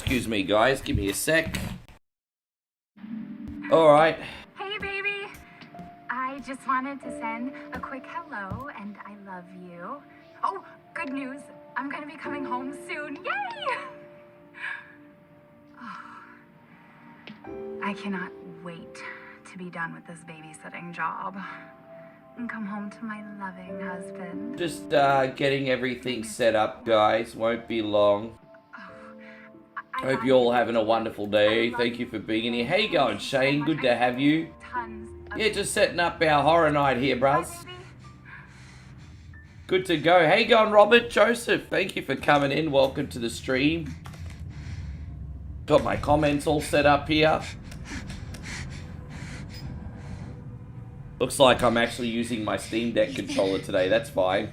Excuse me, guys. Give me a sec. Alright. Hey, baby. I just wanted to send a quick hello and I love you. Oh, good news. I'm gonna be coming home soon. Yay! Oh, I cannot wait to be done with this babysitting job and come home to my loving husband. Just getting everything set up, guys. Won't be long. Hope you're all having a wonderful day. Thank you for being in here. How you going, Shane? Good to have you. Yeah, just setting up our horror night here, bruz. Good to go. How you going, Robert? Joseph, thank you for coming in. Welcome to the stream. Got my comments all set up here. Looks like I'm actually using my Steam Deck controller today. That's fine.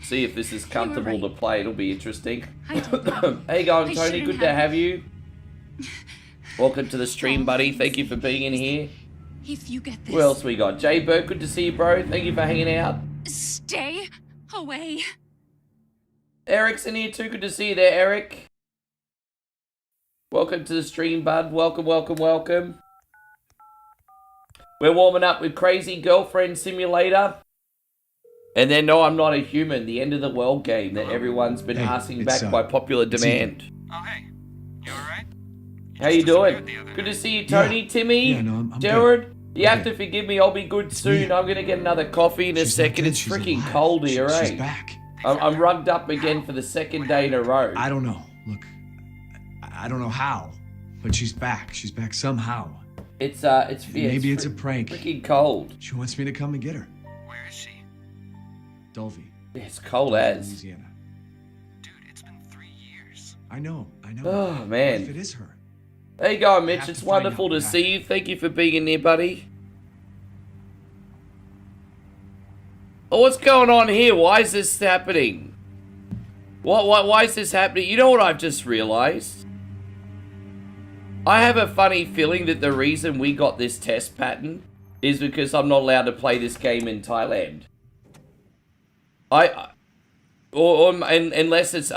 See if this is comfortable to play. It'll be interesting. Hey, going, Tony. Good to have you. Welcome to the stream, buddy. Thank you for being in here. If you get this. Who else we got? Jay Burke, good to see you, bro. Thank you for hanging out. Stay away. Eric's in here too. Good to see you there, Eric. Welcome to the stream, bud. Welcome, welcome, welcome. We're warming up with Crazy Girlfriend Simulator. And then, No, I'm Not a Human, the end of the world game that everyone's been asking back by popular demand. Oh, hey. You alright? How you doing? Good to see you, Tony, Timmy, I'm Jared. good. You have to forgive me, I'll be good soon. I'm going to get another coffee in a second. It's freaking cold here, eh? She's back. I'm rugged up again for the second day in a row. I don't know. Look, I don't know how, but she's back. She's back somehow. It's Maybe it's a prank. Freaking cold. She wants me to come and get her. Where is she? Dulvey. It's cold as. Louisiana. Dude, it's been 3 years. I know. Oh, What man. if it is her? There you go, Mitch. have It's to find wonderful out to what see you. Thank you for being in there, buddy. Oh, what's going on here? Why is this happening? Why is this happening? You know what I've just realized? I have a funny feeling that the reason we got this test pattern is because I'm not allowed to play this game in Thailand. Unless it's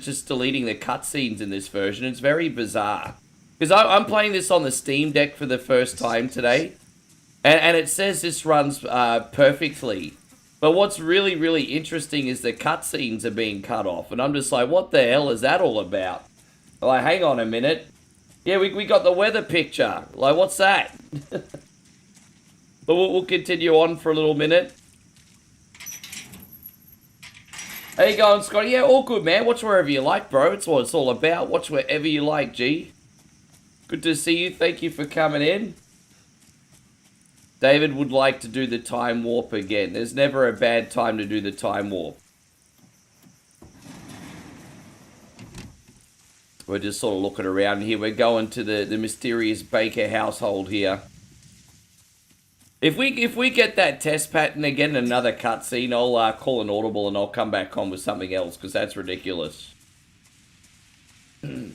just deleting the cutscenes in this version. It's very bizarre. Because I'm playing this on the Steam Deck for the first time today. And it says this runs perfectly. But what's really, really interesting is the cutscenes are being cut off. And I'm just like, what the hell is that all about? Like, hang on a minute. Yeah, we got the weather picture. Like, what's that? But we'll continue on for a little minute. How you going, Scotty? Yeah, all good, man. Watch wherever you like, bro. It's what it's all about. Watch wherever you like, G. Good to see you. Thank you for coming in. David would like to do the time warp again. There's never a bad time to do the time warp. We're just sort of looking around here. We're going to the mysterious Baker household here. If we get that test pattern again, another cutscene, I'll call an audible and I'll come back on with something else because that's ridiculous. No,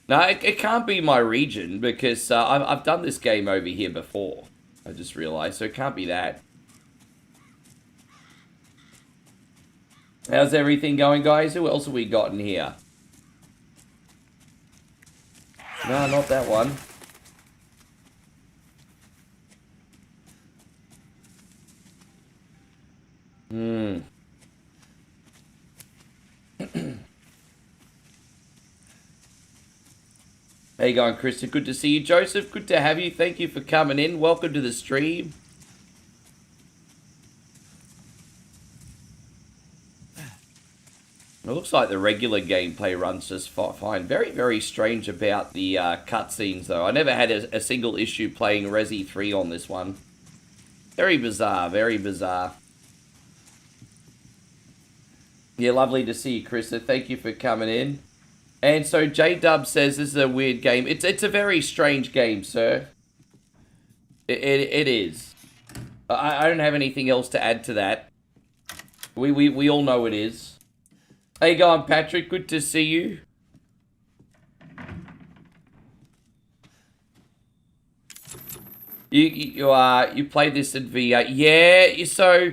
it can't be my region because I've done this game over here before. I just realized, so it can't be that. How's everything going, guys? Who else have we got in here? No, not that one. How you going, Krista? Good to see you. Joseph, good to have you. Thank you for coming in. Welcome to the stream. It looks like the regular gameplay runs just fine. Very, very strange about the cutscenes, though. I never had a single issue playing Resi 3 on this one. Very bizarre, very bizarre. Yeah, lovely to see you, Krista. Thank you for coming in. And so J-Dub says this is a weird game. It's a very strange game, sir. It is. I don't have anything else to add to that. We all know it is. How you going, Patrick? Good to see you. You played this in VR. Yeah, so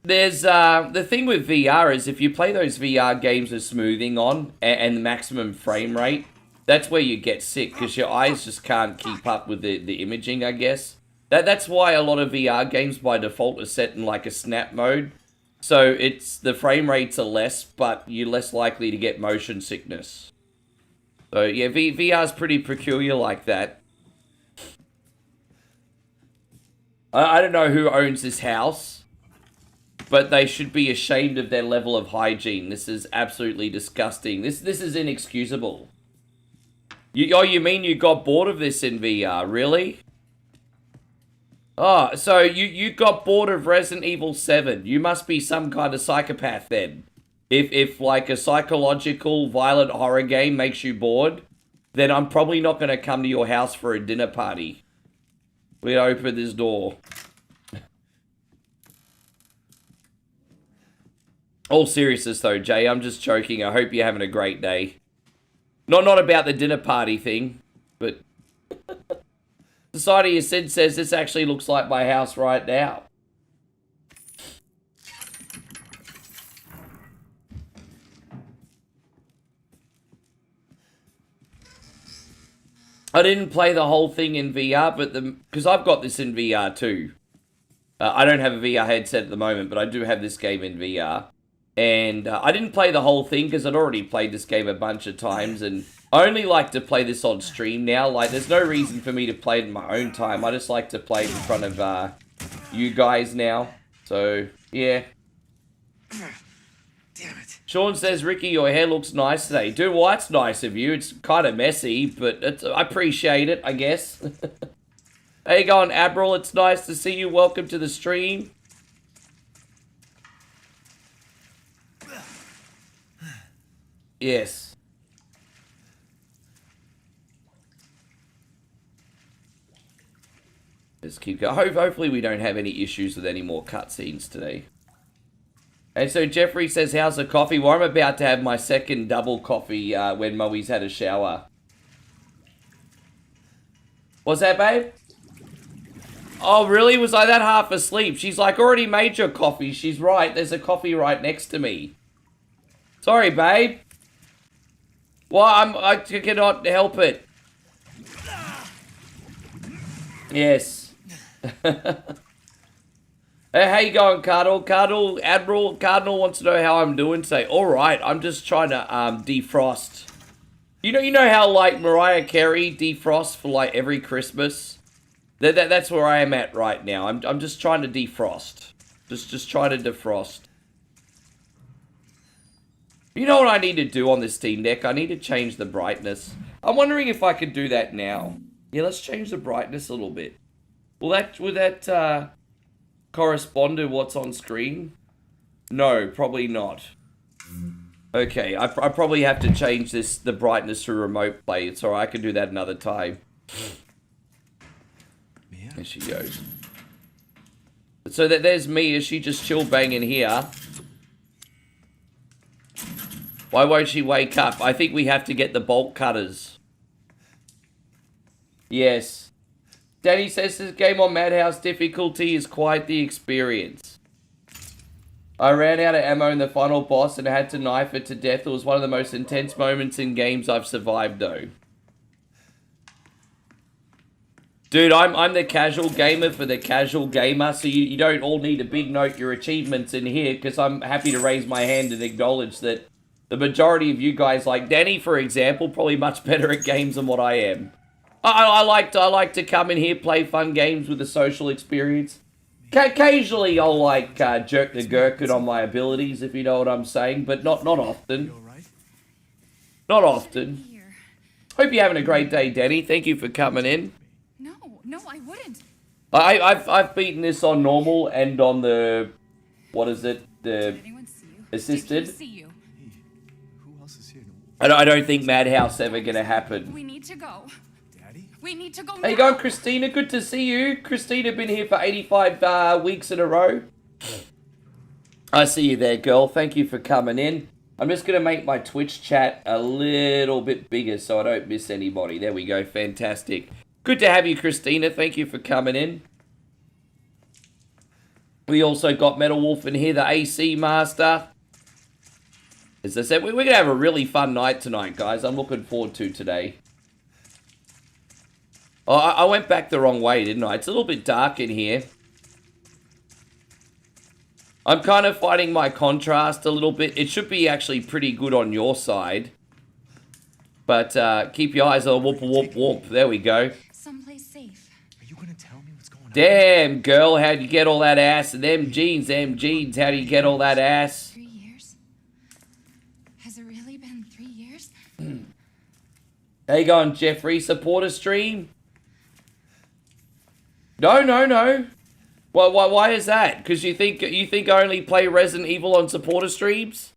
there's the thing with VR is if you play those VR games with smoothing on and the maximum frame rate, that's where you get sick because your eyes just can't keep up with the imaging, I guess. That's why a lot of VR games by default are set in like a snap mode. So it's the frame rates are less, but you're less likely to get motion sickness. So yeah, VR's pretty peculiar like that. I don't know who owns this house, but they should be ashamed of their level of hygiene. This is absolutely disgusting. This is inexcusable. You mean you got bored of this in VR, really? Oh, so you got bored of Resident Evil 7. You must be some kind of psychopath then. If like a psychological violent horror game makes you bored, then I'm probably not going to come to your house for a dinner party. We'd open this door. All seriousness though, Jay, I'm just joking. I hope you're having a great day. Not about the dinner party thing, but Society of Sid says this actually looks like my house right now. I didn't play the whole thing in VR, but because I've got this in VR too. I don't have a VR headset at the moment, but I do have this game in VR. And I didn't play the whole thing because I'd already played this game a bunch of times. And I only like to play this on stream now. Like, there's no reason for me to play it in my own time. I just like to play it in front of you guys now. So, yeah. Damn it. Sean says, Ricky, your hair looks nice today. Dude, well, that's nice of you. It's kind of messy, but I appreciate it, I guess. How you going, Abril? It's nice to see you. Welcome to the stream. Yes. Let's keep going. Hopefully we don't have any issues with any more cutscenes today. And so Jeffrey says, how's the coffee? Well, I'm about to have my second double coffee when Moe's had a shower. What's that, babe? Oh, really? Was I that half asleep? She's like, already made your coffee. She's right. There's a coffee right next to me. Sorry, babe. Well, I cannot help it. Yes. Hey, how you going, Cardinal? Admiral Cardinal wants to know how I'm doing today. All right, I'm just trying to defrost. You know how like Mariah Carey defrosts for like every Christmas. That's where I am at right now. I'm just trying to defrost. Just trying to defrost. You know what I need to do on this Steam Deck? I need to change the brightness. I'm wondering if I could do that now. Yeah, let's change the brightness a little bit. Will that correspond to what's on screen? No, probably not. Okay, I probably have to change the brightness through remote play. It's alright, I can do that another time. There she goes. So there's Mia, she just chill banging here. Why won't she wake up? I think we have to get the bolt cutters. Yes. Danny says this game on Madhouse difficulty is quite the experience. I ran out of ammo in the final boss and had to knife it to death. It was one of the most intense moments in games I've survived though. Dude, I'm the casual gamer for the casual gamer, so you don't all need to big note your achievements in here, because I'm happy to raise my hand and acknowledge that the majority of you guys, like Danny, for example, probably much better at games than what I am. I like to come in here, play fun games with a social experience. Occasionally, I'll like jerk the gherkin on my abilities, if you know what I'm saying, but not often. Not often. Hope you're having a great day, Danny. Thank you for coming in. No, I wouldn't. I've beaten this on normal and on the, what is it, the assisted. I don't think Madhouse ever gonna happen. We need to go. Daddy? We need to go now. Hey, go, Christina. Good to see you. Christina been here for 85 weeks in a row. I see you there, girl. Thank you for coming in. I'm just gonna make my Twitch chat a little bit bigger so I don't miss anybody. There we go. Fantastic. Good to have you, Christina. Thank you for coming in. We also got Metal Wolf in here, the AC Master. As I said, we're going to have a really fun night tonight, guys. I'm looking forward to today. Oh, I went back the wrong way, didn't I? It's a little bit dark in here. I'm kind of fighting my contrast a little bit. It should be actually pretty good on your side. But keep your eyes on whoop, whoop, whoop. There we go. Someplace safe. Are you gonna tell me what's going on? Damn, girl, how'd you get all that ass? And them jeans, how do you get all that ass? 3 years? Has it really been 3 years? How you going, Jeffrey? Supporter stream? No. Why is that? Because you think I only play Resident Evil on supporter streams?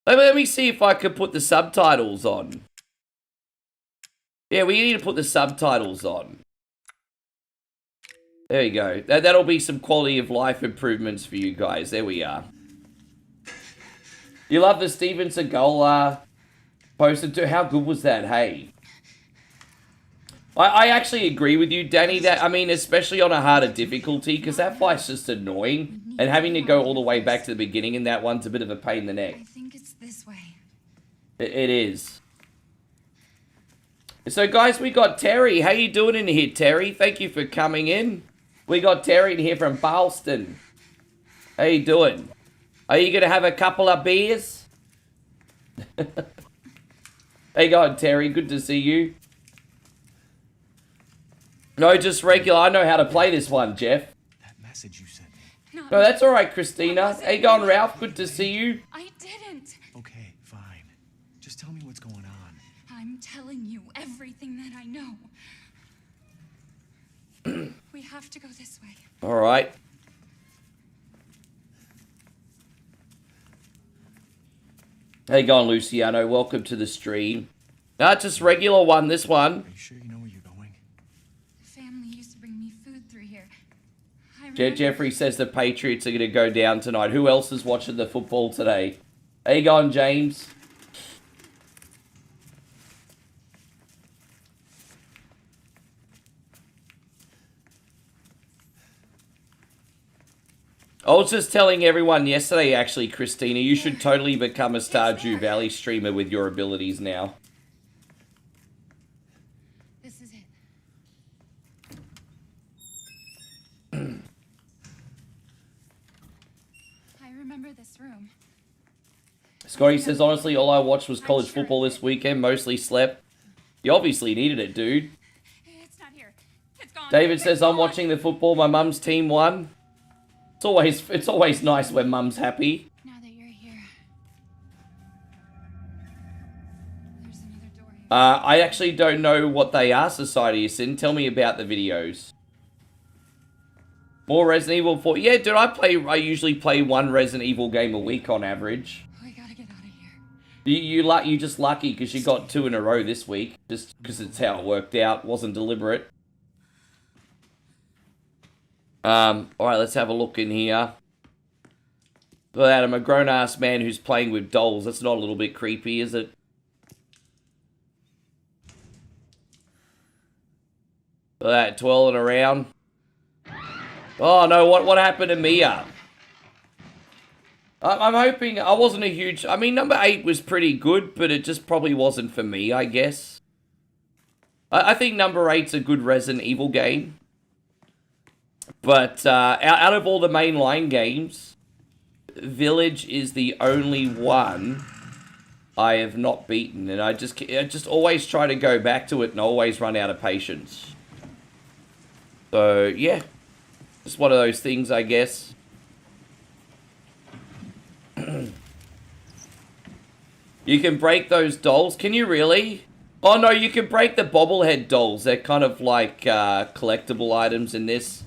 Let me see if I could put the subtitles on. Yeah, we need to put the subtitles on. There you go. That'll be some quality of life improvements for you guys. There we are. You love the Steven Seagal posted too. How good was that? Hey. I actually agree with you, Danny, that, I mean, especially on a harder difficulty, because that fight's just annoying, and having to go all the way back to the beginning in that one's a bit of a pain in the neck. I think it's this way. It is. So, guys, we got Terry. How you doing in here, Terry? Thank you for coming in. We got Terry in here from Boston. How you doing? Are you going to have a couple of beers? How you going, Terry? Good to see you. No, just regular. I know how to play this one, Jeff. That message you sent me. No, that's all right, Christina. How you going, Ralph? Good to see you. I didn't. Okay, fine. Just tell me what's going on. I'm telling you everything that I know. We have to go this way. All right. How you going, Luciano? Welcome to the stream. No, just regular one, this one. Are you sure you know where you're going? The family used to bring me food through here. Jeffrey says the Patriots are going to go down tonight. Who else is watching the football today? How you going, James? I was just telling everyone yesterday, actually, Christina, you should totally become a Stardew Valley streamer with your abilities now. This is it. I remember this room. Scotty says, honestly, all I watched was college football this weekend, mostly slept. You obviously needed it, dude. It's not here. It's gone. David It's says, I'm gone. watching the football, my mum's team won. It's always nice when mum's happy. Now that you're here. There's another door here. I actually don't know what they are, Society of Sin. Tell me about the videos. More Resident Evil 4. Yeah, dude, I usually play one Resident Evil game a week on average. We gotta get out of here. You just lucky because you got 2 in a row this week. Just because it's how it worked out. Wasn't deliberate. Alright, let's have a look in here. Look at that, I'm a grown-ass man who's playing with dolls. That's not a little bit creepy, is it? Look at that, twirling around. Oh no, what happened to Mia? I'm hoping, I wasn't a huge, I mean, number 8 was pretty good, but it just probably wasn't for me, I guess. I think number 8's a good Resident Evil game. But out of all the mainline games, Village is the only one I have not beaten. And I just always try to go back to it and always run out of patience. So, yeah. Just one of those things, I guess. You can break those dolls. Can you really? Oh, no, you can break the bobblehead dolls. They're kind of like collectible items in this.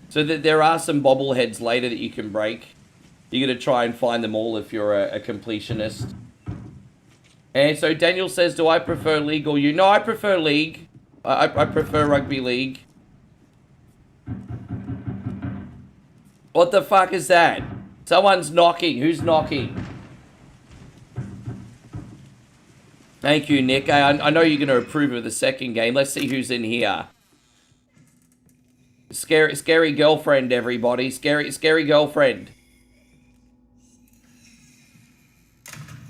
So that there are some bobbleheads later that you can break. You're going to try and find them all if you're a completionist. And so Daniel says, do I prefer League or you? No, I prefer League. I prefer Rugby League. What the fuck is that? Someone's knocking. Who's knocking? Thank you, Nick. I know you're going to approve of the second game. Let's see who's in here. Scary girlfriend, everybody. Scary girlfriend.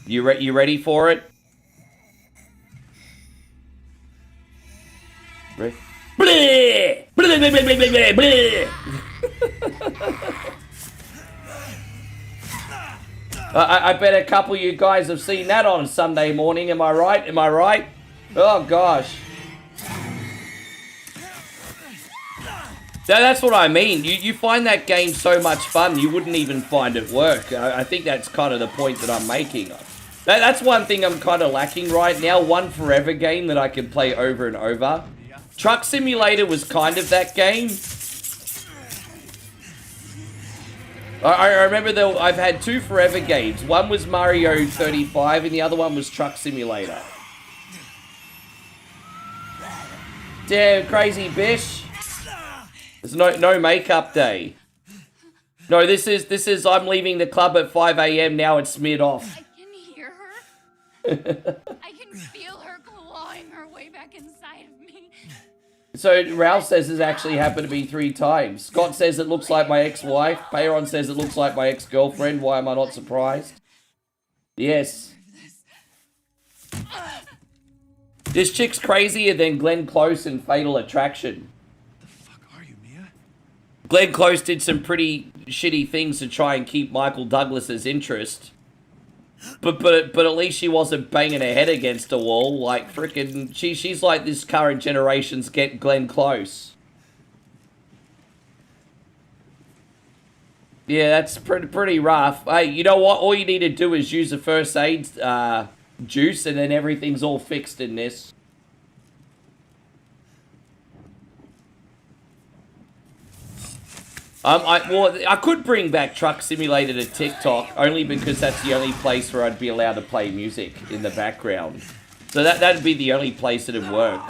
You ready for it? Ready? Bleh! Bleh, bleh, bleh, bleh, bleh, bleh. I bet a couple of you guys have seen that on Sunday morning. Am I right? Am I right? Oh, gosh. That's what I mean. You find that game so much fun, you wouldn't even find it work. I think that's kind of the point that I'm making. That's one thing I'm kind of lacking right now. One forever game that I can play over and over. Truck Simulator was kind of that game. I remember I've had two forever games. One was Mario 35 and the other one was Truck Simulator. Damn, crazy bish. There's no makeup day. No, this is I'm leaving the club at 5 a.m. Now it's mid off. I can hear her. I can feel her clawing her way back inside of me. So Ralph says this actually happened to me 3 times. Scott says it looks like my ex-wife. Peyron says it looks like my ex-girlfriend. Why am I not surprised? Yes. This chick's crazier than Glenn Close in Fatal Attraction. Glenn Close did some pretty shitty things to try and keep Michael Douglas's interest. But at least she wasn't banging her head against a wall like frickin' she's like this current generation's Get Glenn Close. Yeah, that's pretty rough. Hey, you know what? All you need to do is use a first aid juice and then everything's all fixed in this. I could bring back Truck Simulator to TikTok, only because that's the only place where I'd be allowed to play music in the background. So that'd be the only place it'd work.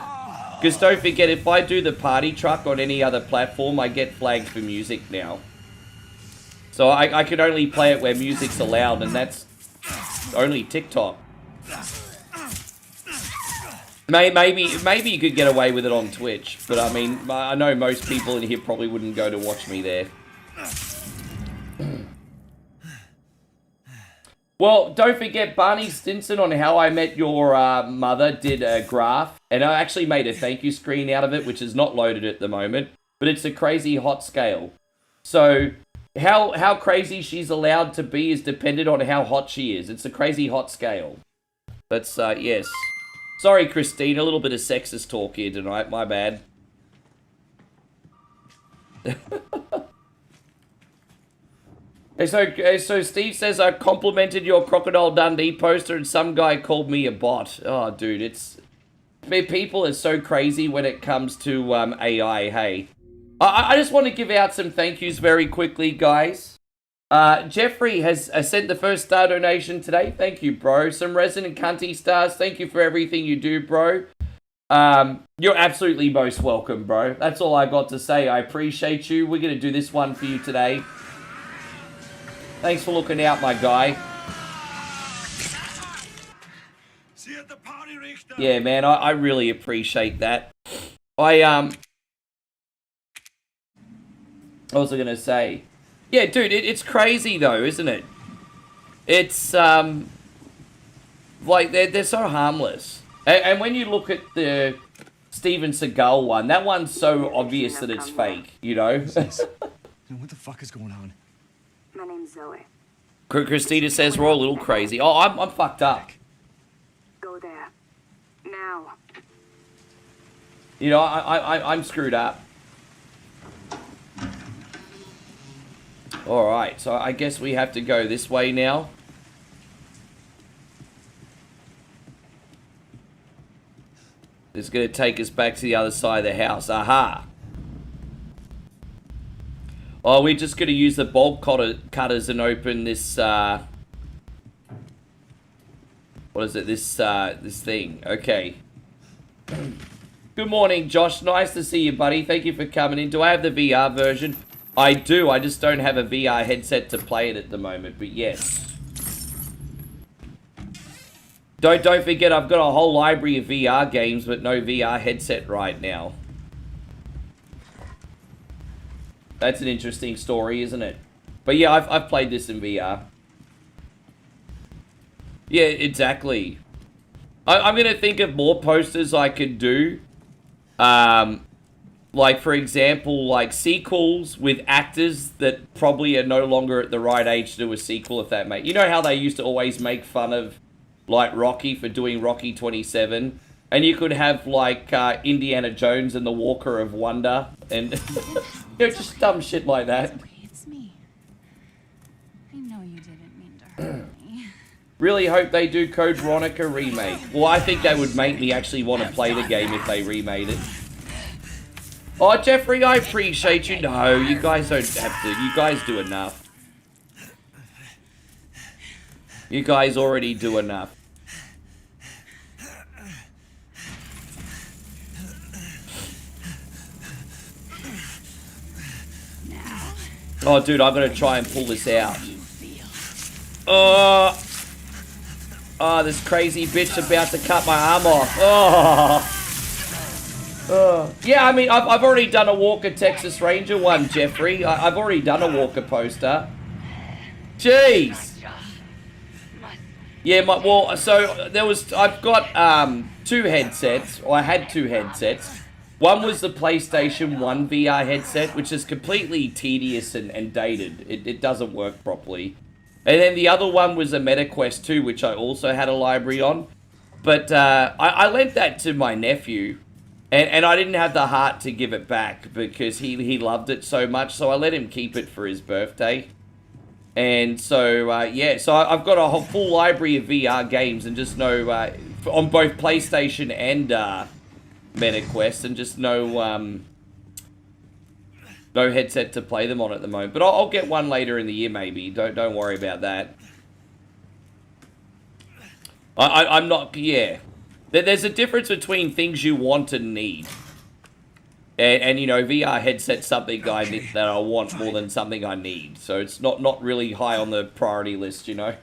Because don't forget, if I do the party truck on any other platform, I get flagged for music now. So I could only play it where music's allowed, and that's only TikTok. Maybe you could get away with it on Twitch, but I mean, I know most people in here probably wouldn't go to watch me there. Well, don't forget, Barney Stinson on How I Met Your Mother did a graph, and I actually made a thank you screen out of it, which is not loaded at the moment, but it's a crazy hot scale. So, how crazy she's allowed to be is dependent on how hot she is. It's a crazy hot scale. That's, yes. Sorry, Christine, a little bit of sexist talk here tonight, my bad. So Steve says, I complimented your Crocodile Dundee poster and some guy called me a bot. Oh, dude, people are so crazy when it comes to AI, hey. I just want to give out some thank yous very quickly, guys. Jeffrey has sent the first star donation today. Thank you, bro. Some resident cunty stars. Thank you for everything you do, bro. You're absolutely most welcome, bro. That's all I got to say. I appreciate you. We're going to do this one for you today. Thanks for looking out, my guy. Yeah, man, I really appreciate that. What was I going to say? Yeah, dude, it's crazy though, isn't it? It's, like, they're so harmless. And when you look at the Steven Seagal one, that one's so obvious that it's fake, you know? What the fuck is going on? My name's Zoe. Christina says we're all a little crazy. Oh, I'm fucked up. Go there. Now. You know, I'm screwed up. Alright, so I guess we have to go this way now. It's going to take us back to the other side of the house. Aha! Oh, we're just going to use the bolt cutters and open this, what is it? This thing. Okay. Good morning, Josh. Nice to see you, buddy. Thank you for coming in. Do I have the VR version? I do, I just don't have a VR headset to play it at the moment, but yes. Don't forget, I've got a whole library of VR games, but no VR headset right now. That's an interesting story, isn't it? But yeah, I've played this in VR. Yeah, exactly. I'm going to think of more posters I could do. Like, for example, like sequels with actors that probably are no longer at the right age to do a sequel, if that makes... You know how they used to always make fun of, like, Rocky for doing Rocky 27? And you could have, like, Indiana Jones and the Walker of Wonder. And, you know, just dumb shit like that. It's me. I know you didn't mean to hurt me. Really hope they do Code Veronica remake. Well, I think that would make me actually want to play the game if they remade it. Oh, Jeffrey, I appreciate you. No, you guys don't have to. You guys do enough. You guys already do enough. Oh, dude, I'm going to try and pull this out. Oh, this crazy bitch about to cut my arm off. Yeah, I mean, I've already done a Walker Texas Ranger one, Jeffrey. I've already done a Walker poster. Jeez. Yeah, so there was, I've got 2 headsets, or I had 2 headsets. One was the PlayStation 1 VR headset, which is completely tedious and dated. It doesn't work properly. And then the other one was a MetaQuest 2, which I also had a library on. But I lent that to my nephew, and I didn't have the heart to give it back because he loved it so much, so I let him keep it for his birthday. And so, yeah, so I've got a whole full library of VR games and just no, on both PlayStation and MetaQuest, and just no headset to play them on at the moment. But I'll get one later in the year, maybe. Don't worry about that. I'm not, yeah. There's a difference between things you want and need. And you know, VR headset's something that I want more than something I need. So it's not really high on the priority list, you know.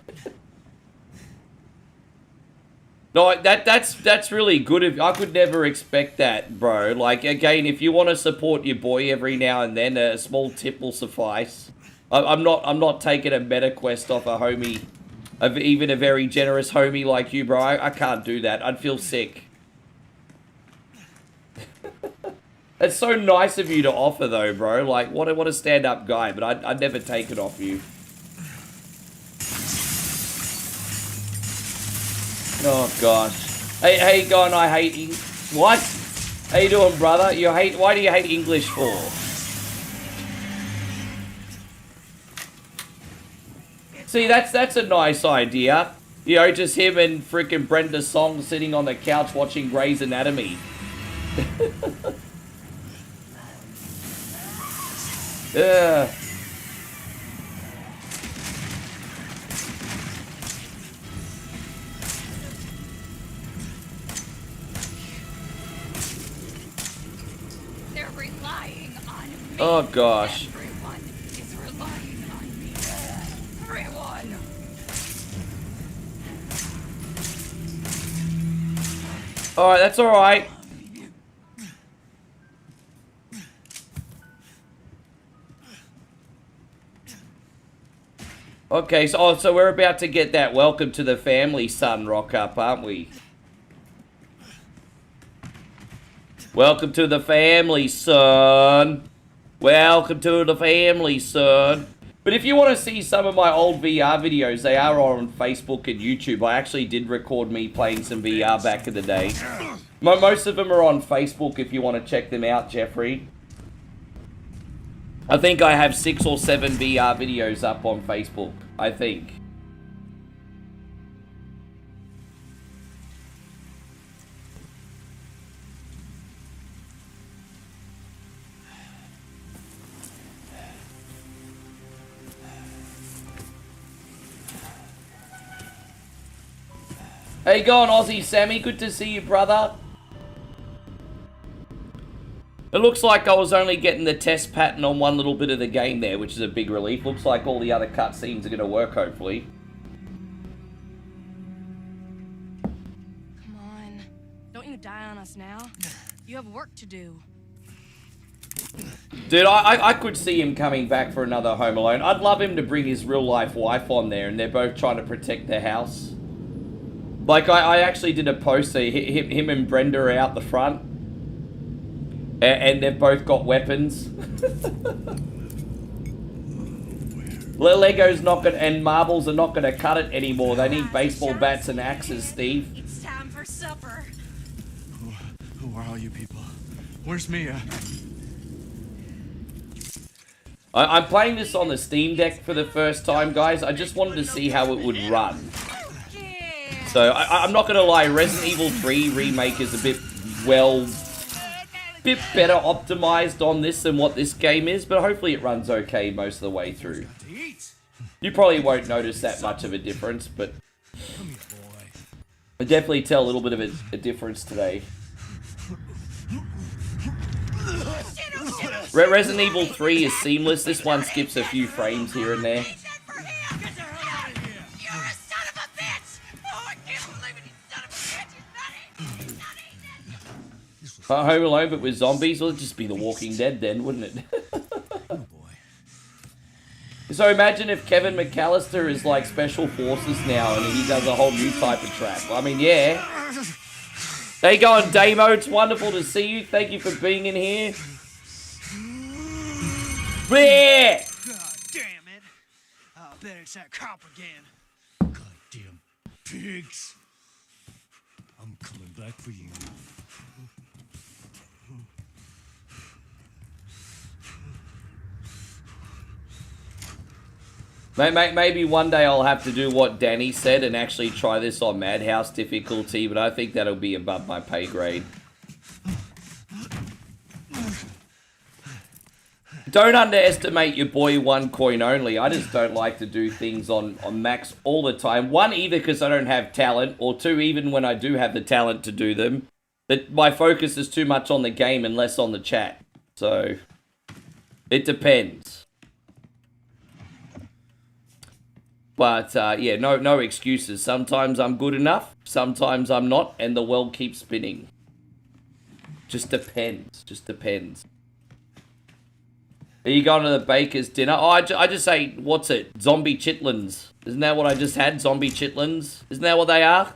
No, that's really good. I could never expect that, bro. Like, again, if you want to support your boy every now and then, a small tip will suffice. I'm not taking a MetaQuest off a homie, even a very generous homie like you, bro. I can't do that. I'd feel sick. It's so nice of you to offer, though, bro. Like, what a stand-up guy, but I'd never take it off you. Oh, gosh. Hey, going, I hate... What? How you doing, brother? Why do you hate English for? See, that's a nice idea. You know, just him and freaking Brenda Song sitting on the couch watching Grey's Anatomy. Yeah. They're relying on me. Oh, gosh. Everyone is relying on me. Everyone. Alright, that's alright. Okay, so we're about to get that welcome to the family son rock up, aren't we? Welcome to the family, son. Welcome to the family, son. But if you want to see some of my old VR videos, they are on Facebook and YouTube. I actually did record me playing some VR back in the day. Most of them are on Facebook if you want to check them out, Jeffrey. I think I have 6 or 7 VR videos up on Facebook, I think. How you going, Aussie Sammy? Good to see you, brother. It looks like I was only getting the test pattern on one little bit of the game there, which is a big relief. Looks like all the other cutscenes are going to work, hopefully. Come on. Don't you die on us now. You have work to do. Dude, I could see him coming back for another Home Alone. I'd love him to bring his real-life wife on there, and they're both trying to protect their house. Like, I actually did a poster, him and Brenda are out the front. And they've both got weapons. Lego's not gonna, and marbles are not gonna cut it anymore. They need baseball bats and axes, Steve. It's time for supper. Who are all you people? Where's Mia? I'm playing this on the Steam Deck for the first time, guys. I just wanted to see how it would run. So, I'm not gonna lie, Resident Evil 3 Remake is a bit, well, bit better optimized on this than what this game is, but hopefully it runs okay most of the way through. You probably won't notice that much of a difference, but I definitely tell a little bit of a difference today. Resident Evil 3 is seamless. This one skips a few frames here and there. Home Alone, but with zombies? Well, it'd just be The Walking Dead then, wouldn't it? Oh boy. So imagine if Kevin McAllister is like Special Forces now and he does a whole new type of trap. I mean, yeah. There you go on Damo. It's wonderful to see you. Thank you for being in here. Bleh! God damn it. I bet it's that cop again. Goddamn pigs. I'm coming back for you. Maybe one day I'll have to do what Danny said and actually try this on Madhouse difficulty, but I think that'll be above my pay grade. Don't underestimate your boy One Coin Only. I just don't like to do things on max all the time. One, either because I don't have talent, or two, even when I do have the talent to do them, that my focus is too much on the game and less on the chat. So, it depends. But, yeah, no excuses. Sometimes I'm good enough, sometimes I'm not, and the world keeps spinning. Just depends. Just depends. Are you going to the baker's dinner? Oh, I just say, what's it? Zombie chitlins. Isn't that what I just had? Zombie chitlins? Isn't that what they are?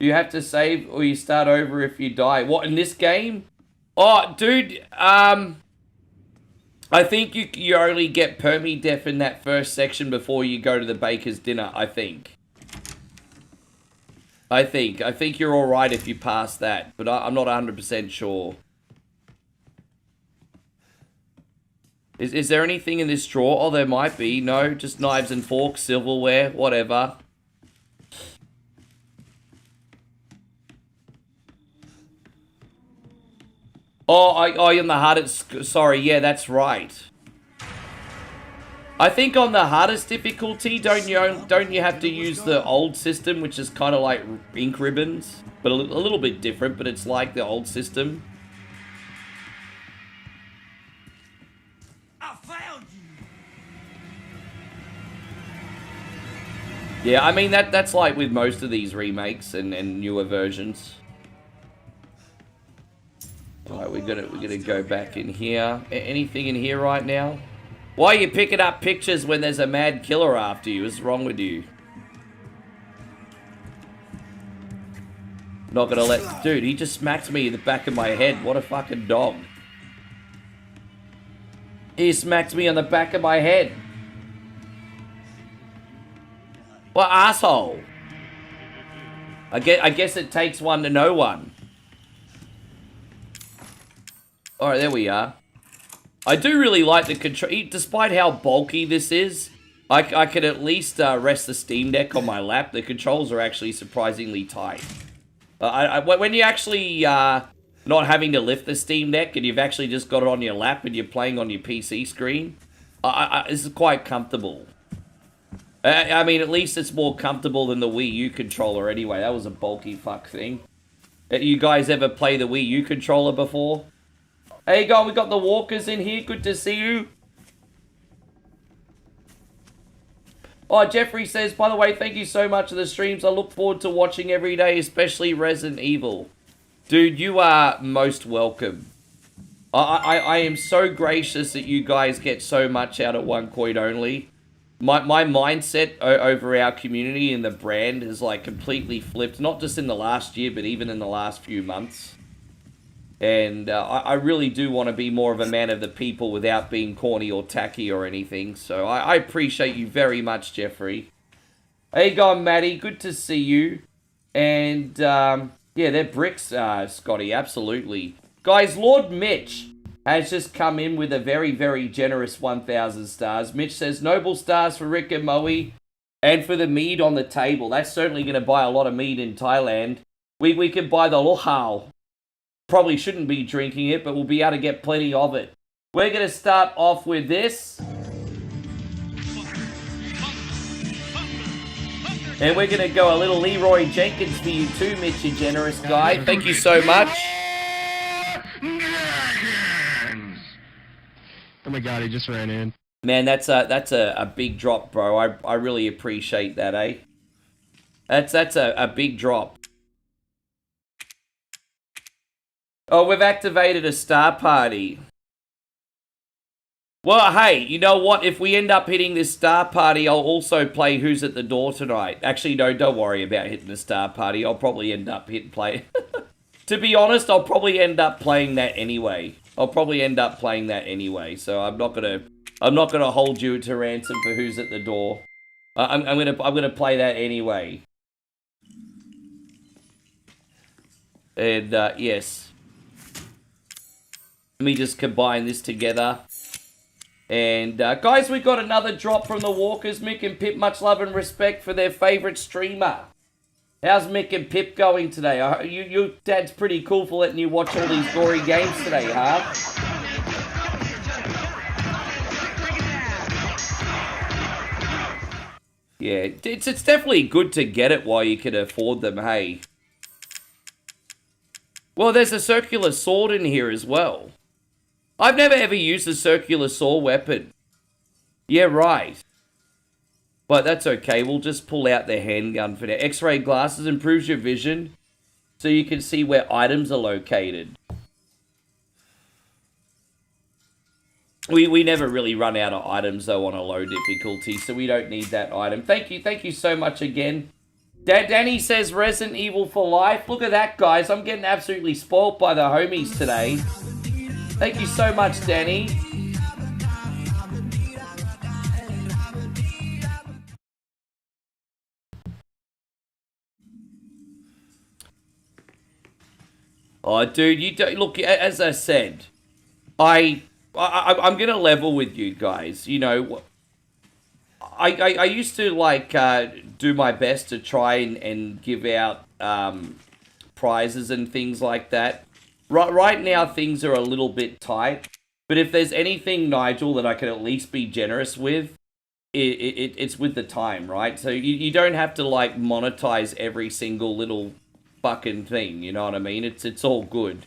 You have to save or you start over if you die. What, in this game? Oh, dude, I think you only get permadeath in that first section before you go to the baker's dinner, I think. I think you're alright if you pass that, but I'm not 100% sure. Is there anything in this drawer? Oh, there might be. No, just knives and forks, silverware, whatever. Oh, in the hardest... Sorry, yeah, that's right. I think on the hardest difficulty, don't you have to use the old system, which is kind of like ink ribbons, but a little bit different, but it's like the old system. I found you. Yeah, I mean that's like with most of these remakes and newer versions. Alright, we're gonna go back in here. Anything in here right now? Why are you picking up pictures when there's a mad killer after you? What's wrong with you? Not gonna let... Dude, he just smacked me in the back of my head. What a fucking dog. He smacked me on the back of my head. What asshole? I guess it takes one to know one. Alright, there we are. I do really like the control. Despite how bulky this is, I could at least rest the Steam Deck on my lap. The controls are actually surprisingly tight. When you actually not having to lift the Steam Deck and you've actually just got it on your lap and you're playing on your PC screen, this is quite comfortable. I mean, at least it's more comfortable than the Wii U controller anyway. That was a bulky fuck thing. You guys ever play the Wii U controller before? Hey, guys, we got the walkers in here. Good to see you. Oh, Jeffrey says, by the way, thank you so much for the streams. I look forward to watching every day, especially Resident Evil. Dude, you are most welcome. I am so gracious that you guys get so much out of One Coin Only. My mindset over our community and the brand has like completely flipped, not just in the last year, but even in the last few months. And I really do want to be more of a man of the people without being corny or tacky or anything. So I appreciate you very much, Jeffrey. How you going, Maddie? Good to see you. And yeah, they're bricks, Scotty, absolutely. Guys, Lord Mitch has just come in with a very, very generous 1,000 stars. Mitch says, noble stars for Rick and Moe and for the mead on the table. That's certainly going to buy a lot of mead in Thailand. We can buy the lohao. Probably shouldn't be drinking it, but we'll be able to get plenty of it. We're going to start off with this. And we're going to go a little Leroy Jenkins for you too, Mitch, you generous guy. Thank you so much. Oh my god, he just ran in. Man, that's a big drop, bro. I really appreciate that, eh? That's a big drop. Oh, we've activated a star party. Well, hey, you know what? If we end up hitting this star party, I'll also play Who's at the Door tonight. Actually, no, don't worry about hitting the star party. I'll probably end up play. To be honest, I'll probably end up playing that anyway. So I'm not gonna hold you to ransom for Who's at the Door. I'm gonna play that anyway. And yes. Let me just combine this together. And guys, we got another drop from the Walkers. Mick and Pip, much love and respect for their favourite streamer. How's Mick and Pip going today? Your dad's pretty cool for letting you watch all these gory games today, huh? Yeah, it's definitely good to get it while you can afford them, hey. Well, there's a circular sword in here as well. I've never ever used a circular saw weapon. Yeah, right. But that's okay. We'll just pull out the handgun for now. X-ray glasses improves your vision so you can see where items are located. We never really run out of items, though, on a low difficulty, so we don't need that item. Thank you so much again. Danny says Resident Evil for life. Look at that, guys. I'm getting absolutely spoilt by the homies today. Thank you so much, Danny. Oh, dude, you don't look. As I said, I'm gonna level with you guys. You know, I used to like do my best to try and give out prizes and things like that. Right now, things are a little bit tight. But if there's anything, Nigel, that I can at least be generous with, it's with the time, right? So you don't have to, like, monetize every single little fucking thing, you know what I mean? It's all good.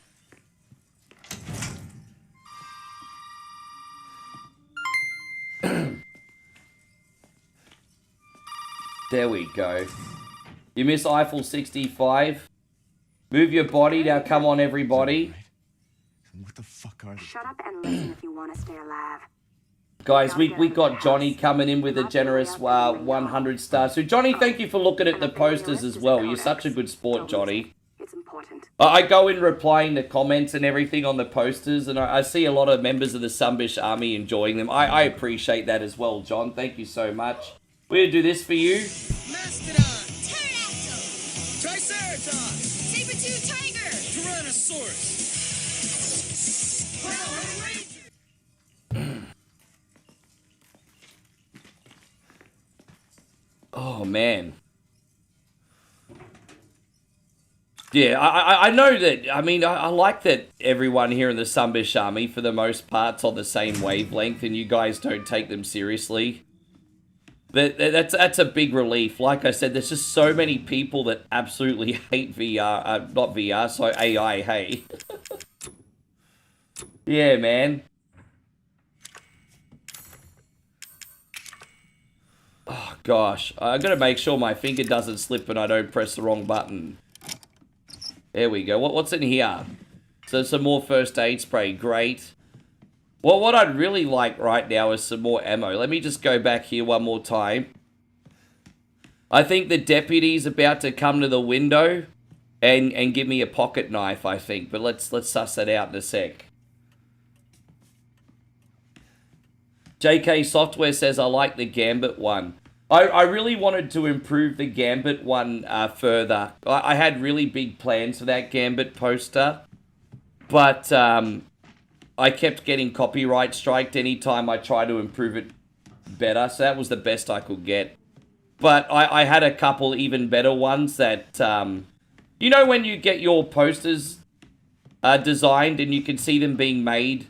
There we go. You miss Eiffel 65? Move your body. Now come on, everybody. What the fuck are they? Shut up and listen if you want to stay alive. Guys, we got Johnny coming in with a generous 100 stars. So, Johnny, thank you for looking at the posters as well. You're such a good sport, Johnny. It's important. I go in replying the comments and everything on the posters, and I see a lot of members of the Sunbish Army enjoying them. I appreciate that as well, John. Thank you so much. We're going to do this for you. Mastodon! Pterodactyl! Triceratops! Saber-tooth tiger! Tyrannosaurus! Oh, man. Yeah, I know that, I mean, I like that everyone here in the Sunbish Army, for the most part, is on the same wavelength, and you guys don't take them seriously. That's a big relief. Like I said, there's just so many people that absolutely hate VR, not VR, so AI, hey. Yeah, man. Oh, gosh. I gotta make sure my finger doesn't slip and I don't press the wrong button. There we go. What's in here? So some more first aid spray. Great. Well, what I'd really like right now is some more ammo. Let me just go back here one more time. I think the deputy's about to come to the window and give me a pocket knife, I think. But let's suss that out in a sec. JK Software says, I like the Gambit one. I really wanted to improve the Gambit one further. I had really big plans for that Gambit poster. But I kept getting copyright striked anytime I tried to improve it better. So that was the best I could get. But I had a couple even better ones that... you know when you get your posters designed and you can see them being made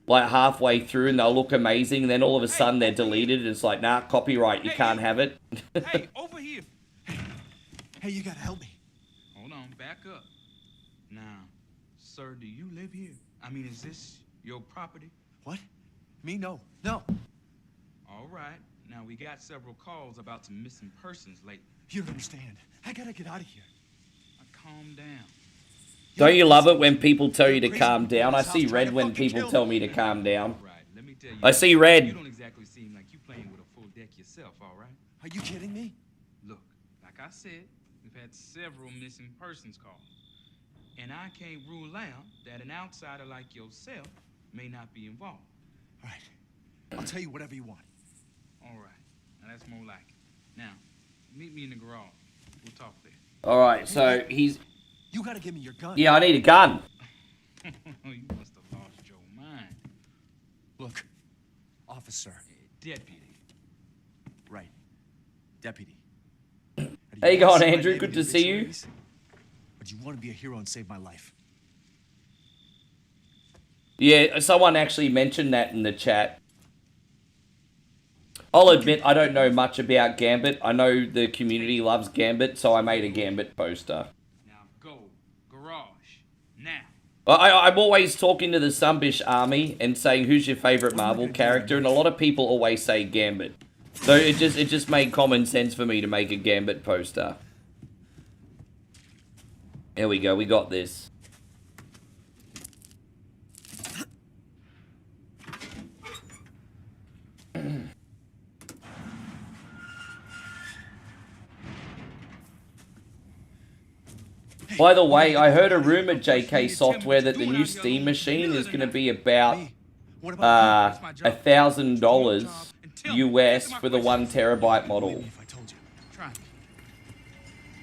like halfway through and they'll look amazing, and then all of a sudden they're deleted and it's like, nah, copyright, you can't have it. Hey, over here. Hey, you gotta help me. Hold on, back up. Now, sir, do you live here? I mean, is this your property? What? Me? No. No. All right. Now, we got several calls about some missing persons lately. You don't understand. I gotta get out of here. Calm down. Don't you love it when people tell you to calm down? I see red when people tell me to calm down. Let me tell you, I see red. You don't exactly seem like you playing with a full deck yourself, all right? Are you kidding me? Look, like I said, we've had several missing persons calls. And I can't rule out that an outsider like yourself may not be involved. All right. I'll tell you whatever you want. All right. Now that's more like it. Now, meet me in the garage. We'll talk there. Alright, so he's... You gotta give me your gun. Yeah, I need a gun. You must have lost your mind. Look, officer. Deputy. Right. Deputy. How you going, Andrew? Good to see you. But you want to be a hero and save my life. Yeah, someone actually mentioned that in the chat. I'll admit I don't know much about Gambit. I know the community loves Gambit, so I made a Gambit poster. Now go. Garage. Now. I'm always talking to the Sunbish army and saying, who's your favorite Marvel character? And a lot of people always say Gambit. So it just made common sense for me to make a Gambit poster. There we go, we got this. By the way, I heard a rumor, JK Software, that the new Steam machine is going to be about $1,000 US for the 1 terabyte model.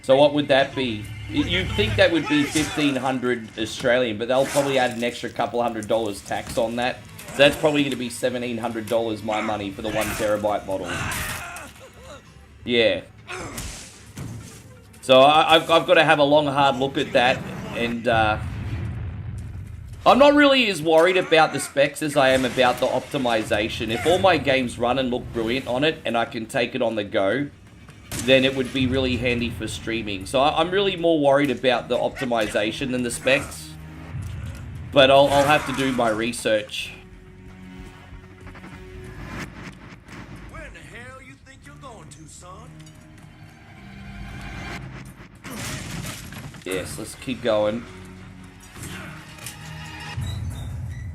So what would that be? You'd think that would be 1,500 Australian, but they'll probably add an extra couple $100 tax on that. So that's probably going to be $1,700 my money for the 1 terabyte model. Yeah. So I've got to have a long, hard look at that, and I'm not really as worried about the specs as I am about the optimization. If all my games run and look brilliant on it, and I can take it on the go, then it would be really handy for streaming. So I'm really more worried about the optimization than the specs, but I'll have to do my research. Where in the hell you think you're going to, son? Yes, let's keep going.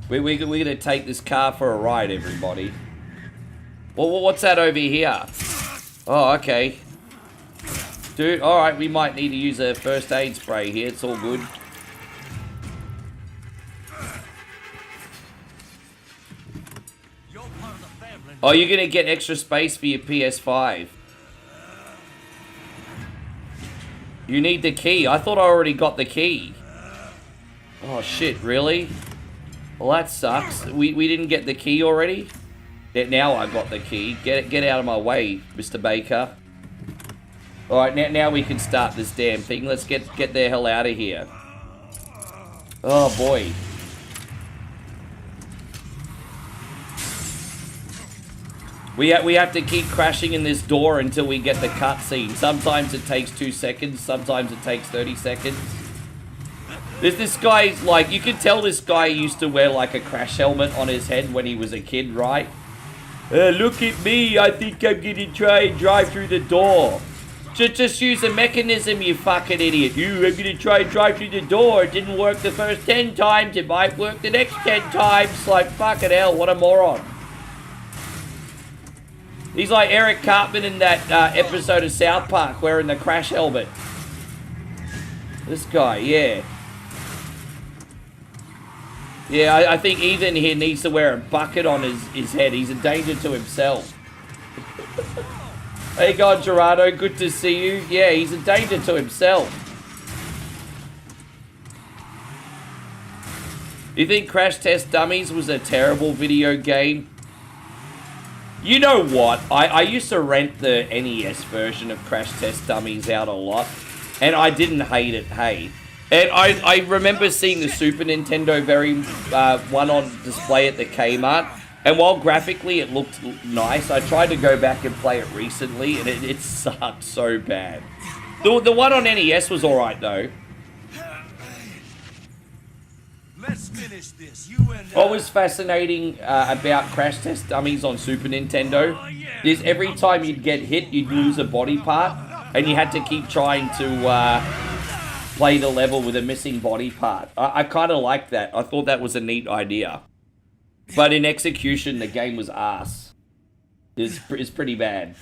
We're going to take this car for a ride, everybody. Well, what's that over here? Oh, okay. Dude, alright, we might need to use a first aid spray here. It's all good. Oh, you're going to get extra space for your PS5. You need the key. I thought I already got the key. Oh, shit, really? Well, that sucks. We didn't get the key already? Yeah, now I got the key. Get out of my way, Mr. Baker. Alright, now we can start this damn thing. Let's get the hell out of here. Oh, boy. We have to keep crashing in this door until we get the cutscene. Sometimes it takes 2 seconds, sometimes it takes 30 seconds. This guy's like, you can tell this guy used to wear like a crash helmet on his head when he was a kid, right? Look at me. I think I'm gonna try and drive through the door. Just use the mechanism, you fucking idiot. I'm gonna try and drive through the door. It didn't work the first 10 times. It might work the next 10 times. Like, fucking hell, what a moron. He's like Eric Cartman in that episode of South Park wearing the crash helmet. This guy, yeah. Yeah, I think Ethan here needs to wear a bucket on his head. He's a danger to himself. Hey, God, Gerardo, good to see you. Yeah, he's a danger to himself. You think Crash Test Dummies was a terrible video game? You know what? I used to rent the NES version of Crash Test Dummies out a lot, and I didn't hate it, hey. And I remember seeing the Super Nintendo one on display at the Kmart, and while graphically it looked nice, I tried to go back and play it recently, and it sucked so bad. The one on NES was alright, though. Let's finish this. What was fascinating about Crash Test Dummies on Super Nintendo is every time you'd get hit, you'd lose a body part, and you had to keep trying to play the level with a missing body part. I kind of liked that. I thought that was a neat idea. But in execution, the game was arse. It's pretty bad.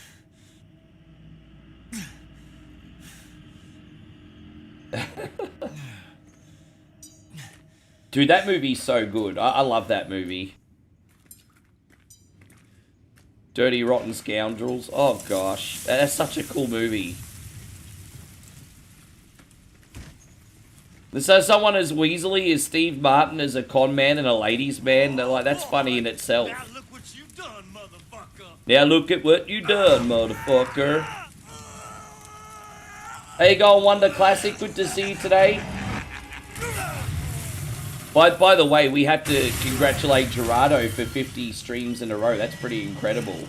Dude, that movie's so good. I love that movie. Dirty Rotten Scoundrels. Oh, gosh. That's such a cool movie. So someone as weaselly as Steve Martin as a con man and a ladies' man, like, that's funny in itself. Now look what you done, motherfucker. Now look at what you done, motherfucker. Hey, go Wonder Classic. Good to see you today. By the way, we have to congratulate Gerardo for 50 streams in a row. That's pretty incredible.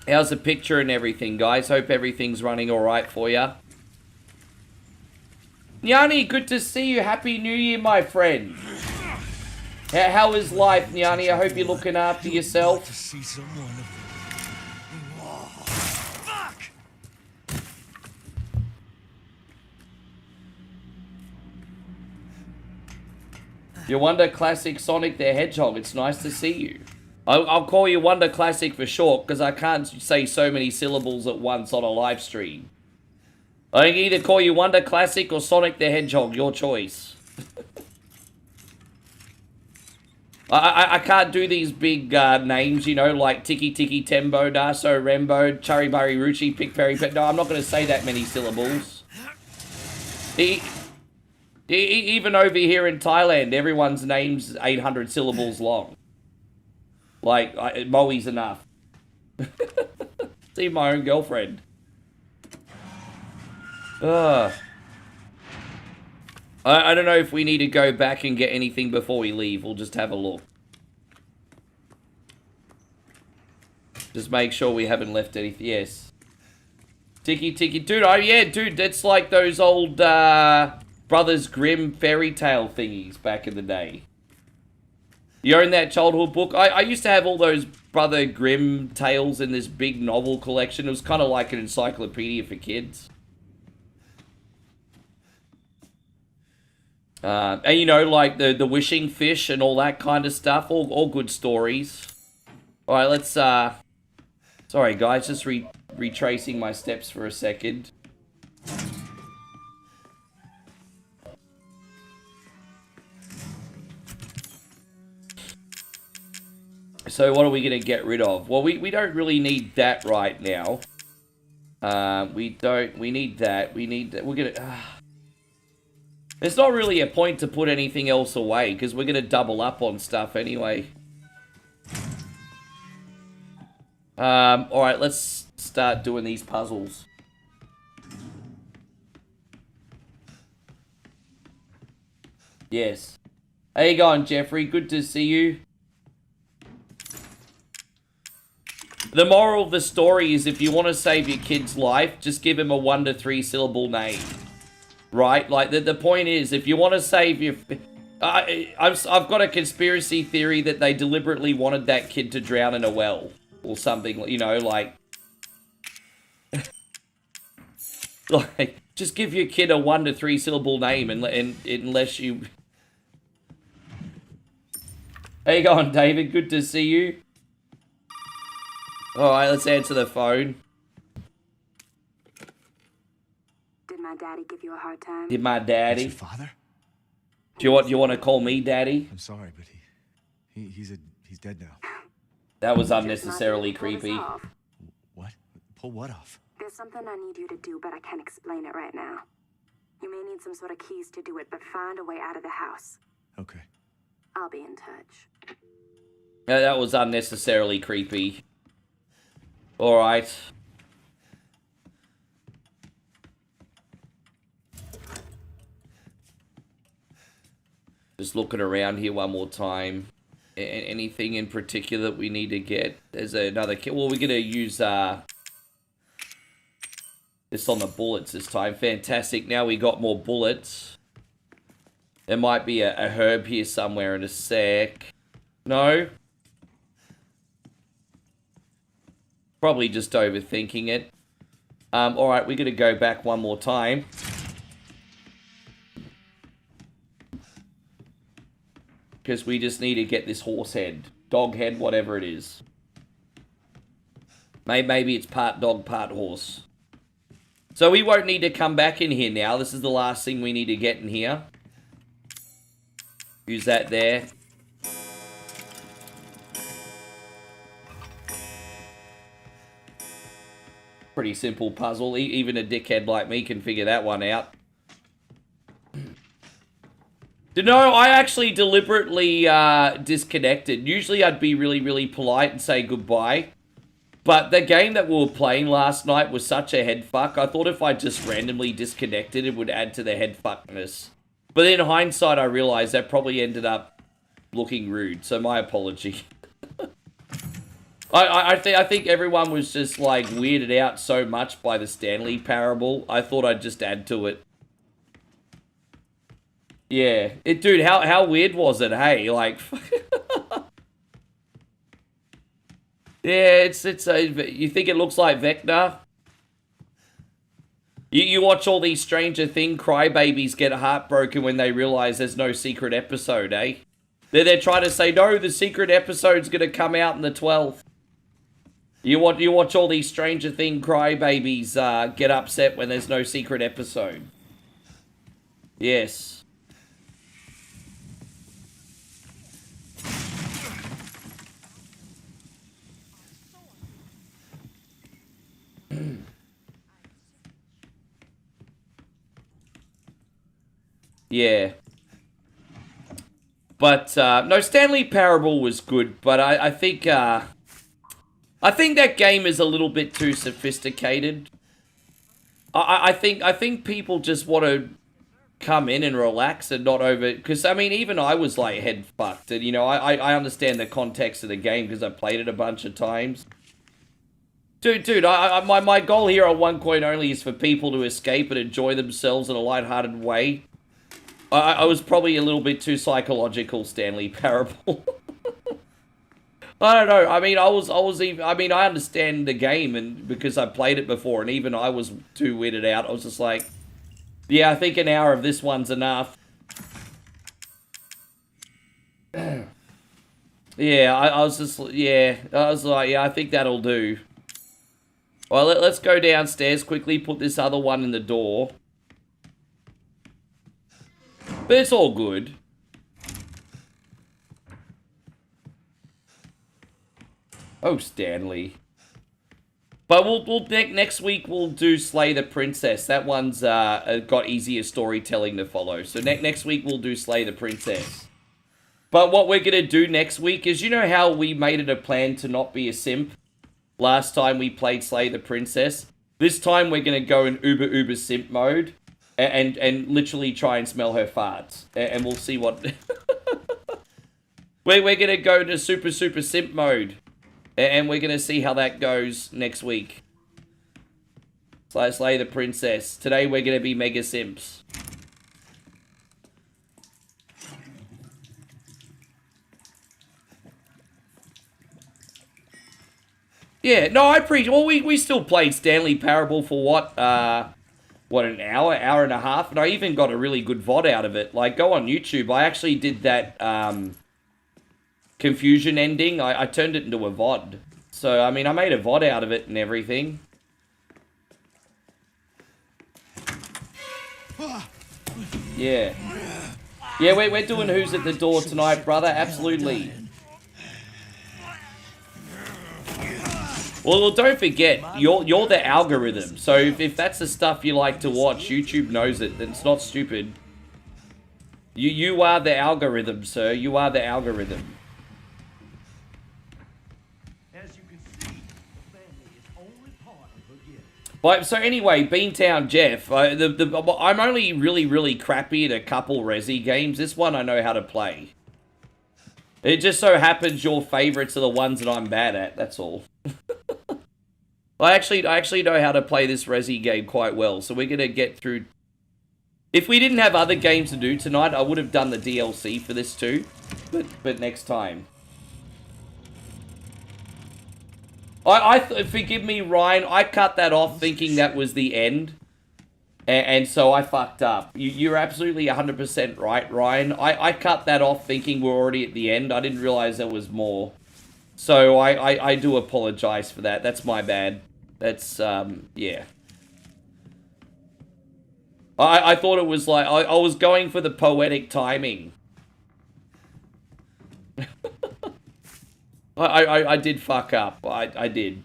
How's the picture and everything, guys? Hope everything's running alright for you. Nyani, good to see you. Happy New Year, my friend. How is life, Nyani? I hope you're looking after yourself. To see someone. Your Wonder Classic Sonic the Hedgehog. It's nice to see you. I'll call you Wonder Classic for short, because I can't say so many syllables at once on a live stream. I can either call you Wonder Classic or Sonic the Hedgehog, your choice. I can't do these big names, you know, like Tiki Tiki Tembo, Daso Rembo, Charibari Ruchi, Pick Fairy Pet. No, I'm not going to say that many syllables. Even over here in Thailand, everyone's name's 800 syllables long. Like, Moe's enough. See my own girlfriend. I don't know if we need to go back and get anything before we leave. We'll just have a look. Just make sure we haven't left anything. Yes. Tiki Tiki. Dude, oh yeah, dude, that's like those old Brothers Grimm fairy tale thingies back in the day. You own that childhood book? I used to have all those Brother Grimm tales in this big novel collection. It was kind of like an encyclopedia for kids. And you know, like the wishing fish and all that kind of stuff. All good stories. Alright, let's, sorry guys, just retracing my steps for a second. So what are we going to get rid of? Well, we don't really need that right now. We need that. We're going to... There's not really a point to put anything else away, because we're going to double up on stuff anyway. Alright, let's start doing these puzzles. Yes. How you going, Jeffrey? Good to see you. The moral of the story is if you want to save your kid's life, just give him a 1 to 3 syllable name. right? Like, the point is, if you want to save your... I've got a conspiracy theory that they deliberately wanted that kid to drown in a well. Or something, you know, like... like, just give your kid a 1 to 3 syllable name and unless you... How you going, David? Good to see you. Alright, let's answer the phone. Did my daddy give you a hard time? Did my daddy? Your father? Do you want to call me daddy? I'm sorry, but he's dead now. That was Just not unnecessarily even pull this creepy. off. What? Pull what off? There's something I need you to do, but I can't explain it right now. You may need some sort of keys to do it, but find a way out of the house. Okay. I'll be in touch. That was unnecessarily creepy. Alright. Just looking around here one more time. Anything in particular that we need to get? There's another kit. Well, we're going to use this on the bullets this time. Fantastic. Now we got more bullets. There might be a herb here somewhere in a sec. No? Probably just overthinking it. Alright, we're going to go back one more time. Because we just need to get this horse head. Dog head, whatever it is. Maybe it's part dog, part horse. So we won't need to come back in here now. This is the last thing we need to get in here. Use that there. Pretty simple puzzle. Even a dickhead like me can figure that one out. No, I actually deliberately disconnected. Usually I'd be really, really polite and say goodbye. But the game that we were playing last night was such a headfuck. I thought if I just randomly disconnected, it would add to the headfuckness. But in hindsight, I realized that probably ended up looking rude. So my apology. I think everyone was just like weirded out so much by the Stanley parable. I thought I'd just add to it. Yeah, dude, how weird was it? Hey, like, yeah, it's you think it looks like Vecna? You watch all these Stranger Thing crybabies get heartbroken when they realize there's no secret episode, eh? They're trying to say no, the secret episode's gonna come out in the 12th. You watch all these Stranger Thing crybabies get upset when there's no secret episode. Yes. Yeah. But, no, Stanley Parable was good, but I think that game is a little bit too sophisticated. I think people just want to come in and relax and not over... Because, I mean, even I was, like, head fucked. And, you know, I understand the context of the game because I played it a bunch of times. Dude, my goal here on One Coin Only is for people to escape and enjoy themselves in a lighthearted way. I was probably a little bit too psychological, Stanley Parable. I don't know. I mean, I understand the game and because I played it before, and even I was too weirded out. I was just like, yeah, I think an hour of this one's enough. Yeah, I was like, yeah, I think that'll do. Well, let's go downstairs quickly, put this other one in the door. But it's all good. Oh, Stanley. But we'll next week we'll do Slay the Princess. That one's got easier storytelling to follow. So next week we'll do Slay the Princess. But what we're gonna do next week is, you know how we made it a plan to not be a simp last time we played Slay the Princess? This time we're gonna go in uber simp mode. And literally try and smell her farts. And we'll see what... we're going to go to super simp mode. And we're going to see how that goes next week. Slay the Princess. Today we're going to be mega simps. Yeah, no, I appreciate. Well, we still played Stanley Parable for what an hour and a half, and I even got a really good VOD out of it. Like, go on YouTube. I actually did that confusion ending. I turned it into a VOD. So, I mean, I made a VOD out of it and everything. Yeah. Yeah, we're doing Who's at the Door tonight, brother. Absolutely. Well, don't forget, you're the algorithm. So if that's the stuff you like to watch, YouTube knows it. Then it's not stupid. You are the algorithm, sir. You are the algorithm. As you can see, the family is only part of a gift. But so anyway, Beantown Jeff, I'm only really crappy at a couple Resi games. This one I know how to play. It just so happens your favorites are the ones that I'm bad at. That's all. I actually know how to play this Resi game quite well. So we're gonna get through. If we didn't have other games to do tonight, I would have done the DLC for this too. But next time. Forgive me, Ryan. I cut that off thinking that was the end. And so I fucked up. You're absolutely 100% right, Ryan. I cut that off thinking we're already at the end. I didn't realize there was more. So I do apologize for that. That's my bad. That's, yeah. I thought it was like, I was going for the poetic timing. I did fuck up. I did.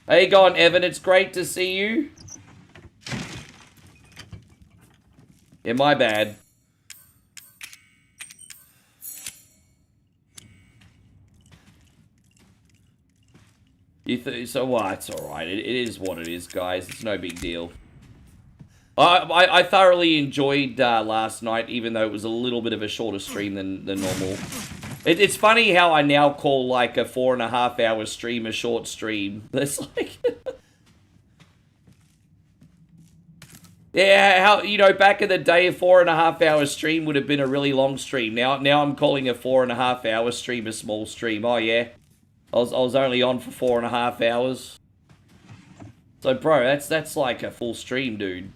Hey, go on, Evan. It's great to see you. Yeah, my bad. So what? It's alright. It is what it is, guys. It's no big deal. I thoroughly enjoyed last night, even though it was a little bit of a shorter stream than normal. It's funny how I now call like a 4.5 hour stream a short stream. That's like... Yeah, how, you know, back in the day, a 4.5 hour stream would have been a really long stream. Now I'm calling a 4.5 hour stream a small stream. Oh yeah, I was only on for 4.5 hours. So bro, that's like a full stream, dude.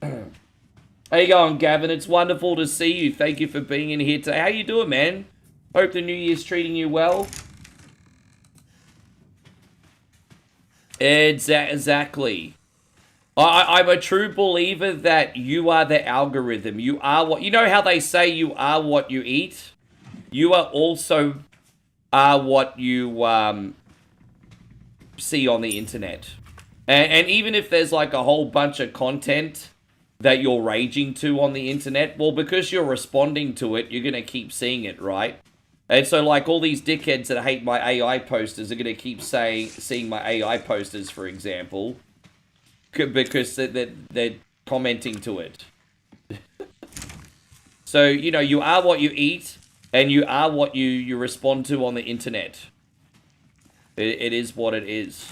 How you going, Gavin? It's wonderful to see you. Thank you for being in here today. How you doing, man? Hope the new year's treating you well. Exactly. I'm a true believer that you are the algorithm. You are what... You know how they say you are what you eat? You are also what you see on the internet. And even if there's like a whole bunch of content that you're raging to on the internet, well, because you're responding to it, you're going to keep seeing it, right? And so, like, all these dickheads that hate my AI posters are going to keep seeing my AI posters, for example, because they're commenting to it. So, you know, you are what you eat, and you are what you respond to on the internet. It is what it is.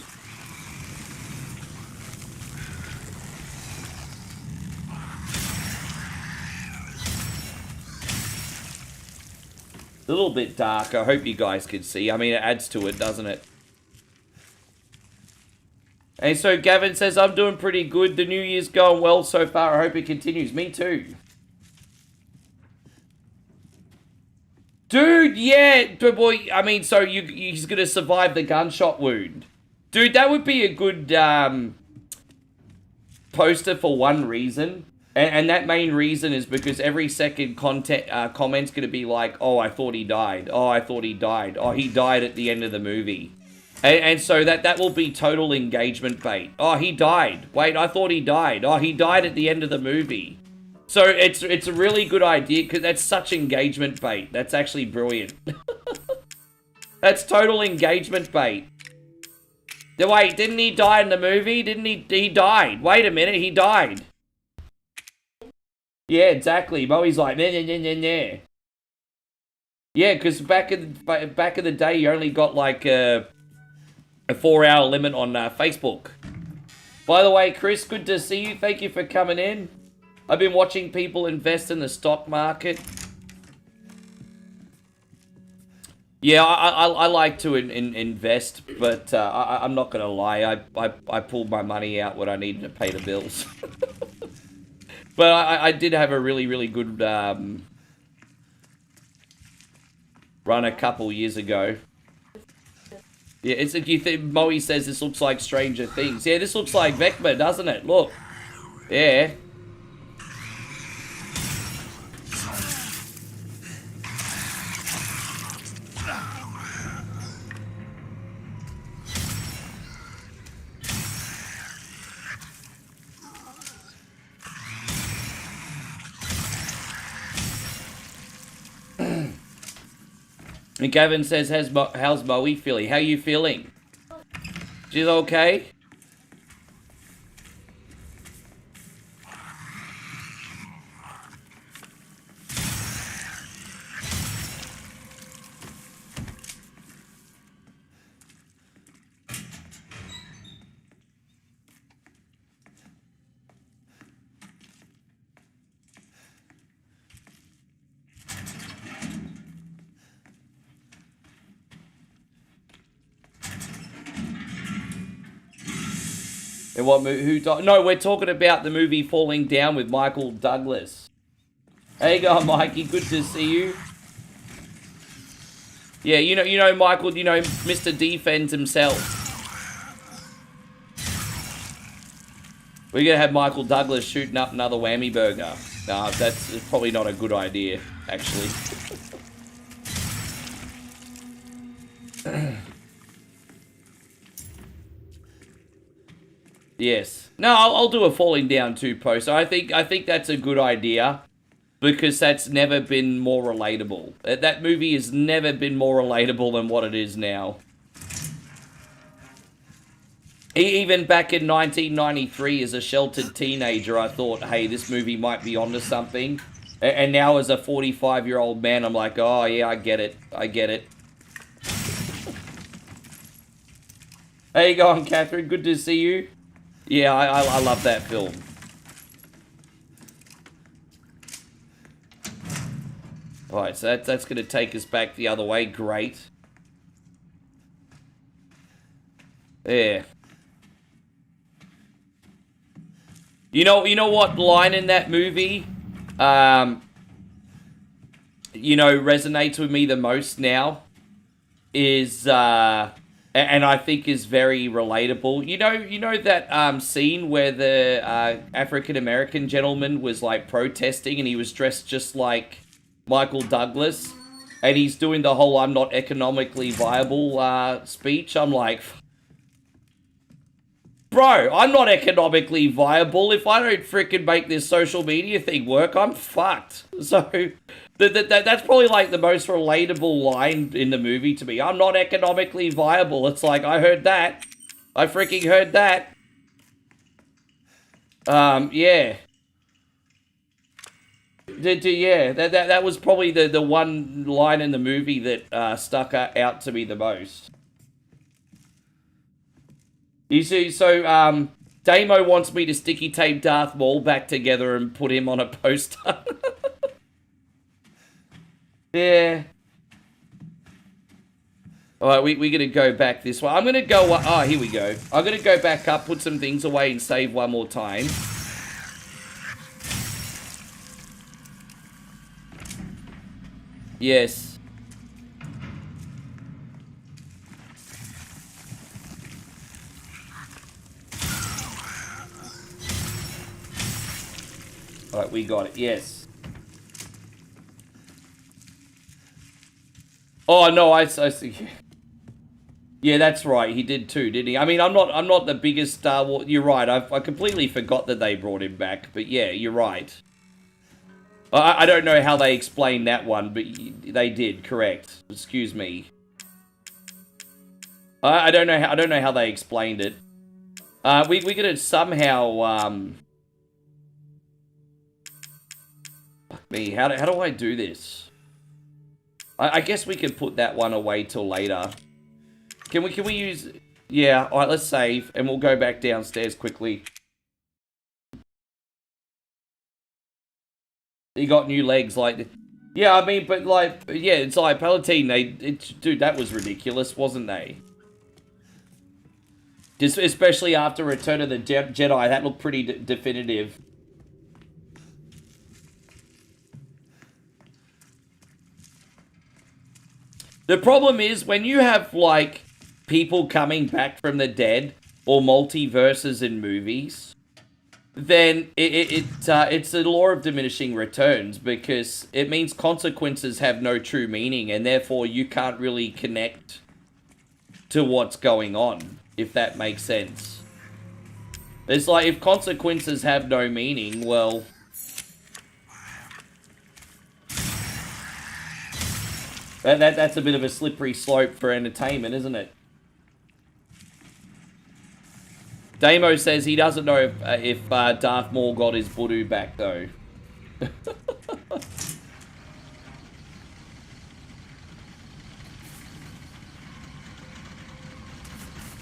A little bit dark. I hope you guys can see. I mean, it adds to it, doesn't it? And so Gavin says, I'm doing pretty good. The new year's going well so far. I hope it continues. Me too. Dude, yeah. Boy, I mean, so he's going to survive the gunshot wound. Dude, that would be a good poster for one reason. And that main reason is because every second comment's going to be like, oh, I thought he died. Oh, I thought he died. Oh, he died at the end of the movie. And so that will be total engagement bait. Oh, he died. Wait, I thought he died. Oh, he died at the end of the movie. So it's a really good idea because that's such engagement bait. That's actually brilliant. That's total engagement bait. Wait, didn't he die in the movie? Didn't he? He died. Wait a minute, he died. Yeah, exactly. Bowie's like, nah. Yeah, because back in the day, you only got like a 4-hour limit on Facebook. By the way, Chris, good to see you. Thank you for coming in. I've been watching people invest in the stock market. Yeah, I like to invest, but I'm not gonna lie. I pulled my money out when I needed to pay the bills. But I did have a really good run a couple years ago. Yeah, it's you think Moe says this looks like Stranger Things. Yeah, this looks like Vecma, doesn't it? Look. Yeah. And Gavin says, how's Moe feeling? How you feeling? She's okay? And what who died? No, we're talking about the movie Falling Down with Michael Douglas. Hey, go on, Mikey. Good to see you. Yeah, you know, Michael. Mr. Defends himself. We're gonna have Michael Douglas shooting up another whammy burger. Nah, that's probably not a good idea, actually. Yes. No, I'll do a Falling Down 2 post. I think that's a good idea because that's never been more relatable. That movie has never been more relatable than what it is now. Even back in 1993 as a sheltered teenager, I thought, hey, this movie might be onto something. And now as a 45-year-old man, I'm like, oh, yeah, I get it. I get it. How you going, Catherine? Good to see you. Yeah, I love that film. Alright, so that's going to take us back the other way. Great. Yeah. You know what line in that movie, resonates with me the most now? Is, and I think is very relatable. You know that scene where the African-American gentleman was, like, protesting and he was dressed just like Michael Douglas? And he's doing the whole I'm not economically viable speech. I'm like, bro, I'm not economically viable. If I don't freaking make this social media thing work, I'm fucked. So that's probably like the most relatable line in the movie to me. I'm not economically viable. It's like, I heard that. I freaking heard that. Yeah. Yeah, that was probably the one line in the movie that stuck out to me the most. You see, so, Damo wants me to sticky tape Darth Maul back together and put him on a poster. Yeah. Alright, we're gonna go back this way. I'm gonna go, oh, here we go. I'm gonna go back up, put some things away, and save one more time. Yes. Alright, we got it. Yes. Oh no, I see. Yeah, that's right. He did too, didn't he? I mean, I'm not the biggest Star Wars. You're right. I completely forgot that they brought him back. But yeah, you're right. I don't know how they explained that one, but they did. Correct. Excuse me. I don't know how they explained it. We could somehow Fuck me. How do I do this? I guess we can put that one away till later. Can we use... Yeah, alright, let's save, and we'll go back downstairs quickly. He got new legs, like... Yeah, I mean, but like, yeah, it's like Palatine. Dude, that was ridiculous, wasn't they? Just especially after Return of the Jedi, that looked pretty definitive. The problem is when you have like people coming back from the dead or multiverses in movies, then it's the law of diminishing returns, because it means consequences have no true meaning, and therefore you can't really connect to what's going on, if that makes sense. It's like, if consequences have no meaning, well, that's a bit of a slippery slope for entertainment, isn't it? Damo says he doesn't know if Darth Maul got his Budu back, though.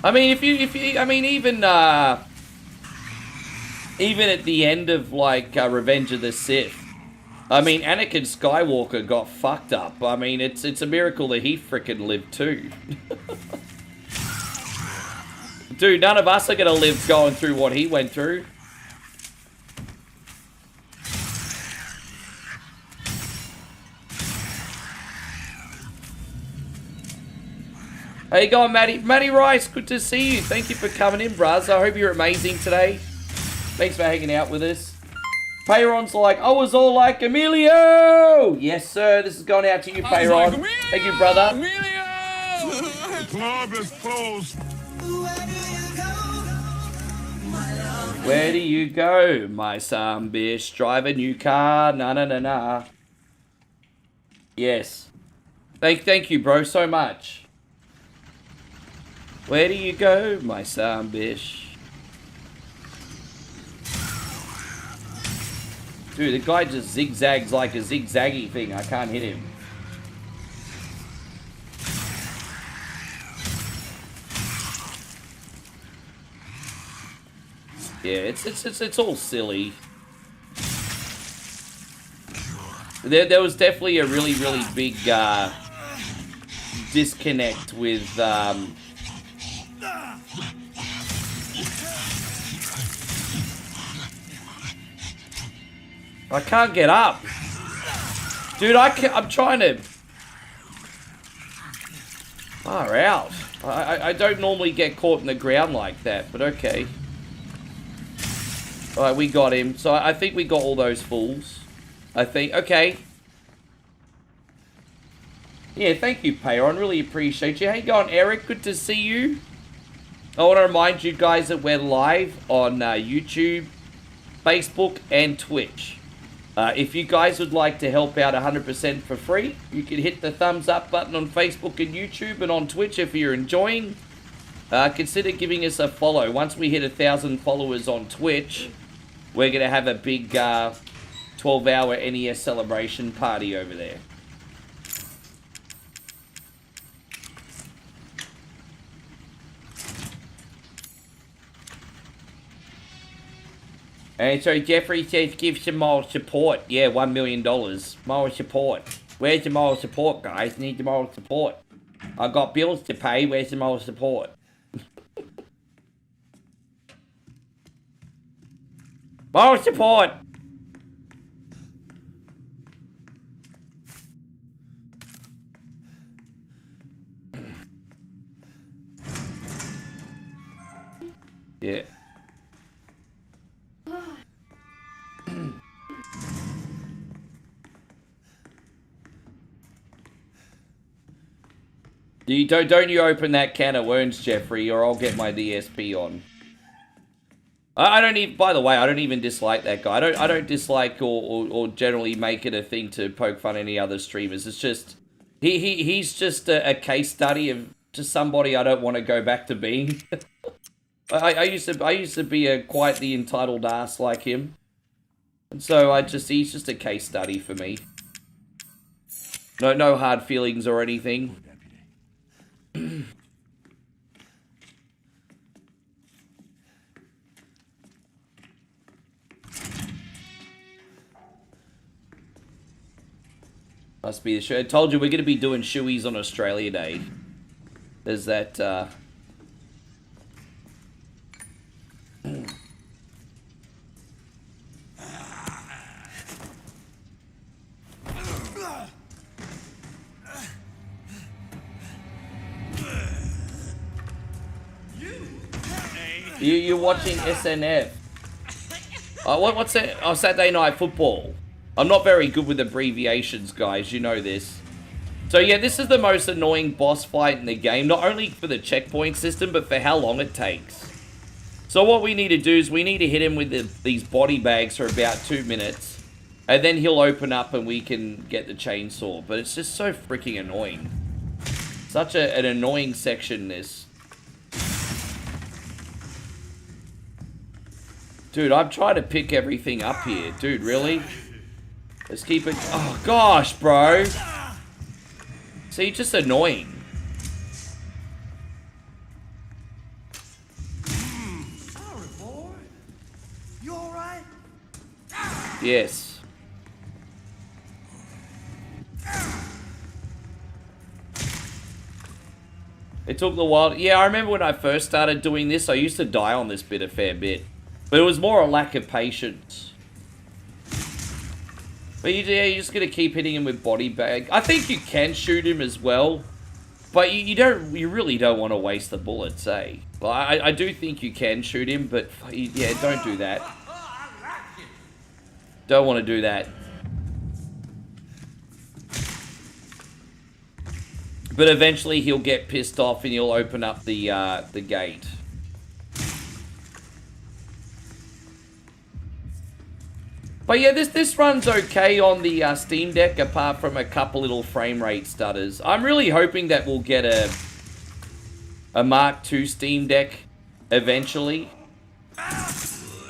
I mean, I mean, even at the end of, like, Revenge of the Sith, I mean, Anakin Skywalker got fucked up. I mean, it's a miracle that he frickin' lived, too. Dude, none of us are gonna live going through what he went through. How you going, Matty? Matty Rice, good to see you. Thank you for coming in, bruz. I hope you're amazing today. Thanks for hanging out with us. Payron's like, I was all like Emilio! Yes, sir. This is going out to you, Payron. Like, thank you, brother. Emilio! The club is closed. Where do you go, my son bish? Drive a new car. Na. Yes. Thank you, bro, so much. Where do you go, my son bish? Dude, the guy just zigzags like a zigzaggy thing. I can't hit him. Yeah, it's all silly. There was definitely a really big disconnect with I can't get up. Dude, I'm trying to far out. I don't normally get caught in the ground like that, but okay. Alright, we got him. So I think we got all those fools. I think. Okay. Yeah, thank you, Payron. Really appreciate you. How you going, Eric? Good to see you. I want to remind you guys that we're live on YouTube, Facebook, and Twitch. If you guys would like to help out 100% for free, you can hit the thumbs up button on Facebook and YouTube, and on Twitch if you're enjoying. Consider giving us a follow. Once we hit 1,000 followers on Twitch, we're going to have a big 12-hour NES celebration party over there. And so Jeffrey says give some moral support. Yeah, $1 million. Moral support. Where's the moral support, guys? Need the moral support. I've got bills to pay. Where's the moral support? Moral support! Yeah. Don't you open that can of worms, Jeffrey, or I'll get my DSP on. I don't even. By the way, I don't even dislike that guy. I don't dislike or generally make it a thing to poke fun at any other streamers. It's just he's just a case study of just somebody I don't want to go back to being. I used to be quite the entitled ass like him, and so he's just a case study for me. No hard feelings or anything. Must be the shoe. I told you we're going to be doing shoeies on Australia Day. There's that, You're watching SNF. What's that? Oh, Saturday Night Football. I'm not very good with abbreviations, guys. You know this. So yeah, this is the most annoying boss fight in the game. Not only for the checkpoint system, but for how long it takes. So what we need to do is we need to hit him with these body bags for about 2 minutes. And then he'll open up and we can get the chainsaw. But it's just so freaking annoying. Such an annoying section, this. Dude, I'm trying to pick everything up here. Dude, really? Let's keep it... Oh, gosh, bro. See, just annoying. Sorry, boy. You all right? Yes. It took a while. Yeah, I remember when I first started doing this, I used to die on this bit a fair bit. But it was more a lack of patience. But yeah, you're just going to keep hitting him with body bag. I think you can shoot him as well. But you really don't want to waste the bullets, eh? Well, I do think you can shoot him, but yeah, don't do that. Don't want to do that. But eventually he'll get pissed off and he'll open up the gate. But yeah, this runs okay on the Steam Deck, apart from a couple little frame rate stutters. I'm really hoping that we'll get a Mark II Steam Deck eventually.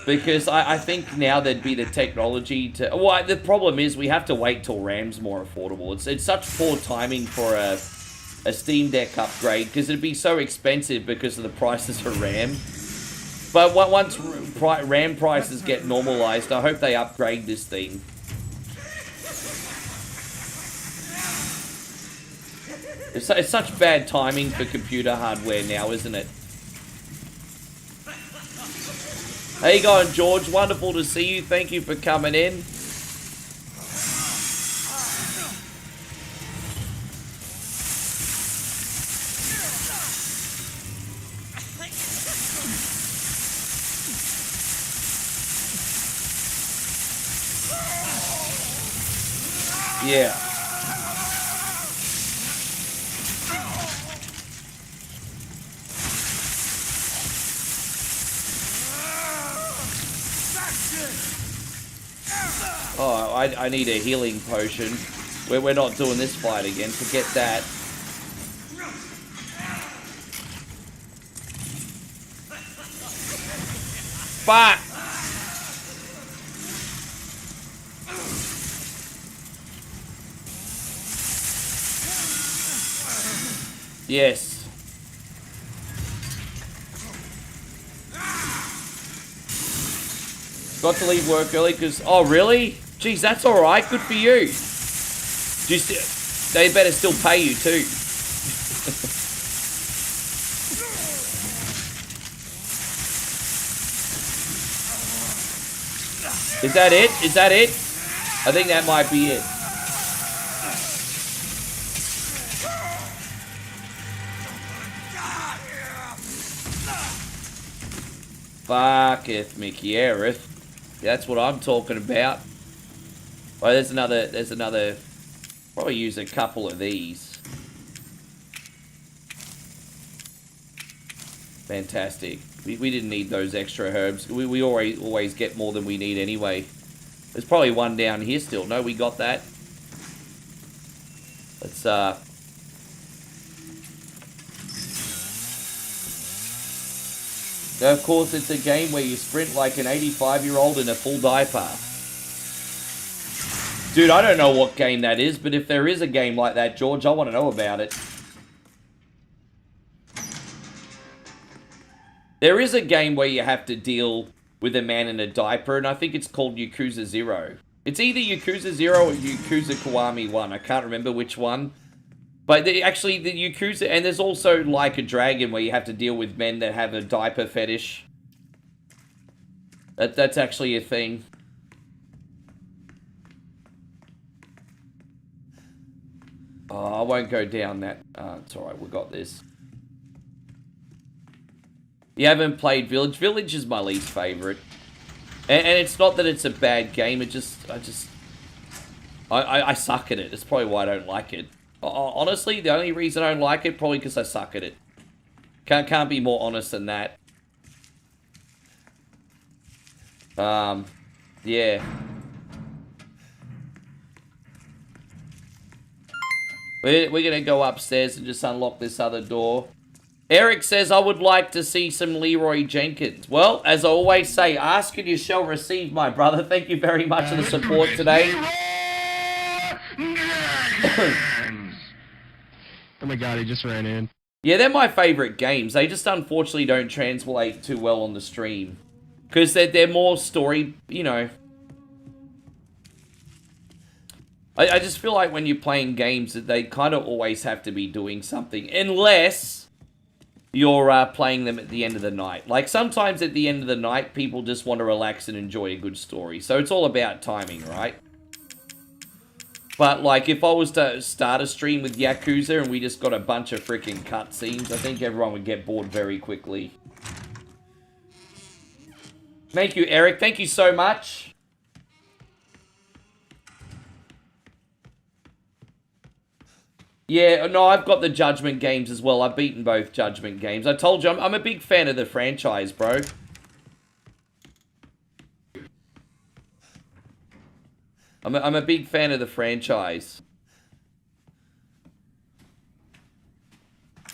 Because I think now there'd be the technology to... Well, the problem is we have to wait till RAM's more affordable. It's such poor timing for a Steam Deck upgrade, because it'd be so expensive because of the prices for RAM. But once RAM prices get normalized, I hope they upgrade this thing. It's such bad timing for computer hardware now, isn't it? How you going, George? Wonderful to see you. Thank you for coming in. Yeah. Oh, I need a healing potion. We're not doing this fight again. Forget that. Fuck! Yes. Got to leave work early because... Oh, really? Jeez, that's alright. Good for you. They better still pay you, too. Is that it? Is that it? I think that might be it. Fucketh McYerith. That's what I'm talking about. Oh, there's another. Probably use a couple of these. Fantastic. We didn't need those extra herbs. We always get more than we need anyway. There's probably one down here still. No, we got that. Let's Now, of course, it's a game where you sprint like an 85-year-old in a full diaper. Dude, I don't know what game that is, but if there is a game like that, George, I want to know about it. There is a game where you have to deal with a man in a diaper, and I think it's called Yakuza 0. It's either Yakuza 0 or Yakuza Kiwami 1. I can't remember which one. But actually, the Yakuza... And there's also Like a Dragon, where you have to deal with men that have a diaper fetish. That's actually a thing. Oh, I won't go down that. It's alright, we got this. You haven't played Village? Village is my least favorite. And it's not that it's a bad game, I suck at it. That's probably why I don't like it. Honestly, the only reason I don't like it, probably because I suck at it. Can't be more honest than that. Yeah. We're gonna go upstairs and just unlock this other door. Eric says, I would like to see some Leroy Jenkins. Well, as I always say, ask and you shall receive, my brother. Thank you very much for the support today. Oh my god, he just ran in. Yeah, they're my favorite games. They just unfortunately don't translate too well on the stream. Because they're more story, you know. I just feel like when you're playing games that they kind of always have to be doing something. Unless you're playing them at the end of the night. Like sometimes at the end of the night, people just want to relax and enjoy a good story. So it's all about timing, right? But like if I was to start a stream with Yakuza and we just got a bunch of freaking cutscenes, I think everyone would get bored very quickly. Thank you, Eric. Thank you so much. Yeah, no, I've got the Judgment games as well. I've beaten both Judgment games. I told you, I'm a big fan of the franchise, bro. I'm a big fan of the franchise.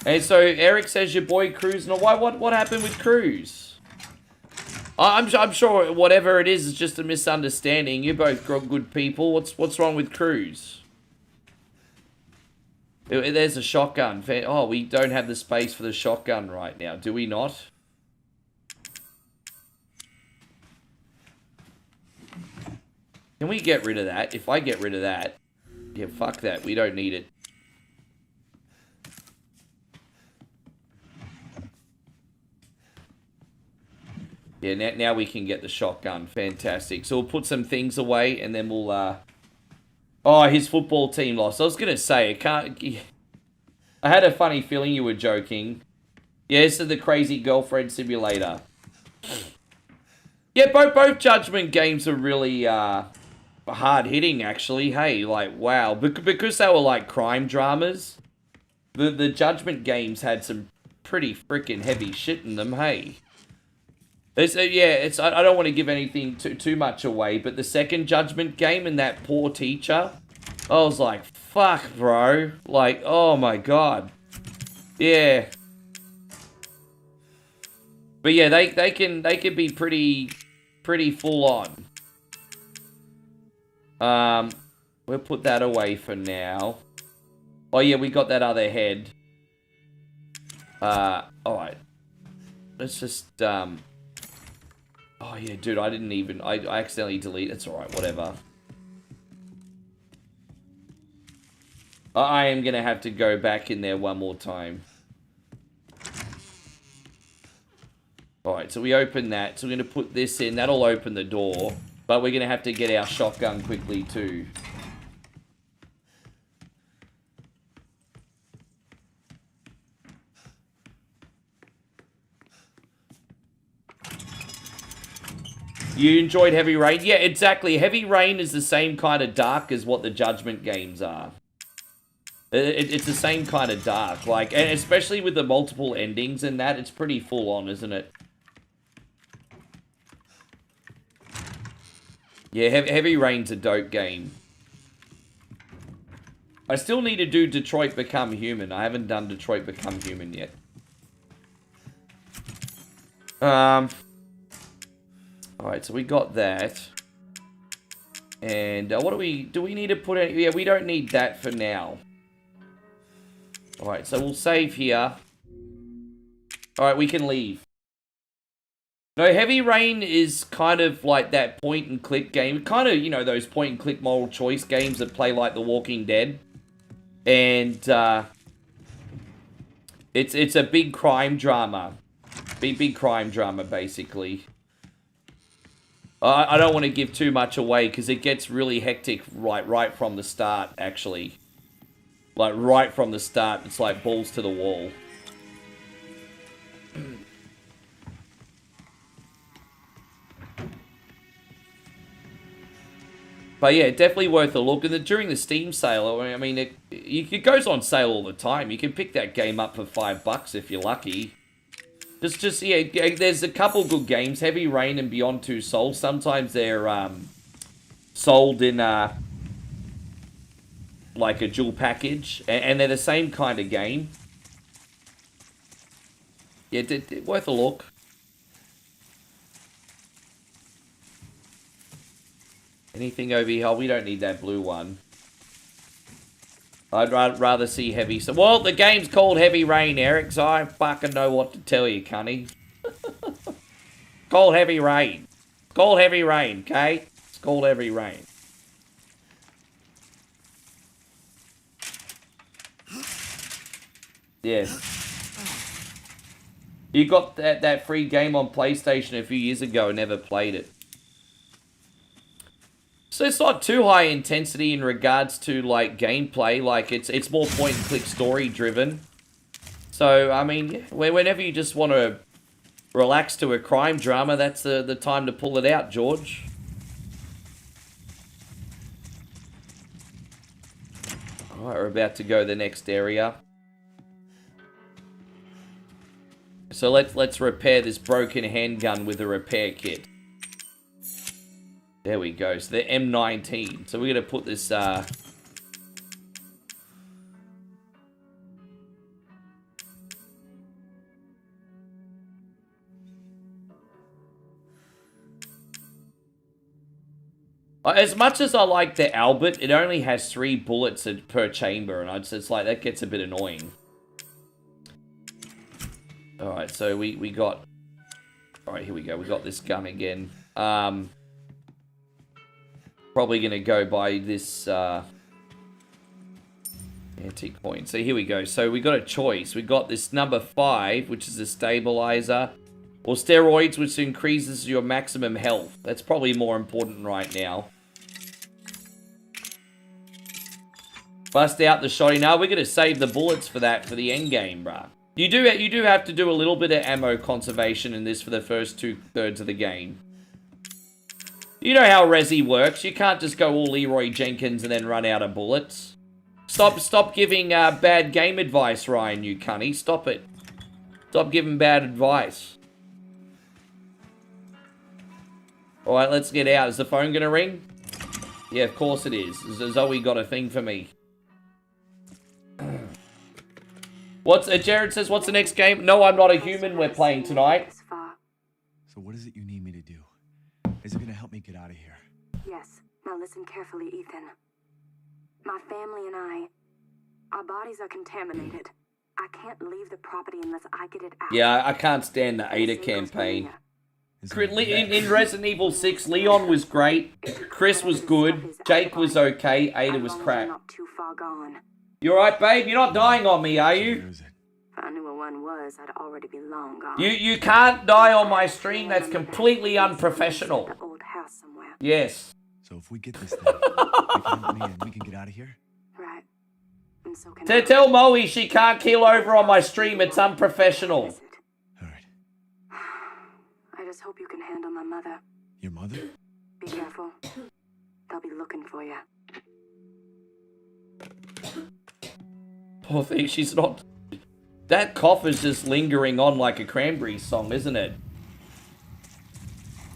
And so, Eric says your boy Cruz... No, what happened with Cruz? I'm sure whatever it is just a misunderstanding. You're both good people. What's wrong with Cruz? There's a shotgun. Oh, we don't have the space for the shotgun right now, do we not? Can we get rid of that? If I get rid of that... Yeah, fuck that. We don't need it. Yeah, now we can get the shotgun. Fantastic. So we'll put some things away and then we'll... Oh, his football team lost. I was going to say, I had a funny feeling you were joking. Yeah, this is the crazy girlfriend simulator. Yeah, both Judgment games are really hard-hitting, actually. Hey, like, wow. Because they were like crime dramas, the Judgment games had some pretty freaking heavy shit in them, hey. Yeah, I don't want to give anything too much away, but the second Judgment game and that poor teacher, I was like, fuck, bro. Like, oh my god. Yeah. But yeah, they can be pretty full on. We'll put that away for now. Oh yeah, we got that other head. Alright. Let's just, Oh, yeah, dude, I didn't even... I accidentally deleted... It's alright, whatever. I am going to have to go back in there one more time. Alright, so we open that. So we're going to put this in. That'll open the door. But we're going to have to get our shotgun quickly, too. You enjoyed Heavy Rain? Yeah, exactly. Heavy Rain is the same kind of dark as what the Judgment games are. It's the same kind of dark. Like, and especially with the multiple endings and that, it's pretty full on, isn't it? Yeah, Heavy Rain's a dope game. I still need to do Detroit Become Human. I haven't done Detroit Become Human yet. Alright, so we got that. And what do we need to put in? Yeah, we don't need that for now. Alright, so we'll save here. Alright, we can leave. No, Heavy Rain is kind of like that point and click game. Kind of, you know, those point and click moral choice games that play like The Walking Dead. And it's a big crime drama. Big crime drama, basically. I don't want to give too much away because it gets really hectic right from the start, actually. Like, right from the start, it's like balls to the wall. But yeah, definitely worth a look. And during the Steam sale, I mean, it goes on sale all the time. You can pick that game up for $5 if you're lucky. Yeah, there's a couple good games. Heavy Rain and Beyond Two Souls. Sometimes they're sold in like a dual package. And they're the same kind of game. Yeah, worth a look. Anything over here? Oh, we don't need that blue one. I'd rather see Heavy... Well, the game's called Heavy Rain, Eric, so I fucking know what to tell you, cunny. Called Heavy Rain. It's called Heavy Rain, okay? It's called Heavy Rain. Yes. You got that free game on PlayStation a few years ago and never played it. So it's not too high intensity in regards to, like, gameplay. Like, it's more point-and-click story-driven. So, I mean, whenever you just want to relax to a crime drama, that's the time to pull it out, George. Alright, we're about to go to the next area. So let's repair this broken handgun with a repair kit. There we go. So the M19. So we're going to put this... As much as I like the Albert, it only has 3 bullets per chamber. And it's like, that gets a bit annoying. Alright, so we got... Alright, here we go. We got this gun again. Probably going to go by this antique point. So here we go. So we got a choice. We got this number 5, which is a stabilizer, or steroids, which increases your maximum health. That's probably more important right now. Bust out the shotty. Now we're going to save the bullets for that for the end game, bruh. You do have to do a little bit of ammo conservation in this for the first 2/3 of the game. You know how Resi works. You can't just go all Leroy Jenkins and then run out of bullets. Stop giving bad game advice, Ryan, you cunny. Stop it. Stop giving bad advice. Alright, let's get out. Is the phone going to ring? Yeah, of course it is. Zoe got a thing for me. Jared says, what's the next game? No, I'm not a human we're playing tonight. So what is it you need me to do? Is it gonna help me get out of here? Yes. Now listen carefully, Ethan. My family and our bodies are contaminated. I can't leave the property unless I get it out. Yeah, I can't stand the Ada campaign. In Resident Evil 6, Leon was great. Chris was good. Jake was okay. Ada was crap. Not too far gone. You alright, babe? You're not dying on me, are you? If I knew where one was, I'd already be long gone. You can't die on my stream. That's completely unprofessional. The old house somewhere. Yes. So if we get this thing, you can help me and we can get out of here? Right. And so can I. Tell Moe she can't keel over on my stream. It's unprofessional. Alright. I just hope you can handle my mother. Your mother? Be careful. They'll be looking for you. Poor thing, she's not... That cough is just lingering on like a Cranberries song, isn't it?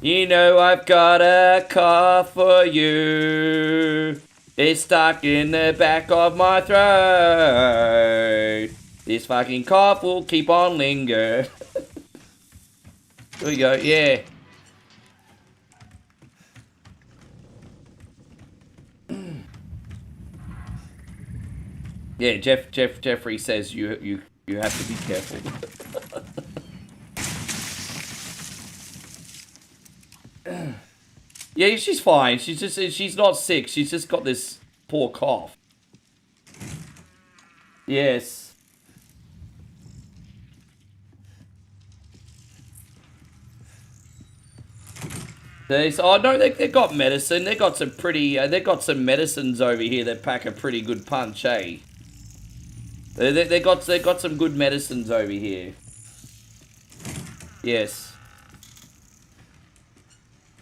You know I've got a cough for you. It's stuck in the back of my throat. This fucking cough will keep on lingering. There we go, yeah. Yeah, Jeffrey says you have to be careful. Yeah, she's fine. She's not sick. She's just got this poor cough. Yes. Oh no, they got medicine. They got some pretty. They got some medicines over here that pack a pretty good punch, eh? They got some good medicines over here. Yes.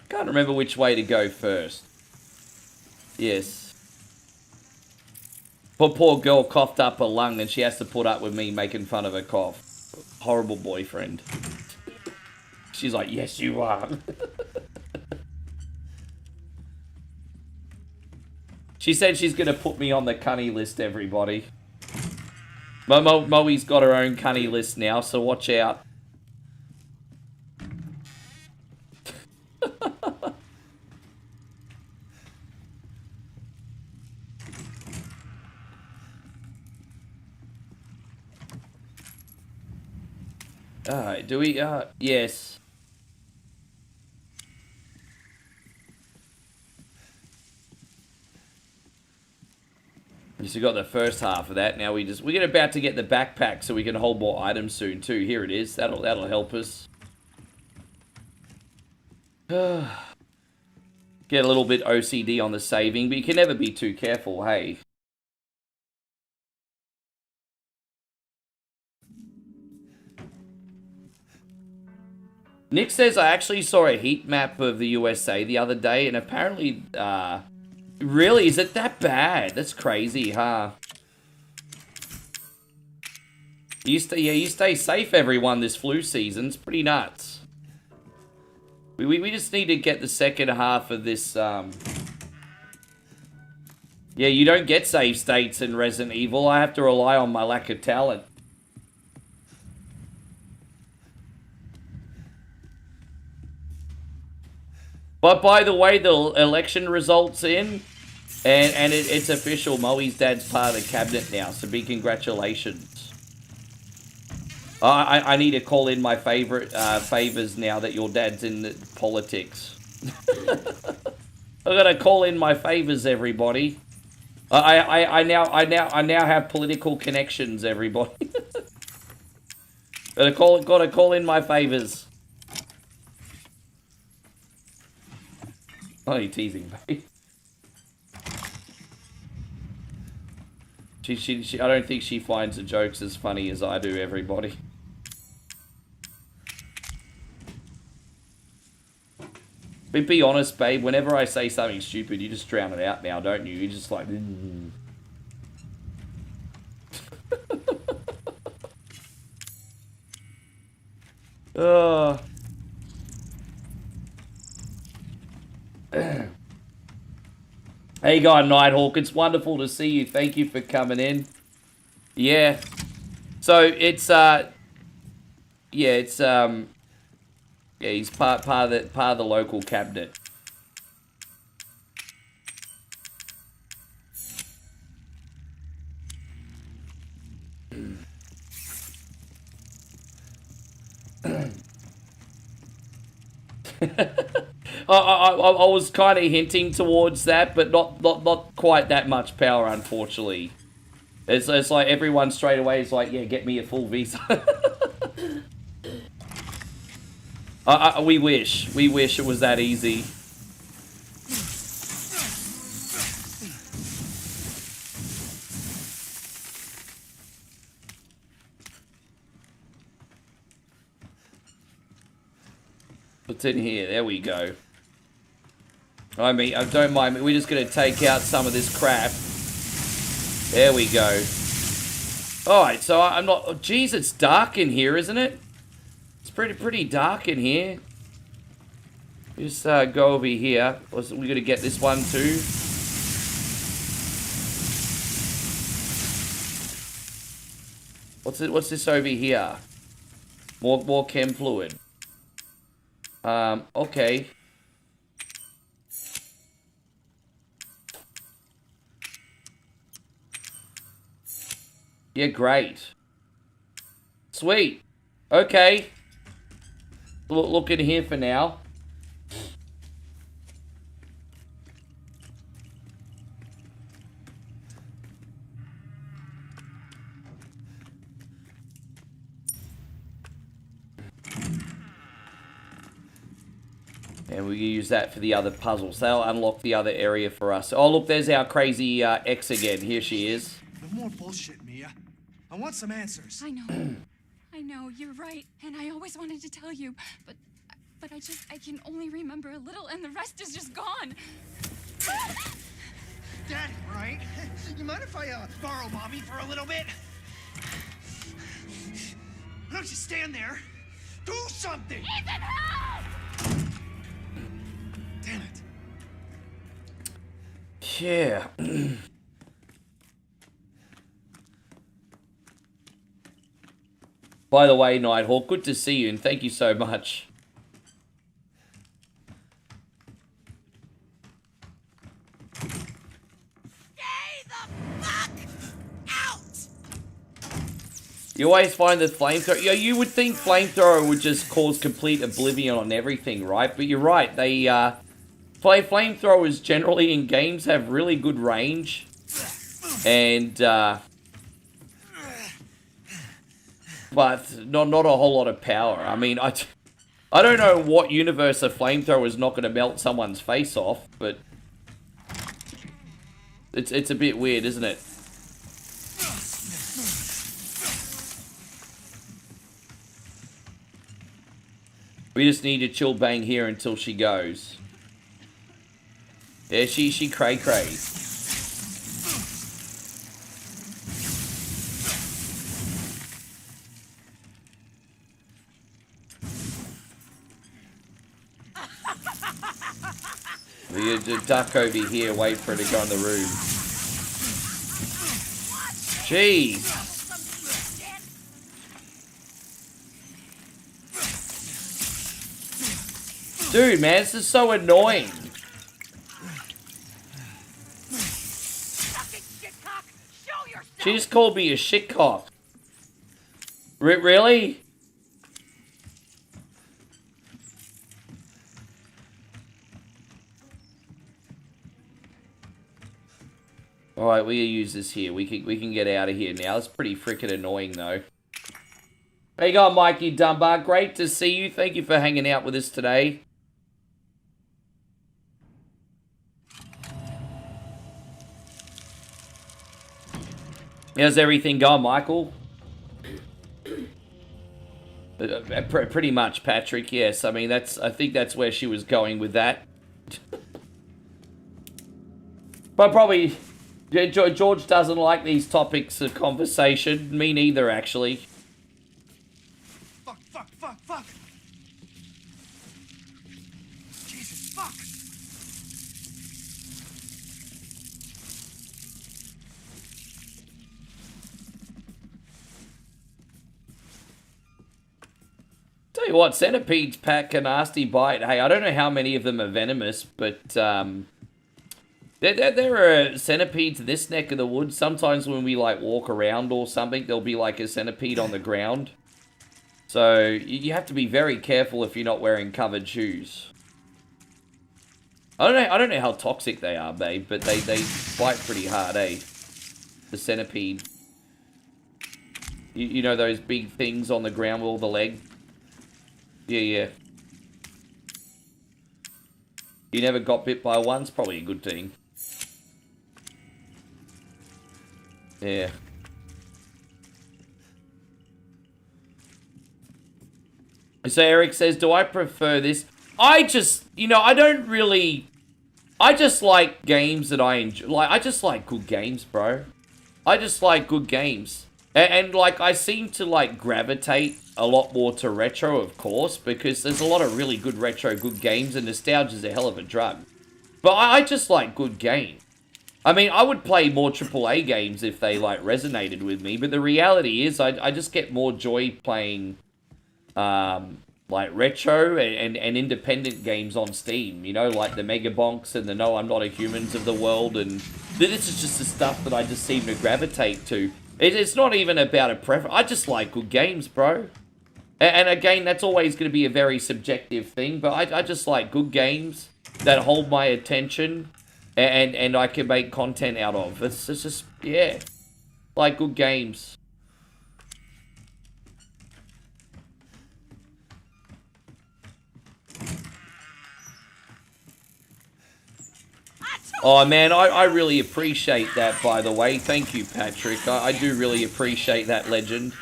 Can't remember which way to go first. Yes. Poor girl coughed up a lung and she has to put up with me making fun of her cough. Horrible boyfriend. She's like, yes, you are. She said she's going to put me on the cunny list, everybody. Moe's got her own cunny list now, so watch out. Alright, do we, yes. So we got the first half of that. Now we're about to get the backpack so we can hold more items soon too. Here it is. That'll help us. Get a little bit OCD on the saving, but you can never be too careful, hey. Nick says, I actually saw a heat map of the USA the other day, and apparently, really, is it that bad? That's crazy, huh? You stay safe, everyone, this flu season. It's pretty nuts. We just need to get the second half of this, Yeah, you don't get save states in Resident Evil. I have to rely on my lack of talent. But by the way, the election results in, and it's official. Moe's dad's part of the cabinet now, so big congratulations. I need to call in my favors now that your dad's in the politics. I gotta call in my favors, everybody. I now have political connections, everybody. Gotta call in my favors. Oh, you're teasing, mate. I don't think she finds the jokes as funny as I do, everybody. But be honest, babe, whenever I say something stupid, you just drown it out now, don't you? You're just like... Oh... How you going, Nighthawk? It's wonderful to see you. Thank you for coming in. Yeah. So it's yeah, it's yeah, he's part of the local cabinet. I was kind of hinting towards that, but not quite that much power, unfortunately. It's like everyone straight away is like, yeah, get me a full visa. We wish it was that easy. What's in here? There we go. I mean, I don't mind. We're just going to take out some of this crap. There we go. Alright, so I'm not... Oh, geez, it's dark in here, isn't it? It's pretty dark in here. Just go over here. We're going to get this one too. What's this over here? More chem fluid. Okay. Yeah, great. Sweet. Okay. Look in here for now. And we'll use that for the other puzzles. They'll unlock the other area for us. Oh, look, there's our crazy X again. Here she is. No more bullshit, Mia. I want some answers. I know. I know, you're right. And I always wanted to tell you, but I can only remember a little and the rest is just gone. Daddy, right? You mind if I borrow Mommy for a little bit? Why don't you stand there? Do something! Ethan, help! Damn it. Yeah. By the way, Nighthawk, good to see you and thank you so much. You always find the flamethrower. Yeah, you would think flamethrower would just cause complete oblivion on everything, right? But you're right. They flamethrowers generally in games have really good range, and but not a whole lot of power. I mean, I don't know what universe a flamethrower is not going to melt someone's face off, but it's a bit weird, isn't it? We just need to chill bang here until she goes. Yeah, she cray cray. We got to duck over here, wait for her to go in the room. Jeez. Dude, man, this is so annoying. She just called me a shitcock. Really? Alright, we'll use this here. We can get out of here now. That's pretty freaking annoying, though. There you go, Mikey Dunbar. Great to see you. Thank you for hanging out with us today. How's everything going, Michael? Pretty much, Patrick. Yes, I mean I think that's where she was going with that. But probably George doesn't like these topics of conversation. Me neither, actually. Fuck. Jesus, fuck. Tell you what, centipedes pack a nasty bite. Hey, I don't know how many of them are venomous, but there are centipedes in this neck of the woods. Sometimes when we like walk around or something, there'll be like a centipede on the ground. So you have to be very careful if you're not wearing covered shoes. I don't know how toxic they are, babe, but they bite pretty hard, eh? The centipede. You know those big things on the ground with all the leg? Yeah. You never got bit by one? It's probably a good thing. Yeah. So Eric says, do I prefer this? I just, I don't really... I just like games that I enjoy. Like, I just like good games, bro. I just like good games. And like, I seem to, like, gravitate a lot more to retro, of course, because there's a lot of really good retro good games, and nostalgia's a hell of a drug. But I just like good games. I mean, I would play more AAA games if they, like, resonated with me, but the reality is I just get more joy playing, like, retro and independent games on Steam, like the Mega Bonks and the No I'm Not a Humans of the world, and this is just the stuff that I just seem to gravitate to. It's not even about a preference. I just like good games, bro. And again, that's always going to be a very subjective thing, but I just like good games that hold my attention and I can make content out of. It's just, yeah, like good games. Oh, man, I really appreciate that, by the way. Thank you, Patrick. I do really appreciate that, legend.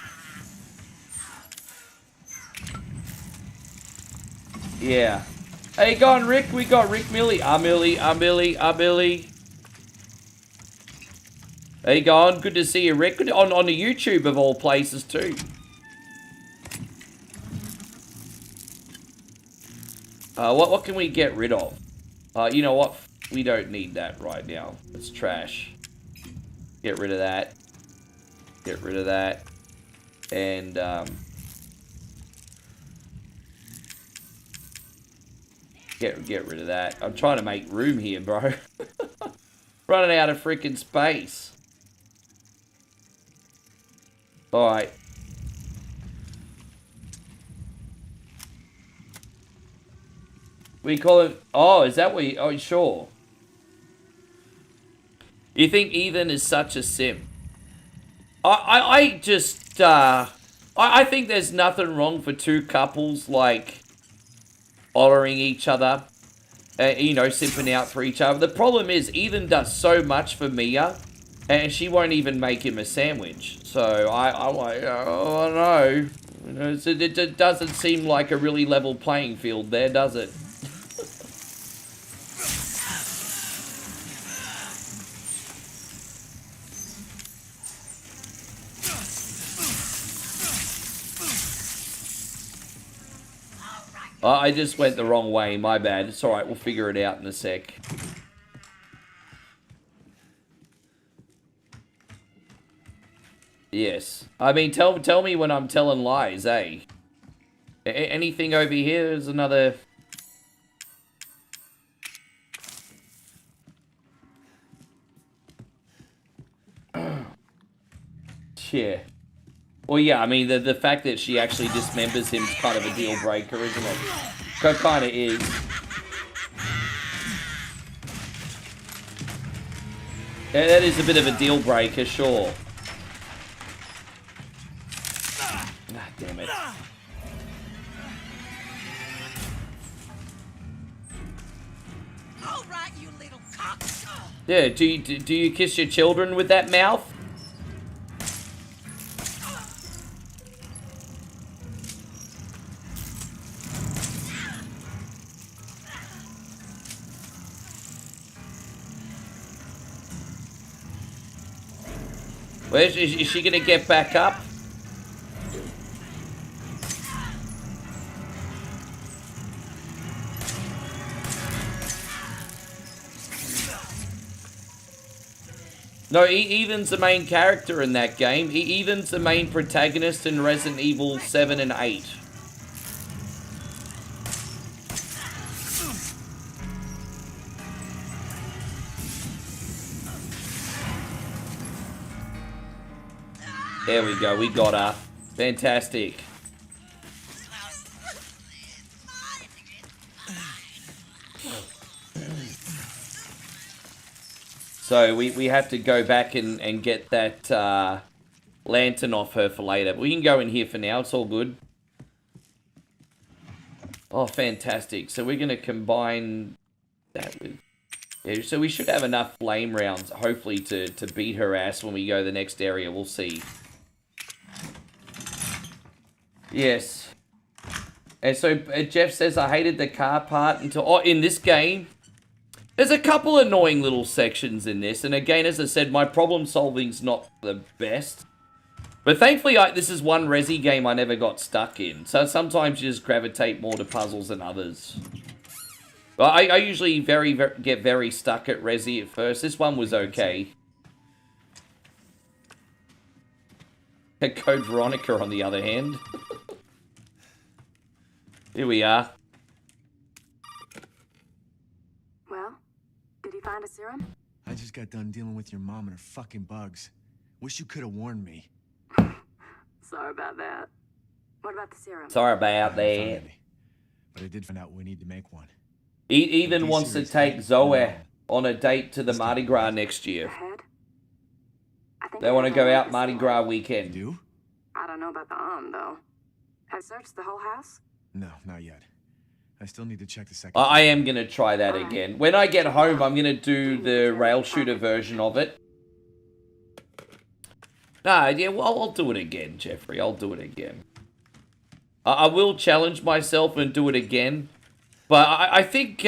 Yeah. Hey, go on, Rick. We got Rick Millie. Millie. Hey, go on. Good to see you, Rick. Good on the YouTube, of all places, too. What can we get rid of? You know what? We don't need that right now. It's trash. Get rid of that. Get rid of that. And, Get rid of that. I'm trying to make room here, bro. Running out of freaking space. Alright. We call it... Oh, is that what you... Oh, sure. You think Ethan is such a simp? I just... I think there's nothing wrong for two couples, like... honoring each other. You know, simping out for each other. The problem is, Ethan does so much for Mia, and she won't even make him a sandwich. So, I'm like, oh, no. You know, it doesn't seem like a really level playing field there, does it? I just went the wrong way, my bad. It's alright, we'll figure it out in a sec. Yes. I mean, tell me when I'm telling lies, eh? Anything over here? There's another... Yeah. Well, yeah, I mean, the fact that she actually dismembers him is kind of a deal breaker, isn't it? Kind of is. Yeah, that is a bit of a deal breaker, sure. Ah, damn it. All right, you little cocks. Yeah, do you kiss your children with that mouth? Is she gonna get back up? No, Ethan's the main character in that game. Ethan's the main protagonist in Resident Evil 7 and 8. There we go, we got her. Fantastic. So we have to go back and get that lantern off her for later. But we can go in here for now, it's all good. Oh, fantastic. So we're going to combine that with... Yeah, so we should have enough flame rounds, hopefully, to beat her ass when we go to the next area. We'll see. Yes. And so Jeff says, I hated the car part until... Oh, in this game, there's a couple annoying little sections in this. And again, as I said, my problem solving's not the best. But thankfully, this is one Resi game I never got stuck in. So sometimes you just gravitate more to puzzles than others. Well, I usually get very stuck at Resi at first. This one was okay. Code Veronica, on the other hand. Here we are. Well, did you find a serum? I just got done dealing with your mom and her fucking bugs. Wish you could have warned me. Sorry about that. What about the serum? Sorry about that. But I did find out we need to make one. Ethan wants to take Zoe on a date to the Mardi Gras next year. They want to go out Mardi Gras weekend. You? I don't know about the arm, though. Have you searched the whole house? No, not yet. I still need to check the second. I am going to try that again. When I get home, I'm going to do the rail shooter version of it. Nah, yeah, well, I'll do it again, Jeffrey. I'll do it again. I will challenge myself and do it again. But I think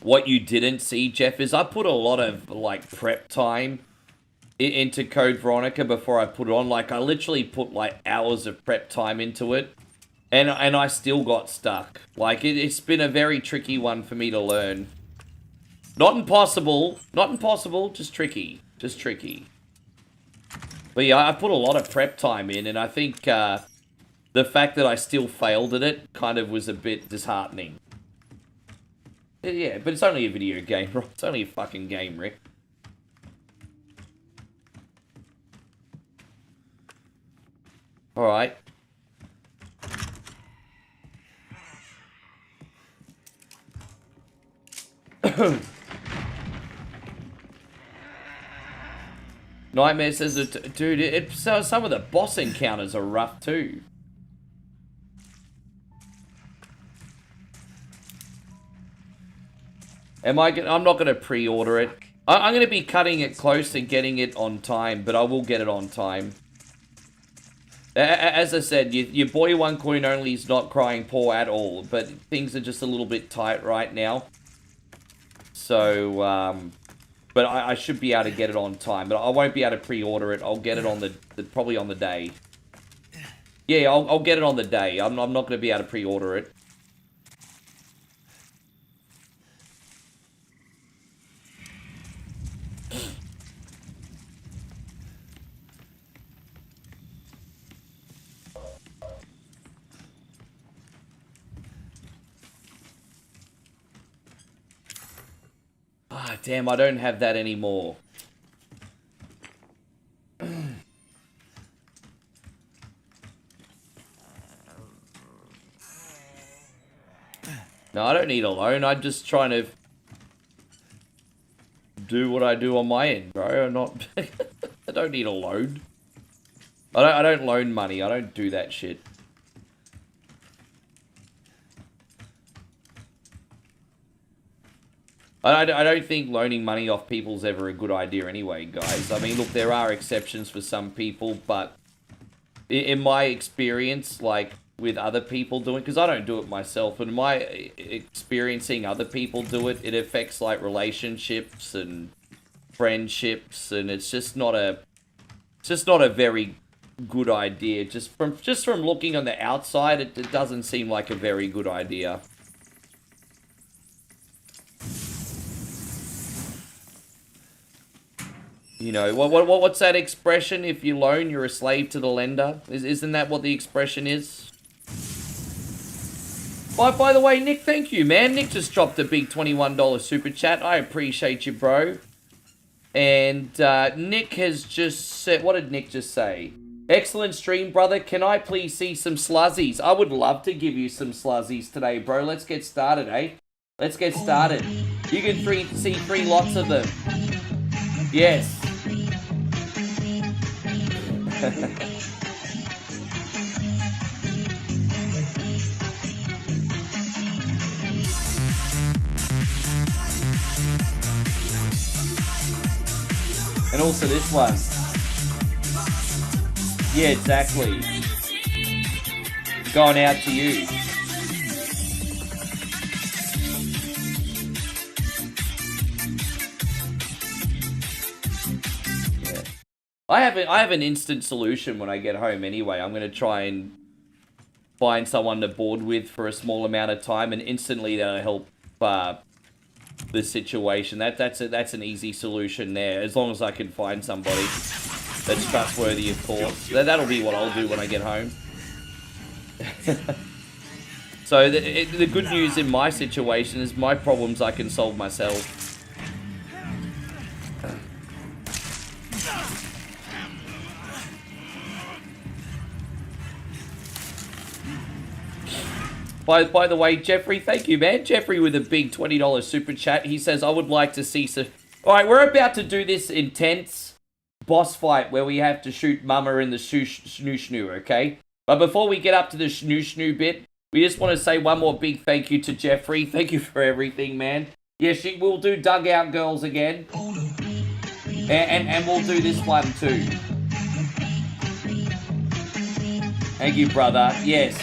what you didn't see, Jeff, is I put a lot of, like, prep time into Code Veronica before I put it on. Like, I literally put, like, hours of prep time into it. And I still got stuck. Like, it's been a very tricky one for me to learn. Not impossible. Not impossible, just tricky. Just tricky. But yeah, I put a lot of prep time in, and I think the fact that I still failed at it kind of was a bit disheartening. Yeah, but it's only a video game, right? It's only a fucking game, Rick. Alright. Nightmare says that, dude, some of the boss encounters are rough too. I'm not going to pre-order it. I'm going to be cutting it close and getting it on time, but I will get it on time. As I said, your boy One Coin Only is not crying poor at all, but things are just a little bit tight right now. So, but I should be able to get it on time, but I won't be able to pre-order it. I'll get it on probably on the day. Yeah, I'll get it on the day. I'm not going to be able to pre-order it. Ah, damn, I don't have that anymore. No, I don't need a loan. I'm just trying to do what I do on my end, bro. I'm not... I don't need a loan. I don't loan money. I don't do that shit. I don't think loaning money off people's ever a good idea anyway, guys. I mean, look, there are exceptions for some people, but in my experience, like, with other people doing, because I don't do it myself, and my experiencing other people do it, it affects, like, relationships and friendships, and it's just not a very good idea. Just from looking on the outside, it doesn't seem like a very good idea. You know, what's that expression? If you loan, you're a slave to the lender. Isn't that what the expression is? By the way, Nick, thank you, man. Nick just dropped a big $21 super chat. I appreciate you, bro. And Nick has just said... What did Nick just say? Excellent stream, brother. Can I please see some sluzzies? I would love to give you some sluzzies today, bro. Let's get started, eh? Let's get started. You can see 3 lots of them. Yes. And also this one. Yeah, exactly. Going out to you. I have an instant solution when I get home anyway. I'm going to try and find someone to board with for a small amount of time, and instantly that'll help the situation. That's an easy solution there, as long as I can find somebody that's trustworthy, of course. That'll be what I'll do when I get home. So the good news in my situation is my problems I can solve myself. By the way, Jeffrey, thank you, man. Jeffrey with a big $20 super chat. He says, I would like to see some... Alright, we're about to do this intense boss fight where we have to shoot Mama in the snoo-snoo, okay? But before we get up to the snoo-snoo bit, We just want to say one more big thank you to Jeffrey. Thank you for everything, man. Yes, we'll do Dugout Girls again. And we'll do this one too. Thank you, brother. Yes.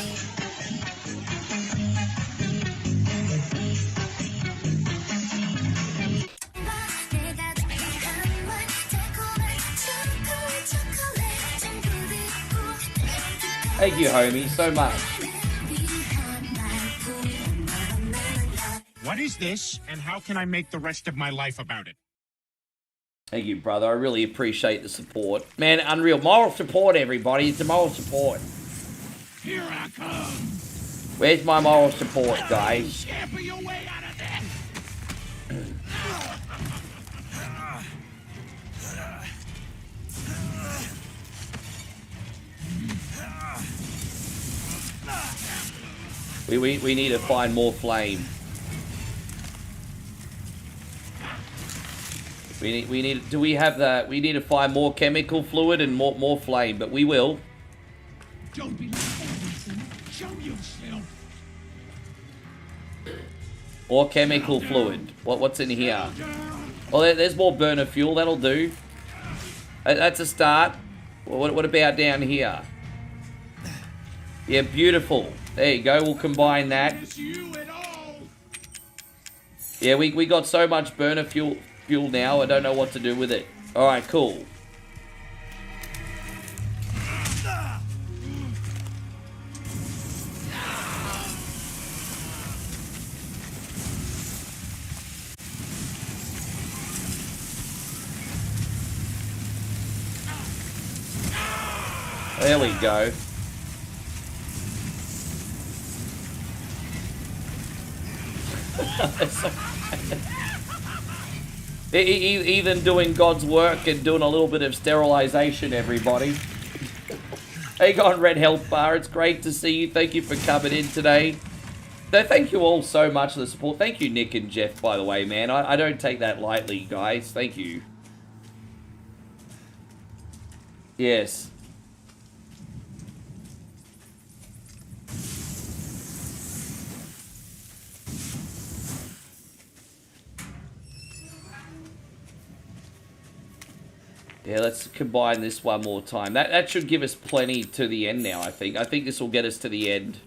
Thank you, homie, so much. What is this, and how can I make the rest of my life about it? Thank you, brother. I really appreciate the support. Man, unreal. Moral support, everybody. It's a moral support. Here I come. Where's my moral support, guys? Scamper your way out of there. We need to find more flame. We need do we have that? We need to find more chemical fluid and more flame, but we will. Don't be like Anderson. Show yourself. More chemical fluid. What's in here? Well, there's more burner fuel. That'll do. That's a start. What about down here? Yeah, beautiful. There you go. We'll combine that. Yeah, we got so much burner fuel now. I don't know what to do with it. All right, cool. There we go. Ethan doing God's work and doing a little bit of sterilization, everybody. Hey, gone Red Health Bar. It's great to see you. Thank you for coming in today. So thank you all so much for the support. Thank you, Nick and Jeff, by the way, man. I don't take that lightly, guys. Thank you. Yes. Yeah, let's combine this one more time. That should give us plenty to the end now, I think. I think this will get us to the end.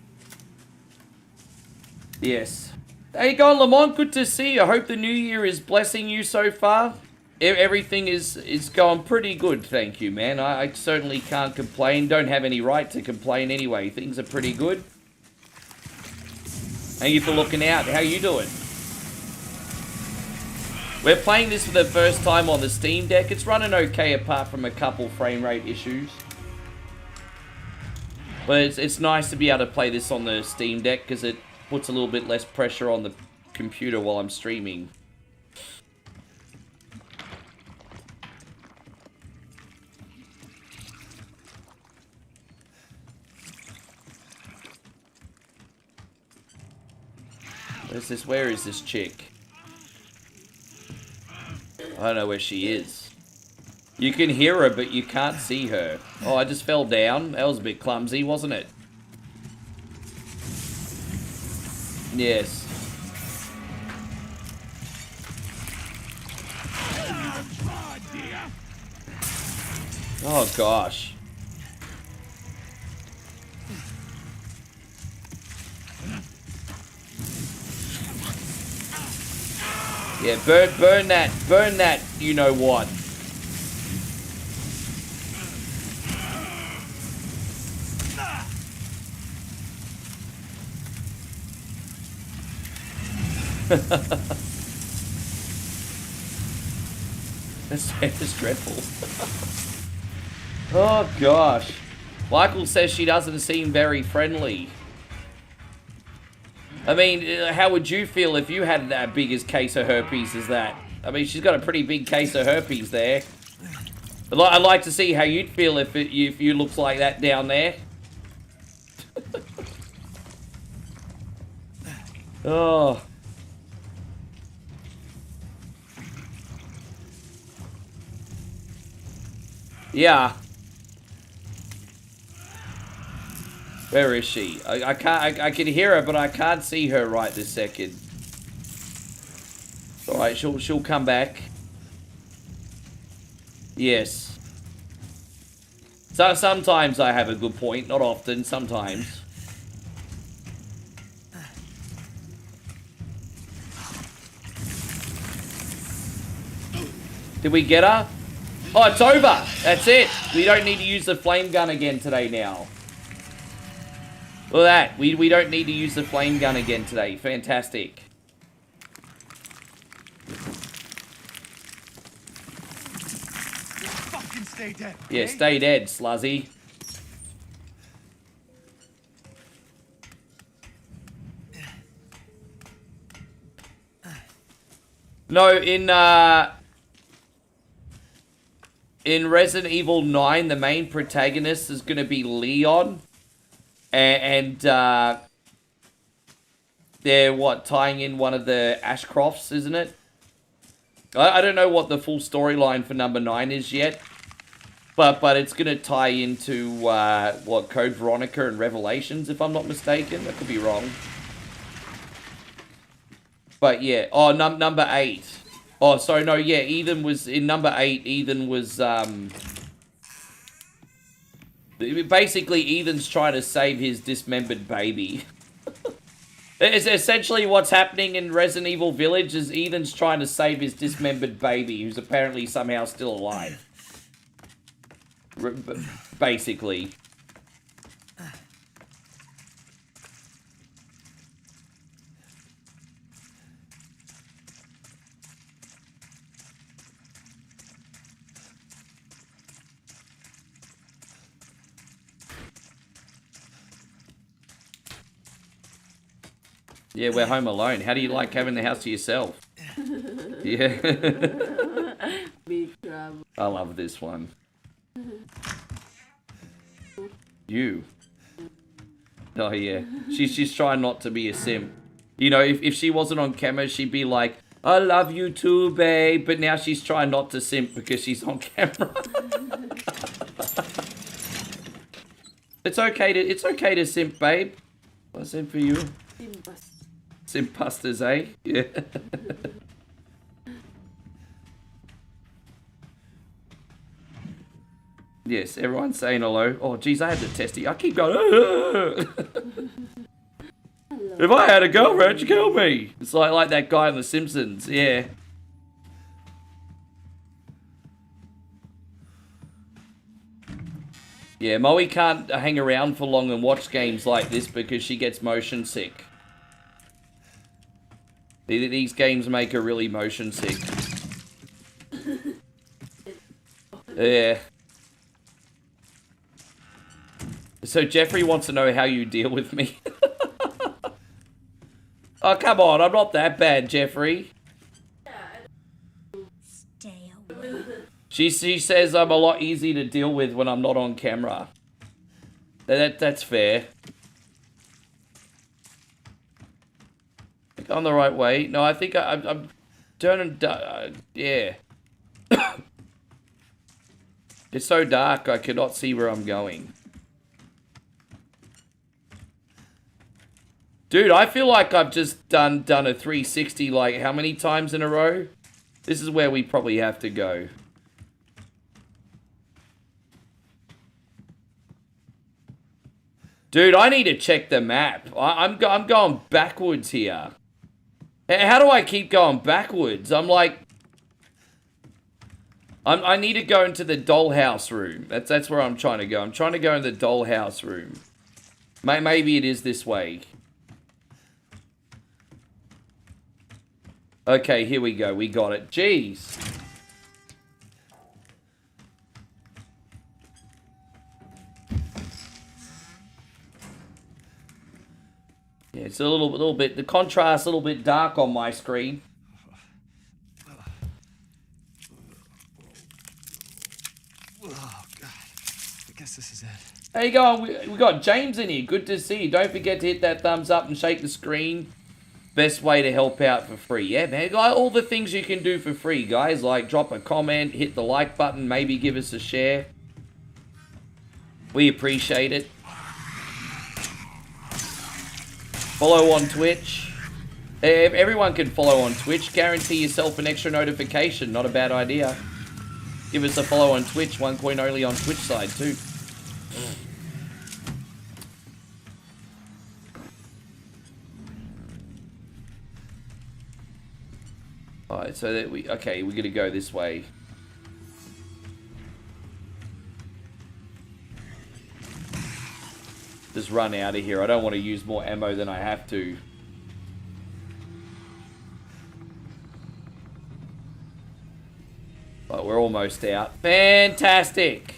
Yes. Hey, going, Lamont. Good to see you. I hope the new year is blessing you so far. Everything is going pretty good, thank you, man. I certainly can't complain. Don't have any right to complain anyway. Things are pretty good. Thank you for looking out. How you doing? We're playing this for the first time on the Steam Deck. It's running okay apart from a couple frame rate issues. But it's nice to be able to play this on the Steam Deck because it puts a little bit less pressure on the computer while I'm streaming. Where is this chick? I don't know where she is. You can hear her, but you can't see her. Oh, I just fell down. That was a bit clumsy, wasn't it? Yes. Oh, gosh. Yeah, burn that, you know what. That's dreadful. Oh gosh. Michael says she doesn't seem very friendly. I mean, how would you feel if you had that biggest case of herpes as that? I mean, she's got a pretty big case of herpes there. I'd like to see how you'd feel if you looked like that down there. Oh. Yeah. Where is she? I can't. I can hear her, but I can't see her right this second. All right, she'll come back. Yes. So sometimes I have a good point, not often. Sometimes. Did we get her? Oh, it's over. That's it. We don't need to use the flame gun again today now. Look at that. We don't need to use the flame gun again today. Fantastic. Fucking stay dead. Okay? Yeah, stay dead, sluzzy. No, in Resident Evil 9, the main protagonist is going to be Leon. And they're, tying in one of the Ashcrofts, isn't it? I don't know what the full storyline for number 9 is yet. But it's going to tie into, Code Veronica and Revelations, if I'm not mistaken. I could be wrong. But yeah, oh, number 8. Oh, sorry, no, yeah, Ethan was, in number 8, Ethan was, basically, Ethan's trying to save his dismembered baby. It's essentially what's happening in Resident Evil Village is Ethan's trying to save his dismembered baby, who's apparently somehow still alive. Basically. Yeah, we're home alone. How do you like having the house to yourself? Yeah. Big trouble. I love this one. You. Oh, yeah. She's trying not to be a simp. You know, if she wasn't on camera, she'd be like, I love you too, babe. But now she's trying not to simp because she's on camera. It's okay to simp, babe. I'll simp for you. Simpusters, eh? Yeah. Yes, everyone's saying hello. Oh, geez, I had to test it. I keep going. If I had a girlfriend, she'd kill me. It's like that guy on The Simpsons. Yeah. Yeah, Moe can't hang around for long and watch games like this because she gets motion sick. These games make her really motion sick. Yeah. So Jeffrey wants to know how you deal with me. Oh, come on. I'm not that bad, Jeffrey. Stay away. She says I'm a lot easier to deal with when I'm not on camera. That's fair. On the right way. No, I think I'm turning. Yeah. It's so dark I cannot see where I'm going. Dude, I feel like I've just done a 360 like how many times in a row? This is where we probably have to go. Dude, I need to check the map. I'm going backwards here. How do I keep going backwards? I'm like... I need to go into the dollhouse room. That's where I'm trying to go. I'm trying to go in the dollhouse room. Maybe it is this way. Okay, here we go. We got it. Jeez. Yeah, it's a little bit, the contrast a little bit dark on my screen. Oh, God. I guess this is it. There you go. We got James in here. Good to see you. Don't forget to hit that thumbs up and shake the screen. Best way to help out for free. Yeah, man. Like all the things you can do for free, guys. Like drop a comment, hit the like button, maybe give us a share. We appreciate it. Follow on Twitch. If everyone can follow on Twitch, guarantee yourself an extra notification. Not a bad idea. Give us a follow on Twitch. 1 coin only on Twitch side too. Alright, so that we're gonna go this way. Just run out of here. I don't want to use more ammo than I have to. But we're almost out. Fantastic!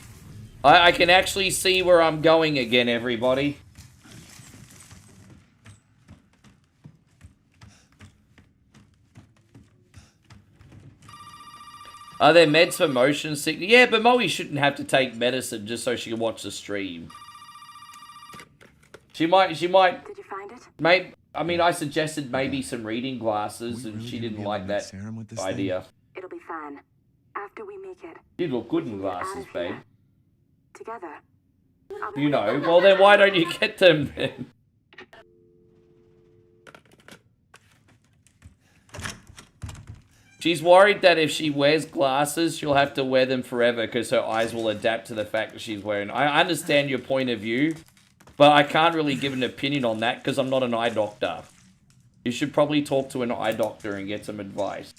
I can actually see where I'm going again, everybody. Are there meds for motion sickness? Yeah, but Moe shouldn't have to take medicine just so she can watch the stream. She might. Did you find it? I mean, I suggested maybe some reading glasses, and she didn't like that idea. It'll be fine. After we make it. You look good in glasses, babe. Together. You know. Well, then why don't you get them then? She's worried that if she wears glasses, she'll have to wear them forever because her eyes will adapt to the fact that she's wearing. I understand your point of view, but I can't really give an opinion on that because I'm not an eye doctor. You should probably talk to an eye doctor and get some advice.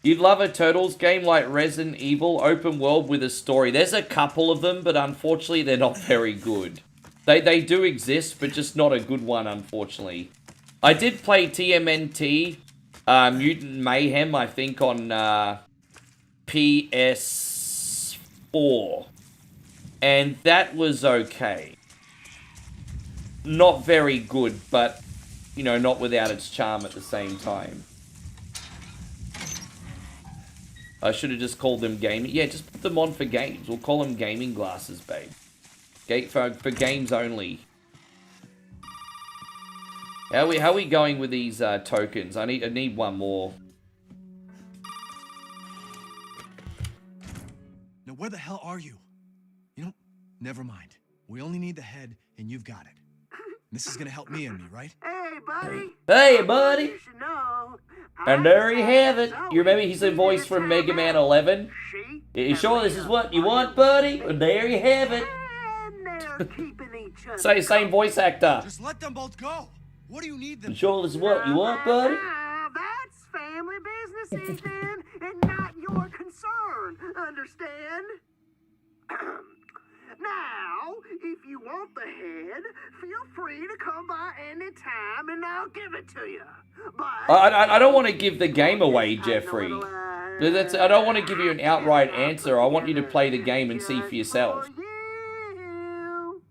You'd love a Turtles game like Resident Evil, open world with a story. There's a couple of them, but unfortunately they're not very good. They do exist, but just not a good one, unfortunately. I did play TMNT, Mutant Mayhem, I think, on PS4. And that was okay. Not very good, but, you know, not without its charm at the same time. I should have just called them gaming. Yeah, just put them on for games. We'll call them gaming glasses, babe. For games only. How are we going with these tokens? I need one more. Now where the hell are you? You know, never mind. We only need the head, and you've got it. This is gonna help me and me, right? Hey, buddy. Hey, buddy. You should know. And there you have it. You remember he's the voice from Mega Man 11? You sure this is what you want, buddy? And there you have it. Say same voice actor. Just let them both go. What do you need them? You sure this is what you want, buddy? That's family business, Ethan, and not your concern. Understand? Now, if you want the head, feel free to come by any time and I'll give it to you. But I don't want to give the game away, Jeffrey. I don't want to give you an outright answer. I want you to play the game and see for yourself.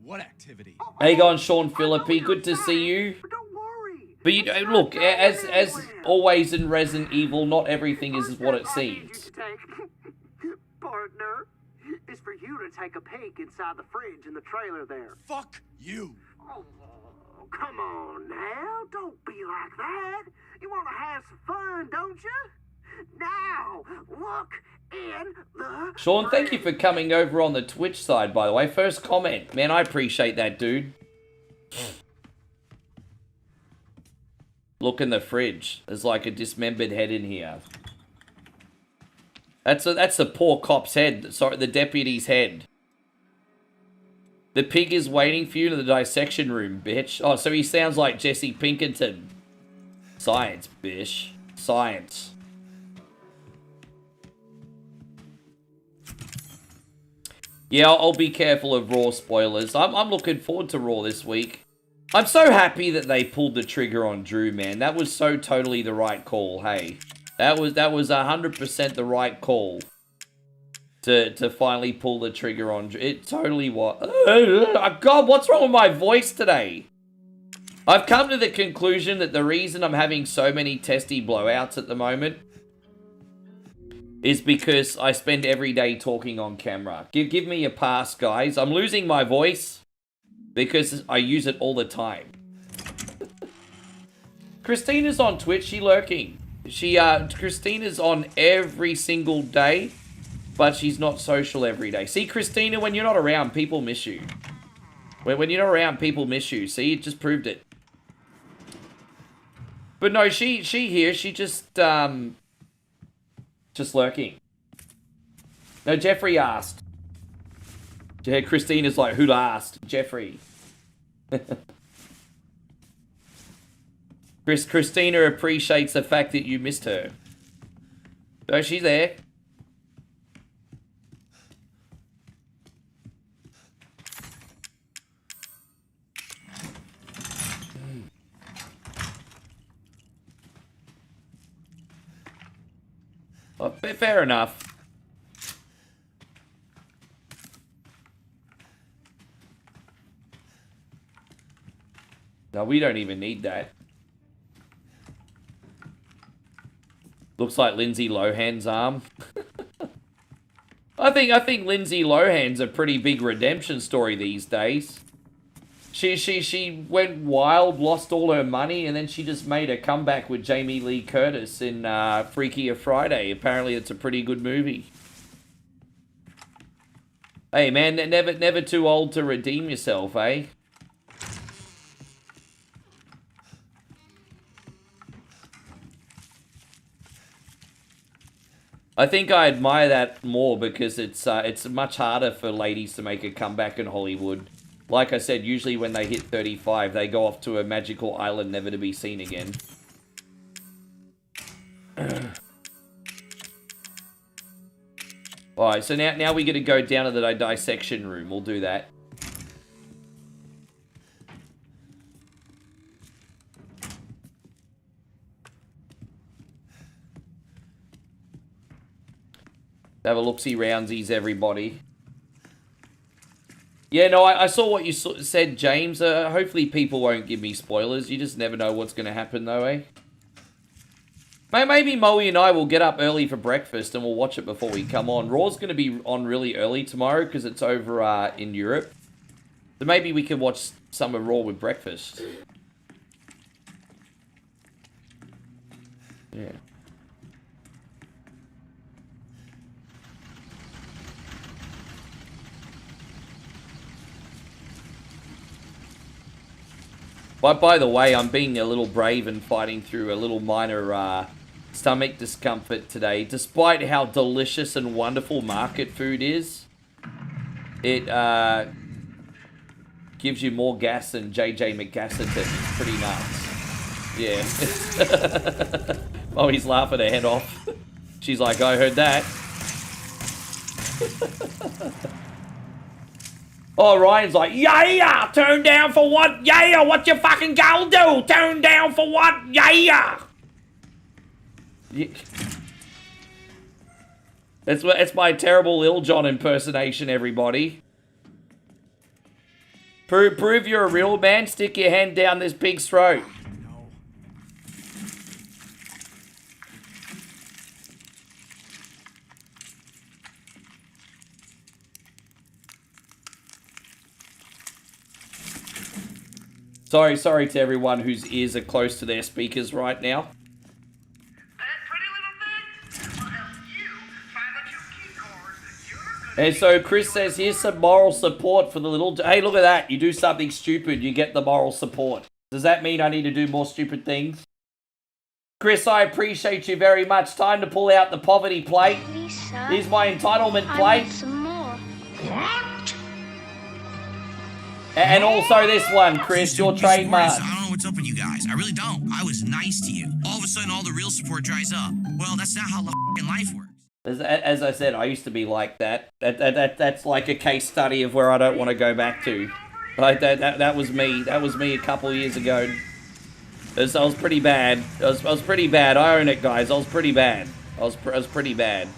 What activity? How you going, Sean Philippi? Good to see you. But you look, as always in Resident Evil, not everything is what it seems. Partner, it's for you to take a peek inside the fridge in the trailer there. Fuck you. Oh, come on now, don't be like that. You want to have some fun, don't you? Now, look in the Sean, thank you for coming over on the Twitch side, by the way. First comment. Man, I appreciate that, dude. Look in the fridge. There's like a dismembered head in here. That's the poor cop's head. Sorry, the deputy's head. The pig is waiting for you in the dissection room, bitch. Oh, so he sounds like Jesse Pinkerton. Science, bitch. Science. Yeah, I'll be careful of Raw spoilers. I'm looking forward to Raw this week. I'm so happy that they pulled the trigger on Drew, man. That was so totally the right call, hey. That was 100% the right call. To finally pull the trigger on Drew. It totally was. God, what's wrong with my voice today? I've come to the conclusion that the reason I'm having so many testy blowouts at the moment is because I spend every day talking on camera. Give me a pass, guys. I'm losing my voice because I use it all the time. Christina's on Twitch. She lurking. Christina's on every single day but she's not social every day. See, Christina, when you're not around, people miss you. When you're not around, people miss you. See, it just proved it. But no, she here, she just lurking. No, Jeffrey asked. Yeah, Christina's like, who asked? Jeffrey. Christina appreciates the fact that you missed her. No, she's there. Oh, fair enough. No, we don't even need that. Looks like Lindsay Lohan's arm. I think Lindsay Lohan's a pretty big redemption story these days. She went wild, lost all her money, and then she just made a comeback with Jamie Lee Curtis in Freakier Friday. Apparently, it's a pretty good movie. Hey, man, never too old to redeem yourself, eh? I think I admire that more because it's much harder for ladies to make a comeback in Hollywood. Like I said, usually when they hit 35, they go off to a magical island never to be seen again. Alright, so now we get to go down to the dissection room. We'll do that. Have a look-see roundsies, everybody. Yeah, no, I saw what you said, James. Hopefully people won't give me spoilers. You just never know what's going to happen, though, eh? Maybe Moe and I will get up early for breakfast and we'll watch it before we come on. Raw's going to be on really early tomorrow because it's over in Europe. So maybe we can watch some of Raw with breakfast. Yeah. But by the way, I'm being a little brave and fighting through a little minor stomach discomfort today. Despite how delicious and wonderful market food is, it gives you more gas than JJ McGasserton. It's pretty nuts. Yeah. Oh, he's laughing her head off. She's like, I heard that. Oh, Ryan's like, yeah, turn down for what? Yeah, what you fucking gonna do? Turn down for what? Yeah. It's my terrible Lil Jon impersonation, everybody. Prove you're a real man. Stick your hand down this pig's throat. Sorry to everyone whose ears are close to their speakers right now. And so Chris says, here's some moral support for the little... Hey, look at that. You do something stupid, you get the moral support. Does that mean I need to do more stupid things? Chris, I appreciate you very much. Time to pull out the poverty plate. Lisa, here's my entitlement plate. I want some more. What? And also this one, Chris, your trademark. I don't know what's up with you guys. I really don't. I was nice to you. All of a sudden, all the real support dries up. Well, that's not how life works. As I said, I used to be like that. That's like a case study of where I don't want to go back to. Like that was me. That was me a couple years ago. I was pretty bad. I was pretty bad. I own it, guys. I was pretty bad. I was pretty bad.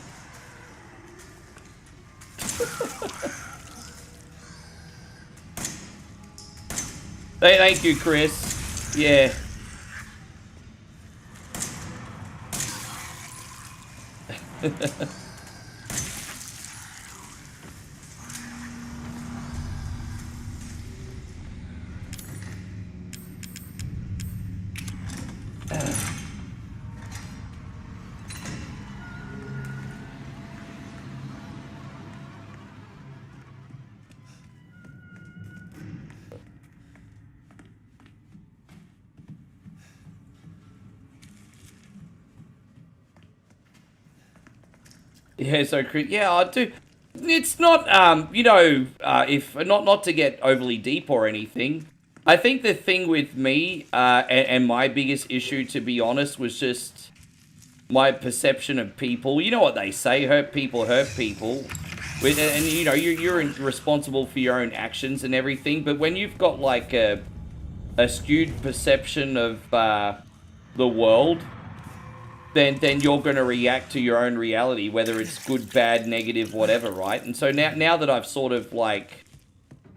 Thank you, Chris. Yeah. Yeah, so yeah, I do. It's not, you know, if not to get overly deep or anything. I think the thing with me and my biggest issue, to be honest, was just my perception of people. You know what they say: hurt people hurt people. And you know, you're responsible for your own actions and everything. But when you've got like a skewed perception of the world, then you're going to react to your own reality, whether it's good, bad, negative, whatever, right? And so now that I've sort of like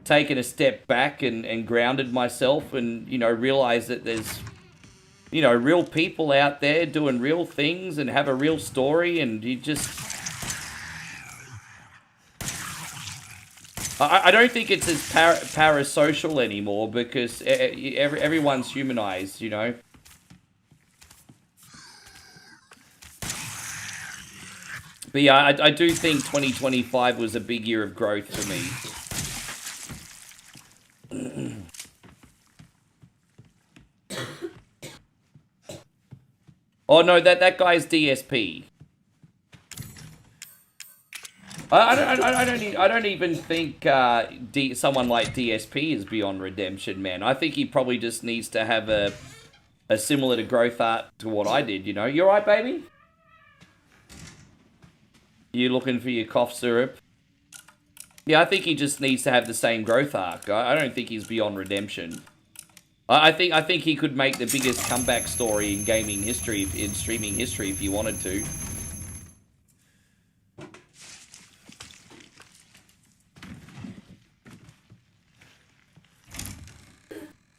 taken a step back and grounded myself and, you know, realized that there's, you know, real people out there doing real things and have a real story, and you just... I don't think it's as parasocial anymore, because everyone's humanized, you know? But yeah, I do think 2025 was a big year of growth for me. Oh no, that guy's DSP. I don't even think someone like DSP is beyond redemption, man. I think he probably just needs to have a similar to growth art to what I did, you know? You alright, baby? You looking for your cough syrup? Yeah, I think he just needs to have the same growth arc. I don't think he's beyond redemption. I think he could make the biggest comeback story in gaming history, in streaming history, if he wanted to.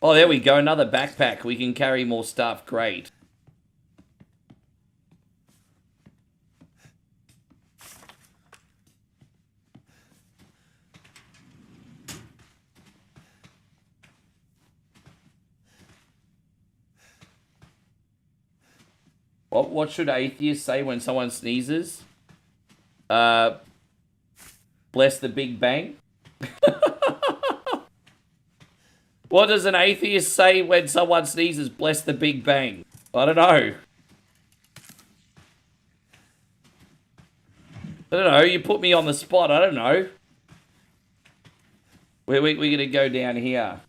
Oh, there we go. Another backpack. We can carry more stuff. Great. What should atheists say when someone sneezes? Bless the Big Bang. What does an atheist say when someone sneezes? Bless the Big Bang. I don't know. I don't know. You put me on the spot. I don't know. We're going to go down here.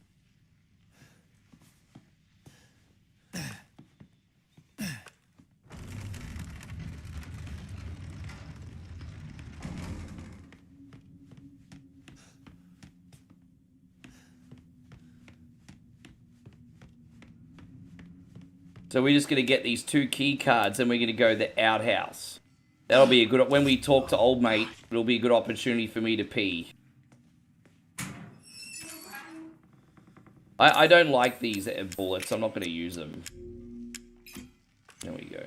So we're just going to get these 2 key cards, and we're going to go to the outhouse. That'll be a good... When we talk to old mate, it'll be a good opportunity for me to pee. I don't like these bullets. I'm not going to use them. There we go.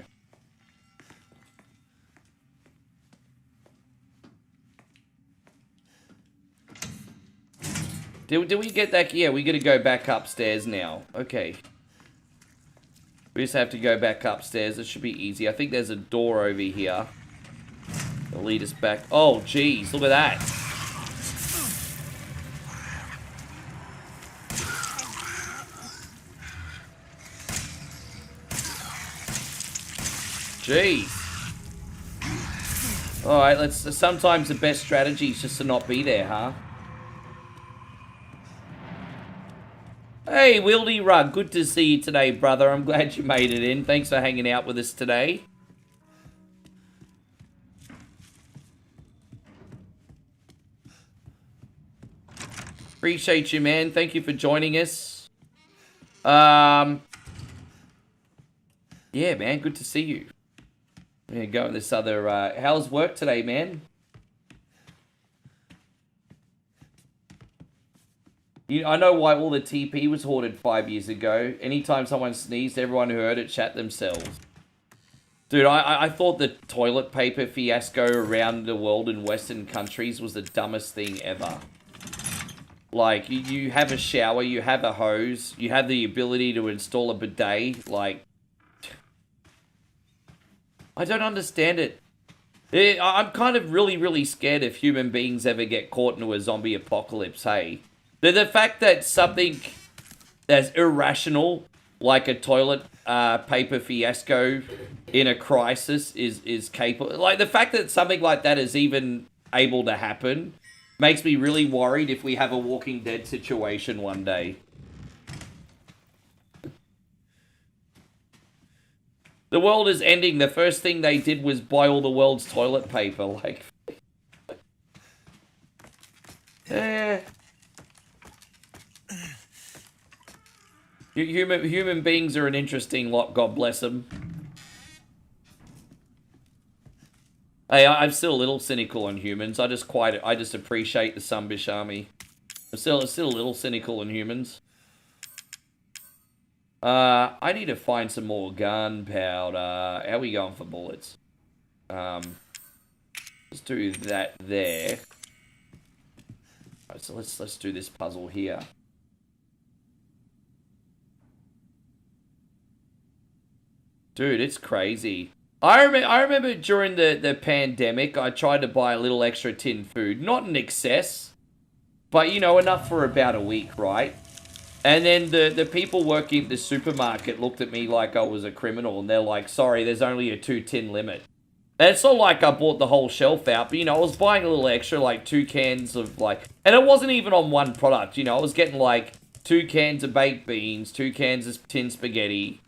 Did we get that? Yeah, we got to go back upstairs now. Okay. We just have to go back upstairs. It should be easy. I think there's a door over here. It'll lead us back. Oh, jeez. Look at that. Jeez. Alright, let's... Sometimes the best strategy is just to not be there, huh? Hey, Wildy Rug, good to see you today, brother. I'm glad you made it in. Thanks for hanging out with us today. Appreciate you, man. Thank you for joining us. Yeah, man, good to see you. I'm gonna go in this other... how's work today, man? I know why all the TP was hoarded 5 years ago. Anytime someone sneezed, everyone who heard it shat themselves. Dude, I thought the toilet paper fiasco around the world in Western countries was the dumbest thing ever. Like, you have a shower, you have a hose, you have the ability to install a bidet. Like, I don't understand it. I'm kind of really scared if human beings ever get caught into a zombie apocalypse, hey? The fact that something that's irrational like a toilet paper fiasco in a crisis is capable. Like, the fact that something like that is even able to happen makes me really worried if we have a Walking Dead situation one day. The world is ending. The first thing they did was buy all the world's toilet paper. Like, Human beings are an interesting lot, God bless them. Hey, I'm still a little cynical on humans. I just appreciate the Sumbish army. I'm still a little cynical on humans. I need to find some more gunpowder. How are we going for bullets? Let's do that there. Alright, so let's do this puzzle here. Dude, it's crazy. I remember during the pandemic, I tried to buy a little extra tin food. Not in excess, but, you know, enough for about a week, right? And then the people working at the supermarket looked at me like I was a criminal, and they're like, sorry, there's only a 2-tin limit. And it's not like I bought the whole shelf out, but, you know, I was buying a little extra, like 2 cans of, like... And it wasn't even on one product, you know, I was getting, like, 2 cans of baked beans, 2 cans of tin spaghetti,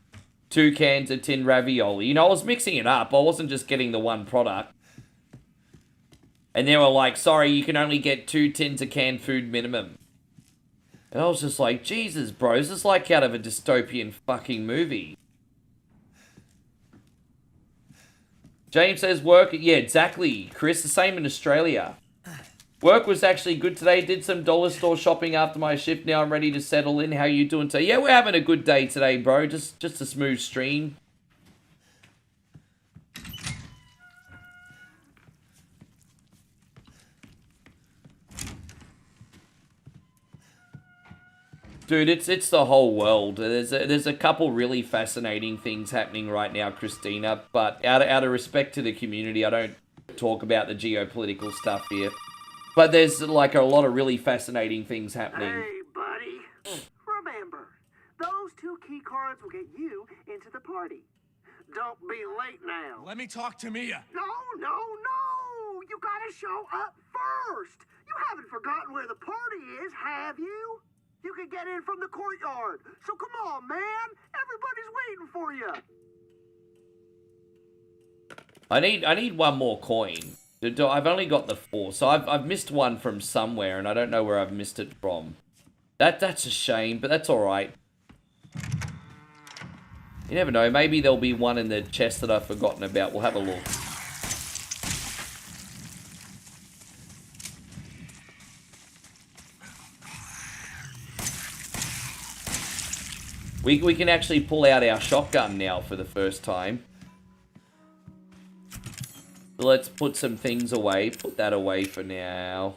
2 cans of tin ravioli. You know, I was mixing it up. I wasn't just getting the one product. And they were like, sorry, you can only get 2 tins of canned food minimum. And I was just like, Jesus, bros, it's like out of a dystopian fucking movie. James says work, yeah, exactly, Chris, the same in Australia. Work was actually good today, did some dollar store shopping after my shift, now I'm ready to settle in. How you doing today? Yeah, we're having a good day today, bro, just a smooth stream. Dude, it's the whole world. There's a couple really fascinating things happening right now, Christina. But out of respect to the community, I don't talk about the geopolitical stuff here. But there's like a lot of really fascinating things happening. Hey, buddy. Remember, those 2 key cards will get you into the party. Don't be late now. Let me talk to Mia. No. You gotta show up first. You haven't forgotten where the party is, have you? You can get in from the courtyard. So come on, man. Everybody's waiting for you. I need one more coin. I've only got the 4, so I've missed one from somewhere, and I don't know where I've missed it from. That's a shame, but that's all right. You never know. Maybe there'll be one in the chest that I've forgotten about. We'll have a look. We can actually pull out our shotgun now for the first time. So let's put some things away. Put that away for now.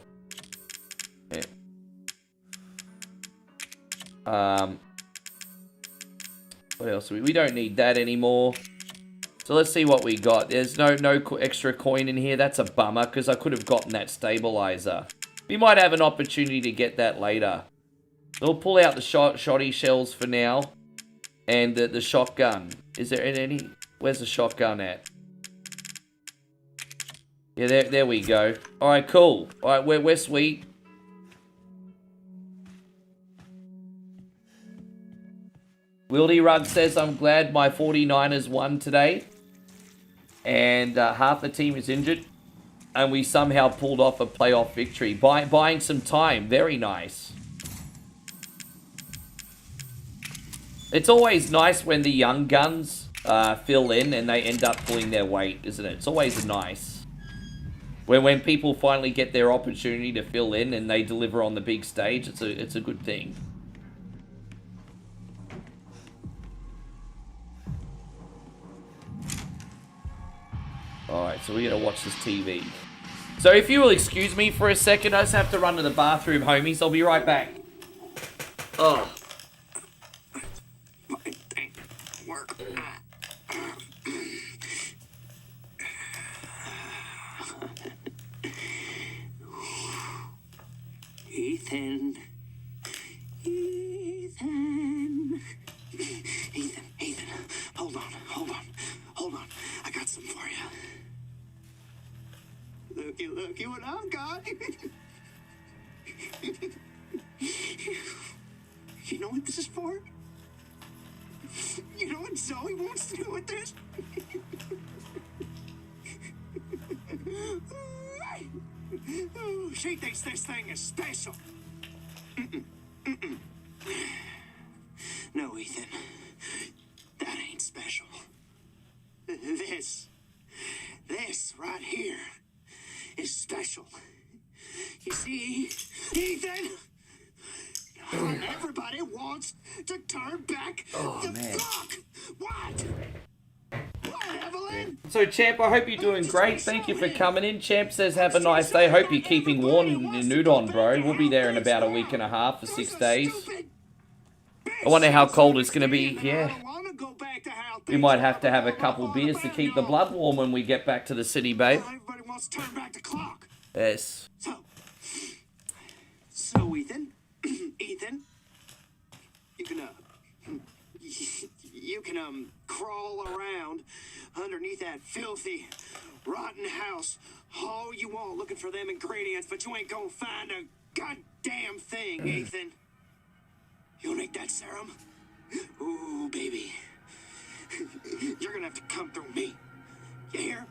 Yeah. What else? We don't need that anymore. So let's see what we got. There's no extra coin in here. That's a bummer because I could have gotten that stabilizer. We might have an opportunity to get that later. So we'll pull out the shotty shells for now. And the shotgun. Is there any... Where's the shotgun at? Yeah, there we go. Alright, cool. Alright, we're sweet. Wildy Rug says, I'm glad my 49ers won today. And half the team is injured. And we somehow pulled off a playoff victory. Buying some time. Very nice. It's always nice when the young guns fill in and they end up pulling their weight, isn't it? It's always nice. When people finally get their opportunity to fill in and they deliver on the big stage, it's a good thing. Alright, so we're going to watch this TV. So if you will excuse me for a second, I just have to run to the bathroom, homies. I'll be right back. Oh. Work. Ethan. You know what this is for? You know what Zoe wants to do with this? She thinks this thing is special. No, Ethan. That ain't special. This right here is special. You see, Ethan? Everybody wants to turn back the clock. What? What, Evelyn? So, Champ, I hope you're doing great. Thank you for coming in. Champ says, have a nice day. Hope you're keeping warm in Udon, bro. We'll be there in about a week and a half for 6 days. I wonder how cold it's going to be. Yeah. We might have to have a couple beers to keep the blood warm when we get back to the city, babe. Everybody wants to turn back the clock. Yes. So Ethan, you can crawl around underneath that filthy, rotten house all you want looking for them ingredients, but you ain't gonna find a goddamn thing, Ethan. You'll make that serum? Ooh, baby. You're gonna have to come through me. You hear?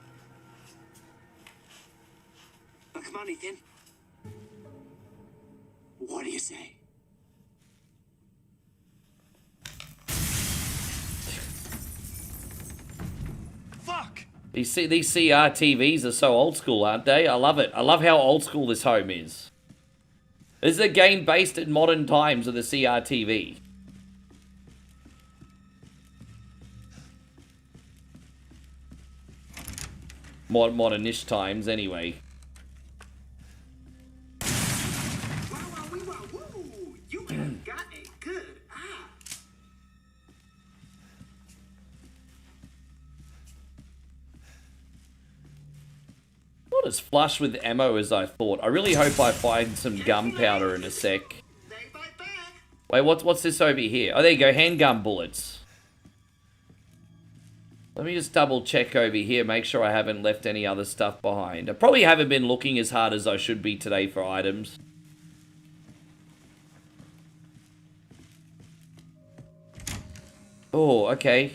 Now, come on, Ethan. What do you say? Fuck! These CRTVs are so old school, aren't they? I love it. I love how old school this home is. This is a game based in modern times of the CRTV. Modernish times, anyway. You have got a good eye. Not as flush with ammo as I thought. I really hope I find some gunpowder in a sec. Wait, what's this over here? Oh, there you go, handgun bullets. Let me just double check over here, make sure I haven't left any other stuff behind. I probably haven't been looking as hard as I should be today for items. Oh, okay.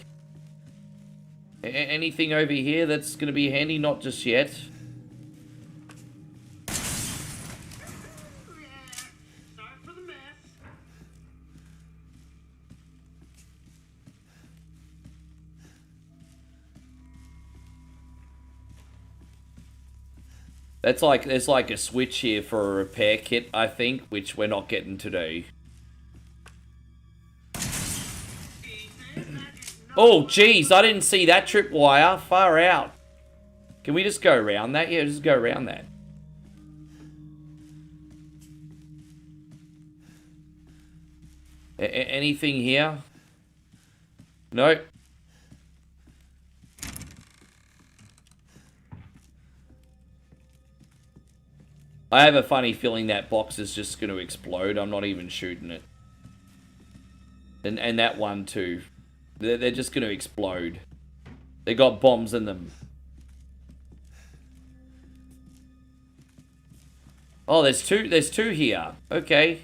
Anything over here that's going to be handy? Not just yet. That's like, there's like a switch here for a repair kit, I think, which we're not getting today. Oh, jeez, I didn't see that tripwire. Far out. Can we just go around that? Yeah, just go around that. Anything here? Nope. I have a funny feeling that box is just going to explode. I'm not even shooting it. And that one too. They're just going to explode. They got bombs in them. Oh, there's two here. Okay.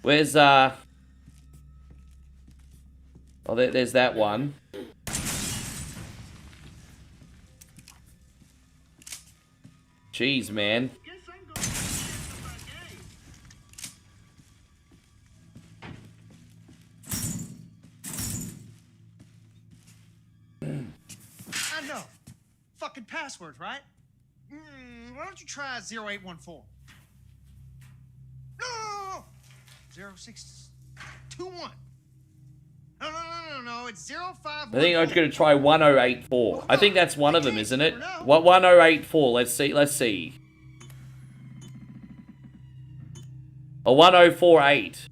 Where's oh, there's that one. Jeez, man. I know. Fucking passwords, right? Why don't you try 0814? No! 0621. No, it's 05. I think I'm going to try 1084. I think that's one of them, isn't it? What 1084? Let's see. A 1048.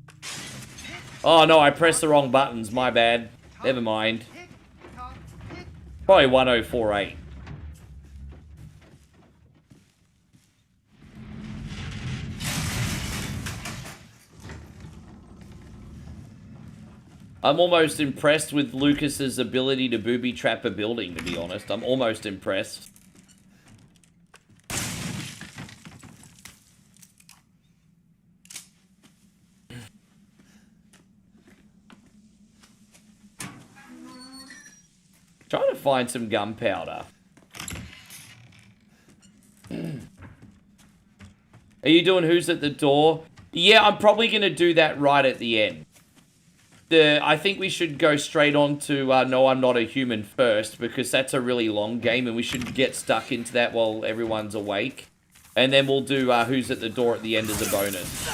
Oh no, I pressed the wrong buttons. My bad. Never mind. Probably 1048. I'm almost impressed with Lucas's ability to booby trap a building, to be honest. I'm almost impressed. Trying to find some gunpowder. Are you doing Who's at the Door? Yeah, I'm probably going to do that right at the end. I think we should go straight on to No, I'm Not a Human first, because that's a really long game, and we should get stuck into that while everyone's awake. And then we'll do Who's at the Door at the end as a bonus.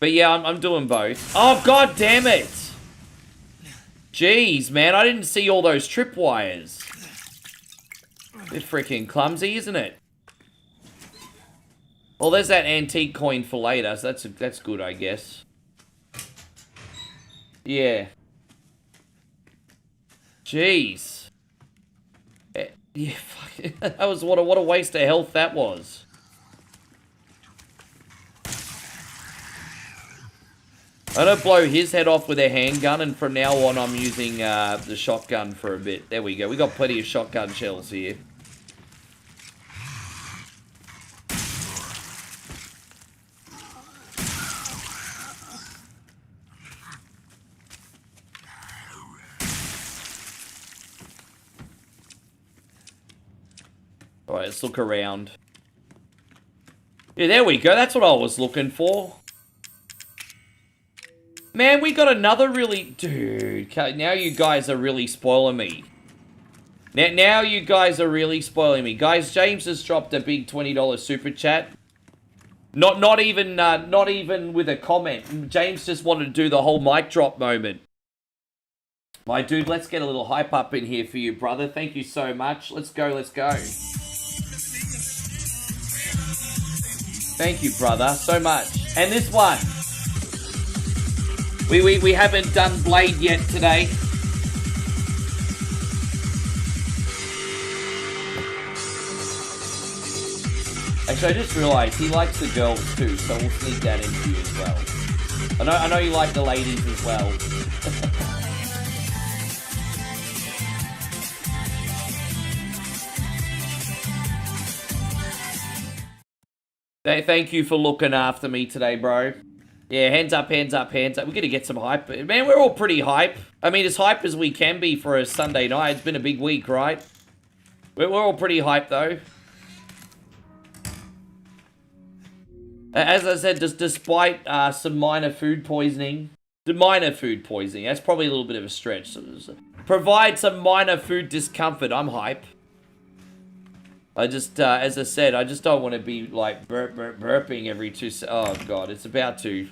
But yeah, I'm doing both. Oh, god damn it! Jeez, man, I didn't see all those tripwires. Bit freaking clumsy, isn't it? Well, there's that antique coin for later, so that's good, I guess. Yeah. Jeez. Yeah, fuck. That was what a waste of health that was. I'm gonna blow his head off with a handgun, and from now on I'm using the shotgun for a bit. There we go. We got plenty of shotgun shells here. Alright, let's look around. Yeah, there we go. That's what I was looking for. Man, we got another really... Dude, now you guys are really spoiling me. Now you guys are really spoiling me. Guys, James has dropped a big $20 super chat. Not even with a comment. James just wanted to do the whole mic drop moment. My dude, let's get a little hype up in here for you, brother. Thank you so much. Let's go, let's go. Thank you, brother, so much. And this one. We haven't done Blade yet today. Actually, I just realised he likes the girls too, so we'll sneak that into you as well. I know you like the ladies as well. Thank you for looking after me today, bro. Yeah, hands up, hands up, hands up. We're going to get some hype. Man, we're all pretty hype. I mean, as hype as we can be for a Sunday night. It's been a big week, right? We're all pretty hype, though. As I said, just despite some minor food poisoning. That's probably a little bit of a stretch. So provide some minor food discomfort. I'm hype. I just, as I said, I just don't want to be, like, burping every 2 seconds. Oh, God, it's about to.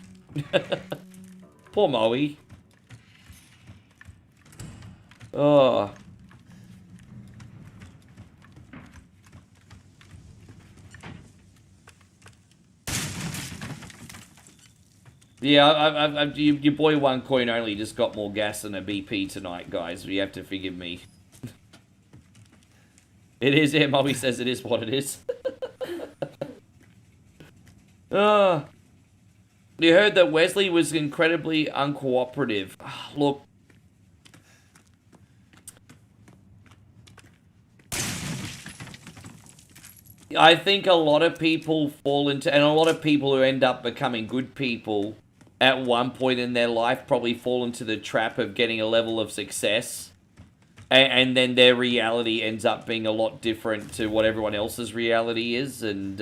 Poor Moe. Oh. Yeah, your boy One Coin Only just got more gas than a BP tonight, guys. You have to forgive me. It is, yeah, Mommy says it is what it is. You heard that Wesley was incredibly uncooperative. Look. I think a lot of people fall into, and a lot of people who end up becoming good people at one point in their life probably fall into the trap of getting a level of success. And then their reality ends up being a lot different to what everyone else's reality is. And,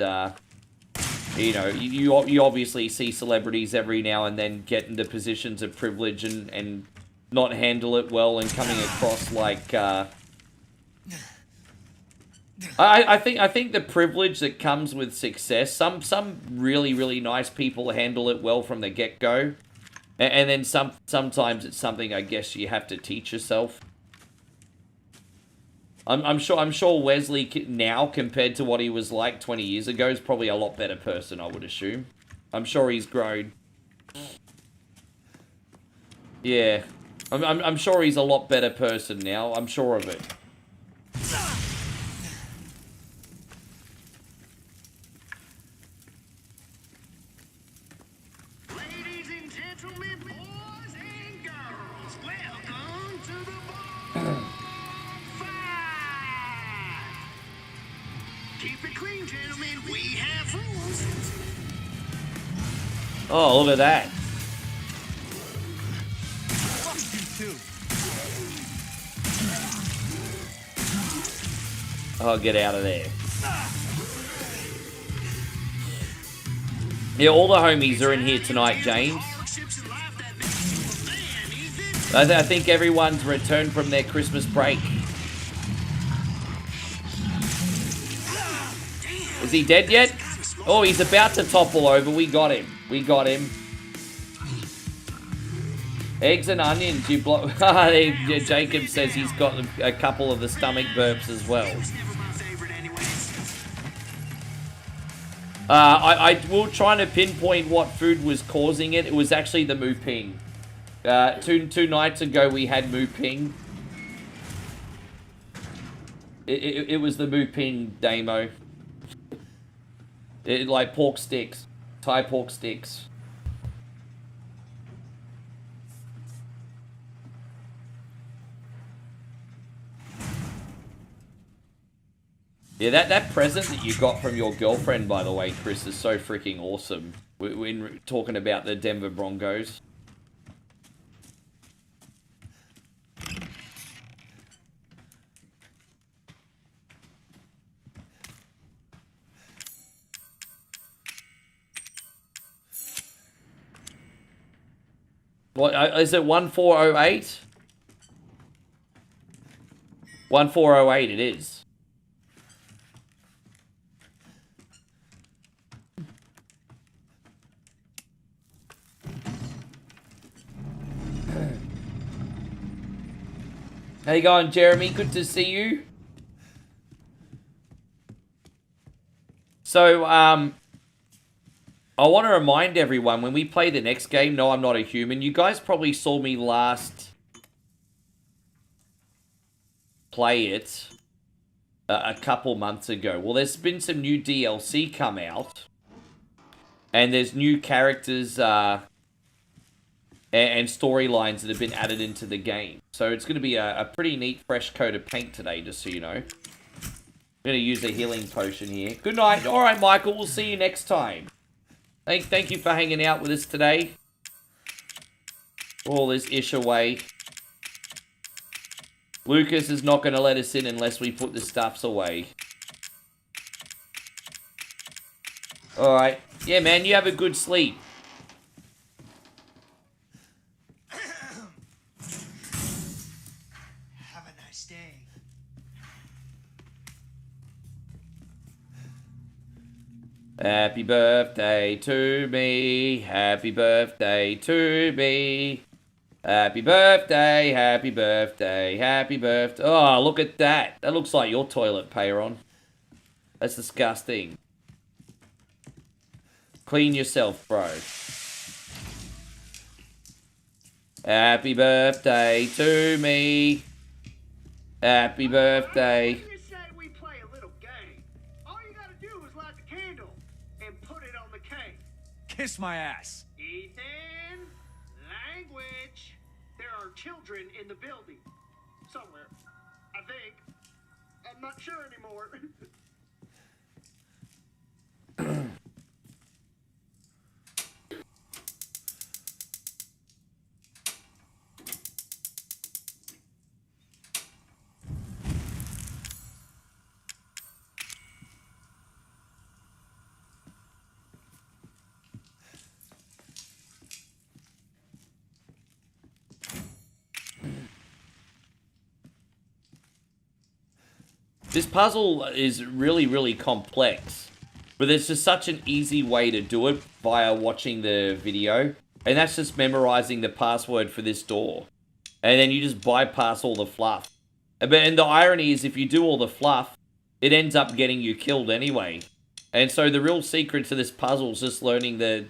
you know, you obviously see celebrities every now and then get into positions of privilege and not handle it well and coming across like... I think the privilege that comes with success, some really, really nice people handle it well from the get-go. And then sometimes it's something I guess you have to teach yourself. I'm sure Wesley now, compared to what he was like 20 years ago, is probably a lot better person, I would assume. I'm sure he's grown. Yeah. I'm sure he's a lot better person now. I'm sure of it. Ladies and gentlemen, boys and girls, welcome to the bar. Keep it clean, gentlemen. We have rules. Oh, look at that. Oh, get out of there. Yeah, all the homies are in here tonight, James. I think everyone's returned from their Christmas break. Is he dead yet? Oh, he's about to topple over. We got him. We got him. Eggs and onions. You block. Jacob says he's got a couple of the stomach burps as well. I will try to pinpoint what food was causing it. It was actually the Mu Ping. Two nights ago we had Mu Ping. It was the Mu Ping Damo. Like pork sticks. Thai pork sticks. Yeah, that present that you got from your girlfriend, by the way, Chris, is so freaking awesome. We're talking about the Denver Broncos. What is it? 1408? 1408 it is. How you going, Jeremy? Good to see you. So, I want to remind everyone, when we play the next game, No, I'm Not a Human, you guys probably saw me last play it a couple months ago. Well, there's been some new DLC come out, and there's new characters and storylines that have been added into the game. So it's going to be a pretty neat fresh coat of paint today, just so you know. I'm going to use a healing potion here. Good night. All right, Michael, we'll see you next time. Thank you for hanging out with us today. All this ish away. Lucas is not going to let us in unless we put the stuffs away. Alright. Yeah, man, you have a good sleep. Have a nice day. Happy birthday to me. Happy birthday to me. Happy birthday, happy birthday, happy birthday. Oh, look at that. That looks like your toilet, Peyron. That's disgusting. Clean yourself, bro. Happy birthday to me. Happy birthday. You say we play a little game. All you gotta do is light the candle and put it on the cake. Kiss my ass. Ethan, language. There are children in the building. Somewhere. I think. I'm not sure anymore. This puzzle is really, really complex, but there's just such an easy way to do it via watching the video, and that's just memorizing the password for this door, and then you just bypass all the fluff. And the irony is, if you do all the fluff, it ends up getting you killed anyway. And so the real secret to this puzzle is just learning the...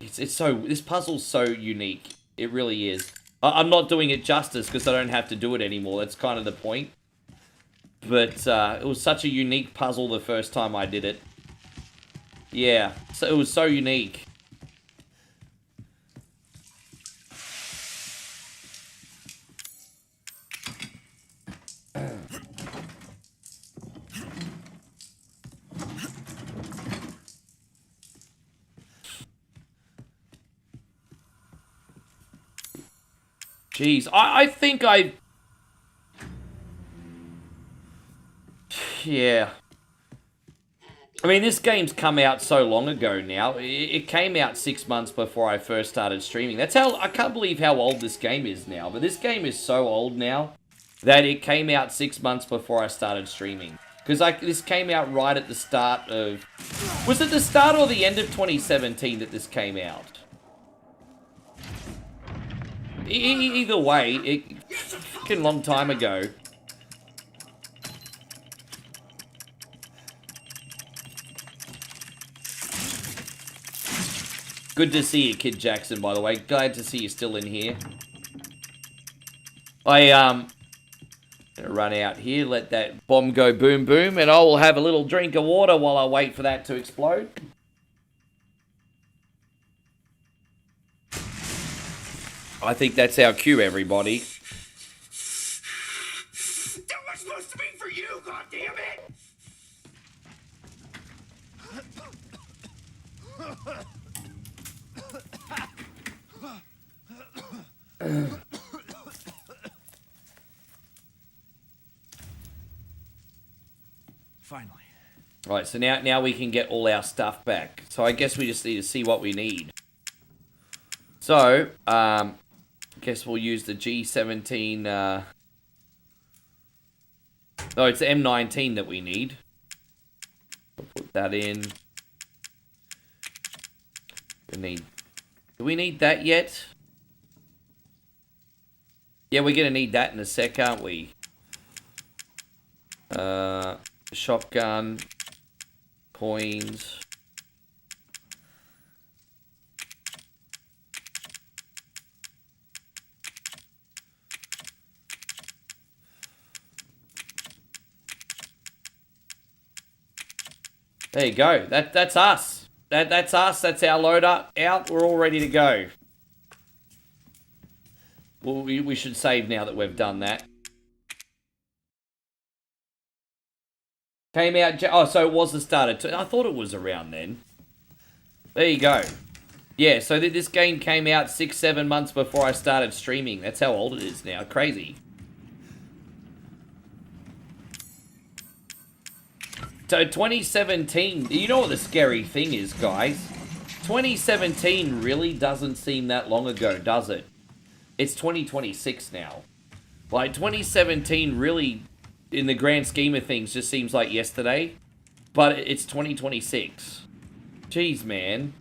This puzzle's so unique. It really is. I'm not doing it justice because I don't have to do it anymore. That's kind of the point. But it was such a unique puzzle the first time I did it. Yeah, so it was so unique. Jeez, I think I Yeah. I mean, this game's come out so long ago now. It came out 6 months before I first started streaming. That's how... I can't believe how old this game is now. But this game is so old now that it came out 6 months before I started streaming. Because this came out right at the start of... Was it the start or the end of 2017 that this came out? Either way, it fucking long time ago. Good to see you, Kid Jackson, by the way. Glad to see you still in here. Gonna run out here, let that bomb go boom boom, and I will have a little drink of water while I wait for that to explode. I think that's our cue, everybody. That was supposed to be for you, goddammit! Finally. Right, so now we can get all our stuff back. So I guess we just need to see what we need. So, guess we'll use the G17, no, it's the M19 that we need. We'll put that in. Do we need that yet? Yeah, we're gonna need that in a sec, aren't we? Shotgun, coins. There you go. That's us. That's us. That's our loader out. We're all ready to go. Well, we should save now that we've done that. Came out... Oh, so it was the start of... I thought it was around then. There you go. Yeah, so this game came out 6-7 months before I started streaming. That's how old it is now. Crazy. So 2017... You know what the scary thing is, guys? 2017 really doesn't seem that long ago, does it? It's 2026 now. Like, 2017 really... in the grand scheme of things, just seems like yesterday. But it's 2026. Jeez, man.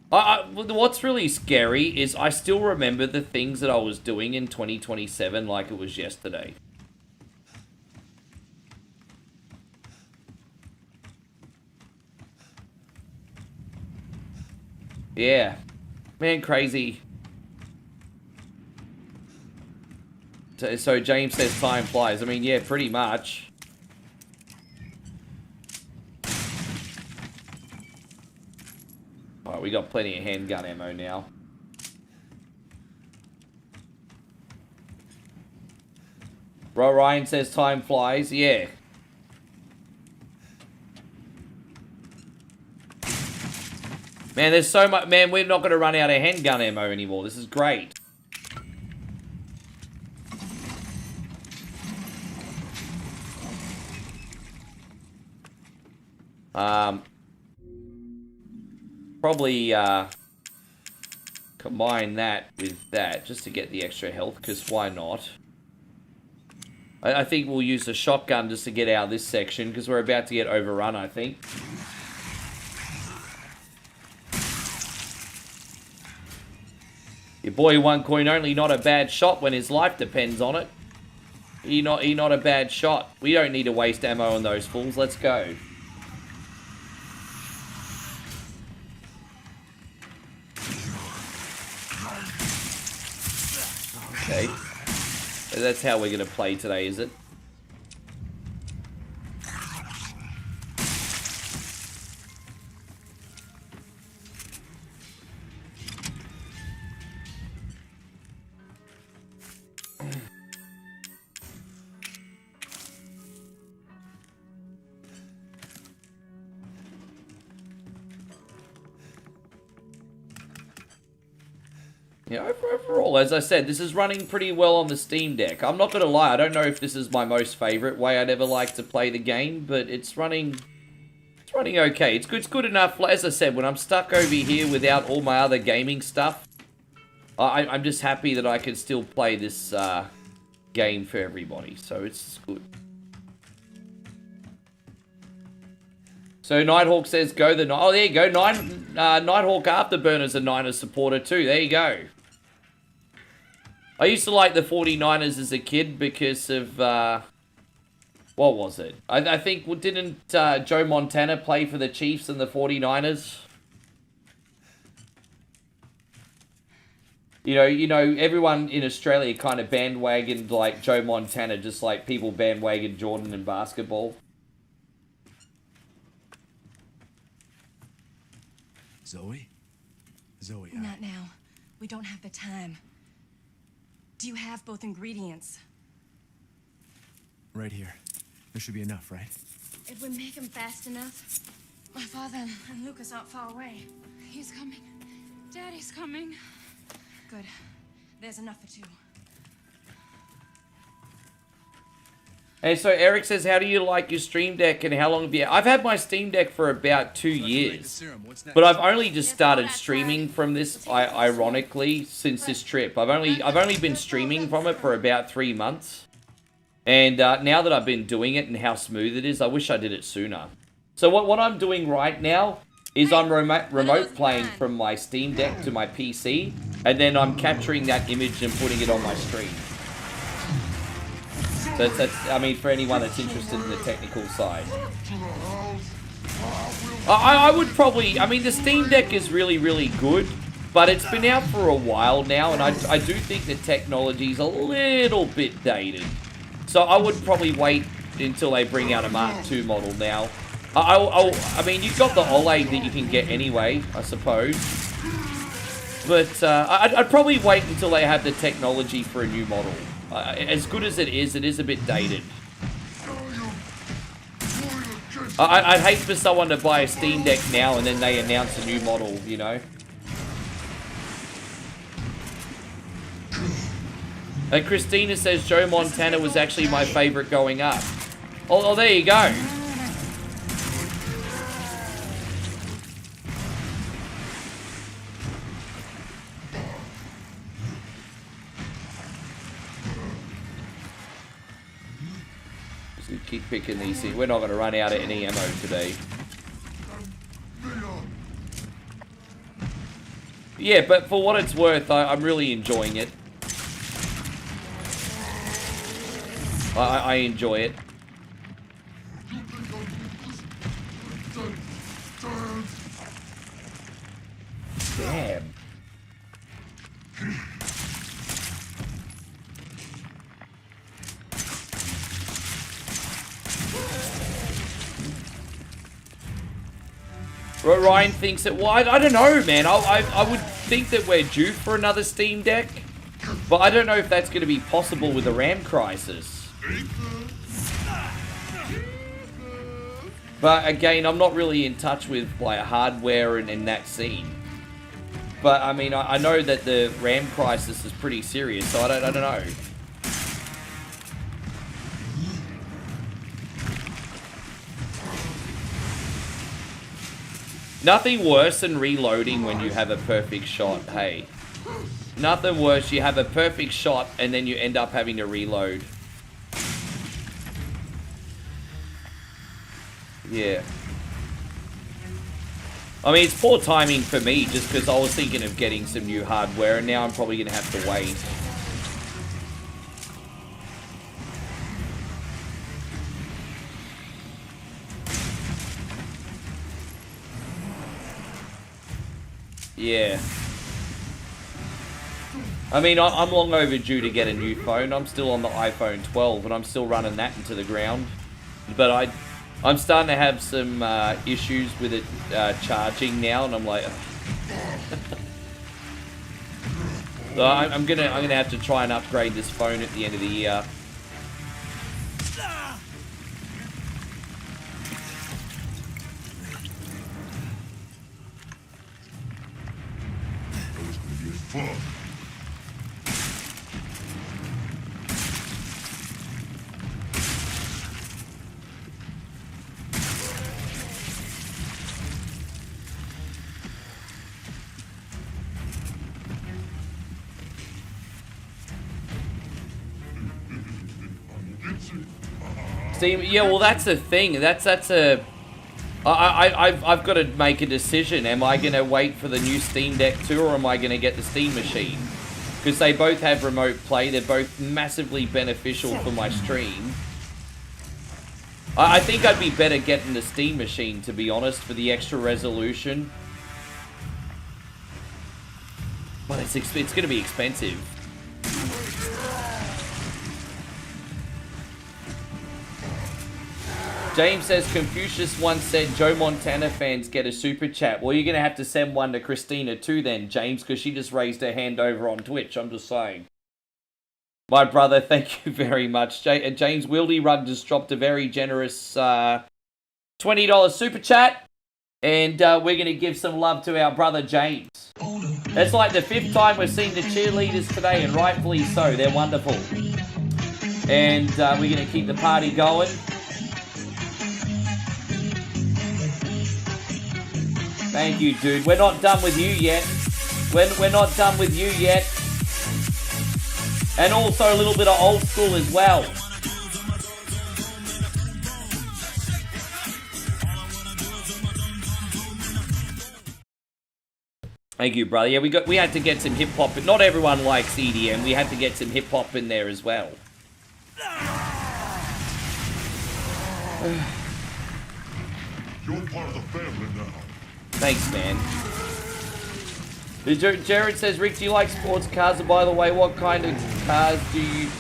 What's really scary is I still remember the things that I was doing in 2027 like it was yesterday. Yeah. Man, crazy. So James says time flies. I mean, yeah, pretty much. Alright, we got plenty of handgun ammo now. Ryan says time flies. Yeah. Man, there's so much... Man, we're not going to run out of handgun ammo anymore. This is great. Probably combine that with that just to get the extra health, because why not? I think we'll use the shotgun just to get out of this section, because we're about to get overrun, I think. Your boy one coin only, not a bad shot when his life depends on it. He not a bad shot. We don't need to waste ammo on those fools. Let's go. Okay. That's how we're going to play today, is it? Yeah, overall, as I said, this is running pretty well on the Steam Deck. I'm not going to lie, I don't know if this is my most favorite way I'd ever like to play the game, but it's running okay. It's good enough. As I said, when I'm stuck over here without all my other gaming stuff, I'm just happy that I can still play this game for everybody, so it's good. So Nighthawk says, go the... Oh, there you go. Nighthawk Afterburner's a Niners supporter too. There you go. I used to like the 49ers as a kid because of... what was it? I think, didn't Joe Montana play for the Chiefs and the 49ers? You know, everyone in Australia kind of bandwagoned like Joe Montana, just like people bandwagoned Jordan in basketball. Zoe? Zoe, Not now. We don't have the time. Do you have both ingredients? right here. There should be enough, right? It would make him fast enough. My father and Lucas aren't far away. He's coming. Daddy's coming. Good. There's enough for two. Hey, so Eric says, how do you like your Stream Deck and how long have you... I've had my Steam Deck for about 2 years. But I've only just started streaming from this, ironically, since this trip. I've only been streaming from it for about 3 months. And now that I've been doing it and how smooth it is, I wish I did it sooner. So what I'm doing right now is I'm remote playing from my Steam Deck to my PC. And then I'm capturing that image and putting it on my stream. So that's, I mean, for anyone that's interested in the technical side. I would probably, I mean, the Steam Deck is really, really good, but it's been out for a while now, and I do think the technology's a little bit dated. So I would probably wait until they bring out a Mark II model now. I mean, you've got the OLED that you can get anyway, I suppose. But I'd probably wait until they have the technology for a new model. As good as it is a bit dated. I'd hate for someone to buy a Steam Deck now and then they announce a new model, you know? And Christina says Joe Montana was actually my favorite growing up. Oh, there you go. Keep picking these things. We're not going to run out of any ammo today. Yeah, but for what it's worth, I'm really enjoying it. I enjoy it. Damn. Ryan thinks that, well, I don't know, man. I would think that we're due for another Steam Deck, but I don't know if that's going to be possible with the RAM crisis. But again, I'm not really in touch with like hardware and that scene. But I mean, I know that the RAM crisis is pretty serious, so I don't know. Nothing worse than reloading when you have a perfect shot, hey. Nothing worse, you have a perfect shot and then you end up having to reload. Yeah. I mean, it's poor timing for me just because I was thinking of getting some new hardware and now I'm probably going to have to wait. Yeah. I mean, I'm long overdue to get a new phone. I'm still on the iPhone 12 and I'm still running that into the ground. But I'm starting to have some issues with it charging now, and I'm like, so I'm gonna have to try and upgrade this phone at the end of the year. Steam, yeah, well, that's the thing. I've got to make a decision. Am I going to wait for the new Steam Deck 2 or am I going to get the Steam Machine? Because they both have remote play. They're both massively beneficial for my stream. I think I'd be better getting the Steam Machine, to be honest, for the extra resolution. But it's going to be expensive. James says, Confucius once said Joe Montana fans get a super chat. Well, you're going to have to send one to Christina too then, James, because she just raised her hand over on Twitch. I'm just saying. My brother, thank you very much. James Wildy Rug just dropped a very generous $20 super chat. And we're going to give some love to our brother James. It's like the 5th time we've seen the cheerleaders today, and rightfully so. They're wonderful. And we're going to keep the party going. Thank you, dude. We're not done with you yet. We're not done with you yet. And also a little bit of old school as well. Thank you, brother. Yeah, we had to get some hip hop, but not everyone likes EDM. We had to get some hip hop in there as well. You're part of the family now. Thanks, man. Jared says, Rick, do you like sports cars? And by the way, what kind of cars do you...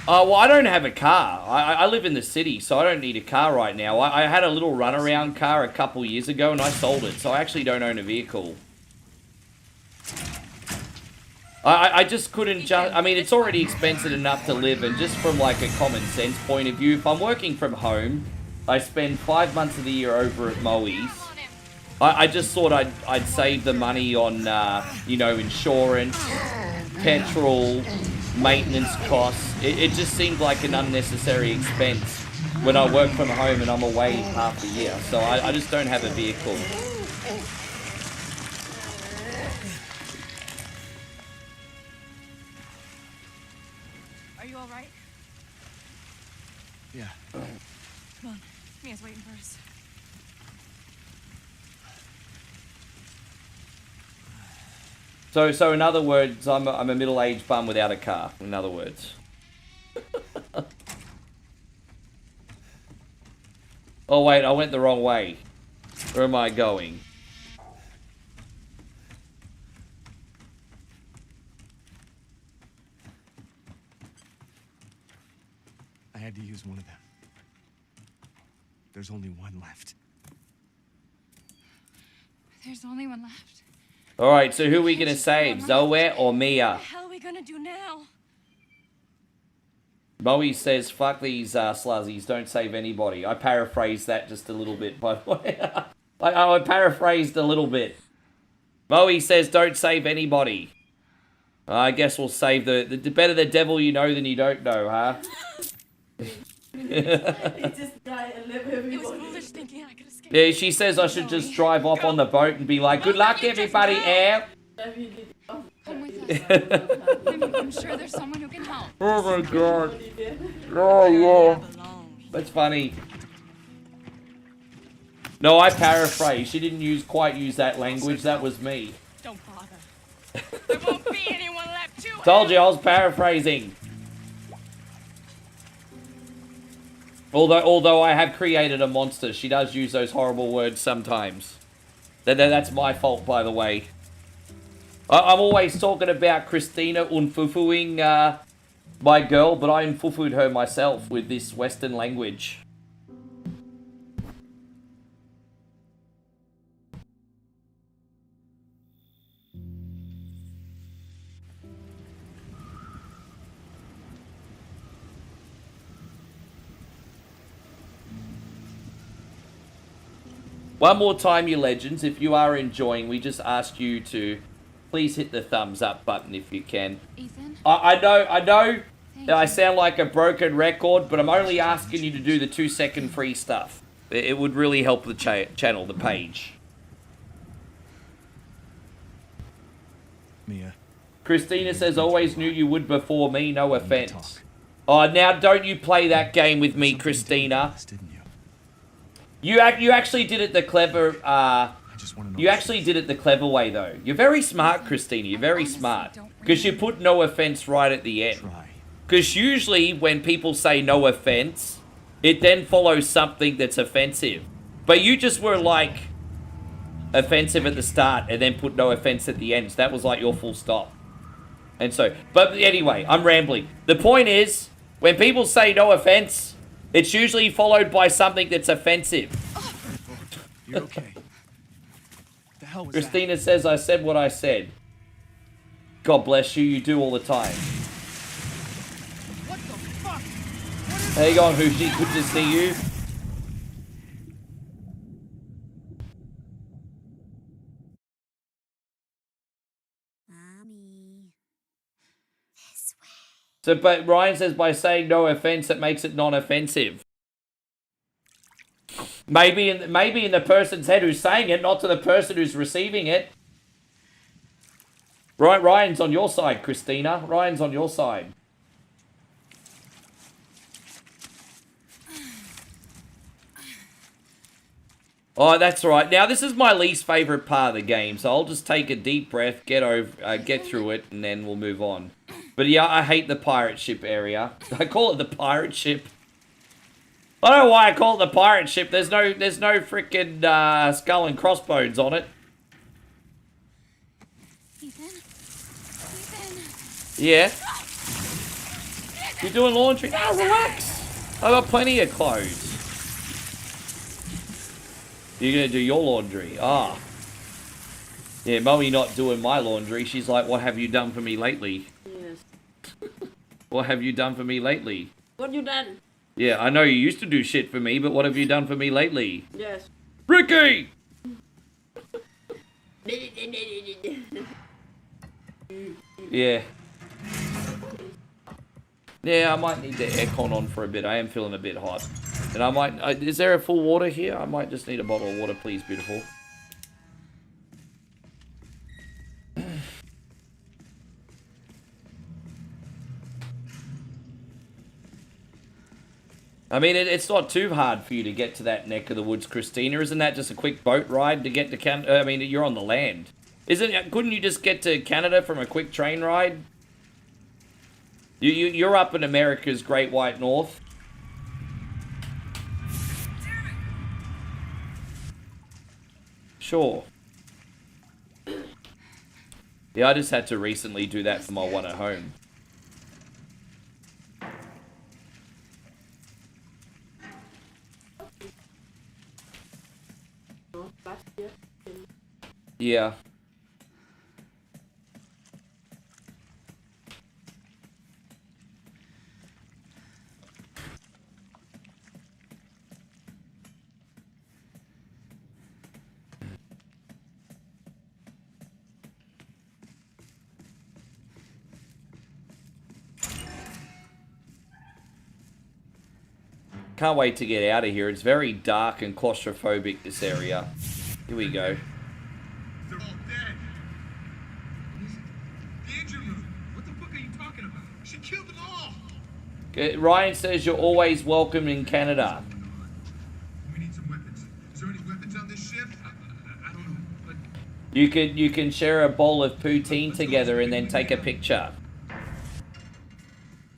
well, I don't have a car. I live in the city, so I don't need a car right now. I had a little runaround car a couple years ago, and I sold it, so I actually don't own a vehicle. I just couldn't I mean, it's already expensive enough to live, and just from like a common sense point of view, if I'm working from home, I spend 5 months of the year over at Moe's. I just thought I'd save the money on, you know, insurance, petrol, maintenance costs. It just seemed like an unnecessary expense when I work from home and I'm away half the year. So I just don't have a vehicle. Are you all right? Yeah. Come on. Mia's waiting for us. So in other words, I'm a middle-aged bum without a car. In other words. Oh wait, I went the wrong way. Where am I going? I had to use one of them. There's only one left. There's only one left. Alright, so who are we gonna save? Zoe or Mia? What the hell are we gonna do now? Moe says, fuck these sluzzies, don't save anybody. I paraphrased that just a little bit, by the way. I paraphrased a little bit. Moe says, don't save anybody. I guess we'll save the better the devil you know than you don't know, huh? Yeah, she says I should just drive off on the boat and be like, good luck everybody, Air. Come with us. I'm sure there's someone who can help. Oh my god. Oh yeah. That's funny. No, I paraphrased. She didn't quite use that language. That was me. Don't bother. There won't be anyone left to Told you I was paraphrasing. Although I have created a monster, she does use those horrible words sometimes. That's my fault, by the way. I'm always talking about Christina unfufuing my girl, but I unfufued her myself with this Western language. One more time, you legends, if you are enjoying, we just ask you to please hit the thumbs up button if you can. Ethan? I know that I sound like a broken record, but I'm only asking you to do the 2-second free stuff. It would really help the channel, the page. Mia. Christina says, always knew you would before me, no offense. Oh, now don't you play that game with me, Christina. You actually did it the clever, you actually did it the clever way, though. You're very smart, Christina. You're very smart. Because you put no offense right at the end. Because usually when people say no offense, it then follows something that's offensive. But you just were like offensive at the start and then put no offense at the end. So that was like your full stop. And so, but anyway, I'm rambling. The point is, when people say no offense, it's usually followed by something that's offensive. You're okay. The hell was Christina says I said what I said. God bless you, you do all the time. What the fuck? How you going, Hoochie? Good to see you. So, but Ryan says by saying no offense, it makes it non-offensive. Maybe in the person's head who's saying it, not to the person who's receiving it. Right, Ryan's on your side, Christina. Ryan's on your side. Oh, that's right. Now, this is my least favorite part of the game, so I'll just take a deep breath, get through it, and then we'll move on. But yeah, I hate the pirate ship area. I call it the pirate ship. I don't know why I call it the pirate ship. There's no freaking skull and crossbones on it. Yeah. You're doing laundry? No, relax. I got plenty of clothes. You're gonna do your laundry? Ah. Yeah, Mummy not doing my laundry. She's like, what have you done for me lately? Yes. What have you done for me lately? What you done? Yeah, I know you used to do shit for me, but what have you done for me lately? Yes. Ricky! Yeah. Yeah, I might need the aircon on for a bit. I am feeling a bit hot. And I might... is there a full water here? I might just need a bottle of water, please, beautiful. I mean, it's not too hard for you to get to that neck of the woods, Christina. Isn't that just a quick boat ride to get to Canada? I mean, you're on the land. Couldn't you just get to Canada from a quick train ride? You're up in America's Great White North. Sure. Yeah, I just had to recently do that for my one at home. Yeah. Can't wait to get out of here. It's very dark and claustrophobic, this area. Here we go. They're all dead. The engine room. What the fuck are you talking about? She killed them all. Ryan says you're always welcome in Canada. We need some weapons. Is there any weapons on this ship? I don't know. But You can share a bowl of poutine together and then take a picture.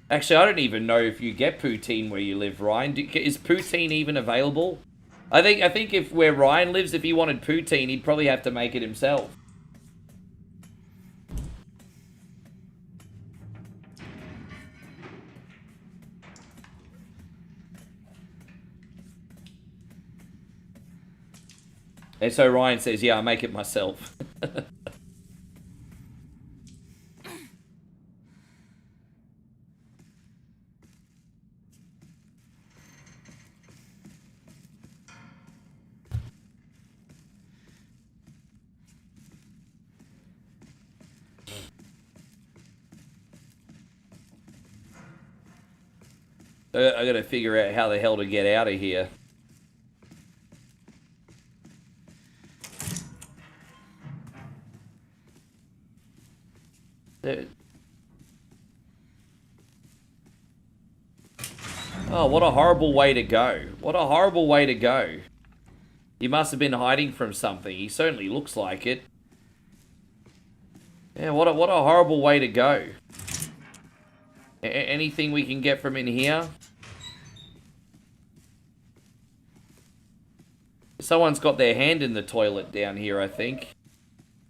Actually, I don't even know if you get poutine where you live, Ryan. Is poutine even available? I think if where Ryan lives, if he wanted poutine, he'd probably have to make it himself. And so Ryan says, yeah, I make it myself. I gotta figure out how the hell to get out of here. Oh, what a horrible way to go. What a horrible way to go. He must have been hiding from something. He certainly looks like it. Yeah, what a horrible way to go. Anything we can get from in here? Someone's got their hand in the toilet down here, I think.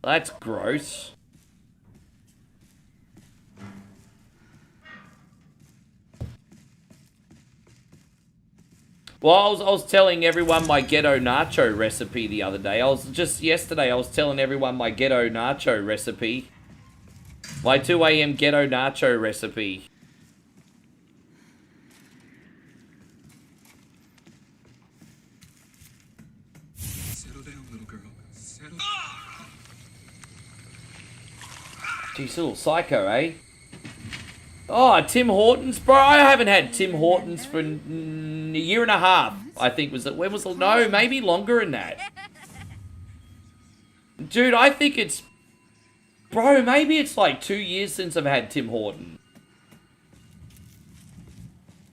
That's gross. Well, I was telling everyone my ghetto nacho recipe the other day. Yesterday I was telling everyone my ghetto nacho recipe. My 2 a.m. ghetto nacho recipe. Settle down, little girl. Settle. Geez, little psycho, eh? Oh, Tim Hortons, bro. I haven't had Tim Hortons for a year and a half. I think was it. When was it? No, maybe longer than that. Dude, I think it's, bro. Maybe it's like 2 years since I've had Tim Hortons.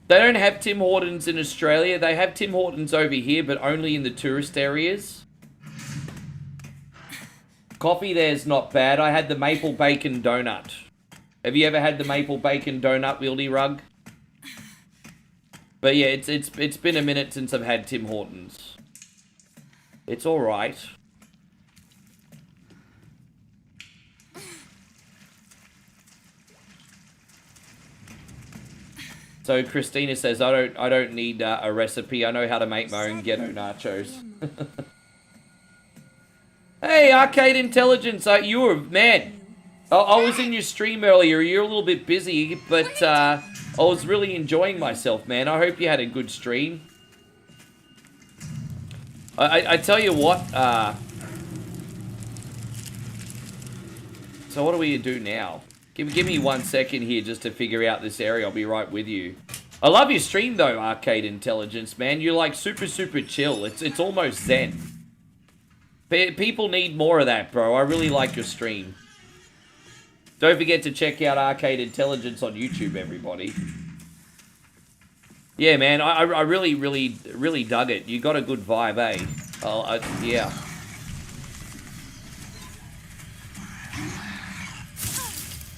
They don't have Tim Hortons in Australia. They have Tim Hortons over here, but only in the tourist areas. Coffee there's not bad. I had the maple bacon donut. Have you ever had the maple bacon donut, Wieldy Rug? But yeah, it's been a minute since I've had Tim Hortons. It's all right. So Christina says, I don't need a recipe. I know how to make my own ghetto nachos. Hey, Arcade Intelligence, you were man. I was in your stream earlier. You're a little bit busy, but I was really enjoying myself, man. I hope you had a good stream. I tell you what. So what do we do now? Give me 1 second here just to figure out this area. I'll be right with you. I love your stream though, Arcade Intelligence, man. You're like super chill. It's almost zen. People need more of that, bro. I really like your stream. Don't forget to check out Arcade Intelligence on YouTube, everybody. Yeah, man, I really dug it. You got a good vibe, eh? Yeah.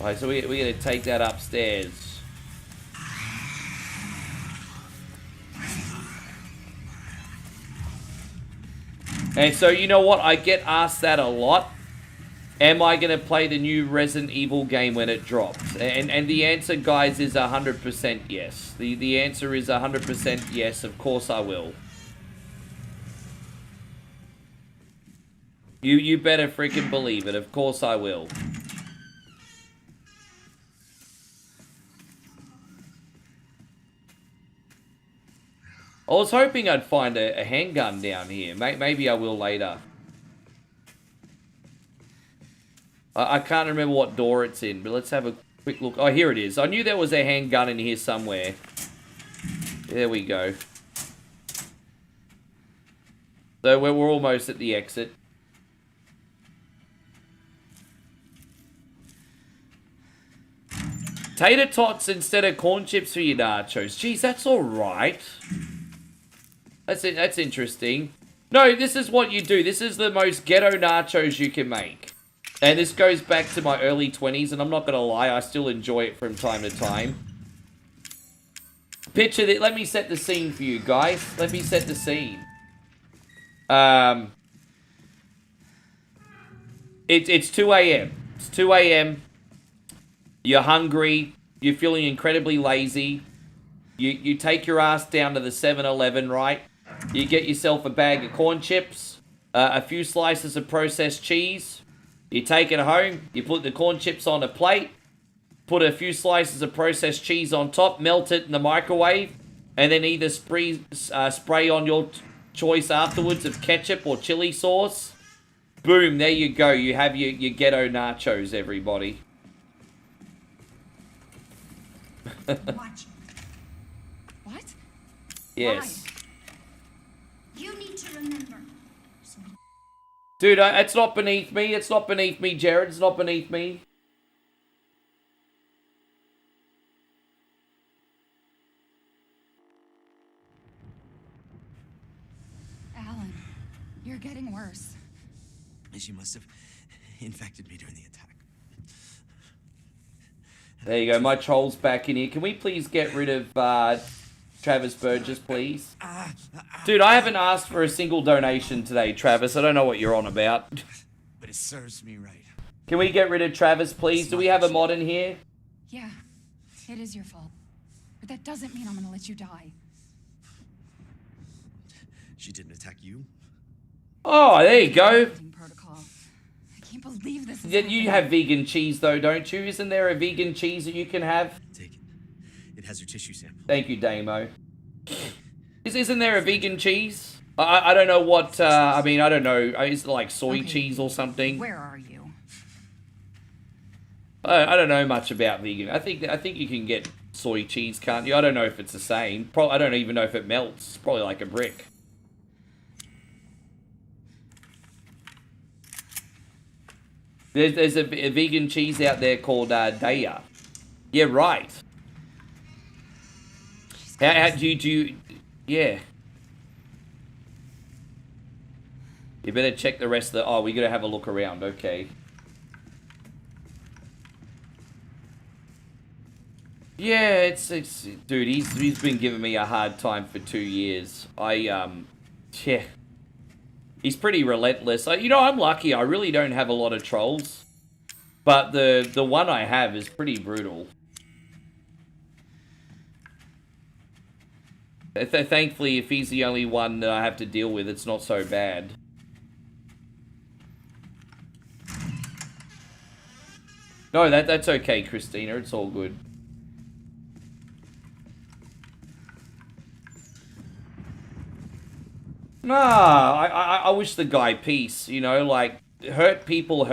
Alright, so we're gonna take that upstairs. And so, you know what? I get asked that a lot. Am I going to play the new Resident Evil game when it drops? And the answer, guys, is 100% yes. The answer is 100% yes. Of course I will. You better freaking believe it. Of course I will. I was hoping I'd find a handgun down here. Maybe I will later. I can't remember what door it's in, but let's have a quick look. Oh, here it is. I knew there was a handgun in here somewhere. There we go. So we're almost at the exit. Tater tots instead of corn chips for your nachos. Jeez, that's alright. That's interesting. No, this is what you do. This is the most ghetto nachos you can make. And this goes back to my early 20s, and I'm not going to lie, I still enjoy it from time to time. Picture that. Let me set the scene for you guys. Let me set the scene. It's 2 a.m. It's 2 a.m. You're hungry. You're feeling incredibly lazy. You take your ass down to the 7-Eleven, right? You get yourself a bag of corn chips, a few slices of processed cheese. You take it home, you put the corn chips on a plate, put a few slices of processed cheese on top, melt it in the microwave, and then either spray on your choice afterwards of ketchup or chili sauce. Boom, there you go. You have your ghetto nachos, everybody. Watch. What? Yes. Why? You need to remember. Dude, it's not beneath me. It's not beneath me, Jared. It's not beneath me. You're getting worse. She must have infected me during the attack. There you go. My troll's back in here. Can we please get rid of Travis Burgess, please? Dude, I haven't asked for a single donation today, Travis. I don't know what you're on about. But it serves me right. Can we get rid of Travis, please? Do we have a mod in here? Yeah, it is your fault. But that doesn't mean I'm gonna let you die. She didn't attack you? Oh, there you go. Protocol. I can't believe this is You have vegan cheese, though, don't you? Isn't there a vegan cheese that you can have? Take it. It has your tissue sample. Thank you, Damo. Isn't there a vegan cheese? I don't know what, I mean, I don't know. Is it like soy cheese or something? Where are you? I don't know much about vegan. I think you can get soy cheese, can't you? I don't know if it's the same. I don't even know if it melts. It's probably like a brick. There's a vegan cheese out there called Daya. Yeah, right. How do you... Yeah. You better check the rest of the... Oh, we gotta have a look around. Okay. Yeah, it's dude, he's been giving me a hard time for 2 years. Yeah. He's pretty relentless. You know, I'm lucky. I really don't have a lot of trolls. But the one I have is pretty brutal. Thankfully, if he's the only one that I have to deal with, it's not so bad. No, that's okay, Christina. It's all good. I wish the guy peace, you know, like, hurt people,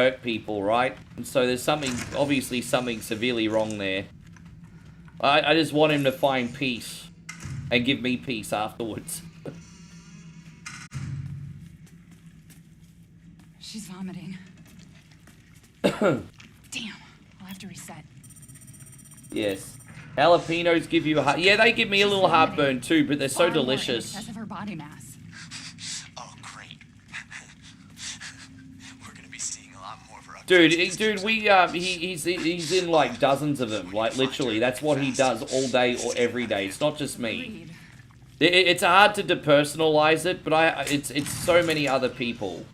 right? And so there's obviously something severely wrong there. I just want him to find peace and give me peace afterwards. She's vomiting. Damn, I'll have to reset. Yes. Jalapenos give you a yeah, they give me a little heartburn too, but they're so delicious. Excess of her body mass. Dude, he's in like dozens of them, like literally. That's what he does all day or every day. It's not just me. It's hard to depersonalize it, but it's so many other people.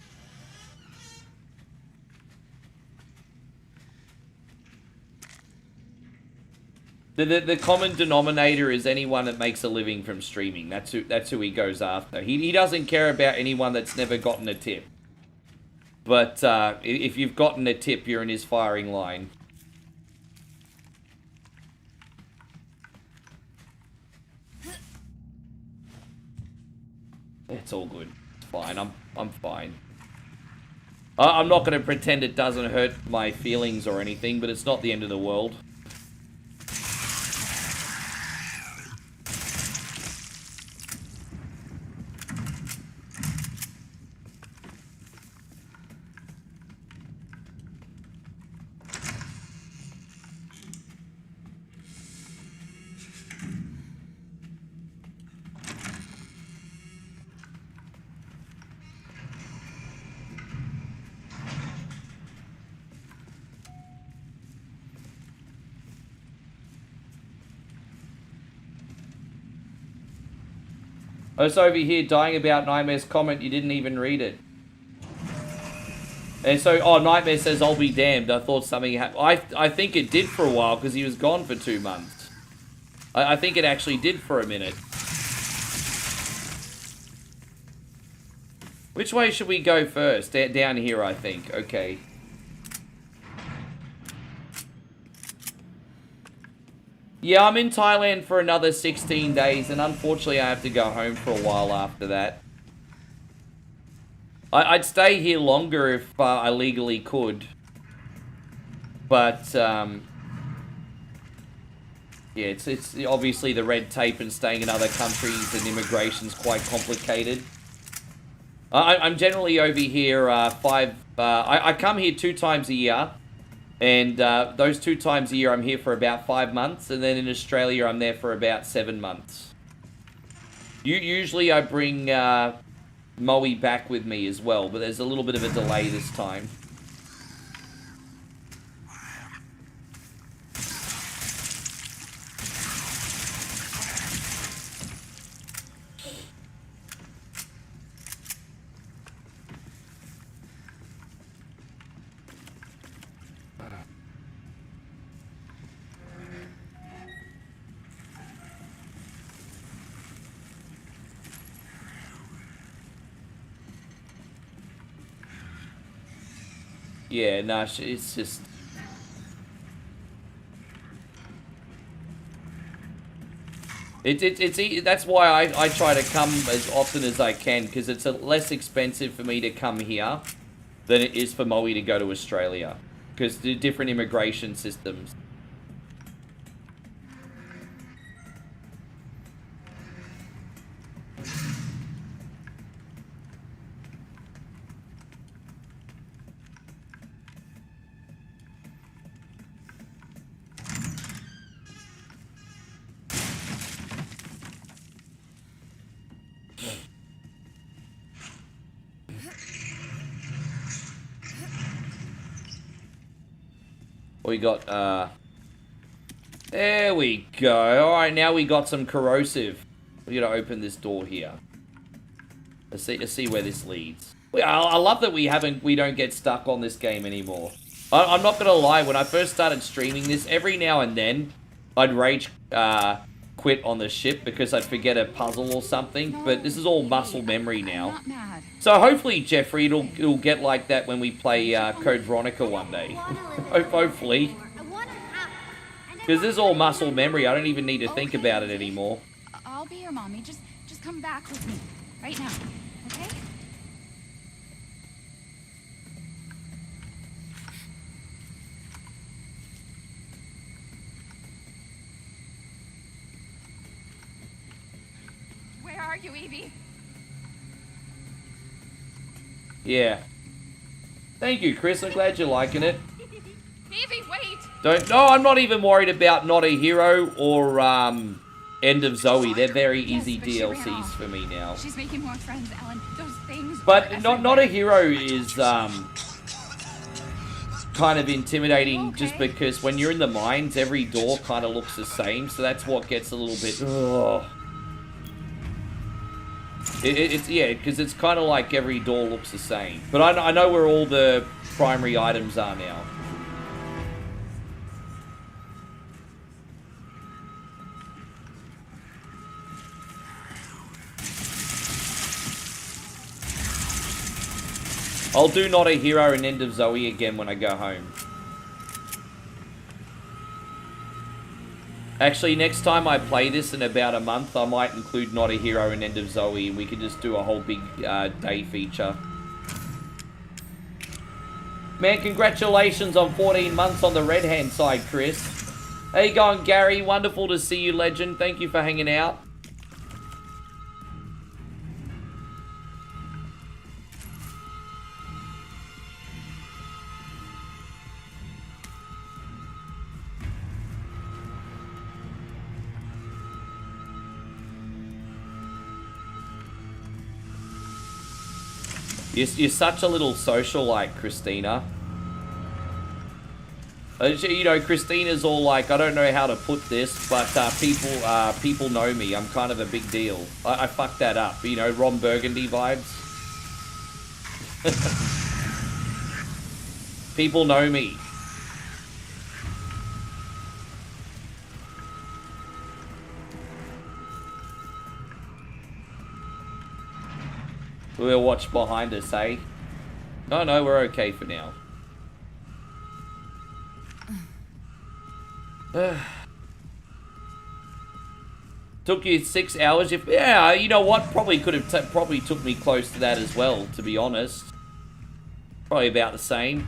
The common denominator is anyone that makes a living from streaming. That's who he goes after. He doesn't care about anyone that's never gotten a tip. But if you've gotten a tip, you're in his firing line. It's all good. It's fine. I'm fine. I'm not going to pretend it doesn't hurt my feelings or anything, but it's not the end of the world. I was over here dying about Nightmare's comment, you didn't even read it. And so, oh, Nightmare says, I'll be damned. I thought something happened. I think it did for a while, because he was gone for 2 months. I think it actually did for a minute. Which way should we go first? Down here, I think. Okay. Yeah, I'm in Thailand for another 16 days, and unfortunately I have to go home for a while after that. I'd stay here longer if I legally could. But, yeah, it's obviously the red tape and staying in other countries and immigration's quite complicated. I'm generally over here I come here 2 times a year. And those 2 times a year, I'm here for about 5 months. And then in Australia, I'm there for about 7 months. Usually, I bring Moe back with me as well, but there's a little bit of a delay this time. Yeah, no, it's just... That's why I try to come as often as I can, because it's less expensive for me to come here than it is for Moe to go to Australia, because the different immigration systems. We got, there we go. Alright, now we got some corrosive. We gotta open this door here. Let's see where this leads. I love that we don't get stuck on this game anymore. I'm not gonna lie, when I first started streaming this, every now and then, I'd rage, quit on the ship because I'd forget a puzzle or something, but this is all muscle memory now. So hopefully, Jeffrey, it'll get like that when we play Code Veronica one day. Hopefully. Because this is all muscle memory, I don't even need to think about it anymore. I'll be your mommy. Just come back with me right now, okay? Where are you, Evie? Yeah. Thank you, Chris. I'm glad you're liking it. Evie, wait! No, I'm not even worried about Not a Hero or End of Zoe. They're very easy DLCs for me now. She's making more friends, Ellen. Those things. But Not a Hero is kind of intimidating just because when you're in the mines, every door kind of looks the same. So that's what gets a little bit. Ugh. Yeah, because it's kind of like every door looks the same. But I know where all the primary items are now. I'll do Not a Hero and End of Zoe again when I go home. Actually, next time I play this in about a month, I might include Not a Hero and End of Zoe, and we can just do a whole big day feature. Man, congratulations on 14 months on the red-hand side, Chris. How you going, Gary? Wonderful to see you, legend. Thank you for hanging out. You're such a little socialite, Christina. You know, Christina's all like, I don't know how to put this, but people know me. I'm kind of a big deal. I fucked that up. You know, Ron Burgundy vibes. People know me. We'll watch behind us, eh? No, we're okay for now. Took you 6 hours? Yeah, you know what? Probably could have probably took me close to that as well, to be honest. Probably about the same.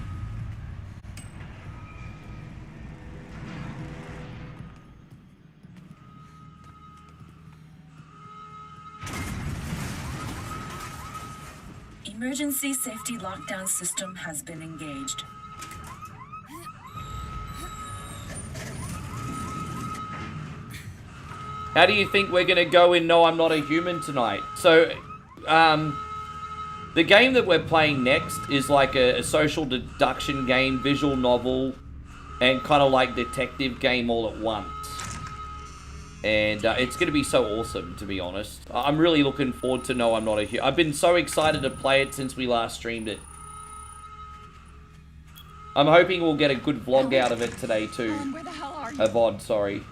Emergency safety lockdown system has been engaged. How do you think we're gonna go in No, I'm Not a Human tonight? So, The game that we're playing next is like a social deduction game, visual novel, and kind of like detective game all at once. And it's going to be so awesome, to be honest. I'm really looking forward to No, I'm Not a Human. I've been so excited to play it since we last streamed it. I'm hoping we'll get a good vlog out of it today too. Where the hell are you? A VOD, sorry.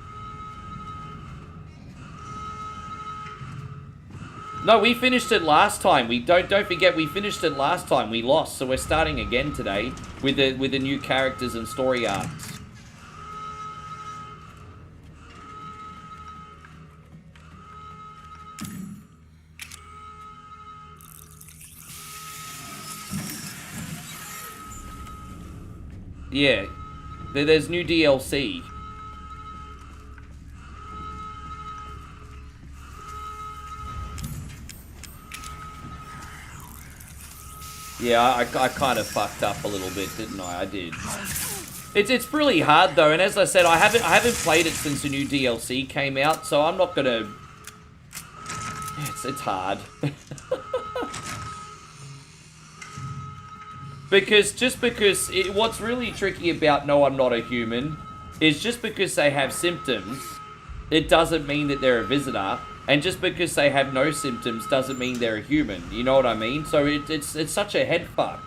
No, we finished it last time. We don't forget we finished it last time. We lost, so we're starting again today with the new characters and story arcs. Yeah, there's new DLC. Yeah, I kind of fucked up a little bit, didn't I? I did. It's really hard though, and as I said, I haven't played it since the new DLC came out, so I'm not gonna. It's hard. Because what's really tricky about No, I'm Not a Human is just because they have symptoms, it doesn't mean that they're a visitor. And just because they have no symptoms doesn't mean they're a human. You know what I mean? So it's such a head fuck.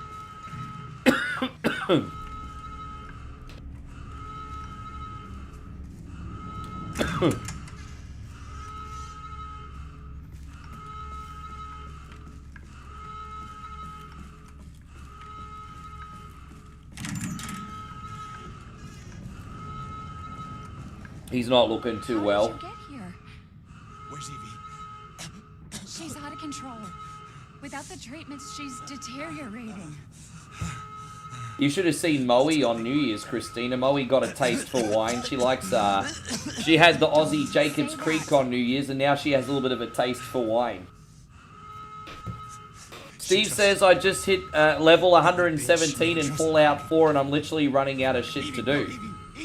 He's not looking too well. How did you get here? Where's Evie? She's out of control. Without the treatments, she's deteriorating. You should have seen Moe on New Year's, Christina. Moe got a taste for wine. She likes, she had the Aussie Jacobs Creek on New Year's, and now she has a little bit of a taste for wine. Steve says, I just hit level 117 in Fallout 4, and I'm literally running out of shit to do.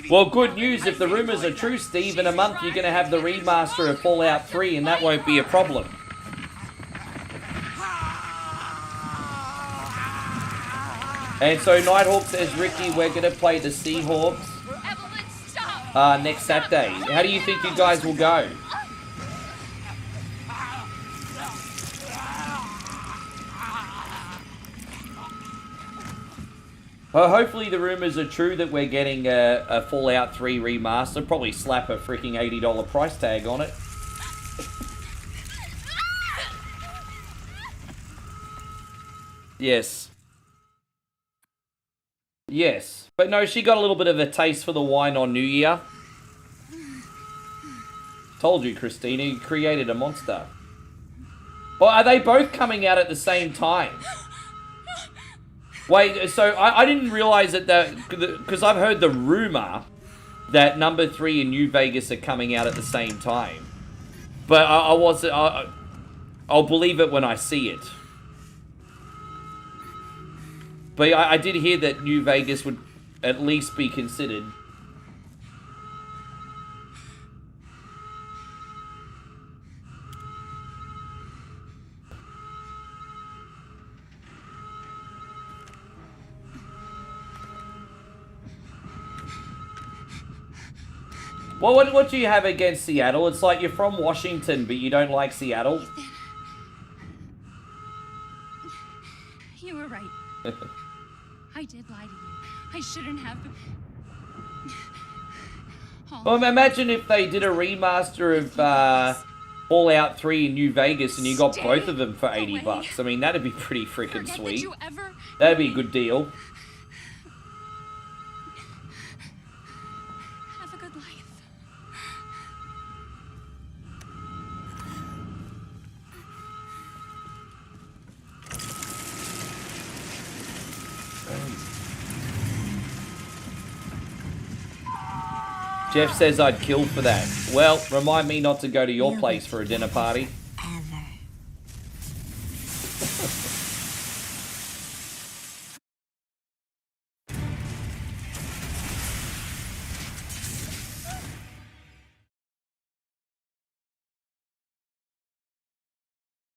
Well, good news. If the rumors are true, Steve, in a month you're going to have the remaster of Fallout 3, and that won't be a problem. And so Nighthawk says, Ricky, we're going to play the Seahawks next Saturday. How do you think you guys will go? Well, hopefully the rumors are true that we're getting a Fallout 3 remaster. Probably slap a freaking $80 price tag on it. Yes. Yes. But no, she got a little bit of a taste for the wine on New Year. Told you, Christina, you created a monster. Well, are they both coming out at the same time? Wait, so I didn't realize that because I've heard the rumor that number 3 and New Vegas are coming out at the same time. But I'll believe it when I see it. But I did hear that New Vegas would at least be considered. Well, what do you have against Seattle? It's like you're from Washington, but you don't like Seattle. You were right. I did lie to you. I shouldn't have. Well, imagine if they did a remaster of Fallout 3 in New Vegas and you got both of them for $80. I mean, that'd be pretty freaking sweet. That'd be a good deal. Have a good life. Jeff says I'd kill for that. Well, remind me not to go to your place for a dinner party.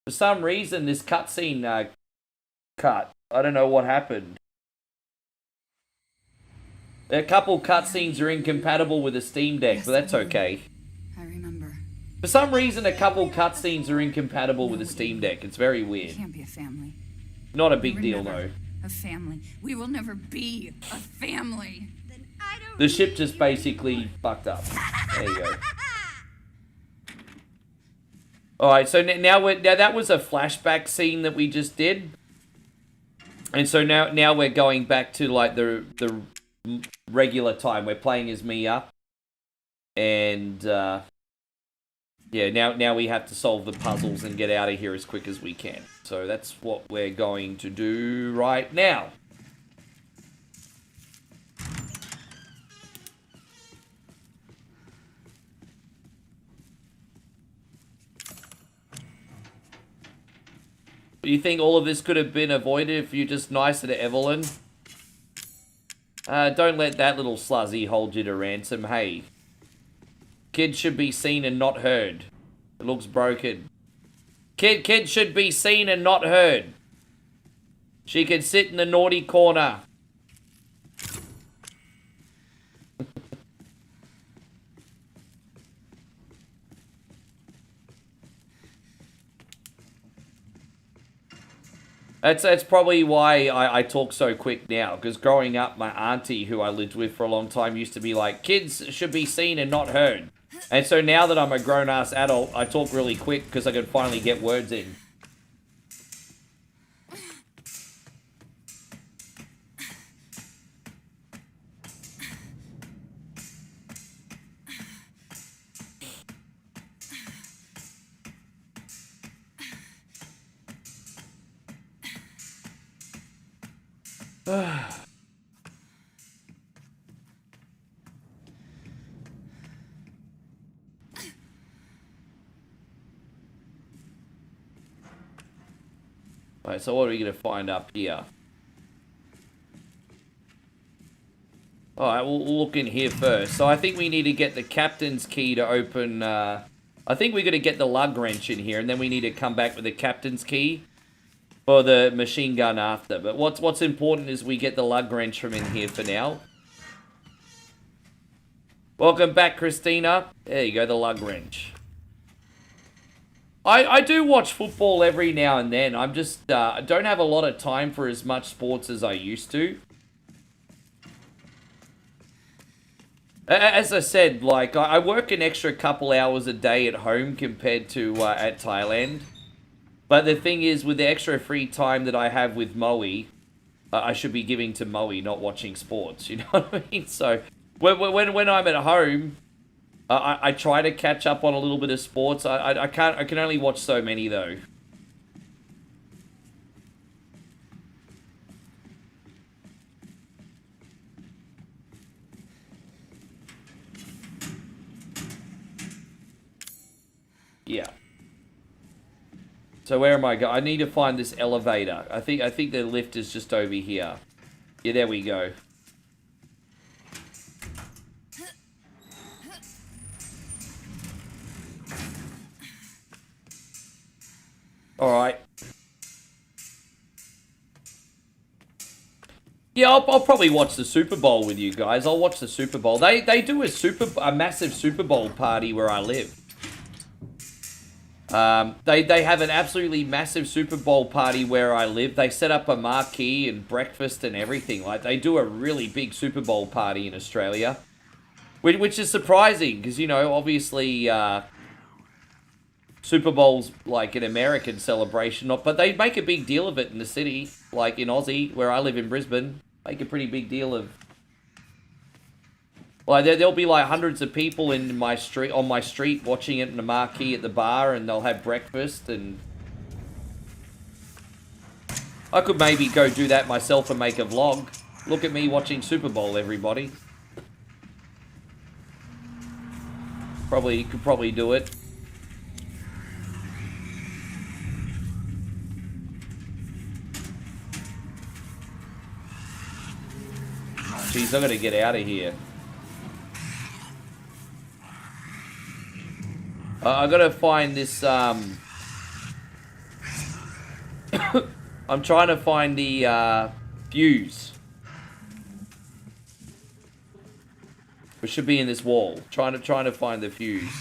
For some reason, this cutscene cut. I don't know what happened. A couple cutscenes are incompatible with the Steam Deck, but that's okay. I remember. For some reason, a couple cutscenes are incompatible with the Steam Deck. It's very weird. We can't be a family. Not a big deal, though. A family. We will never be a family. The ship just basically fucked up. There you go. Alright, so now that was a flashback scene that we just did. And so now we're going back to like the regular time. We're playing as Mia. And yeah, now we have to solve the puzzles and get out of here as quick as we can. So that's what we're going to do right now. You think all of this could have been avoided if you're just nicer to Evelyn? Don't let that little sluzzy hold you to ransom, hey. Kid should be seen and not heard. It looks broken. Kid should be seen and not heard. She can sit in the naughty corner. That's probably why I talk so quick now, because growing up, my auntie, who I lived with for a long time, used to be like, kids should be seen and not heard. And so now that I'm a grown-ass adult, I talk really quick because I can finally get words in. Alright, so what are we going to find up here? Alright, we'll look in here first. So I think we need to get the captain's key to open... I think we're going to get the lug wrench in here, and then we need to come back with the captain's key for the machine gun after. But what's important is we get the lug wrench from in here for now. Welcome back, Christina. There you go, the lug wrench. I do watch football every now and then. I'm just, I don't have a lot of time for as much sports as I used to. As I said, like, I work an extra couple hours a day at home compared to at Thailand. But the thing is, with the extra free time that I have with Moe, I should be giving to Moe, not watching sports, you know what I mean? So, when I'm at home... I try to catch up on a little bit of sports. I can only watch so many though. Yeah. So where am I going? I need to find this elevator. I think the lift is just over here. Yeah, there we go. Alright. Yeah, I'll probably watch the Super Bowl with you guys. I'll watch the Super Bowl. They do a massive Super Bowl party where I live. They have an absolutely massive Super Bowl party where I live. They set up a marquee and breakfast and everything. Like, they do a really big Super Bowl party in Australia. Which is surprising, because, you know, obviously... Super Bowl's like an American celebration, but they make a big deal of it in the city, like in Aussie, where I live in Brisbane. Make a pretty big deal of. Like there'll be like hundreds of people in my street on my street watching it in the marquee at the bar, and they'll have breakfast. And I could maybe go do that myself and make a vlog. Look at me watching Super Bowl, everybody. Could probably do it. Jeez, I'm gonna get out of here. I gotta find this, I I'm trying to find the fuse. It should be in this wall. Trying to find the fuse.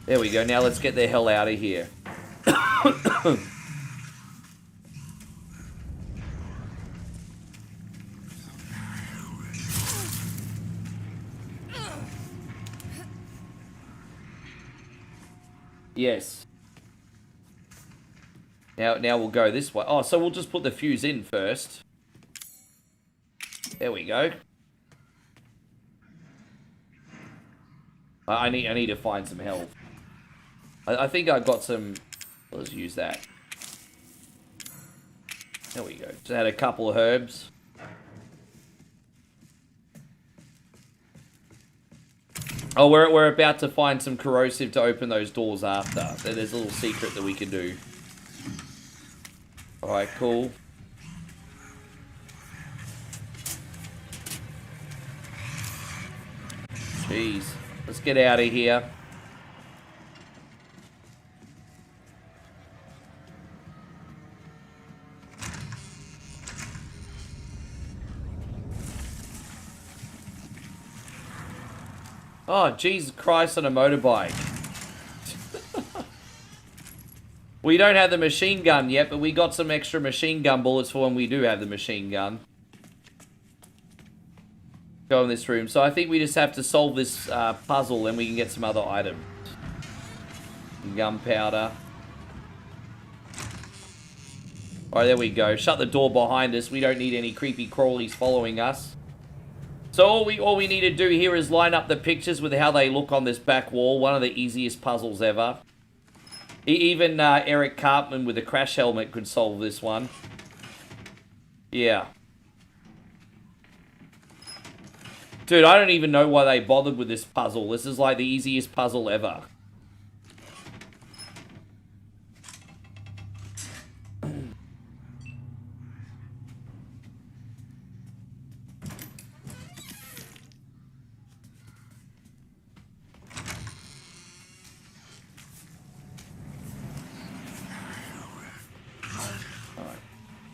There we go. Now let's get the hell out of here. Yes. Now we'll go this way. Oh, so we'll just put the fuse in first. There we go. I need to find some health. I think I got some. Let's use that. There we go. Just had a couple of herbs. Oh, we're about to find some corrosive to open those doors after. There's a little secret that we can do. Alright, cool. Jeez. Let's get out of here. Oh, Jesus Christ, on a motorbike. We don't have the machine gun yet, but we got some extra machine gun bullets for when we do have the machine gun. Go in this room. So I think we just have to solve this puzzle and we can get some other items. Gunpowder. Alright, there we go. Shut the door behind us. We don't need any creepy crawlies following us. So all we need to do here is line up the pictures with how they look on this back wall. One of the easiest puzzles ever. Even Eric Cartman with a crash helmet could solve this one. Yeah. Dude, I don't even know why they bothered with this puzzle. This is like the easiest puzzle ever.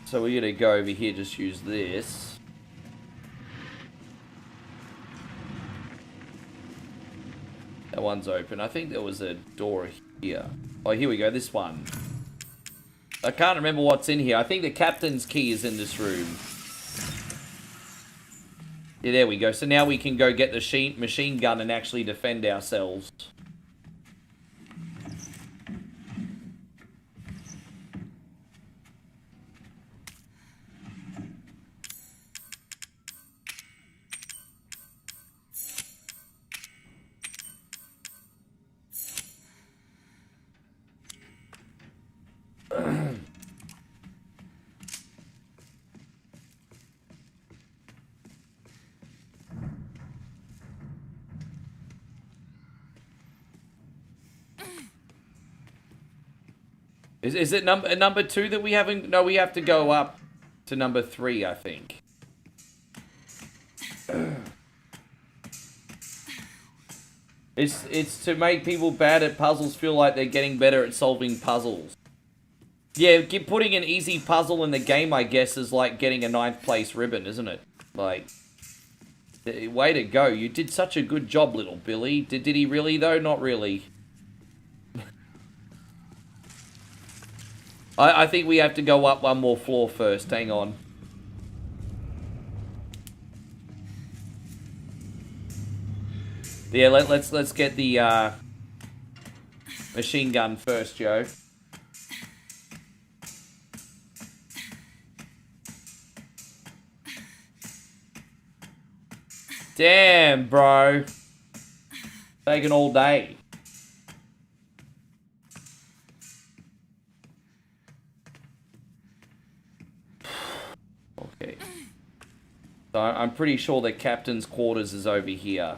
So we're going to go over here, just use this. That one's open. I think there was a door here. Oh, here we go, this one. I can't remember what's in here. I think the captain's key is in this room. Yeah, there we go. So now we can go get the machine gun and actually defend ourselves. Is it number 2 that we haven't? No, we have to go up to number 3, I think. It's to make people bad at puzzles feel like they're getting better at solving puzzles. Yeah, putting an easy puzzle in the game, I guess, is like getting a 9th place ribbon, isn't it? Like, way to go. You did such a good job, little Billy. Did he really, though? Not really. I think we have to go up one more floor first. Hang on. Yeah, let's get the machine gun first, Joe. Damn, bro. Taking all day. Okay. So I'm pretty sure the captain's quarters is over here.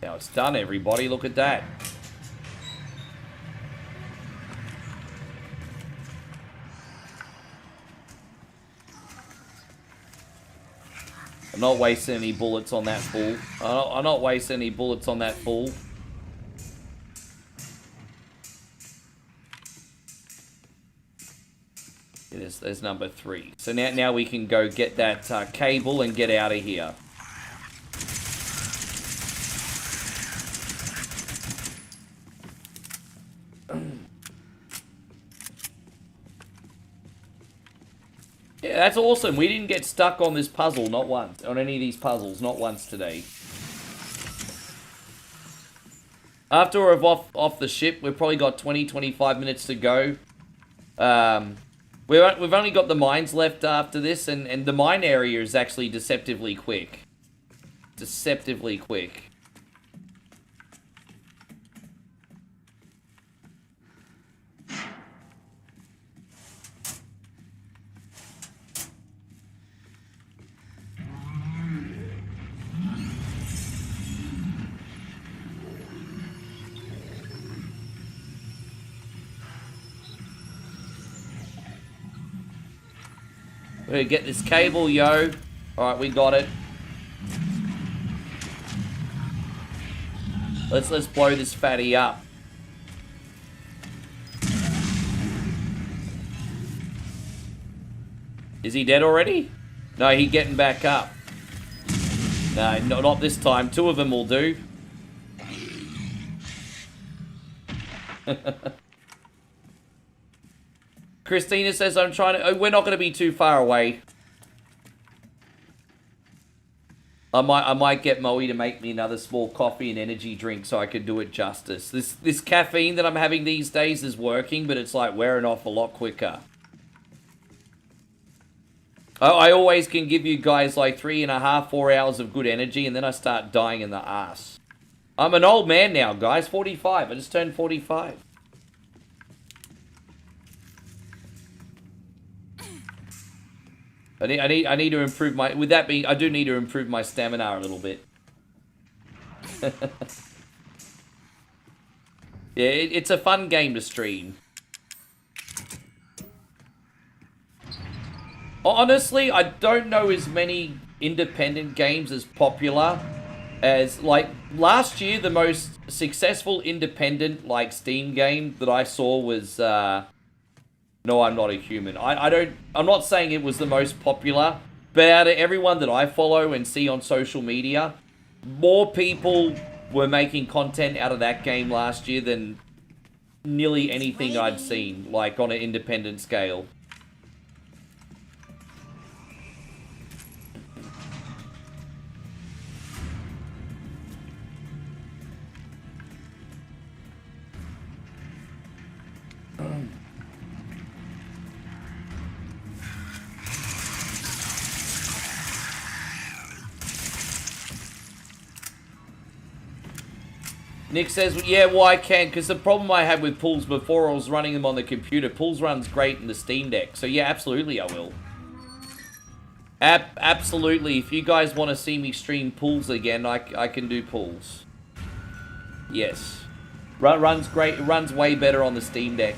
Now it's done, everybody. Look at that. I'm not wasting any bullets on that fool. I'm not wasting any bullets on that fool. Yeah, there's number 3. So now we can go get that cable and get out of here. Yeah, that's awesome. We didn't get stuck on this puzzle, not once. On any of these puzzles, not once today. After we're off the ship, we've probably got 20-25 minutes to go. We've only got the mines left after this, and the mine area is actually deceptively quick. Deceptively quick. We're gonna get this cable, yo. Alright, we got it. Let's blow this fatty up. Is he dead already? No, he getting back up. No, not this time. 2 of them will do. Christina says, I'm trying to... Oh, we're not going to be too far away. I might get Moe to make me another small coffee and energy drink so I can do it justice. This caffeine that I'm having these days is working, but it's like wearing off a lot quicker. I always can give you guys like 3.5, 4 hours of good energy, and then I start dying in the ass. I'm an old man now, guys. 45. I just turned 45. I need to improve my... With that being... I do need to improve my stamina a little bit. Yeah, it's a fun game to stream. Honestly, I don't know as many independent games as popular as... Like, last year, the most successful independent, like, Steam game that I saw was... No, I'm Not a Human. I'm not saying it was the most popular, but out of everyone that I follow and see on social media, more people were making content out of that game last year than nearly anything I'd seen, like on an independent scale. Nick says, yeah, well, I can, because the problem I had with pools before, I was running them on the computer. Pools runs great in the Steam Deck. So, yeah, absolutely, I will. Absolutely. If you guys want to see me stream pools again, I can do pools. Yes. Runs great. It runs way better on the Steam Deck.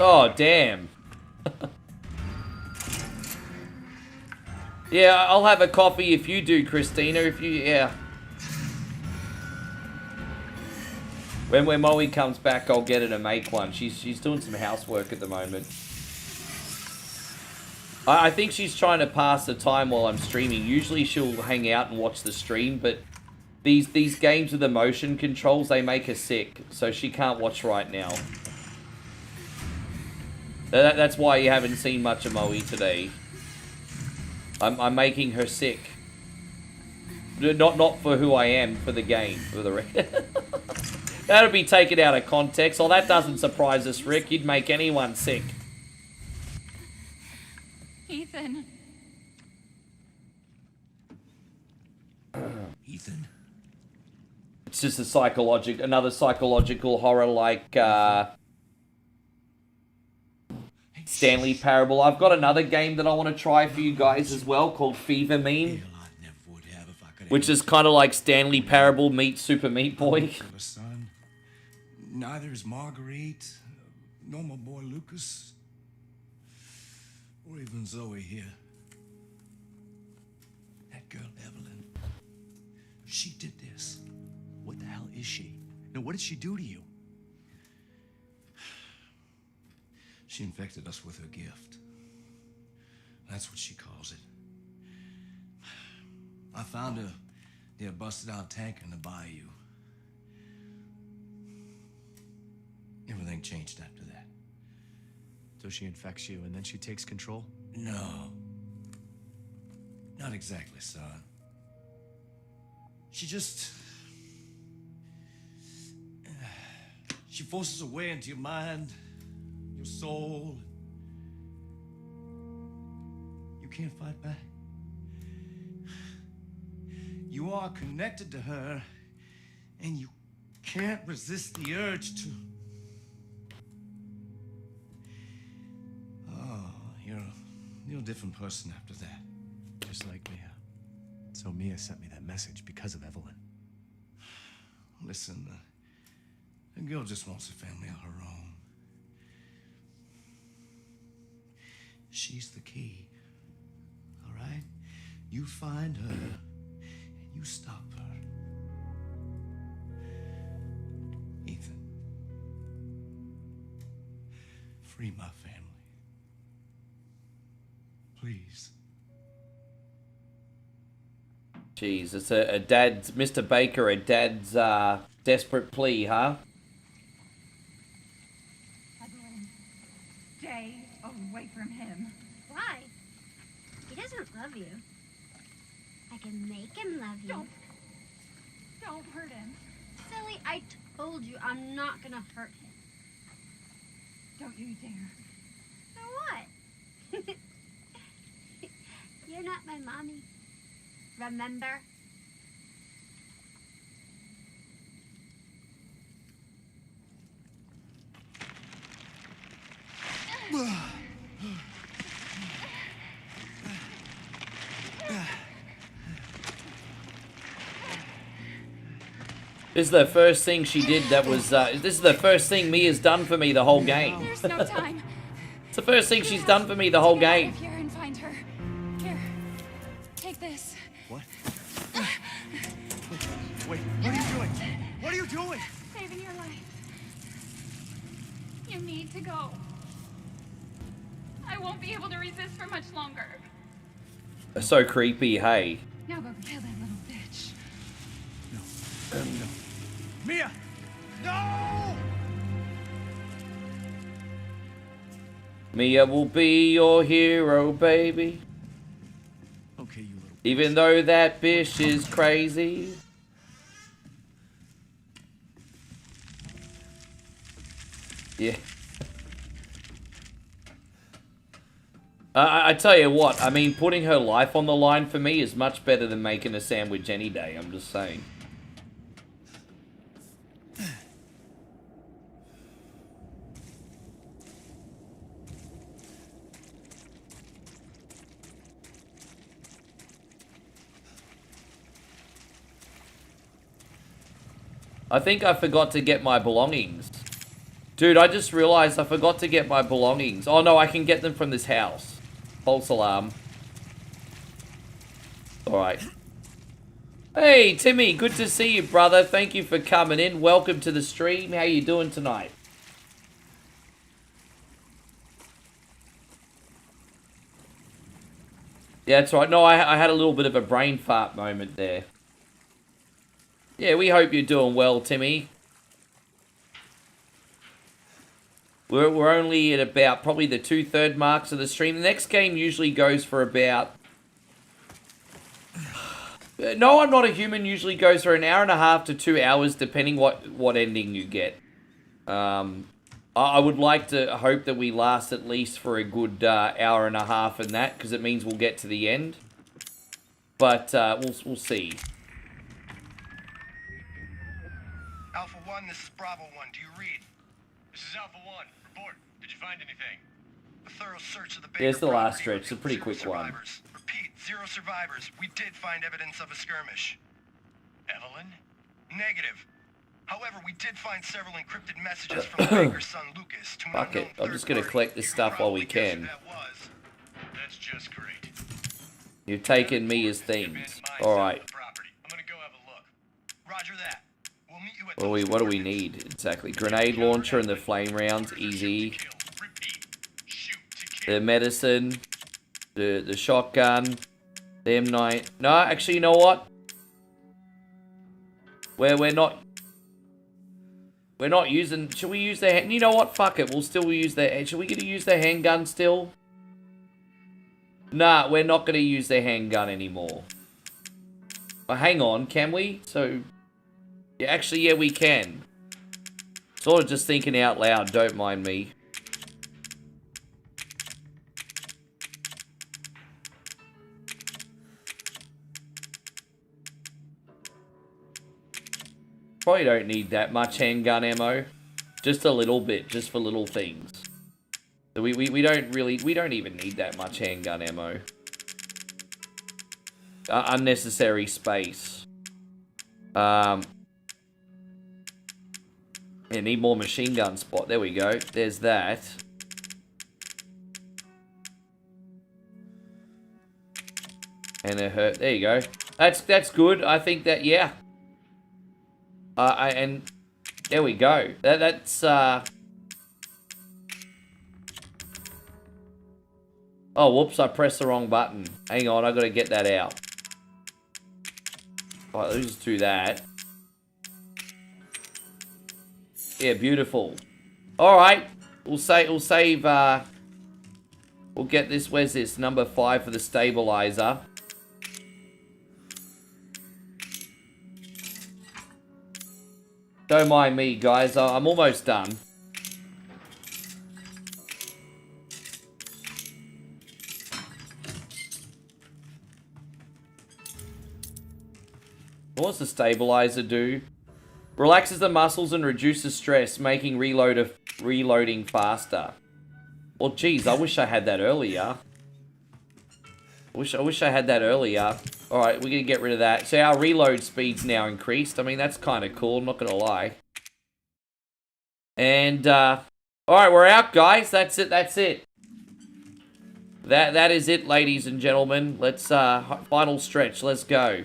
Oh, damn. Yeah, I'll have a coffee if you do, Christina. If you, yeah. When Moe comes back, I'll get her to make one. She's doing some housework at the moment. I think she's trying to pass the time while I'm streaming. Usually she'll hang out and watch the stream, but these games with the motion controls, they make her sick. So she can't watch right now. That's why you haven't seen much of Moe today. I'm making her sick. Not for who I am, for the game. For the That'll be taken out of context. Oh, that doesn't surprise us, Rick. You'd make anyone sick. Ethan. Ethan? It's just another psychological horror like Stanley Parable. I've got another game that I want to try for you guys as well called Fever Meme, which is kind of like Stanley Parable meets Super Meat Boy. Son. Neither is Marguerite, nor my boy Lucas, or even Zoe here. That girl Evelyn, she did this. What the hell is she? No, what did she do to you? She infected us with her gift. That's what she calls it. I found her near a busted out tank in the bayou. Everything changed after that. So she infects you and then she takes control? No. Not exactly, son. She just... She forces her way into your mind, your soul. You can't fight back. You are connected to her, and you can't resist the urge to... Oh, you're a different person after that. Just like Mia. So Mia sent me that message because of Evelyn. Listen, the girl just wants a family of her own. She's the key, all right? You find her, and you stop her. Ethan, free my family. Please. Jeez, it's a dad's, Mr. Baker, a dad's desperate plea, huh? Evelyn, stay away from him. Why? He doesn't love you. I can make him love you. Don't hurt him. Silly, I told you I'm not gonna hurt him. Don't you dare. So what? You're not my mommy. Remember? This is the first thing she did that was, this is the first thing Mia's done for me the whole game. There's no time. It's the first thing she's done for me the whole game. Get out of here and find her. Here, take this. What? Wait, what are you doing? What are you doing? Saving your life. You need to go. I won't be able to resist for much longer. So creepy, hey. Now go kill that little bitch. No. Mia! No! Mia will be your hero, baby. Okay, you little... Even though that bitch is crazy. Yeah. I tell you what, I mean, putting her life on the line for me is much better than making a sandwich any day, I'm just saying. I think I forgot to get my belongings. Dude, I just realized I forgot to get my belongings. Oh no, I can get them from this house. False alarm. Alright. Hey, Timmy, good to see you, brother. Thank you for coming in. Welcome to the stream. How you doing tonight? Yeah, that's right. No, I had a little bit of a brain fart moment there. Yeah, we hope you're doing well, Timmy. We're only at about probably the 2/3 marks of the stream. The next game usually goes for about No, I'm Not a Human usually goes for an hour and a half to 2 hours, depending what ending you get. I would like to hope that we last at least for a good hour and a half in that, because it means we'll get to the end. But we'll see. Alpha 1, this is Bravo 1. Do you read? This is Alpha 1. Report. Did you find anything? A thorough search of the Baker There's the last property stretch. It's a pretty quick one. survivors. Repeat, 0 survivors. We did find evidence of a skirmish. Evelyn? Negative. However, we did find several encrypted messages from the Baker's son Lucas to an Fuck it. unknown I'm just gonna collect this stuff while we can. That's just great. You've taken me as themes. Alright. Roger that. We'll meet you at What do we need exactly? Grenade launcher and the flame rounds, easy. The medicine, the shotgun, the M9. No, actually, you know what? We're not using. Should we use the? You know what? Fuck it. We'll still use the. Should we get to use the handgun still? Nah, we're not gonna use the handgun anymore. But hang on, can we? So, yeah, actually, yeah, we can. Sort of just thinking out loud. Don't mind me. Probably don't need that much handgun ammo. Just a little bit, just for little things. So we don't even need that much handgun ammo. Unnecessary space. Yeah, need more machine gun spot. There we go. There's that. And it hurt. There you go. That's good. I think that, yeah. And there we go. That's oh, whoops, I pressed the wrong button. Hang on, I gotta get that out. Alright, let's just do that. Yeah, beautiful. Alright. We'll save we'll get this, where's this? Number 5 for the stabilizer. Don't mind me, guys. I'm almost done. What does the stabilizer do? Relaxes the muscles and reduces stress, making reloading faster. Well, geez, I wish I had that earlier. I wish I had that earlier. Alright, we're gonna get rid of that. So our reload speed's now increased. I mean, that's kind of cool, I'm not gonna lie. And, alright, we're out, guys. That's it, that's it. That is it, ladies and gentlemen. Let's, final stretch, let's go.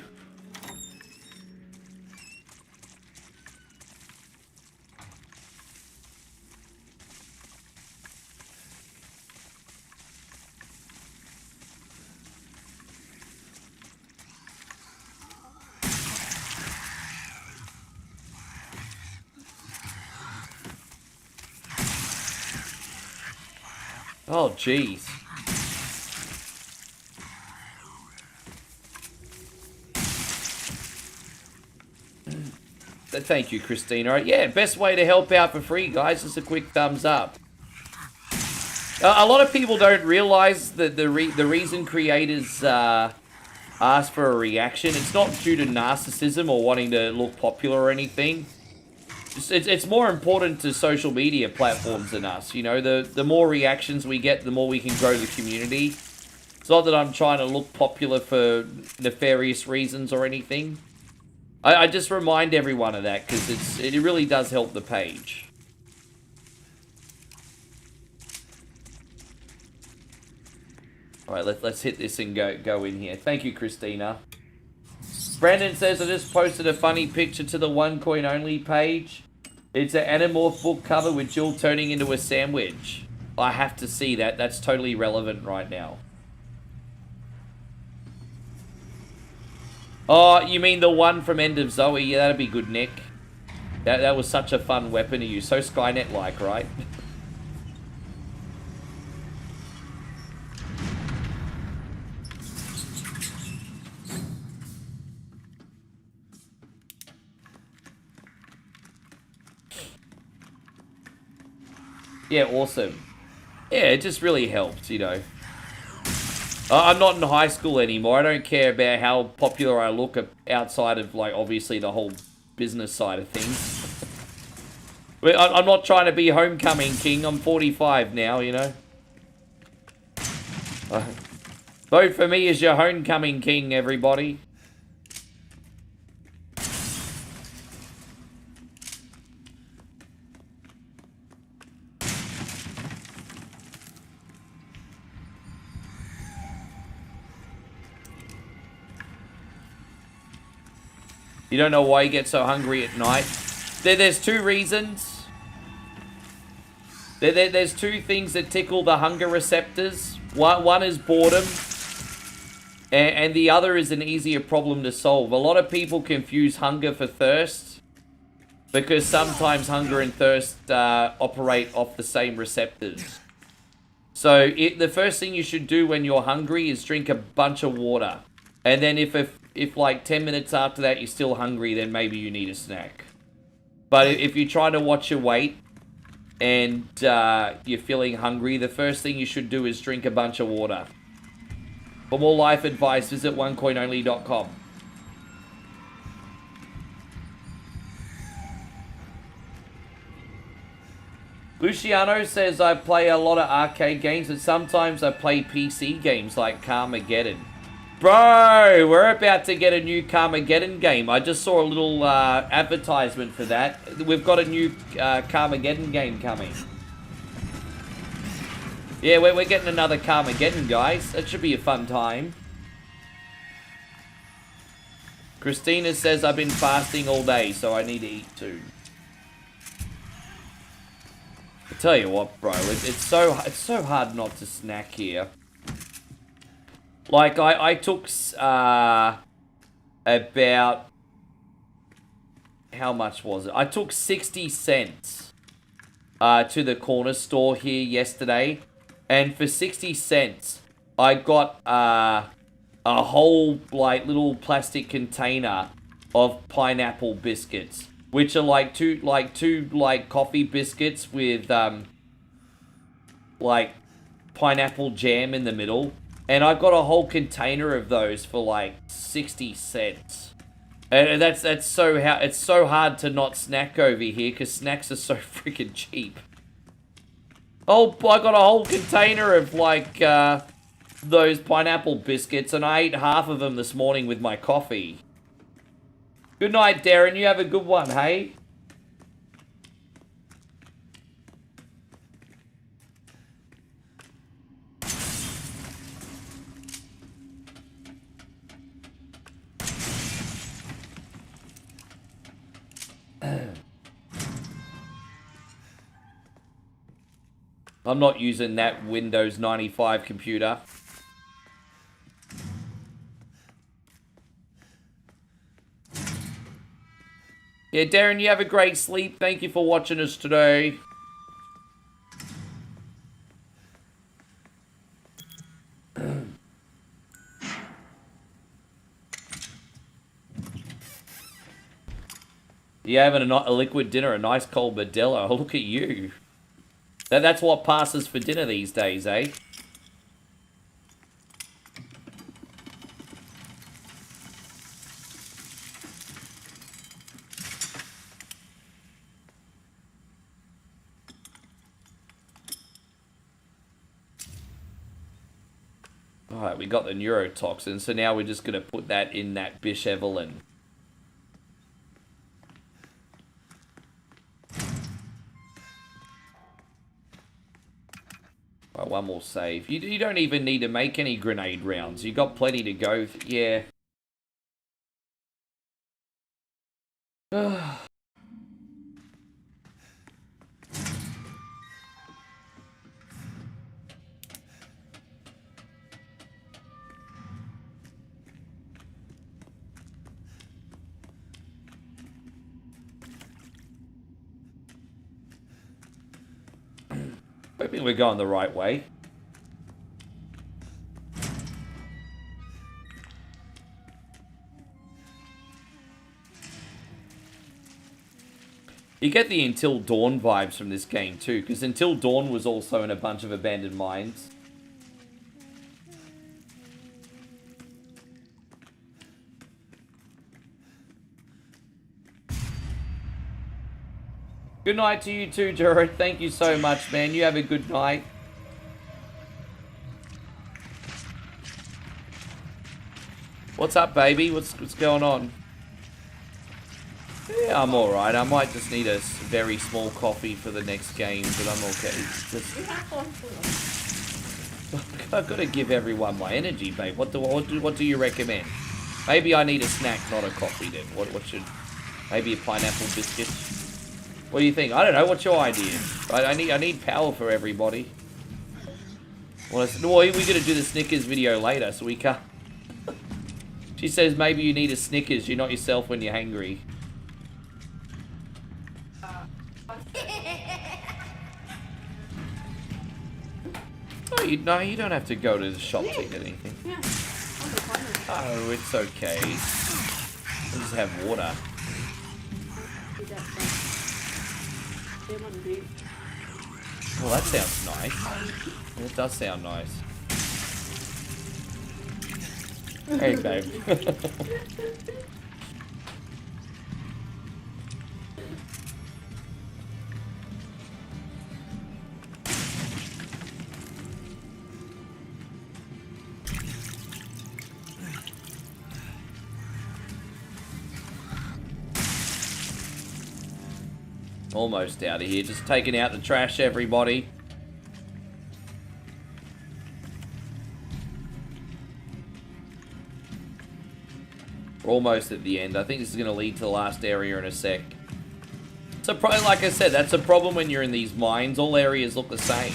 Oh, jeez. Thank you, Christina. Yeah, best way to help out for free, guys, is a quick thumbs up. A lot of people don't realize that the reason creators ask for a reaction, it's not due to narcissism or wanting to look popular or anything. It's more important to social media platforms than us. You know, the more reactions we get, the more we can grow the community. It's not that I'm trying to look popular for nefarious reasons or anything. I just remind everyone of that because it really does help the page. All right, let's hit this and go in here. Thank you, Christina. Brandon says, I just posted a funny picture to the one coin only page. It's an Animorph book cover with Jill turning into a sandwich. I have to see that. That's totally relevant right now. Oh, you mean the one from End of Zoe? Yeah, that'd be good, Nick. That was such a fun weapon to use. So Skynet-like, right? Yeah, awesome. Yeah, it just really helps, you know. I'm not in high school anymore. I don't care about how popular I look outside of, like, obviously the whole business side of things. I'm not trying to be homecoming king. I'm 45 now, you know. Vote for me as your homecoming king, everybody. You don't know why you get so hungry at night. There's two reasons. There's two things that tickle the hunger receptors. One is boredom, and the other is an easier problem to solve. A lot of people confuse hunger for thirst, because sometimes hunger and thirst operate off the same receptors. So the first thing you should do when you're hungry is drink a bunch of water. And then if like 10 minutes after that you're still hungry, then maybe you need a snack. But if you try to watch your weight and you're feeling hungry, the first thing you should do is drink a bunch of water. For more life advice, visit onecoinonly.com. Luciano says I play a lot of arcade games, and sometimes I play PC games like Carmageddon. Bro, we're about to get a new Carmageddon game. I just saw a little advertisement for that. We've got a new Carmageddon game coming. Yeah, we're getting another Carmageddon, guys. That should be a fun time. Christina says I've been fasting all day, so I need to eat too. I tell you what, bro, it's so hard not to snack here. Like, I took, about, how much was it? I took 60 cents, to the corner store here yesterday. And for 60 cents, I got, a whole, like, little plastic container of pineapple biscuits. Which are like two coffee biscuits with, like, pineapple jam in the middle. And I got a whole container of those for like 60 cents. And it's so hard to not snack over here because snacks are so freaking cheap. Oh, I got a whole container of like those pineapple biscuits, and I ate half of them this morning with my coffee. Good night, Darren. You have a good one, hey? I'm not using that Windows 95 computer. Yeah, Darren, you have a great sleep. Thank you for watching us today. You having a liquid dinner, a nice cold Modelo. Oh, look at you. That's what passes for dinner these days, eh? Alright, we got the neurotoxin, so now we're just going to put that in that Bish Evelyn. Right, one more save. You don't even need to make any grenade rounds. You got plenty to go. Yeah. I think we're going the right way. You get the Until Dawn vibes from this game too, because Until Dawn was also in a bunch of abandoned mines. Good night to you too, Jared. Thank you so much, man. You have a good night. What's up, baby? What's going on? Yeah, I'm alright. I might just need a very small coffee for the next game, but I'm okay. I've got to give everyone my energy, babe. What do you recommend? Maybe I need a snack, not a coffee then. What should... Maybe a pineapple biscuit? What do you think? I don't know. What's your idea? I need power for everybody. Well, we're going to do the Snickers video later, so we can't... She says maybe you need a Snickers. You're not yourself when you're hangry. Oh, no, you don't have to go to the shop to get anything. Oh, it's okay. We'll just have water. Well, that sounds nice. It does sound nice. Hey, babe. Almost out of here. Just taking out the trash, everybody. We're almost at the end. I think this is going to lead to the last area in a sec. So probably, like I said, that's a problem when you're in these mines. All areas look the same.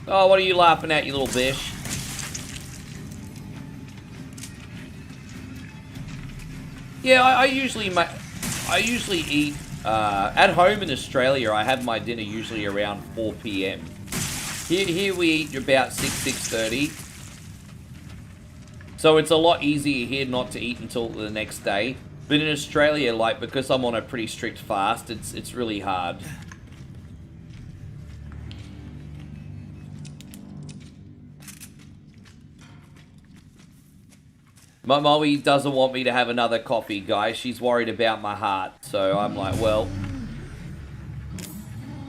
Oh, what are you laughing at, you little bish? Yeah, I usually eat at home in Australia. I have my dinner usually around 4 p.m. Here we eat about 6:30. So it's a lot easier here not to eat until the next day. But in Australia, like, because I'm on a pretty strict fast, it's really hard. My mommy doesn't want me to have another coffee, guys. She's worried about my heart. So I'm like, well,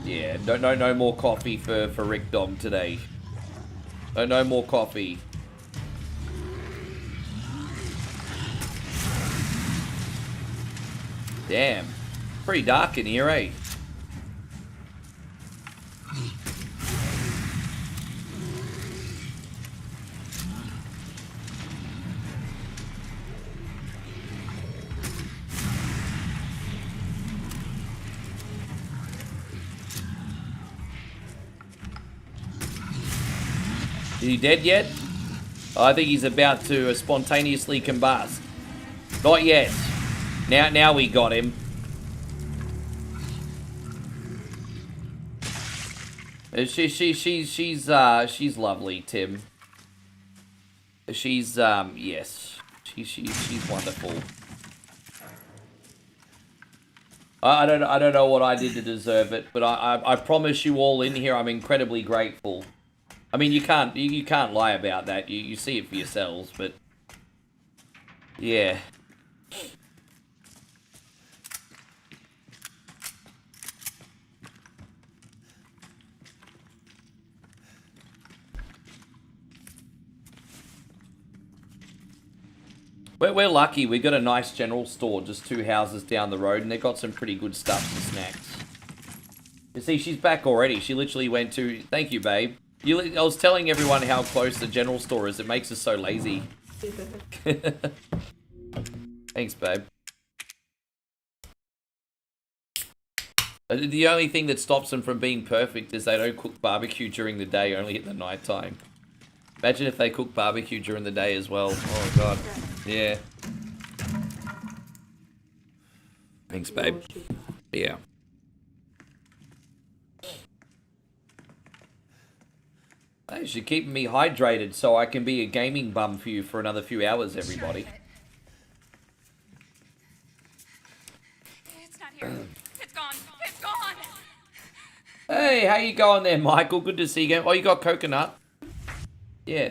yeah, no more coffee for Rick Dom today. No more coffee. Damn, pretty dark in here, eh? Is he dead yet? I think he's about to spontaneously combust. Not yet. Now we got him. She's lovely, Tim. She's yes. She's wonderful. I don't know what I did to deserve it, but I promise you all in here I'm incredibly grateful. I mean, you can't lie about that. You see it for yourselves, but yeah. We're lucky. We got a nice general store just 2 houses down the road, and they got some pretty good stuff and snacks. You see, she's back already. She literally went to... Thank you, babe. I was telling everyone how close the general store is. It makes us so lazy. Thanks, babe. The only thing that stops them from being perfect is they don't cook barbecue during the day, only at the night time. Imagine if they cook barbecue during the day as well. Oh, God. Yeah. Thanks, babe. Yeah. Nice, you're keeping me hydrated so I can be a gaming bum for you for another few hours, everybody. It's not here. It's gone. It's gone. Hey, how you going there, Michael? Good to see you again. Oh, you got coconut? Yeah.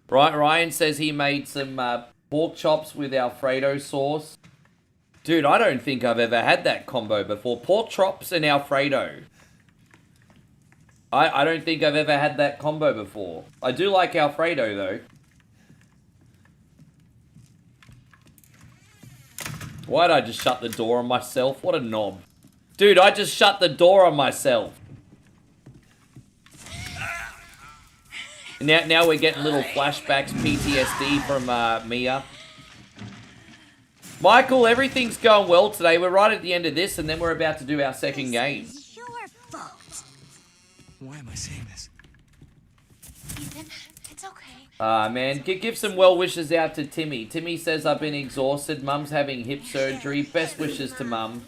Right, Ryan says he made some pork chops with Alfredo sauce. Dude, I don't think I've ever had that combo before. Pork chops and Alfredo. I don't think I've ever had that combo before. I do like Alfredo, though. Why'd I just shut the door on myself? What a knob. Dude, I just shut the door on myself. Now we're getting little flashbacks, PTSD from Mia. Michael, everything's going well today. We're right at the end of this, and then we're about to do our second game. Your fault. Why am I saying this? Ethan, it's okay. Man, give some well wishes out to Timmy. Timmy says, I've been exhausted. Mum's having hip surgery. Best wishes to Mum.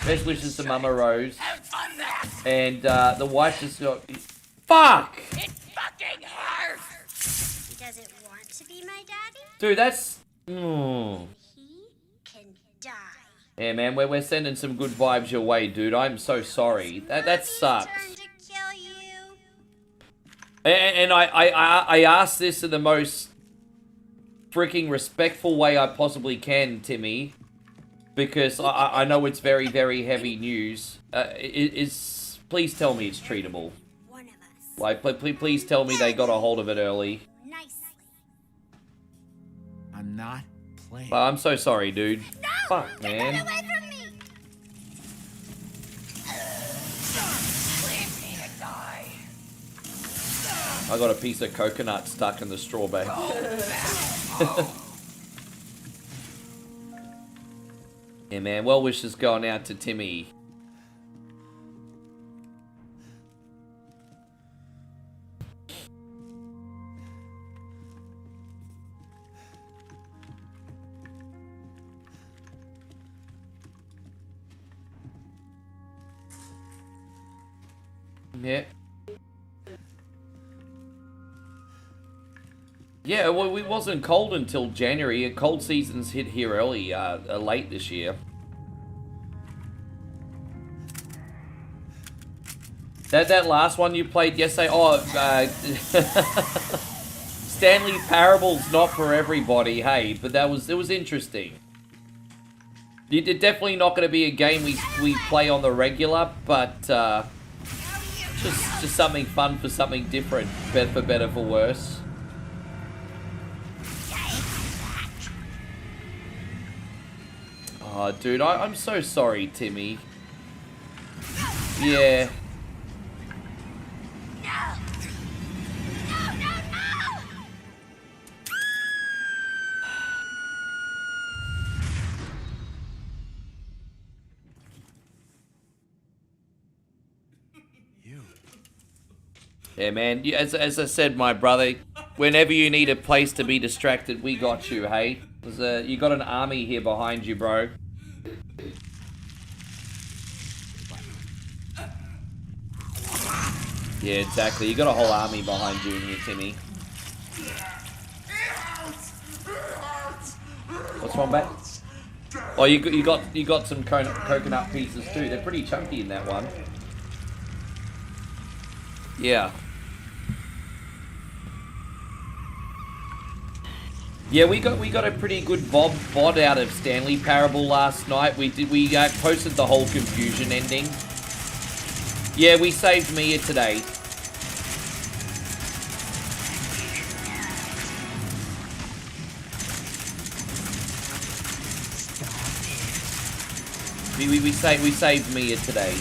Best wishes to Mama Rose. And the wife just got... Fuck! It fucking hurts. He doesn't want to be my daddy. Dude, that's... He can die. Yeah, man, we're sending some good vibes your way, dude. I'm so sorry. That sucks. Turn to kill you. And I asked this in the most freaking respectful way I possibly can, Timmy, because I know it's very, very heavy news. Please tell me it's treatable. Like, please tell me they got a hold of it early. I'm not playing. I'm so sorry, dude. No! Fuck, man. Get away from me! Leave me to die. I got a piece of coconut stuck in the strawberry. Yeah, man. Well wishes going out to Timmy. Yeah. Yeah, well, it wasn't cold until January. Cold seasons hit here early, late this year. That last one you played yesterday, Stanley Parable's not for everybody, hey, but it was interesting. It's definitely not going to be a game we play on the regular, but just something fun for something different, for better, for worse. Oh, dude, I'm so sorry, Timmy. Yeah. Yeah, man. As I said, my brother, whenever you need a place to be distracted, we got you, hey? You got an army here behind you, bro. Yeah, exactly. You got a whole army behind you here, Timmy. What's wrong, Bat? Oh, you got some coconut pieces too. They're pretty chunky in that one. Yeah. Yeah, we got a pretty good VOD out of Stanley Parable last night. We posted the whole confusion ending. Yeah, we saved Mia today. We saved Mia today.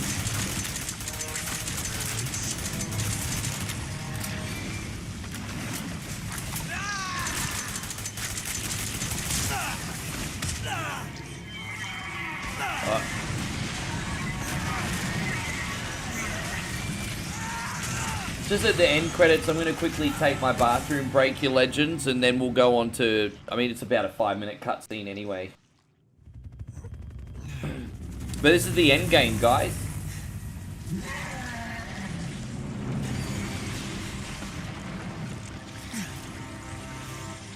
Just at the end credits, I'm going to quickly take my bathroom break, you legends, and then we'll go on to... I mean, it's about a 5-minute cutscene anyway. But this is the end game, guys.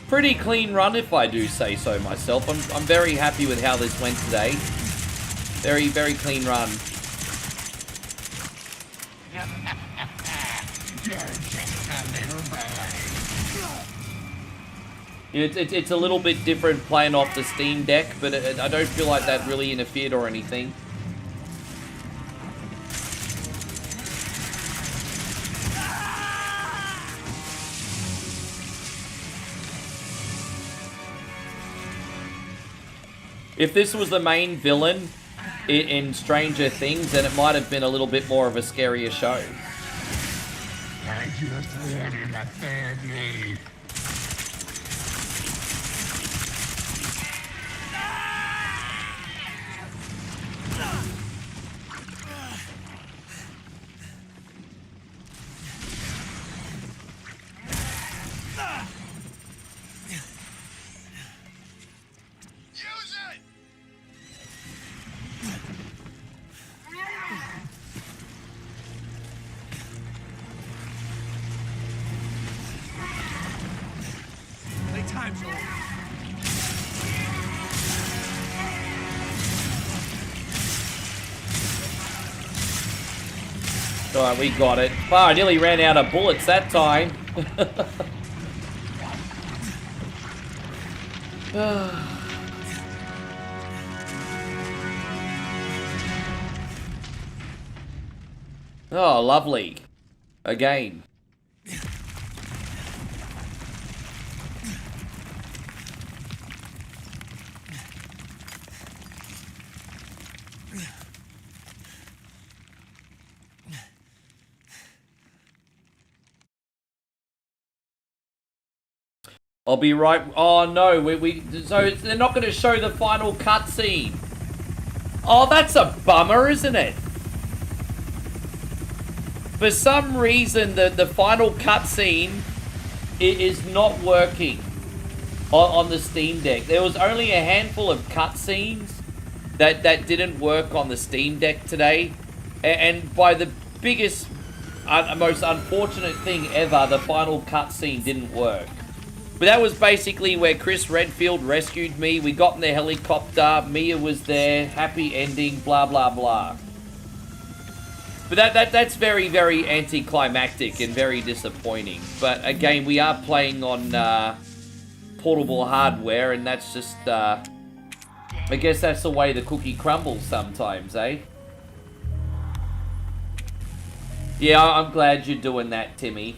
Pretty clean run, if I do say so myself. I'm very happy with how this went today. Very, very clean run. It's a little bit different playing off the Steam Deck, but I don't feel like that really interfered or anything. If this was the main villain in Stranger Things, then it might have been a little bit more of a scarier show. I just wanted a family. Time's over. Alright, we got it. Wow, I nearly ran out of bullets that time. Oh, lovely. Again. I'll be right. Oh no, so they're not going to show the final cutscene. Oh, that's a bummer, isn't it? For some reason, the final cutscene is not working on the Steam Deck. There was only a handful of cutscenes that didn't work on the Steam Deck today, and by the biggest, most unfortunate thing ever, the final cutscene didn't work. But that was basically where Chris Redfield rescued me. We got in the helicopter. Mia was there. Happy ending. Blah, blah, blah. But that's very, very anticlimactic and very disappointing. But again, we are playing on portable hardware, and that's just... I guess that's the way the cookie crumbles sometimes, eh? Yeah, I'm glad you're doing that, Timmy.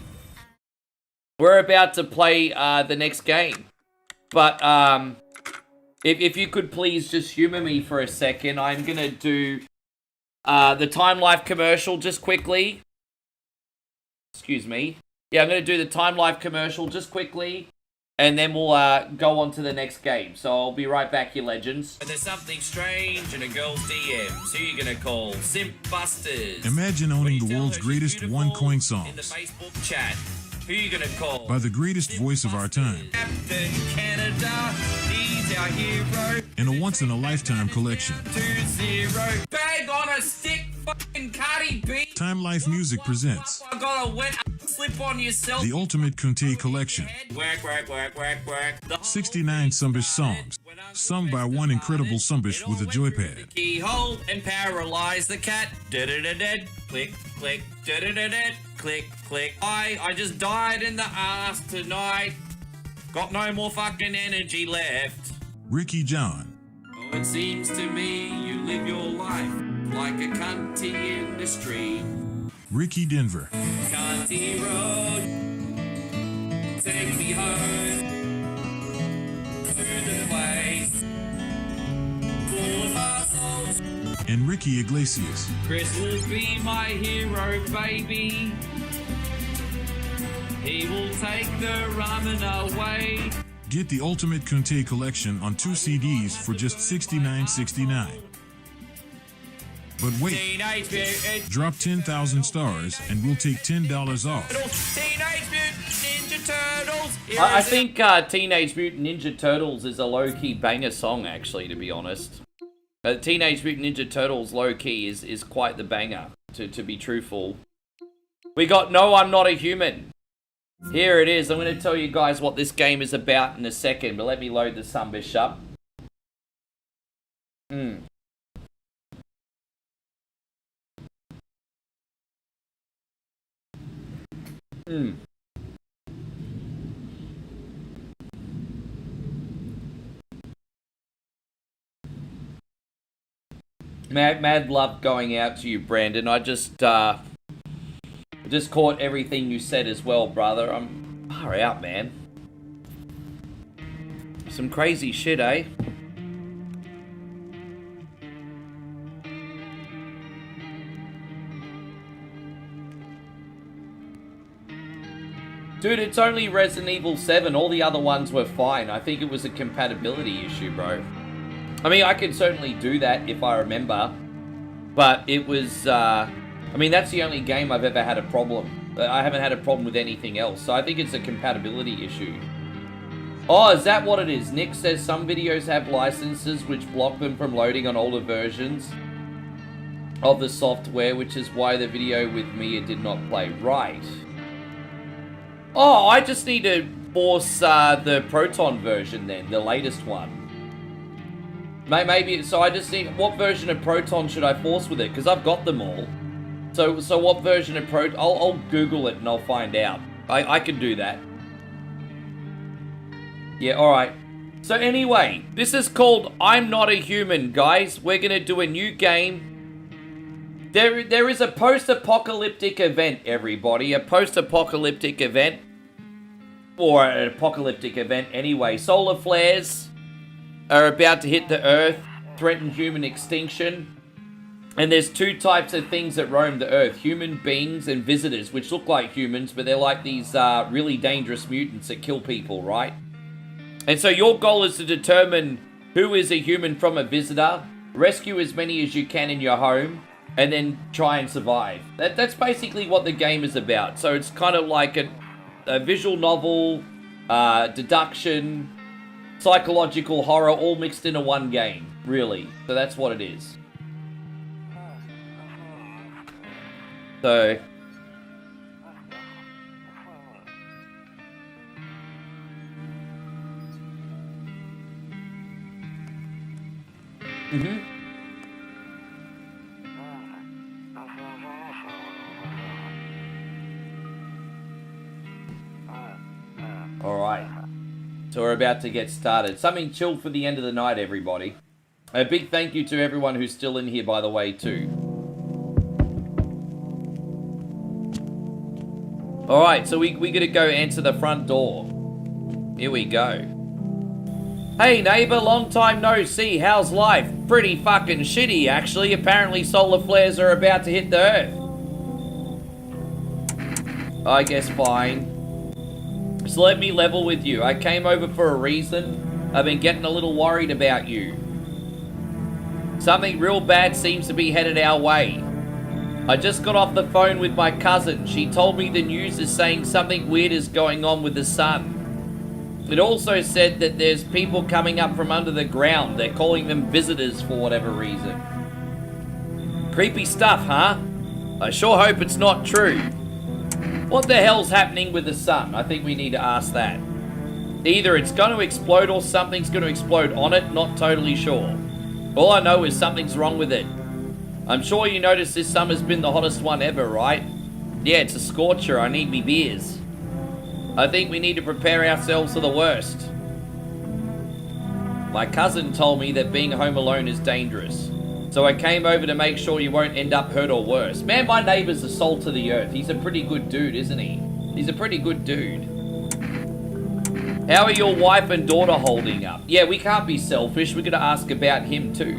We're about to play the next game, but if you could please just humor me for a second, I'm gonna do the Time Life commercial just quickly. Excuse me. Yeah, I'm gonna do the Time Life commercial just quickly, and then we'll go on to the next game. So I'll be right back, you legends. There's something strange in a girl's DMs. Who you gonna call? Simp Busters. Imagine owning the world's greatest one-coin songs. In the Facebook chat. Who you gonna call? By the greatest voice of our time. Captain Canada, he's our hero. In a once-in-a-lifetime collection. 2-0. Bag on a stick, fucking Cardi B. Time Life Music presents. I got a wet slip on yourself. The Ultimate Kunte Collection. Work, work, work, work, work. 69 Sumbish songs. Sung by one incredible Sumbish with a joypad. Keyhole and paralyze the cat. Da-da-da-da. Click, click. Da-da-da-da. Click, click. I just died in the ass tonight. Got no more fucking energy left. Ricky John. Oh, it seems to me you live your life like a cunty in the street. Ricky Denver. Cunty road, take me home to the place full of assholes. And Ricky Iglesias. Chris will be my hero, baby. He will take the ramen away. Get the Ultimate Kunte Collection on 2 CDs for just $69.69. But wait, drop 10,000 stars and we'll take $10 off. Teenage Mutant Ninja Turtles. I think Teenage Mutant Ninja Turtles is a low-key banger song, actually, to be honest. Teenage Mutant Ninja Turtles low key is quite the banger, to be truthful. We got No, I'm Not a Human. Here it is. I'm going to tell you guys what this game is about in a second, but let me load the sunbish up. Mad love going out to you, Brandon. I just caught everything you said as well, brother. I'm far out, man. Some crazy shit, eh? Dude, it's only Resident Evil 7. All the other ones were fine. I think it was a compatibility issue, bro. I mean, I can certainly do that if I remember. But it was, I mean, that's the only game I've ever had a problem. I haven't had a problem with anything else. So I think it's a compatibility issue. Oh, is that what it is? Nick says some videos have licenses which block them from loading on older versions of the software, which is why the video with Mia did not play. Right. Oh, I just need to force the Proton version then, the latest one. Maybe, so I just need, what version of Proton should I force with it? Because I've got them all. So what version of Proton, I'll Google it and I'll find out. I can do that. Yeah, alright. So anyway, this is called I'm Not a Human, guys. We're going to do a new game. There is a post-apocalyptic event, everybody. A post-apocalyptic event. Or an apocalyptic event anyway. Solar flares are about to hit the Earth, threaten human extinction. And there's two types of things that roam the Earth. Human beings and visitors, which look like humans, but they're like these really dangerous mutants that kill people, right? And so your goal is to determine who is a human from a visitor, rescue as many as you can in your home, and then try and survive. That's basically what the game is about. So it's kind of like a visual novel, deduction, psychological horror, all mixed into one game, really. So that's what it is. So... Alright. So we're about to get started. Something chill for the end of the night, everybody. A big thank you to everyone who's still in here, by the way, too. Alright, so we gotta go answer the front door. Here we go. Hey neighbor, long time no see, how's life? Pretty fucking shitty, actually. Apparently solar flares are about to hit the Earth. I guess fine. So let me level with you. I came over for a reason. I've been getting a little worried about you. Something real bad seems to be headed our way. I just got off the phone with my cousin. She told me the news is saying something weird is going on with the sun. It also said that there's people coming up from under the ground. They're calling them visitors for whatever reason. Creepy stuff, huh? I sure hope it's not true. What the hell's happening with the sun? I think we need to ask that. Either it's going to explode or something's going to explode on it. Not totally sure. All I know is something's wrong with it. I'm sure you noticed this summer's been the hottest one ever, right? Yeah, it's a scorcher. I need me beers. I think we need to prepare ourselves for the worst. My cousin told me that being home alone is dangerous. So I came over to make sure you won't end up hurt or worse. Man, my neighbor's the salt of the earth. He's a pretty good dude, isn't he? He's a pretty good dude. How are your wife and daughter holding up? Yeah, we can't be selfish. We're going to ask about him too.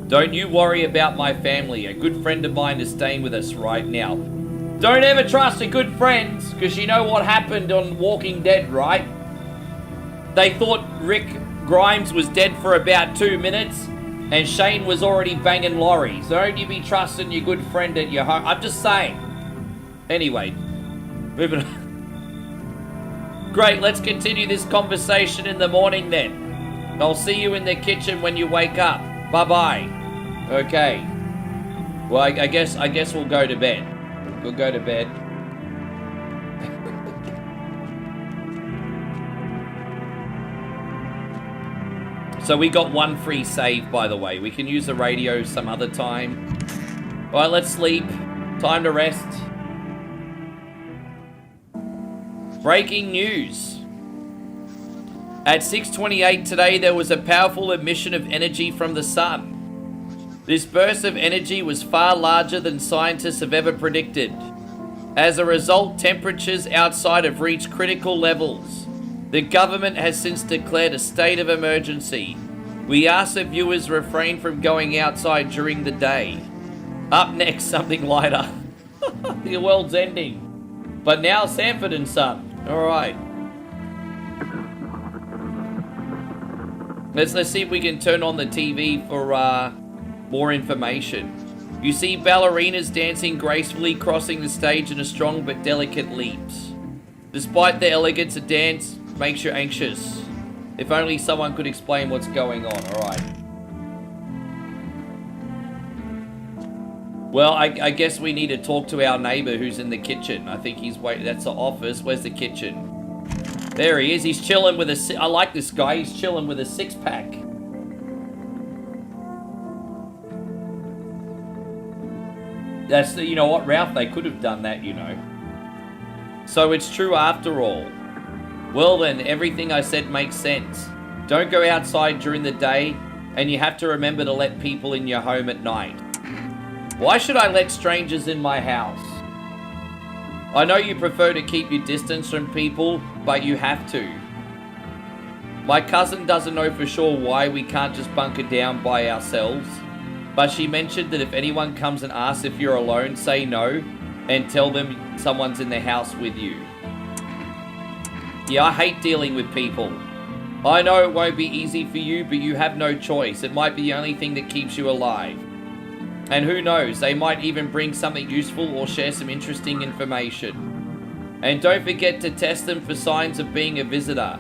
Don't you worry about my family. A good friend of mine is staying with us right now. Don't ever trust a good friend, because you know what happened on Walking Dead, right? They thought Rick Grimes was dead for about 2 minutes, and Shane was already banging Laurie. So don't you be trusting your good friend at your home. I'm just saying. Anyway, moving on. Great, let's continue this conversation in the morning then. I'll see you in the kitchen when you wake up. Bye-bye. Okay. Well, I guess we'll go to bed. We'll go to bed. So we got one free save, by the way. We can use the radio some other time. All right, let's sleep. Time to rest. Breaking news. At 6:28 today, there was a powerful emission of energy from the sun. This burst of energy was far larger than scientists have ever predicted. As a result, temperatures outside have reached critical levels. The government has since declared a state of emergency. We ask that viewers refrain from going outside during the day. Up next, something lighter. The world's ending. But now Sanford and Son. All right. Let's see if we can turn on the TV for more information. You see ballerinas dancing gracefully, crossing the stage in a strong but delicate leaps. Despite their elegance, a dance makes you anxious. If only someone could explain what's going on. All right. Well, I guess we need to talk to our neighbor who's in the kitchen. I think he's waiting. That's the office. Where's the kitchen? There he is. He's chilling with a... I like this guy. He's chilling with a six-pack. That's the... You know what, Ralph? They could have done that, you know. So it's true after all. Well then, everything I said makes sense. Don't go outside during the day, and you have to remember to let people in your home at night. Why should I let strangers in my house? I know you prefer to keep your distance from people, but you have to. My cousin doesn't know for sure why we can't just bunker down by ourselves, but she mentioned that if anyone comes and asks if you're alone, say no, and tell them someone's in the house with you. Yeah, I hate dealing with people. I know it won't be easy for you, but you have no choice. It might be the only thing that keeps you alive. And who knows, they might even bring something useful or share some interesting information. And don't forget to test them for signs of being a visitor.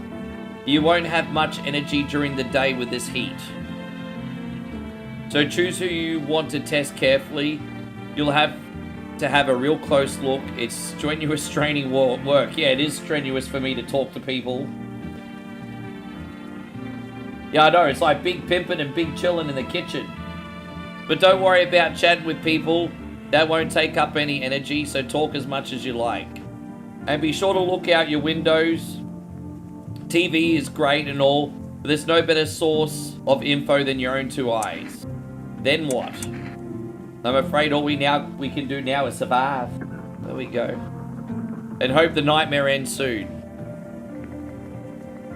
You won't have much energy during the day with this heat. So choose who you want to test carefully. You'll have to have a real close look. It's strenuous training work. Yeah, it is strenuous for me to talk to people. Yeah, I know, it's like big pimping and big chilling in the kitchen. But don't worry about chatting with people. That won't take up any energy, so talk as much as you like. And be sure to look out your windows. TV is great and all, but there's no better source of info than your own two eyes. Then what? I'm afraid all we can do now is survive. There we go. And hope the nightmare ends soon.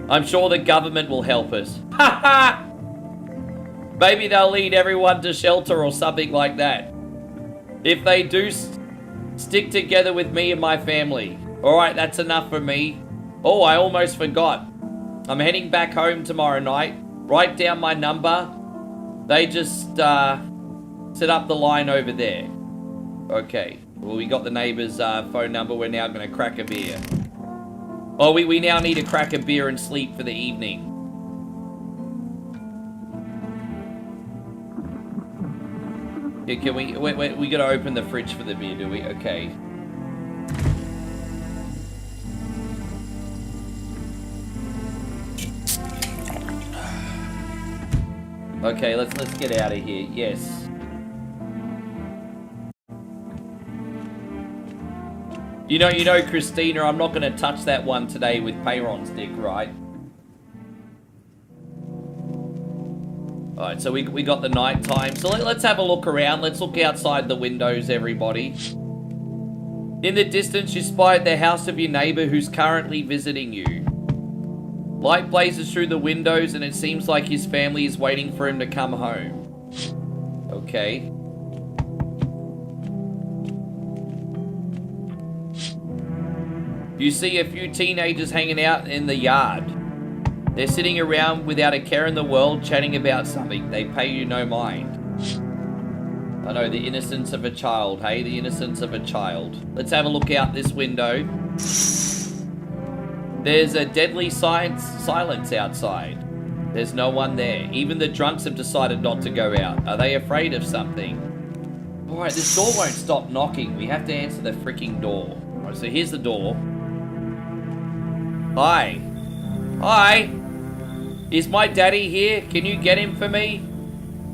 I'm sure the government will help us. Ha ha! Maybe they'll lead everyone to shelter or something like that. If they do, stick together with me and my family. Alright, that's enough for me. Oh, I almost forgot. I'm heading back home tomorrow night. Write down my number. They just set up the line over there. Okay. Well, we got the neighbor's phone number. We're now going to crack a beer. Oh, we now need to crack a beer and sleep for the evening. Yeah, can we gotta open the fridge for the beer, do we? Okay. Okay, let's get out of here. Yes. You know, Christina, I'm not gonna touch that one today with Peyron's dick, right? Alright, so we got the night time. So let's have a look around. Let's look outside the windows, everybody. In the distance, you spy the house of your neighbor who's currently visiting you. Light blazes through the windows and it seems like his family is waiting for him to come home. Okay. You see a few teenagers hanging out in the yard. They're sitting around without a care in the world, chatting about something. They pay you no mind. I know, the innocence of a child, hey? The innocence of a child. Let's have a look out this window. There's a deadly silence outside. There's no one there. Even the drunks have decided not to go out. Are they afraid of something? Alright, this door won't stop knocking. We have to answer the freaking door. Alright, so here's the door. Hi. Hi. Is my daddy here? Can you get him for me?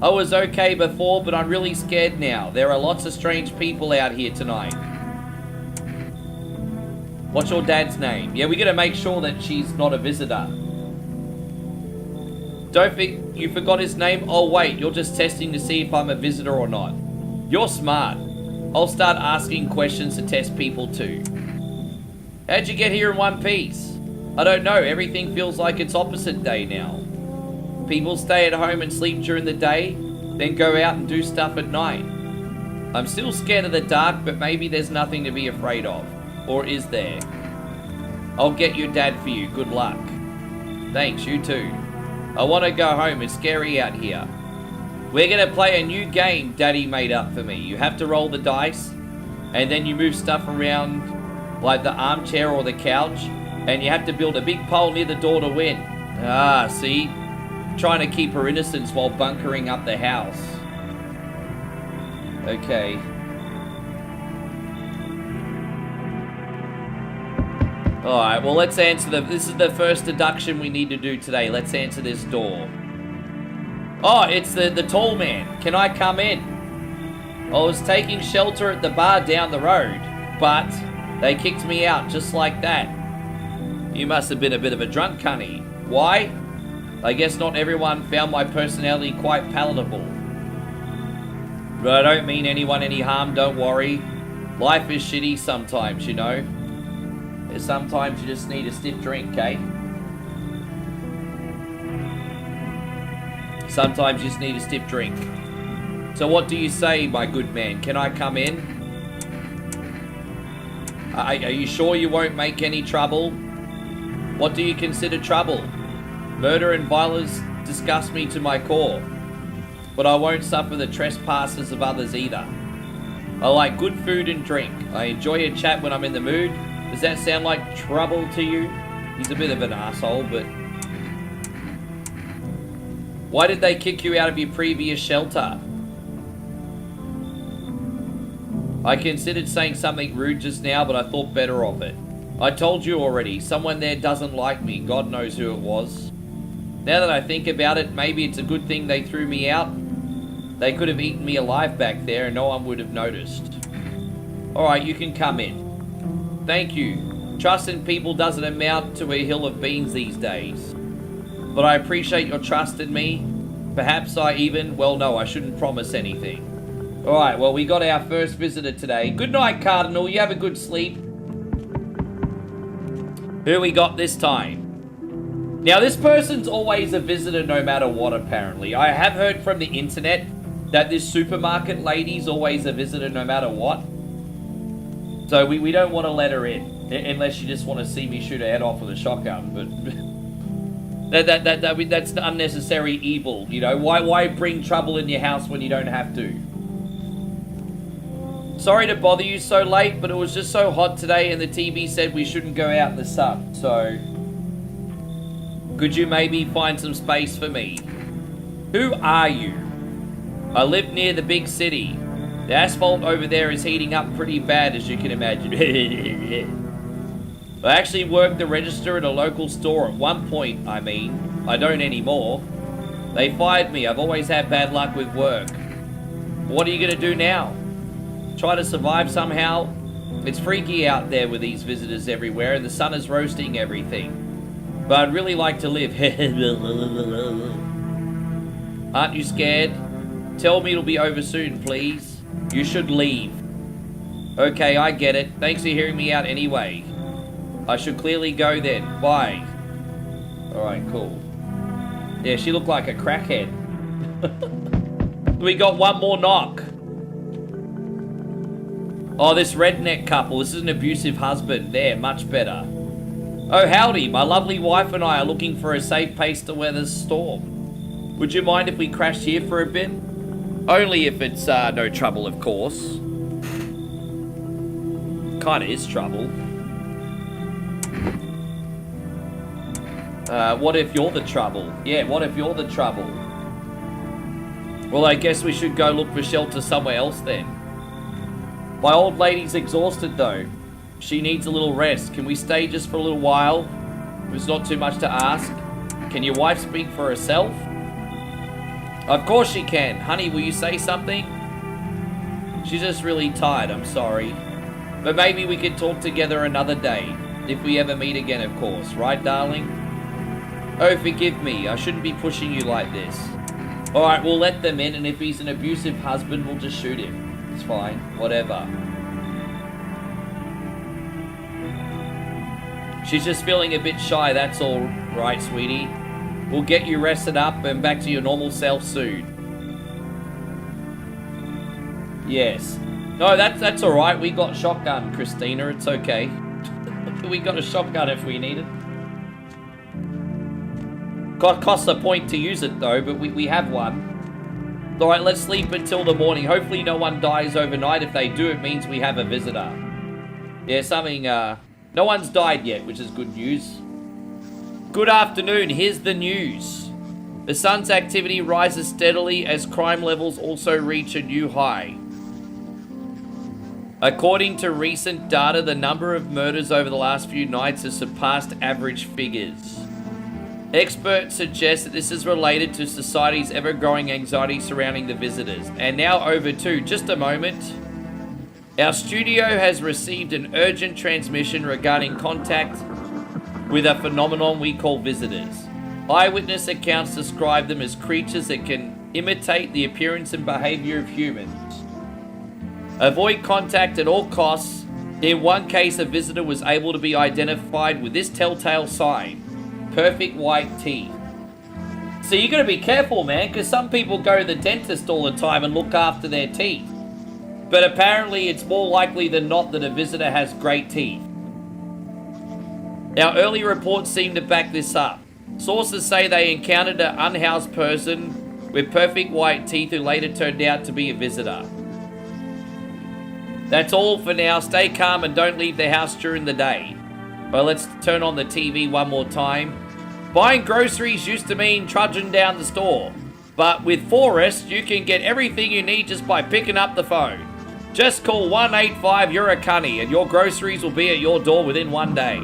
I was okay before, but I'm really scared now. There are lots of strange people out here tonight. What's your dad's name? Yeah, we gotta make sure that she's not a visitor. Don't think you forgot his name? Oh wait, you're just testing to see if I'm a visitor or not. You're smart. I'll start asking questions to test people too. How'd you get here in one piece? I don't know, everything feels like it's opposite day now. People stay at home and sleep during the day, then go out and do stuff at night. I'm still scared of the dark, but maybe there's nothing to be afraid of. Or is there? I'll get your dad for you, good luck. Thanks, you too. I want to go home, it's scary out here. We're going to play a new game Daddy made up for me. You have to roll the dice, and then you move stuff around, like the armchair or the couch, and you have to build a big pole near the door to win. Ah, see? Trying to keep her innocence while bunkering up the house. Okay. Alright, well let's answer this is the first deduction we need to do today. Let's answer this door. Oh, it's the tall man. Can I come in? I was taking shelter at the bar down the road, but they kicked me out just like that. You must have been a bit of a drunk, honey. Why? I guess not everyone found my personality quite palatable. But I don't mean anyone any harm, don't worry. Life is shitty sometimes, you know. Sometimes you just need a stiff drink, eh? Sometimes you just need a stiff drink. So what do you say, my good man? Can I come in? Are you sure you won't make any trouble? What do you consider trouble? Murder and violence disgust me to my core. But I won't suffer the trespasses of others either. I like good food and drink. I enjoy a chat when I'm in the mood. Does that sound like trouble to you? He's a bit of an asshole, but... Why did they kick you out of your previous shelter? I considered saying something rude just now, but I thought better of it. I told you already, someone there doesn't like me. God knows who it was. Now that I think about it, maybe it's a good thing they threw me out. They could have eaten me alive back there and no one would have noticed. Alright, you can come in. Thank you. Trust in people doesn't amount to a hill of beans these days. But I appreciate your trust in me. Perhaps I even... Well, no, I shouldn't promise anything. Alright, well, we got our first visitor today. Good night, Cardinal. You have a good sleep. Who we got this time? Now, this person's always a visitor no matter what, apparently. I have heard from the internet that this supermarket lady's always a visitor no matter what. So we don't want to let her in, unless you just want to see me shoot her head off with a shotgun. But that's unnecessary evil, you know. Why bring trouble in your house when you don't have to? Sorry to bother you so late, but it was just so hot today, and the TV said we shouldn't go out in the sun. So could you maybe find some space for me? Who are you? I live near the big city. The asphalt over there is heating up pretty bad, as you can imagine. I actually worked the register at a local store at one point, I mean. I don't anymore. They fired me. I've always had bad luck with work. What are you going to do now? Try to survive somehow? It's freaky out there with these visitors everywhere, and the sun is roasting everything. But I'd really like to live. Aren't you scared? Tell me it'll be over soon, please. You should leave. Okay, I get it. Thanks for hearing me out anyway. I should clearly go then. Bye. Alright, cool. Yeah, she looked like a crackhead. We got one more knock. Oh, this redneck couple. This is an abusive husband. There, much better. Oh, howdy. My lovely wife and I are looking for a safe place to weather the storm. Would you mind if we crashed here for a bit? Only if it's no trouble, of course. Kinda is trouble. What if you're the trouble? Yeah, what if you're the trouble? Well, I guess we should go look for shelter somewhere else then. My old lady's exhausted though. She needs a little rest. Can we stay just for a little while? It's not too much to ask. Can your wife speak for herself? Of course she can. Honey, will you say something? She's just really tired, I'm sorry. But maybe we could talk together another day. If we ever meet again, of course. Right, darling? Oh, forgive me. I shouldn't be pushing you like this. Alright, we'll let them in, and if he's an abusive husband, we'll just shoot him. It's fine. Whatever. She's just feeling a bit shy, that's all right, sweetie. We'll get you rested up and back to your normal self soon. Yes. No, that's alright. We got shotgun, Christina. It's okay. We got a shotgun if we need it. Costs a point to use it though, but we have one. Alright, let's sleep until the morning. Hopefully no one dies overnight. If they do, it means we have a visitor. Yeah, something, no one's died yet, which is good news. Good afternoon, here's the news. The sun's activity rises steadily as crime levels also reach a new high. According to recent data, the number of murders over the last few nights has surpassed average figures. Experts suggest that this is related to society's ever-growing anxiety surrounding the visitors. And now over to, just a moment. Our studio has received an urgent transmission regarding contact with a phenomenon we call visitors. Eyewitness accounts describe them as creatures that can imitate the appearance and behavior of humans. Avoid contact at all costs. In one case, a visitor was able to be identified with this telltale sign. Perfect white teeth. So you gotta be careful, man, because some people go to the dentist all the time and look after their teeth. But apparently it's more likely than not that a visitor has great teeth. Our early reports seem to back this up. Sources say they encountered an unhoused person with perfect white teeth who later turned out to be a visitor. That's all for now. Stay calm and don't leave the house during the day. Well, let's turn on the TV one more time. Buying groceries used to mean trudging down the store. But with Forrest, you can get everything you need just by picking up the phone. Just call 185-YOURE-A-CUNNY and your groceries will be at your door within one day.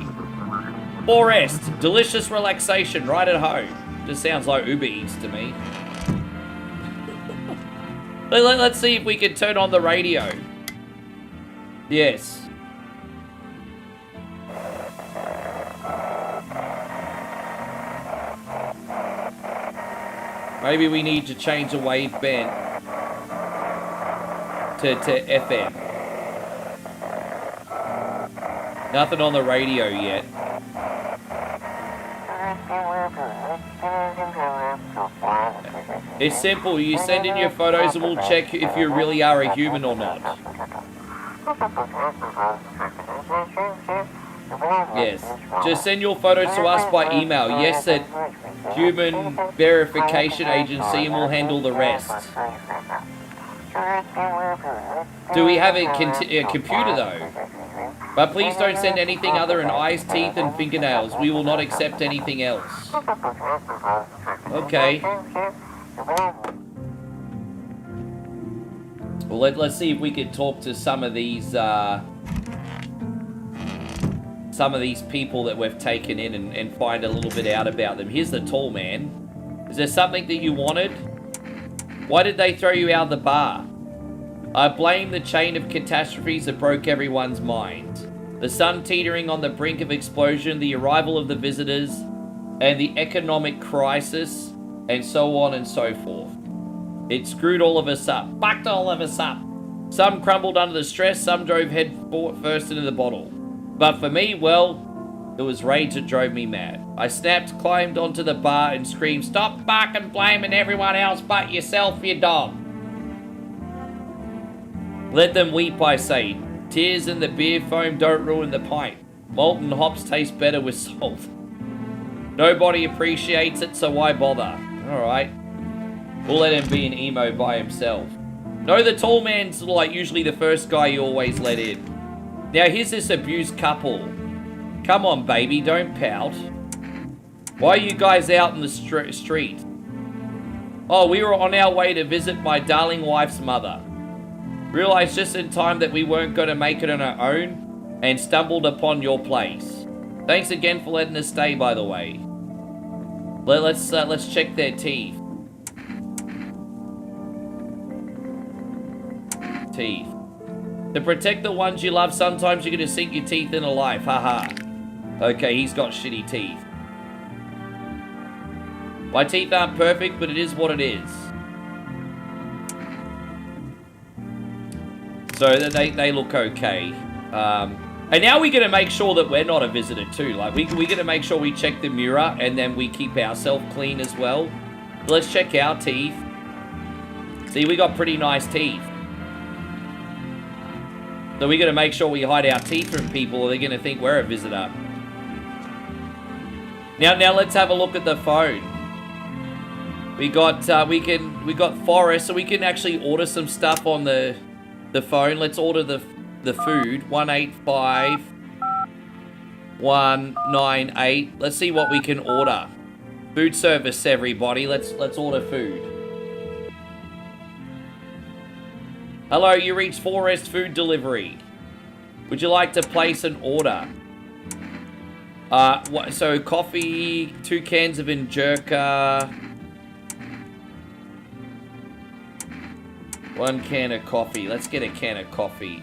Forrest, delicious relaxation right at home. Just sounds like Uber Eats to me. Let's see if we can turn on the radio. Yes. Maybe we need to change the wave band to FM. Nothing on the radio yet. It's simple. You send in your photos and we'll check if you really are a human or not. Yes. Just send your photos to us by email. Yes, at Human Verification Agency, and we'll handle the rest. Do we have a computer though? But please don't send anything other than eyes, teeth, and fingernails. We will not accept anything else. Okay. Well, let's see if we can talk to some of these people that we've taken in and find a little bit out about them. Here's the tall man. Is there something that you wanted? Why did they throw you out of the bar? I blame the chain of catastrophes that broke everyone's mind. The sun teetering on the brink of explosion, the arrival of the visitors, and the economic crisis, and so on and so forth. It screwed all of us up. Fucked all of us up. Some crumbled under the stress, some drove head first into the bottle. But for me, well, it was rage that drove me mad. I snapped, climbed onto the bar, and screamed, "Stop fucking blaming everyone else but yourself, you dog." Let them weep, I say. Tears in the beer foam don't ruin the pint. Molten hops taste better with salt. Nobody appreciates it, so why bother? Alright. We'll let him be an emo by himself. No, the tall man's like usually the first guy you always let in. Now here's this abused couple. Come on, baby, don't pout. Why are you guys out in the street? Oh, we were on our way to visit my darling wife's mother. Realized just in time that we weren't going to make it on our own and stumbled upon your place. Thanks again for letting us stay, by the way. Let's check their teeth. Teeth. To protect the ones you love, sometimes you're going to sink your teeth in a life. Haha. Okay, he's got shitty teeth. My teeth aren't perfect, but it is what it is. So they look okay. And now we're going to make sure that we're not a visitor too. Like, we're going to make sure we check the mirror and then we keep ourselves clean as well. Let's check our teeth. See, we got pretty nice teeth. So we're going to make sure we hide our teeth from people or they're going to think we're a visitor. Now let's have a look at the phone. We got Forrest, so we can actually order some stuff on the phone. Let's order the food. 185198. Let's see what we can order. Food service, everybody. Let's order food. Hello, you reached Forrest Food Delivery. Would you like to place an order? So coffee, 2 cans of Injerka, 1 can of coffee. Let's get a can of coffee.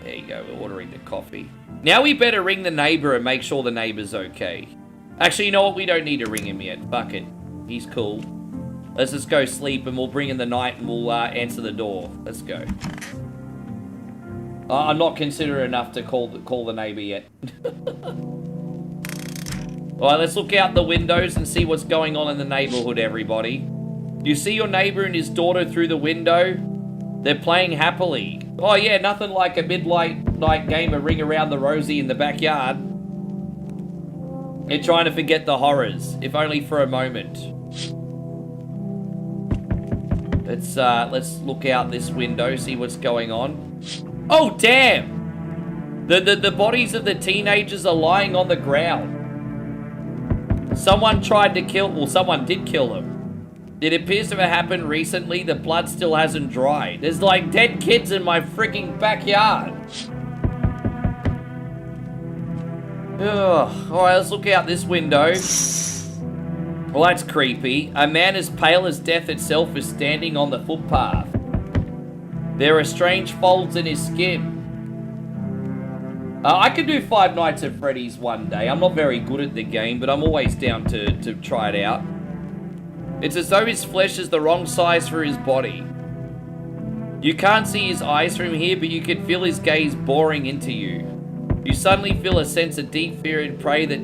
There you go, we're ordering the coffee. Now we better ring the neighbor and make sure the neighbor's okay. Actually, you know what? We don't need to ring him yet. Fuck it. He's cool. Let's just go sleep and we'll bring in the night and we'll answer the door. Let's go. I'm not considerate enough to call the neighbor yet. Alright, let's look out the windows and see what's going on in the neighborhood, everybody. You see your neighbor and his daughter through the window? They're playing happily. Oh yeah, nothing like a midnight game of Ring Around the Rosie in the backyard. They're trying to forget the horrors, if only for a moment. Let's look out this window, see what's going on. Oh damn! The bodies of the teenagers are lying on the ground. Someone tried to kill, well, someone did kill them. It appears to have happened recently. The blood still hasn't dried. There's like dead kids in my freaking backyard. Ugh. Alright, let's look out this window. Well, that's creepy. A man as pale as death itself is standing on the footpath. There are strange folds in his skin. I could do Five Nights at Freddy's one day. I'm not very good at the game, but I'm always down to try it out. It's as though his flesh is the wrong size for his body. You can't see his eyes from here, but you can feel his gaze boring into you. You suddenly feel a sense of deep fear and pray that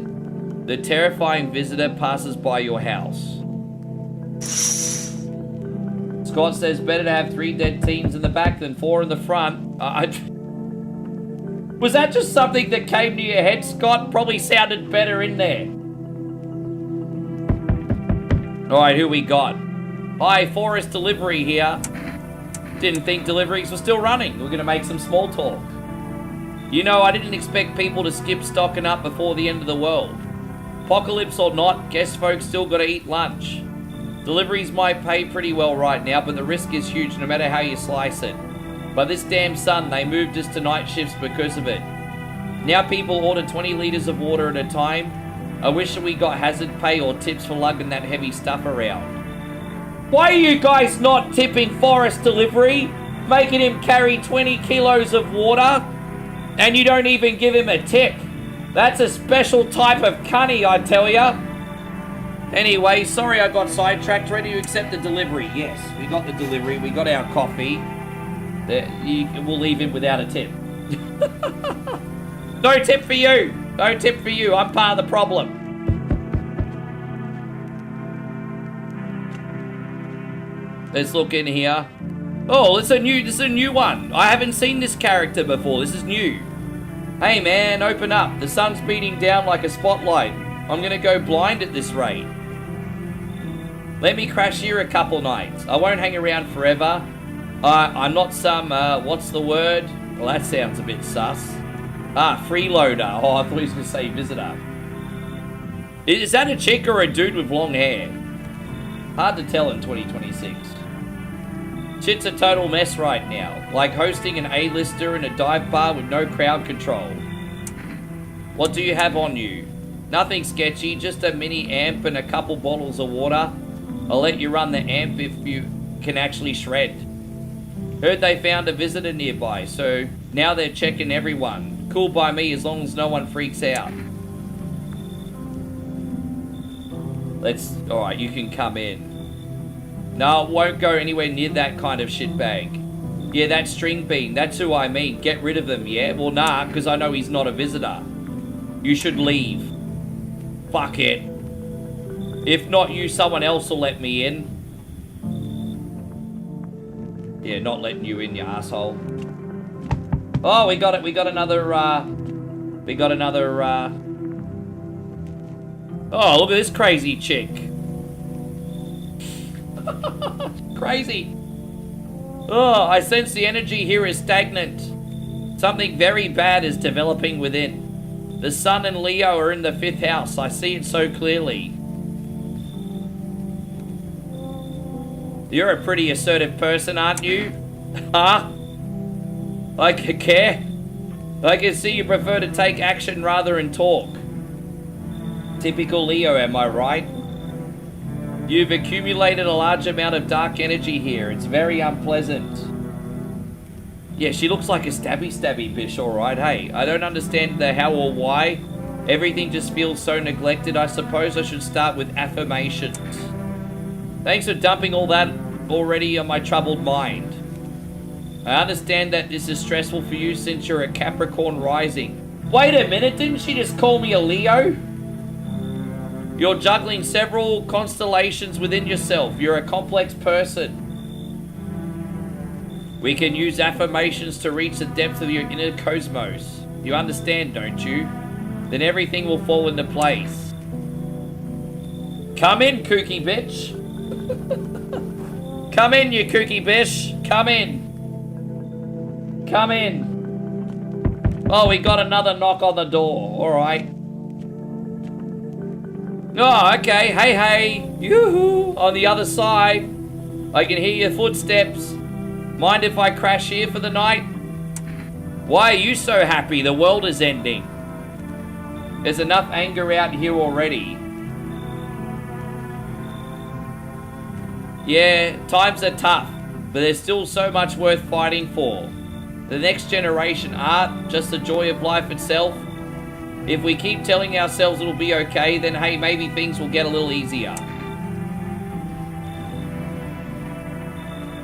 the terrifying visitor passes by your house. Scott says, better to have 3 dead teens in the back than 4 in the front. Was that just something that came to your head, Scott? Probably sounded better in there. Alright, who we got? Hi, Forrest Delivery here. Didn't think deliveries were still running. We're going to make some small talk. You know, I didn't expect people to skip stocking up before the end of the world. Apocalypse or not, guest folks still got to eat lunch. Deliveries might pay pretty well right now, but the risk is huge no matter how you slice it. By this damn sun, they moved us to night shifts because of it. Now people order 20 litres of water at a time. I wish that we got hazard pay or tips for lugging that heavy stuff around. Why are you guys not tipping Forrest Delivery? Making him carry 20 kilos of water? And you don't even give him a tip. That's a special type of cunny, I tell ya. Anyway, sorry I got sidetracked. Ready to accept the delivery? Yes, we got the delivery. We got our coffee. We'll leave him without a tip. No tip for you. No tip for you. I'm part of the problem. Let's look in here. Oh, this is a new one. I haven't seen this character before. This is new. Hey man, open up. The sun's beating down like a spotlight. I'm gonna go blind at this rate. Let me crash here a couple nights. I won't hang around forever. I'm not some, what's the word? Well, that sounds a bit sus. Freeloader. Oh, I thought he was gonna say visitor. Is that a chick or a dude with long hair? Hard to tell in 2026. Shit's a total mess right now. Like hosting an A-lister in a dive bar with no crowd control. What do you have on you? Nothing sketchy, just a mini amp and a couple bottles of water. I'll let you run the amp if you can actually shred. Heard they found a visitor nearby, so now they're checking everyone. Cool by me as long as no one freaks out. Alright, you can come in. No, it won't go anywhere near that kind of shitbag. Yeah, that string bean, that's who I mean. Get rid of them, yeah? Well, nah, because I know he's not a visitor. You should leave. Fuck it. If not you, someone else will let me in. Yeah, not letting you in, you asshole. Oh, we got it. We got another, Oh, look at this crazy chick. Crazy. Oh, I sense the energy here is stagnant. Something very bad is developing within. The sun and Leo are in the 5th house. I see it so clearly. You're a pretty assertive person, aren't you? Huh? I could care. I can see you prefer to take action rather than talk. Typical Leo, am I right? You've accumulated a large amount of dark energy here. It's very unpleasant. Yeah, she looks like a stabby bitch, alright, hey. I don't understand the how or why. Everything just feels so neglected. I suppose I should start with affirmations. Thanks for dumping all that already on my troubled mind. I understand that this is stressful for you since you're a Capricorn rising. Wait a minute, didn't she just call me a Leo? You're juggling several constellations within yourself. You're a complex person. We can use affirmations to reach the depth of your inner cosmos. You understand, don't you? Then everything will fall into place. Come in, kooky bitch. Come in, you kooky bitch. Come in. Come in. Oh, we got another knock on the door. Alright. Oh, okay. Hey, hey. Yoo-hoo. On the other side. I can hear your footsteps. Mind if I crash here for the night? Why are you so happy? The world is ending. There's enough anger out here already. Yeah, times are tough, but there's still so much worth fighting for. The next generation, art, just the joy of life itself. If we keep telling ourselves it'll be okay, then hey, maybe things will get a little easier.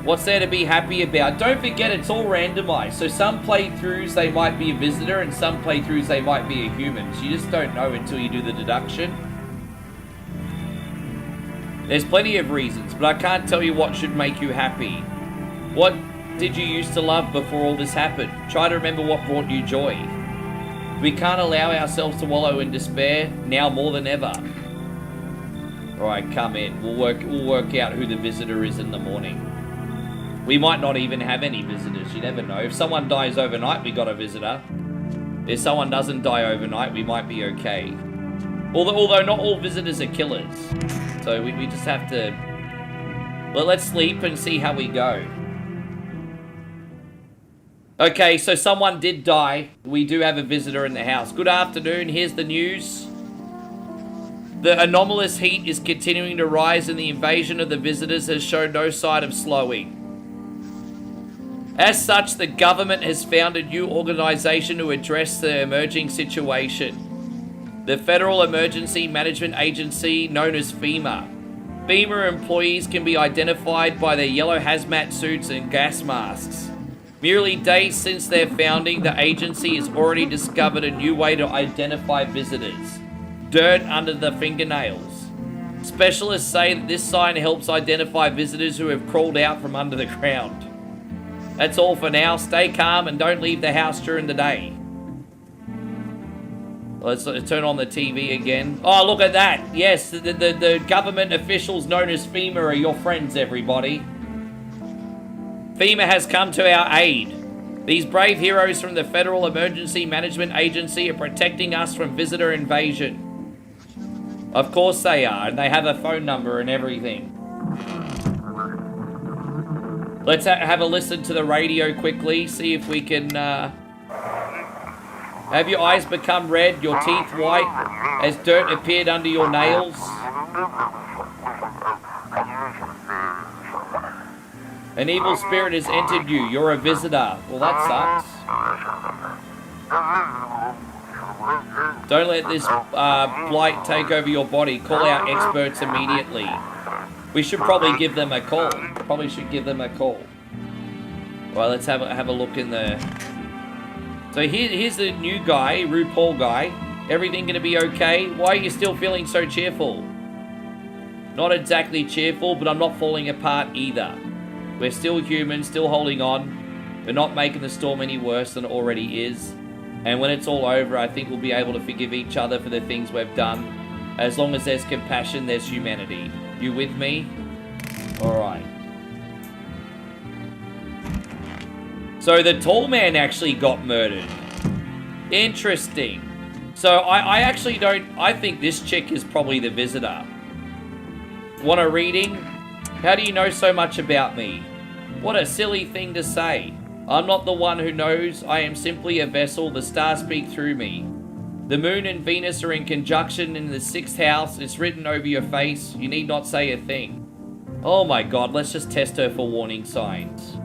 What's there to be happy about? Don't forget it's all randomized. So some playthroughs they might be a visitor and some playthroughs they might be a human. So you just don't know until you do the deduction. There's plenty of reasons, but I can't tell you what should make you happy. What did you used to love before all this happened? Try to remember what brought you joy. We can't allow ourselves to wallow in despair now more than ever. Alright, come in. We'll work out who the visitor is in the morning. We might not even have any visitors, you never know. If someone dies overnight, we got a visitor. If someone doesn't die overnight, we might be okay. Although not all visitors are killers. So we just have to... Well, let's sleep and see how we go. Okay, so someone did die. We do have a visitor in the house. Good afternoon, here's the news. The anomalous heat is continuing to rise and the invasion of the visitors has shown no sign of slowing. As such, the government has founded a new organization to address the emerging situation. The Federal Emergency Management Agency, known as FEMA. FEMA employees can be identified by their yellow hazmat suits and gas masks. Merely days since their founding, the agency has already discovered a new way to identify visitors. Dirt under the fingernails. Specialists say that this sign helps identify visitors who have crawled out from under the ground. That's all for now. Stay calm and don't leave the house during the day. Let's turn on the TV again. Oh, look at that. Yes, the government officials known as FEMA are your friends, everybody. FEMA has come to our aid. These brave heroes from the Federal Emergency Management Agency are protecting us from visitor invasion. Of course they are, and they have a phone number and everything. Let's have a listen to the radio quickly, see if we can, have your eyes become red, your teeth white, has dirt appeared under your nails? An evil spirit has entered you, you're a visitor. Well, that sucks. Don't let this blight take over your body. Call out experts immediately. We should probably give them a call. Probably should give them a call. Well, let's have a look in the... So here's the new guy, RuPaul guy. Everything gonna be okay? Why are you still feeling so cheerful? Not exactly cheerful, but I'm not falling apart either. We're still human, still holding on. We're not making the storm any worse than it already is. And when it's all over, I think we'll be able to forgive each other for the things we've done. As long as there's compassion, there's humanity. You with me? Alright. So the tall man actually got murdered. Interesting. So I actually don't... I think this chick is probably the visitor. Want a reading? How do you know so much about me? What a silly thing to say. I'm not the one who knows. I am simply a vessel. The stars speak through me. The moon and Venus are in conjunction in the 6th house. It's written over your face. You need not say a thing. Oh my god, let's just test her for warning signs.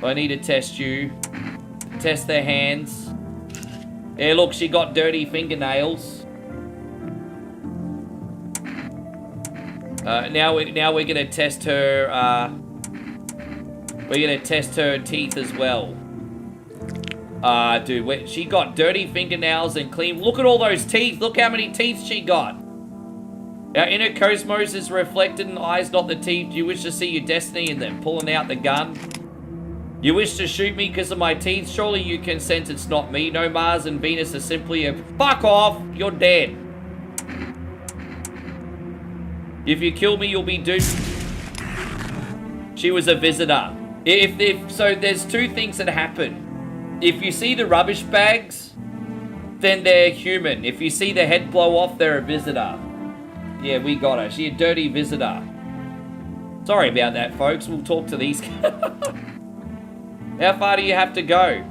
I need to test you. Test their hands. Yeah, look, she got dirty fingernails. Now we're gonna test her. We're gonna test her teeth as well. Dude, she got dirty fingernails and clean. Look at all those teeth. Look how many teeth she got. Our inner cosmos is reflected in the eyes, not the teeth. You wish to see your destiny in them. Pulling out the gun. You wish to shoot me because of my teeth? Surely you can sense it's not me. No, Mars and Venus are simply a... Fuck off! You're dead. If you kill me, you'll be doomed. She was a visitor. So there's two things that happen. If you see the rubbish bags, then they're human. If you see the head blow off, they're a visitor. Yeah, we got her. She's a dirty visitor. Sorry about that, folks. We'll talk to these guys. How far do you have to go?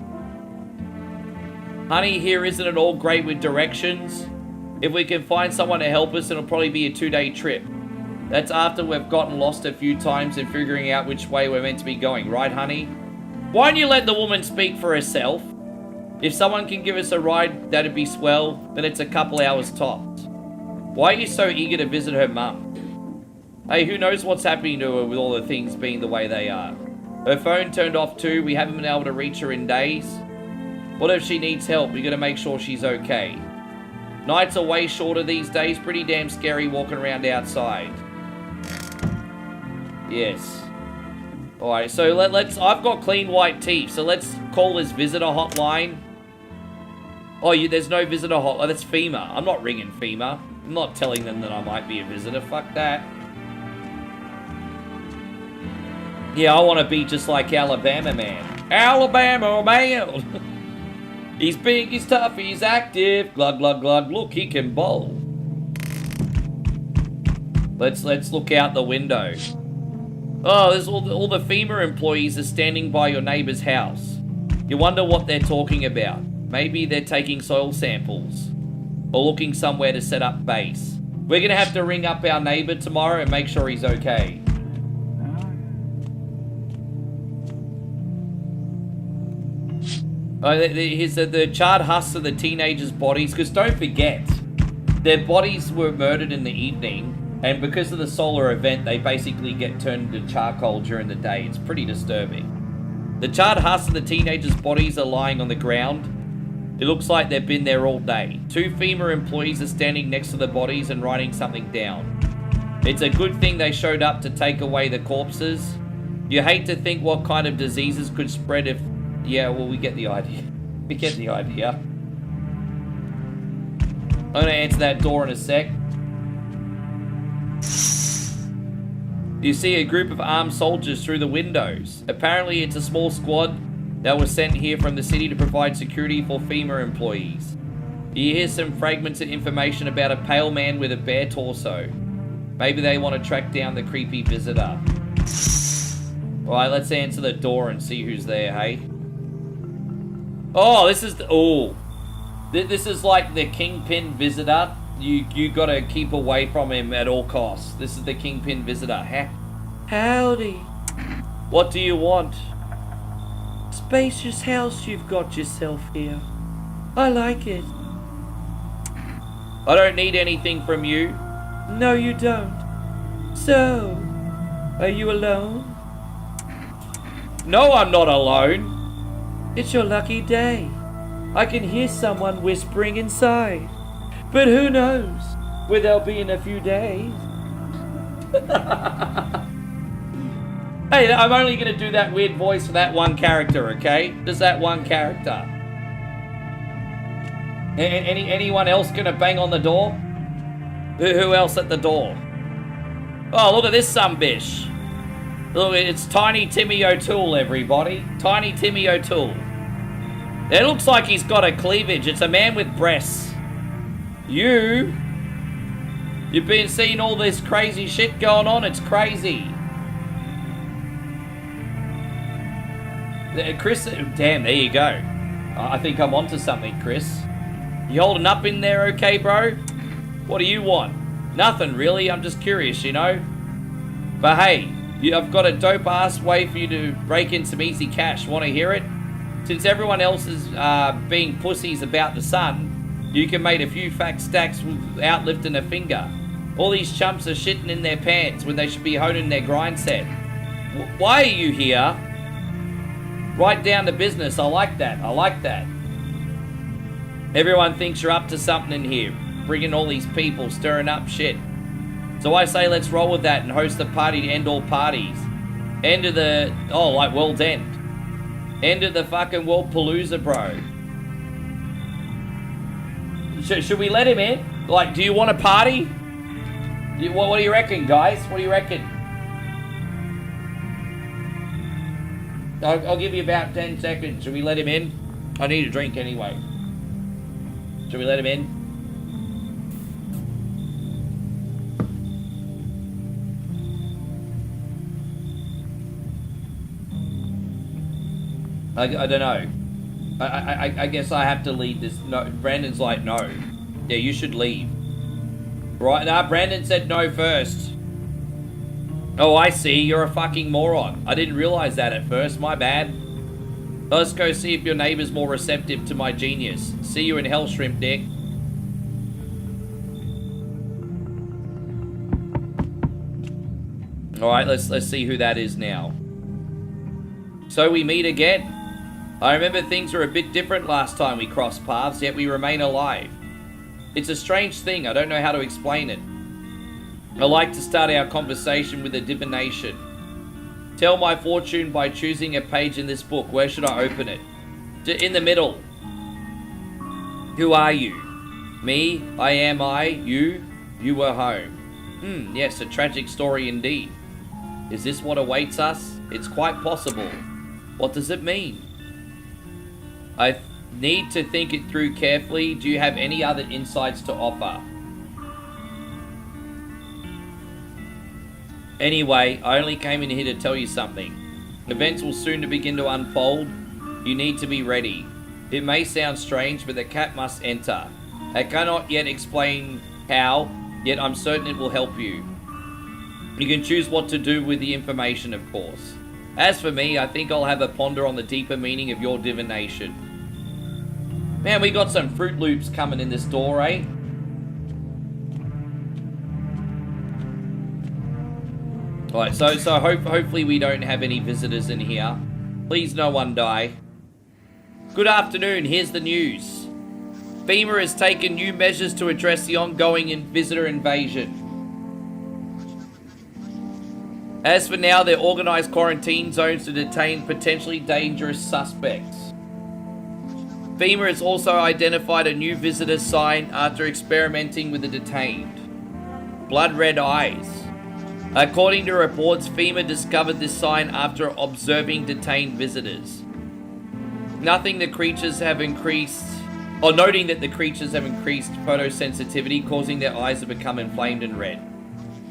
Honey, here isn't it all great with directions? If we can find someone to help us, it'll probably be a 2-day trip. That's after we've gotten lost a few times and figuring out which way we're meant to be going, right, honey? Why don't you let the woman speak for herself? If someone can give us a ride, that'd be swell. Then it's a couple hours tops. Why are you so eager to visit her mum? Hey, who knows what's happening to her with all the things being the way they are? Her phone turned off too. We haven't been able to reach her in days. What if she needs help? We gotta make sure she's okay. Nights are way shorter these days. Pretty damn scary walking around outside. Yes. Alright, so let's... I've got clean white teeth, so let's call this visitor hotline. Oh, there's no visitor hotline. Oh, that's FEMA. I'm not ringing FEMA. I'm not telling them that I might be a visitor. Fuck that. Yeah, I want to be just like Alabama Man. Alabama Man! He's big, he's tough, he's active. Glug, glug, glug. Look, he can bowl. Let's look out the window. Oh, there's all the FEMA employees are standing by your neighbor's house. You wonder what they're talking about. Maybe they're taking soil samples. Or looking somewhere to set up base. We're gonna have to ring up our neighbor tomorrow and make sure he's okay. Oh, here's the charred husks of the teenagers' bodies, because don't forget, their bodies were murdered in the evening, and because of the solar event, they basically get turned into charcoal during the day. It's pretty disturbing. The charred husks of the teenagers' bodies are lying on the ground. It looks like they've been there all day. 2 FEMA employees are standing next to the bodies and writing something down. It's a good thing they showed up to take away the corpses. You hate to think what kind of diseases could spread if... Yeah, well, we get the idea. We get the idea. I'm gonna answer that door in a sec. You see a group of armed soldiers through the windows. Apparently it's a small squad that was sent here from the city to provide security for FEMA employees. You hear some fragments of information about a pale man with a bare torso. Maybe they want to track down the creepy visitor. Alright, let's answer the door and see who's there, hey? Oh, this is the... Oh. This is like the Kingpin visitor. You gotta keep away from him at all costs. This is the Kingpin visitor. Howdy. What do you want? Spacious house you've got yourself here. I like it. I don't need anything from you. No, you don't. So, are you alone? No, I'm not alone. It's your lucky day. I can hear someone whispering inside. But who knows where they'll be in a few days. Hey, I'm only going to do that weird voice for that one character, okay? Just that one character. Anyone else going to bang on the door? Who else at the door? Oh, look at this sumbitch. Look, it's Tiny Timmy O'Toole, everybody. Tiny Timmy O'Toole. It looks like he's got a cleavage. It's a man with breasts. You've been seeing all this crazy shit going on. It's crazy. Chris, damn, there you go. I think I'm onto something, Chris. You holding up in there okay, bro? What do you want? Nothing, really. I'm just curious, you know? But hey, I've got a dope-ass way for you to break in some easy cash. Want to hear it? Since everyone else is being pussies about the sun, you can make a few fat stacks without lifting a finger. All these chumps are shitting in their pants when they should be honing their grind set. Why are you here? Right down to business. I like that. I like that. Everyone thinks you're up to something in here. Bringing all these people, stirring up shit. So I say let's roll with that and host the party to end all parties. End of the... Oh, like World's End. End of the fucking World Palooza, bro. Should we let him in? Like, do you want a party? What do you reckon, guys? What do you reckon? I'll give you about 10 seconds. Should we let him in? I need a drink anyway. Should we let him in? I don't know. I guess I have to lead this. No, Brandon's like, no. Yeah, you should leave. Right, nah, Brandon said no first. Oh, I see. You're a fucking moron. I didn't realize that at first. My bad. Let's go see if your neighbor's more receptive to my genius. See you in hell, shrimp dick. Alright, let's see who that is now. So we meet again. I remember things were a bit different last time we crossed paths, yet we remain alive. It's a strange thing. I don't know how to explain it. I like to start our conversation with a divination. Tell my fortune by choosing a page in this book. Where should I open it? In the middle. Who are you? Me, I am I, you were home. Yes, a tragic story indeed. Is this what awaits us? It's quite possible. What does it mean? I need to think it through carefully. Do you have any other insights to offer? Anyway, I only came in here to tell you something. Events will soon begin to unfold. You need to be ready. It may sound strange, but the cat must enter. I cannot yet explain how, yet I'm certain it will help you. You can choose what to do with the information, of course. As for me, I think I'll have a ponder on the deeper meaning of your divination. Man, we got some Fruit Loops coming in this door, eh? Alright, so hopefully we don't have any visitors in here. Please no one die. Good afternoon, here's the news. FEMA has taken new measures to address the ongoing visitor invasion. As for now, they're organised quarantine zones to detain potentially dangerous suspects. FEMA has also identified a new visitor sign after experimenting with the detained. Blood red eyes. According to reports, FEMA discovered this sign after observing detained visitors. Nothing the creatures have increased Or noting that the creatures have increased photosensitivity, causing their eyes to become inflamed and red.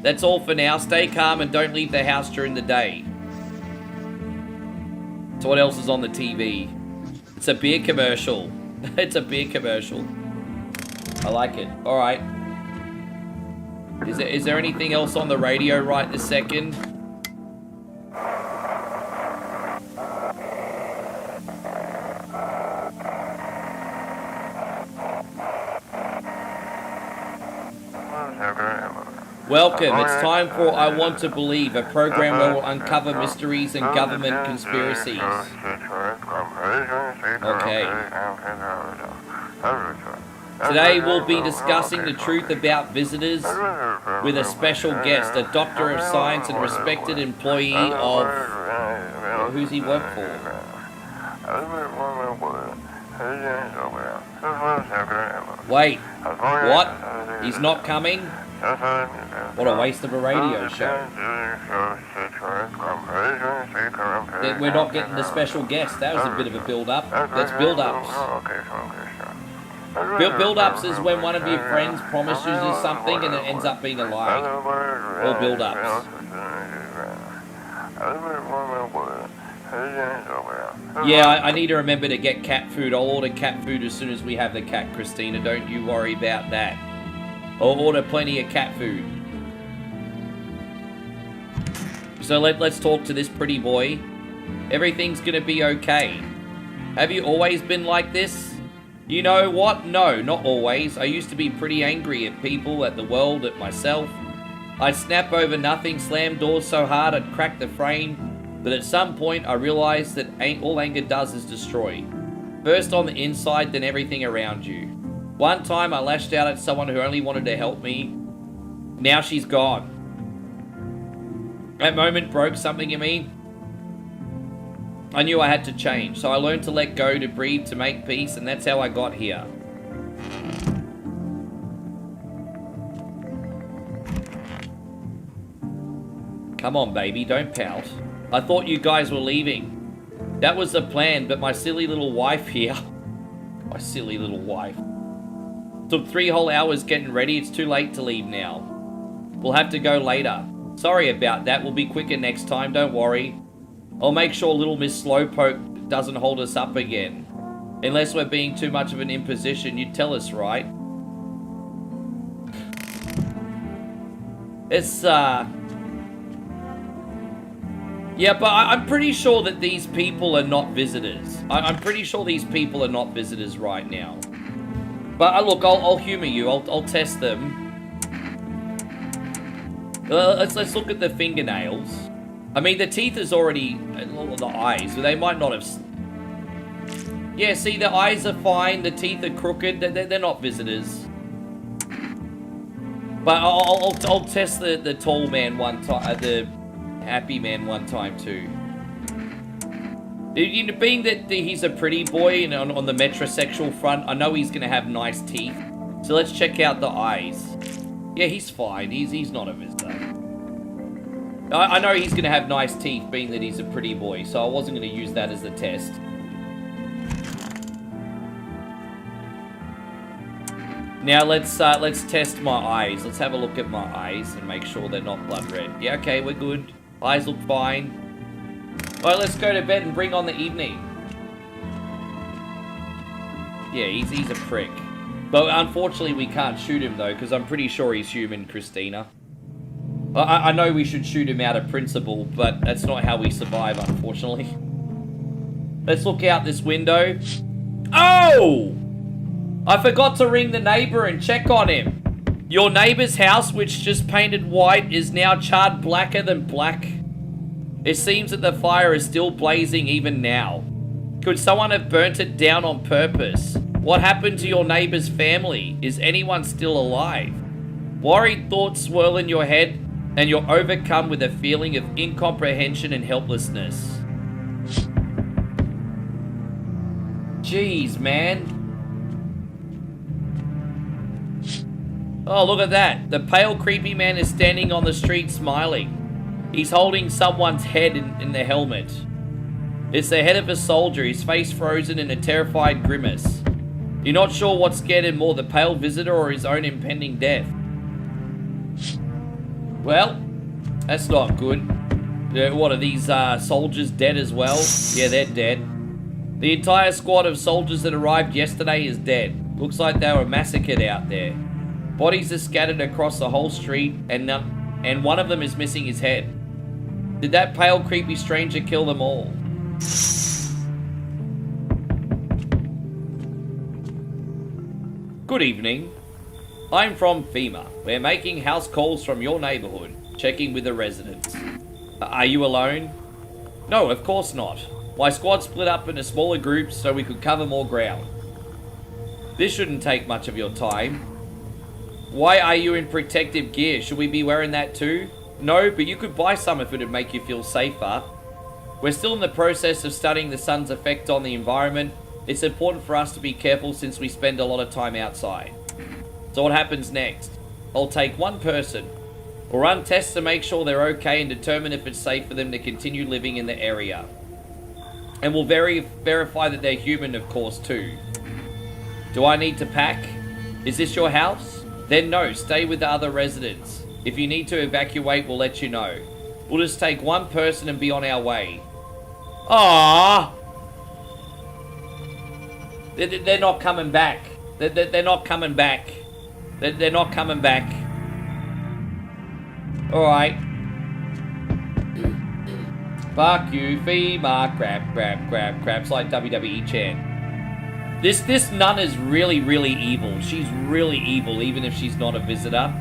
That's all for now. Stay calm and don't leave the house during the day. So what else is on the TV? It's a beer commercial. It's a beer commercial. I like it. All right. Is there anything else on the radio right this second? Welcome. It's time for I Want to Believe, a program where we'll uncover mysteries and government conspiracies. Okay. Today we'll be discussing the truth about visitors with a special guest, a doctor of science and respected employee of... Who's he work for? Wait, what? He's not coming? What a waste of a radio show. We're not getting the special guest. That was a bit of a build-up. That's build-ups. Build-ups is when one of your friends promises you something and it ends up being a lie. Or build-ups. Yeah, I need to remember to get cat food. I'll order cat food as soon as we have the cat, Christina. Don't you worry about that. I'll order plenty of cat food. So let's talk to this pretty boy. Everything's gonna be okay. Have you always been like this? You know what? No, not always. I used to be pretty angry at people, at the world, at myself. I'd snap over nothing, slam doors so hard I'd crack the frame. But at some point I realized that all anger does is destroy. First on the inside, then everything around you. One time I lashed out at someone who only wanted to help me. Now she's gone. That moment broke something in me. I knew I had to change, so I learned to let go, to breathe, to make peace, and that's how I got here. Come on, baby, don't pout. I thought you guys were leaving. That was the plan, but my silly little wife here... My silly little wife. Took 3 whole hours getting ready. It's too late to leave now. We'll have to go later. Sorry about that. We'll be quicker next time. Don't worry. I'll make sure little Miss Slowpoke doesn't hold us up again. Unless we're being too much of an imposition. You'd tell us, right? It's, Yeah, but I'm pretty sure that these people are not visitors. I'm pretty sure these people are not visitors right now. But look, I'll humor you. I'll test them. Let's look at the fingernails. I mean, the teeth is already... the eyes, but they might not have... Yeah, see, the eyes are fine. The teeth are crooked. They're not visitors. But I'll test the tall man one time. The happy man one time, too. You know, being that he's a pretty boy and on the metrosexual front, I know he's going to have nice teeth. So let's check out the eyes. Yeah, he's fine. He's not a visitor. I know he's going to have nice teeth, being that he's a pretty boy, so I wasn't going to use that as the test. Now let's test my eyes. Let's have a look at my eyes and make sure they're not blood red. Yeah, okay, we're good. Eyes look fine. Alright, let's go to bed and bring on the evening. Yeah, he's a prick. But unfortunately we can't shoot him though, because I'm pretty sure he's human, Christina. I know we should shoot him out of principle, but that's not how we survive, unfortunately. Let's look out this window. Oh! I forgot to ring the neighbor and check on him. Your neighbor's house, which just painted white, is now charred blacker than black. It seems that the fire is still blazing even now. Could someone have burnt it down on purpose? What happened to your neighbor's family? Is anyone still alive? Worried thoughts swirl in your head, and you're overcome with a feeling of incomprehension and helplessness. Jeez, man. Oh, look at that. The pale, creepy man is standing on the street smiling. He's holding someone's head in the helmet. It's the head of a soldier, his face frozen in a terrified grimace. You're not sure what scared him more, the pale visitor or his own impending death. Well, that's not good. What, are these soldiers dead as well? Yeah, they're dead. The entire squad of soldiers that arrived yesterday is dead. Looks like they were massacred out there. Bodies are scattered across the whole street, and one of them is missing his head. Did that pale, creepy stranger kill them all? Good evening. I'm from FEMA. We're making house calls from your neighborhood, checking with the residents. Are you alone? No, of course not. My squad split up into smaller groups so we could cover more ground. This shouldn't take much of your time. Why are you in protective gear? Should we be wearing that too? No, but you could buy some if it would make you feel safer. We're still in the process of studying the sun's effect on the environment. It's important for us to be careful since we spend a lot of time outside. So what happens next? I'll take one person. We'll run tests to make sure they're okay and determine if it's safe for them to continue living in the area. And we'll verify that they're human, of course, too. Do I need to pack? Is this your house? Then no, stay with the other residents. If you need to evacuate, we'll let you know. We'll just take one person and be on our way. Ah! They're not coming back. They're not coming back. They're not coming back. Alright. Fuck you, FEMA. Crap. It's like WWE chant. This nun is really, really evil. She's really evil, even if she's not a visitor.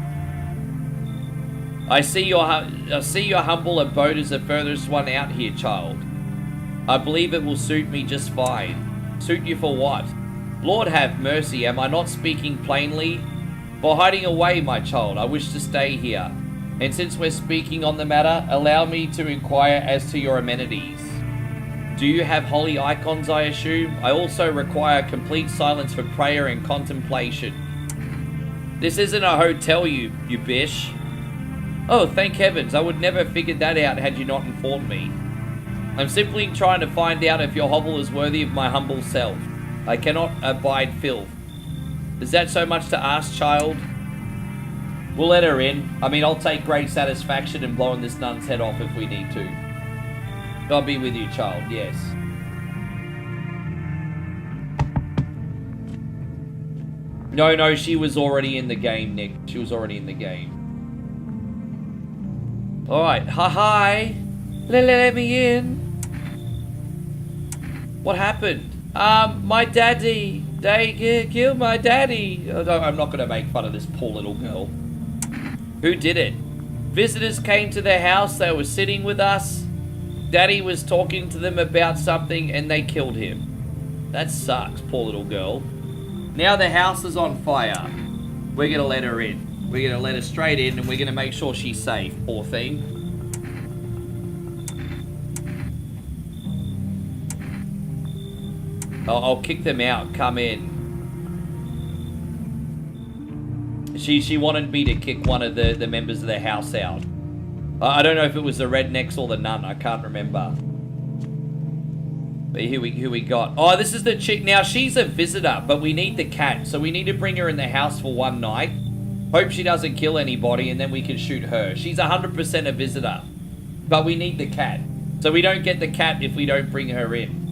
I see your humble abode as the furthest one out here, child. I believe it will suit me just fine. Suit you for what? Lord have mercy, am I not speaking plainly? For hiding away, my child, I wish to stay here. And since we're speaking on the matter, allow me to inquire as to your amenities. Do you have holy icons, I assume? I also require complete silence for prayer and contemplation. This isn't a hotel, you bish. Oh, thank heavens, I would never have figured that out had you not informed me. I'm simply trying to find out if your hovel is worthy of my humble self. I cannot abide filth. Is that so much to ask, child? We'll let her in. I mean, I'll take great satisfaction in blowing this nun's head off if we need to. I'll be with you, child, yes. No, she was already in the game, Nick. She was already in the game. Alright, hi. Let me in. What happened? My daddy. They killed my daddy. Oh, no, I'm not going to make fun of this poor little girl. Who did it? Visitors came to their house. They were sitting with us. Daddy was talking to them about something and they killed him. That sucks, poor little girl. Now the house is on fire. We're going to let her in. We're going to let her straight in and we're going to make sure she's safe, poor thing. I'll kick them out. Come in. She wanted me to kick one of the members of the house out. I don't know if it was the rednecks or the nun. I can't remember. But who we got? Oh, this is the chick. Now, she's a visitor, but we need the cat. So we need to bring her in the house for one night. Hope she doesn't kill anybody, and then we can shoot her. She's 100% a visitor. But we need the cat. So we don't get the cat if we don't bring her in.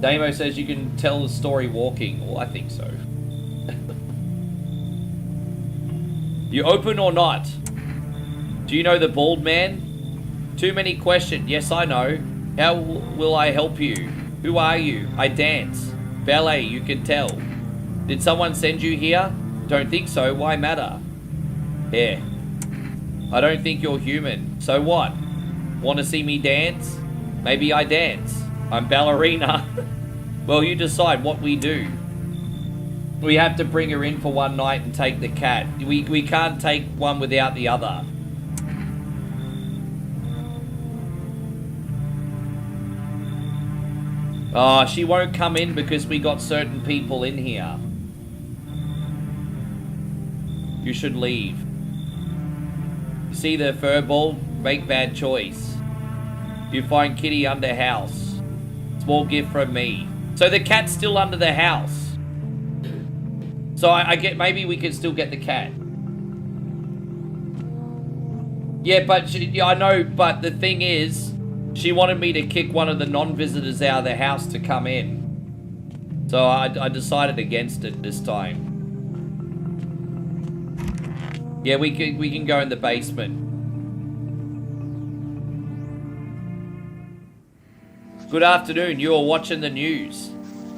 Damo says you can tell the story walking. Well, I think so. You open or not? Do you know the bald man? Too many questions. Yes, I know. How will I help you? Who are you? I dance. Ballet, you can tell. Did someone send you here? Don't think so. Why matter? Yeah. I don't think you're human. So what? Want to see me dance? Maybe I dance. I'm ballerina. Well, you decide what we do. We have to bring her in for one night and take the cat. We can't take one without the other. Oh, she won't come in because we got certain people in here. You should leave. You see the furball? Make bad choice. You find Kitty under house. Small gift from me. So the cat's still under the house. So I get, maybe we can still get the cat. Yeah, but yeah, I know, but the thing is, she wanted me to kick one of the non-visitors out of the house to come in. So I decided against it this time. Yeah, we can go in the basement. Good afternoon, you are watching the news.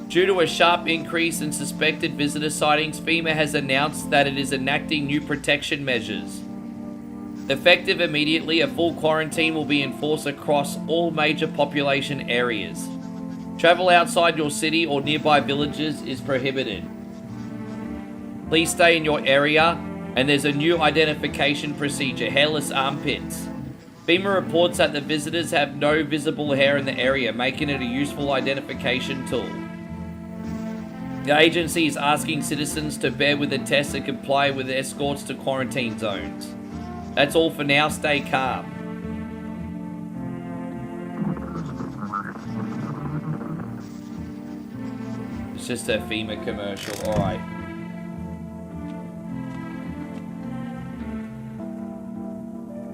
Due to a sharp increase in suspected visitor sightings, FEMA has announced that it is enacting new protection measures. Effective immediately, a full quarantine will be enforced across all major population areas. Travel outside your city or nearby villages is prohibited. Please stay in your area, and there's a new identification procedure, hairless armpits. FEMA reports that the visitors have no visible hair in the area, making it a useful identification tool. The agency is asking citizens to bear with the tests and comply with escorts to quarantine zones. That's all for now. Stay calm. It's just a FEMA commercial. All right.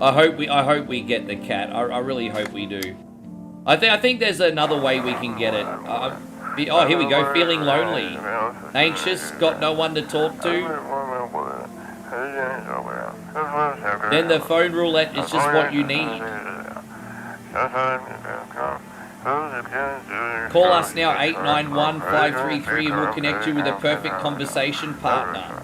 I hope we get the cat. I really hope we do. I think there's another way we can get it. Oh, here we go. Feeling lonely, anxious, got no one to talk to. Then the phone roulette is just what you need. Call us now, 891-533, and we'll connect you with a perfect conversation partner.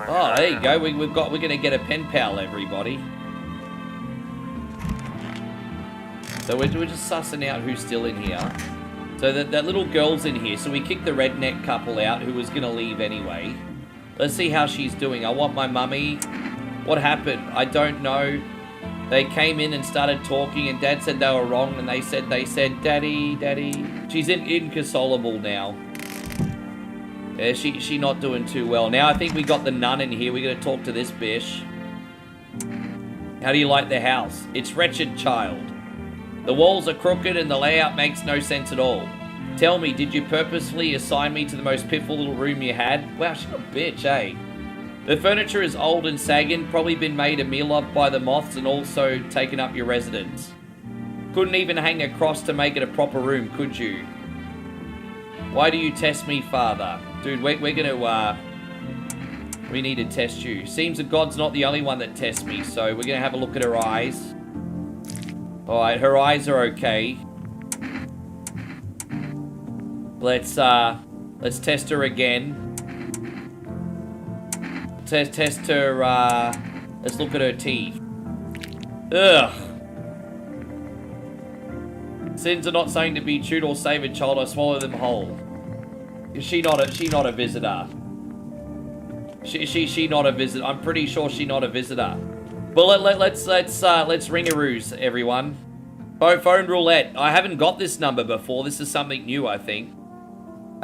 Oh, there you go. We're gonna get a pen pal, everybody. So we're just sussing out who's still in here. So that little girl's in here. So we kicked the redneck couple out who was gonna leave anyway. Let's see how she's doing. I want my mummy. What happened? I don't know. They came in and started talking, and Dad said they were wrong, and they said, Daddy. She's inconsolable now. Yeah, she not doing too well. Now I think we got the nun in here. We gotta talk to this bish. How do you like the house? It's wretched, child. The walls are crooked and the layout makes no sense at all. Tell me, did you purposefully assign me to the most pitiful little room you had? Wow, she's a bitch, eh? The furniture is old and sagging, probably been made a meal of by the moths and also taken up your residence. Couldn't even hang a cross to make it a proper room, could you? Why do you test me, father? Dude, we're gonna, we need to test you. Seems that God's not the only one that tests me, so we're gonna have a look at her eyes. Alright, her eyes are okay. Let's test her again. Test her, let's look at her teeth. Ugh. Sins are not saying to be chewed or save a child, I swallow them whole. Is she not a visitor? She not a visitor. I'm pretty sure she not a visitor. Well, let's ring-a-roos, everyone. Phone roulette. I haven't got this number before. This is something new, I think.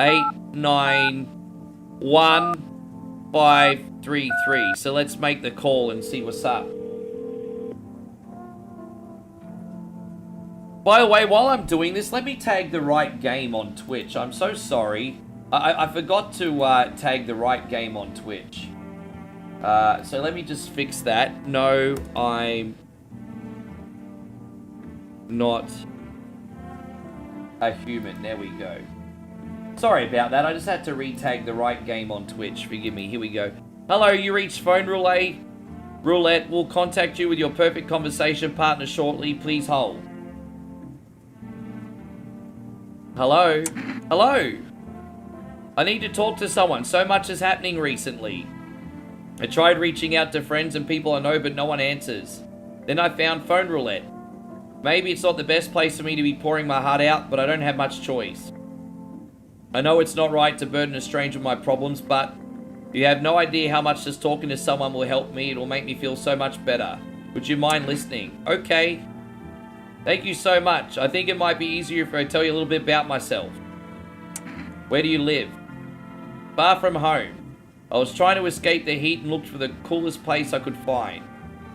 891-533. So let's make the call and see what's up. By the way, while I'm doing this, let me tag the right game on Twitch. I'm so sorry. I forgot to tag the right game on Twitch. So let me just fix that. No, I'm not a human. There we go. Sorry about that. I just had to retag the right game on Twitch. Forgive me. Here we go. Hello, you reached phone roulette. Roulette will contact you with your perfect conversation partner shortly. Please hold. Hello? Hello? I need to talk to someone. So much is happening recently. I tried reaching out to friends and people I know, but no one answers. Then I found phone roulette. Maybe it's not the best place for me to be pouring my heart out, but I don't have much choice. I know it's not right to burden a stranger with my problems, but you have no idea how much just talking to someone will help me. It will make me feel so much better. Would you mind listening? Okay. Thank you so much. I think it might be easier if I tell you a little bit about myself. Where do you live? Far from home. I was trying to escape the heat and looked for the coolest place I could find.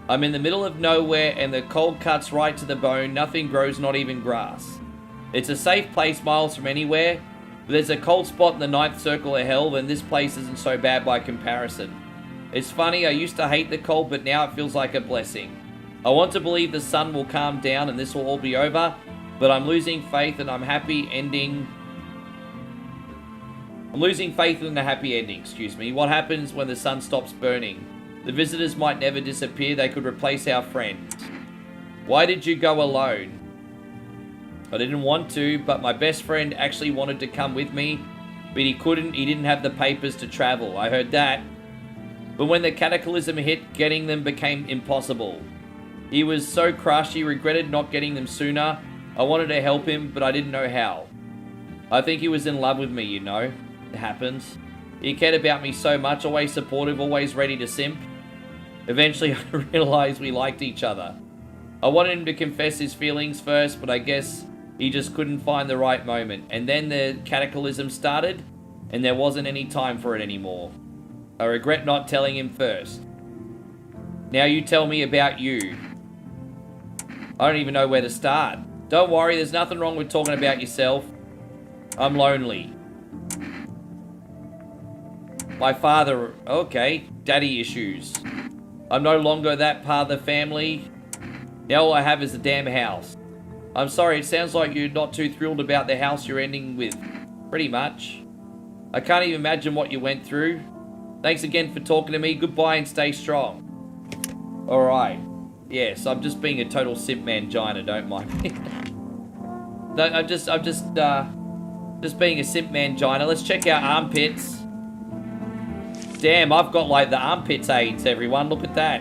I'm in the middle of nowhere and the cold cuts right to the bone. Nothing grows, not even grass. It's a safe place miles from anywhere. But there's a cold spot in the 9th circle of hell, and this place isn't so bad by comparison. It's funny, I used to hate the cold, but now it feels like a blessing. I want to believe the sun will calm down and this will all be over, but I'm losing faith and I'm losing faith in the happy ending, excuse me. What happens when the sun stops burning? The visitors might never disappear, they could replace our friends. Why did you go alone? I didn't want to, but my best friend actually wanted to come with me, but he couldn't, he didn't have the papers to travel. I heard that. But when the cataclysm hit, getting them became impossible. He was so crushed, he regretted not getting them sooner. I wanted to help him, but I didn't know how. I think he was in love with me, you know. It happens. He cared about me so much, always supportive, always ready to simp. Eventually, I realized we liked each other. I wanted him to confess his feelings first, but I guess he just couldn't find the right moment. And then the cataclysm started, and there wasn't any time for it anymore. I regret not telling him first. Now you tell me about you. I don't even know where to start. Don't worry, there's nothing wrong with talking about yourself. I'm lonely. My father, okay, daddy issues. I'm no longer that part of the family. Now all I have is a damn house. I'm sorry, it sounds like you're not too thrilled about the house you're ending with. Pretty much. I can't even imagine what you went through. Thanks again for talking to me. Goodbye and stay strong. Alright. Yes, I'm just being a total simp mangina, don't mind me. No, I'm just being a simp mangina. Let's check out armpits. Damn, I've got like the armpits AIDS, everyone. Look at that.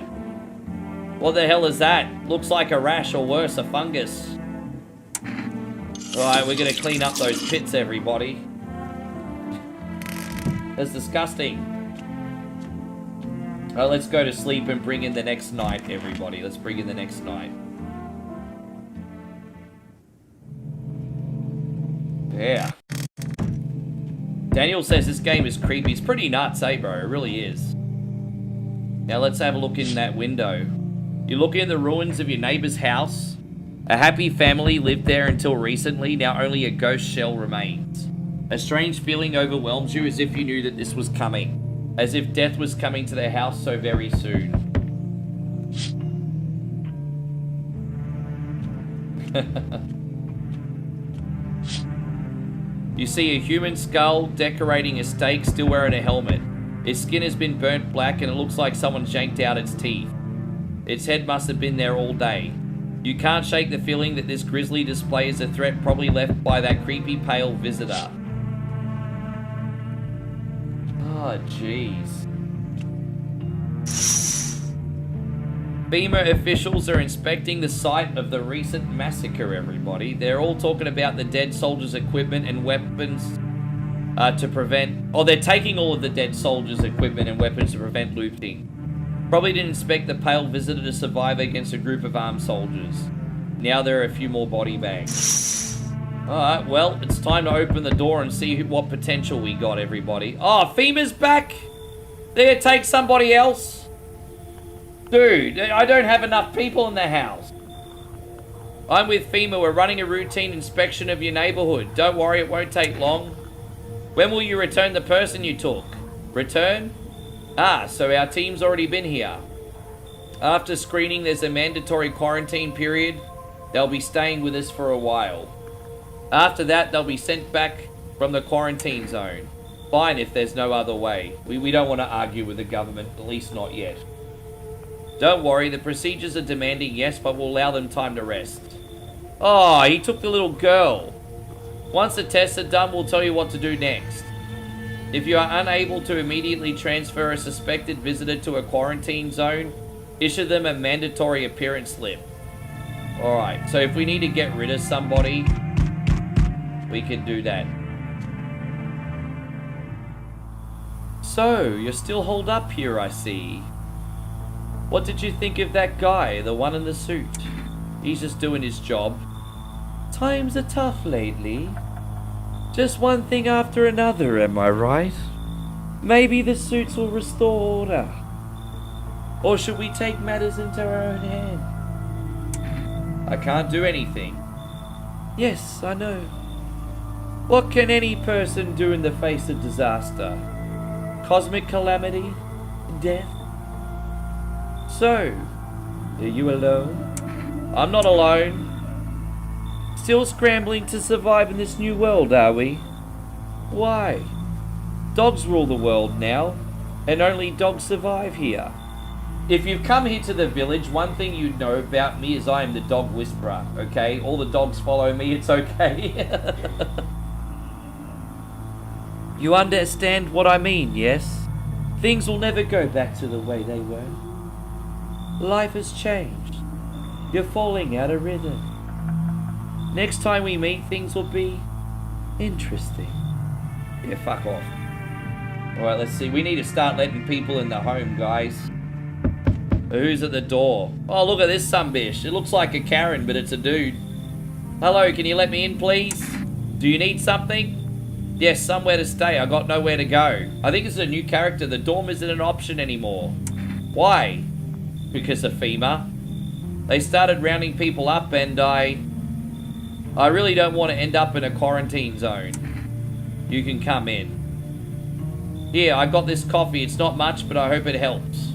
What the hell is that? Looks like a rash or worse, a fungus. Alright, we're gonna clean up those pits, everybody. That's disgusting. Alright, let's go to sleep and bring in the next night, everybody. Let's bring in the next night. Yeah. Daniel says this game is creepy. It's pretty nuts, eh, bro? It really is. Now let's have a look in that window. You look in the ruins of your neighbor's house. A happy family lived there until recently. Now only a ghost shell remains. A strange feeling overwhelms you as if you knew that this was coming. As if death was coming to their house so very soon. You see a human skull decorating a stake, still wearing a helmet. Its skin has been burnt black and it looks like someone yanked out its teeth. Its head must have been there all day. You can't shake the feeling that this grisly display is a threat probably left by that creepy pale visitor. Oh, jeez. FEMA officials are inspecting the site of the recent massacre, everybody. They're all talking about the dead soldiers' equipment and weapons to prevent... Oh, they're taking all of the dead soldiers' equipment and weapons to prevent looting. Probably didn't expect the pale visitor to survive against a group of armed soldiers. Now there are a few more body bags. Alright, well, it's time to open the door and see what potential we got, everybody. Oh, FEMA's back! There, take somebody else. Dude, I don't have enough people in the house. I'm with FEMA. We're running a routine inspection of your neighborhood. Don't worry, it won't take long. When will you return the person you took? Return? Ah, so our team's already been here. After screening, there's a mandatory quarantine period. They'll be staying with us for a while. After that, they'll be sent back from the quarantine zone. Fine if there's no other way. We don't want to argue with the government, at least not yet. Don't worry, the procedures are demanding, yes, but we'll allow them time to rest. Oh, he took the little girl. Once the tests are done, we'll tell you what to do next. If you are unable to immediately transfer a suspected visitor to a quarantine zone, issue them a mandatory appearance slip. Alright, so if we need to get rid of somebody, we can do that. So, you're still holed up here, I see. What did you think of that guy, the one in the suit? He's just doing his job. Times are tough lately. Just one thing after another, am I right? Maybe the suits will restore order. Or should we take matters into our own hands? I can't do anything. Yes, I know. What can any person do in the face of disaster? Cosmic calamity? Death? So, are you alone? I'm not alone. Still scrambling to survive in this new world, are we? Why? Dogs rule the world now, and only dogs survive here. If you've come here to the village, one thing you know about me is I am the dog whisperer, okay? All the dogs follow me, it's okay. You understand what I mean, yes? Things will never go back to the way they were. Life has changed. You're falling out of rhythm. Next time we meet, things will be interesting. Yeah, fuck off. Alright, let's see. We need to start letting people in the home, guys. Who's at the door? Oh, look at this sumbitch. It looks like a Karen, but it's a dude. Hello, can you let me in, please? Do you need something? Yes, somewhere to stay. I got nowhere to go. I think it's a new character. The dorm isn't an option anymore. Why? Because of FEMA. They started rounding people up, and I really don't want to end up in a quarantine zone. You can come in. Here, I got this coffee. It's not much, but I hope it helps.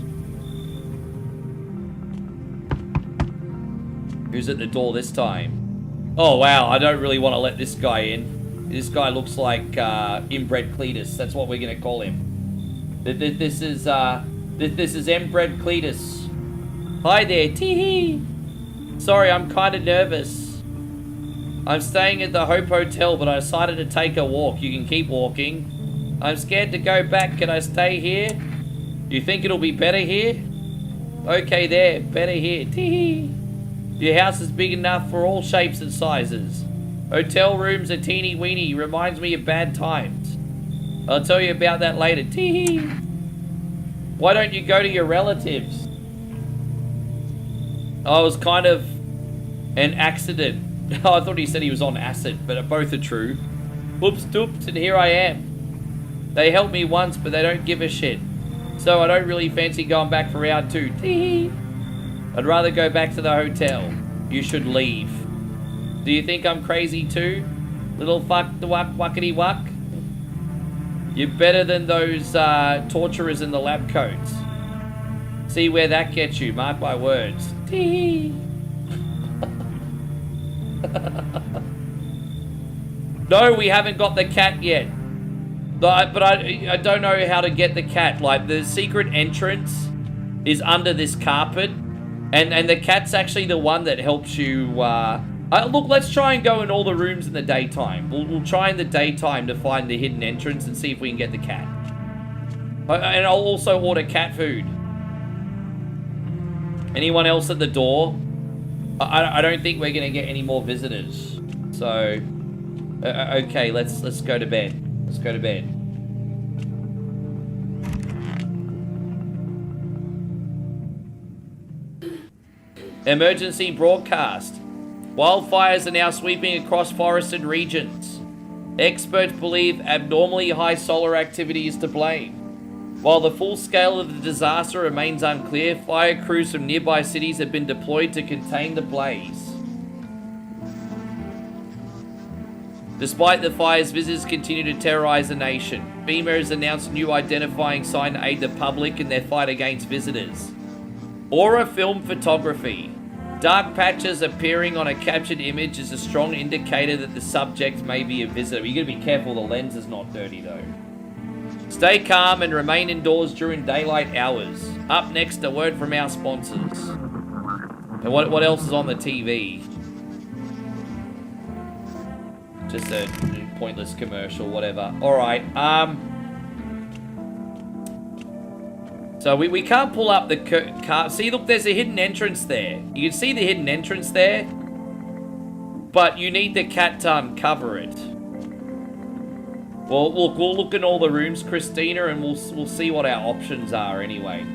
Who's at the door this time? Oh, wow. I don't really want to let this guy in. This guy looks like inbred Cletus. That's what we're going to call him. This is inbred Cletus. Hi there. Tee-hee. Sorry, I'm kind of nervous. I'm staying at the Hope Hotel, but I decided to take a walk. You can keep walking. I'm scared to go back. Can I stay here? Do you think it'll be better here? Okay there. Better here. Tee-hee. Your house is big enough for all shapes and sizes. Hotel rooms are teeny weeny. Reminds me of bad times. I'll tell you about that later. Tee. Why don't you go to your relatives? Oh, it was kind of an accident. Oh, I thought he said he was on acid, but both are true. Whoops, doops, and here I am. They helped me once, but they don't give a shit. So I don't really fancy going back for round 2. Tee. I'd rather go back to the hotel. You should leave. Do you think I'm crazy too? Little fuck the wuck wuckity wuck? You're better than those torturers in the lab coats. See where that gets you, mark my words. Tee. No, we haven't got the cat yet. But I don't know how to get the cat. Like, the secret entrance is under this carpet. And the cat's actually the one that helps you, look, let's try and go in all the rooms in the daytime. We'll try in the daytime to find the hidden entrance and see if we can get the cat. And I'll also order cat food. Anyone else at the door? I don't think we're going to get any more visitors. So, okay, let's go to bed. Let's go to bed. Emergency broadcast. Wildfires are now sweeping across forested regions. Experts believe abnormally high solar activity is to blame. While the full scale of the disaster remains unclear, fire crews from nearby cities have been deployed to contain the blaze. Despite the fires, visitors continue to terrorize the nation. FEMA has announced a new identifying sign to aid the public in their fight against visitors. Aura film photography. Dark patches appearing on a captured image is a strong indicator that the subject may be a visitor. You gotta be careful the lens is not dirty though. Stay calm and remain indoors during daylight hours. Up next, a word from our sponsors. And what else is on the TV? Just a pointless commercial, whatever. Alright, so we can't pull up the car. See, look, there's a hidden entrance there. You can see the hidden entrance there. But you need the cat to uncover it. Well, look, we'll look in all the rooms, Christina, and we'll see what our options are anyway.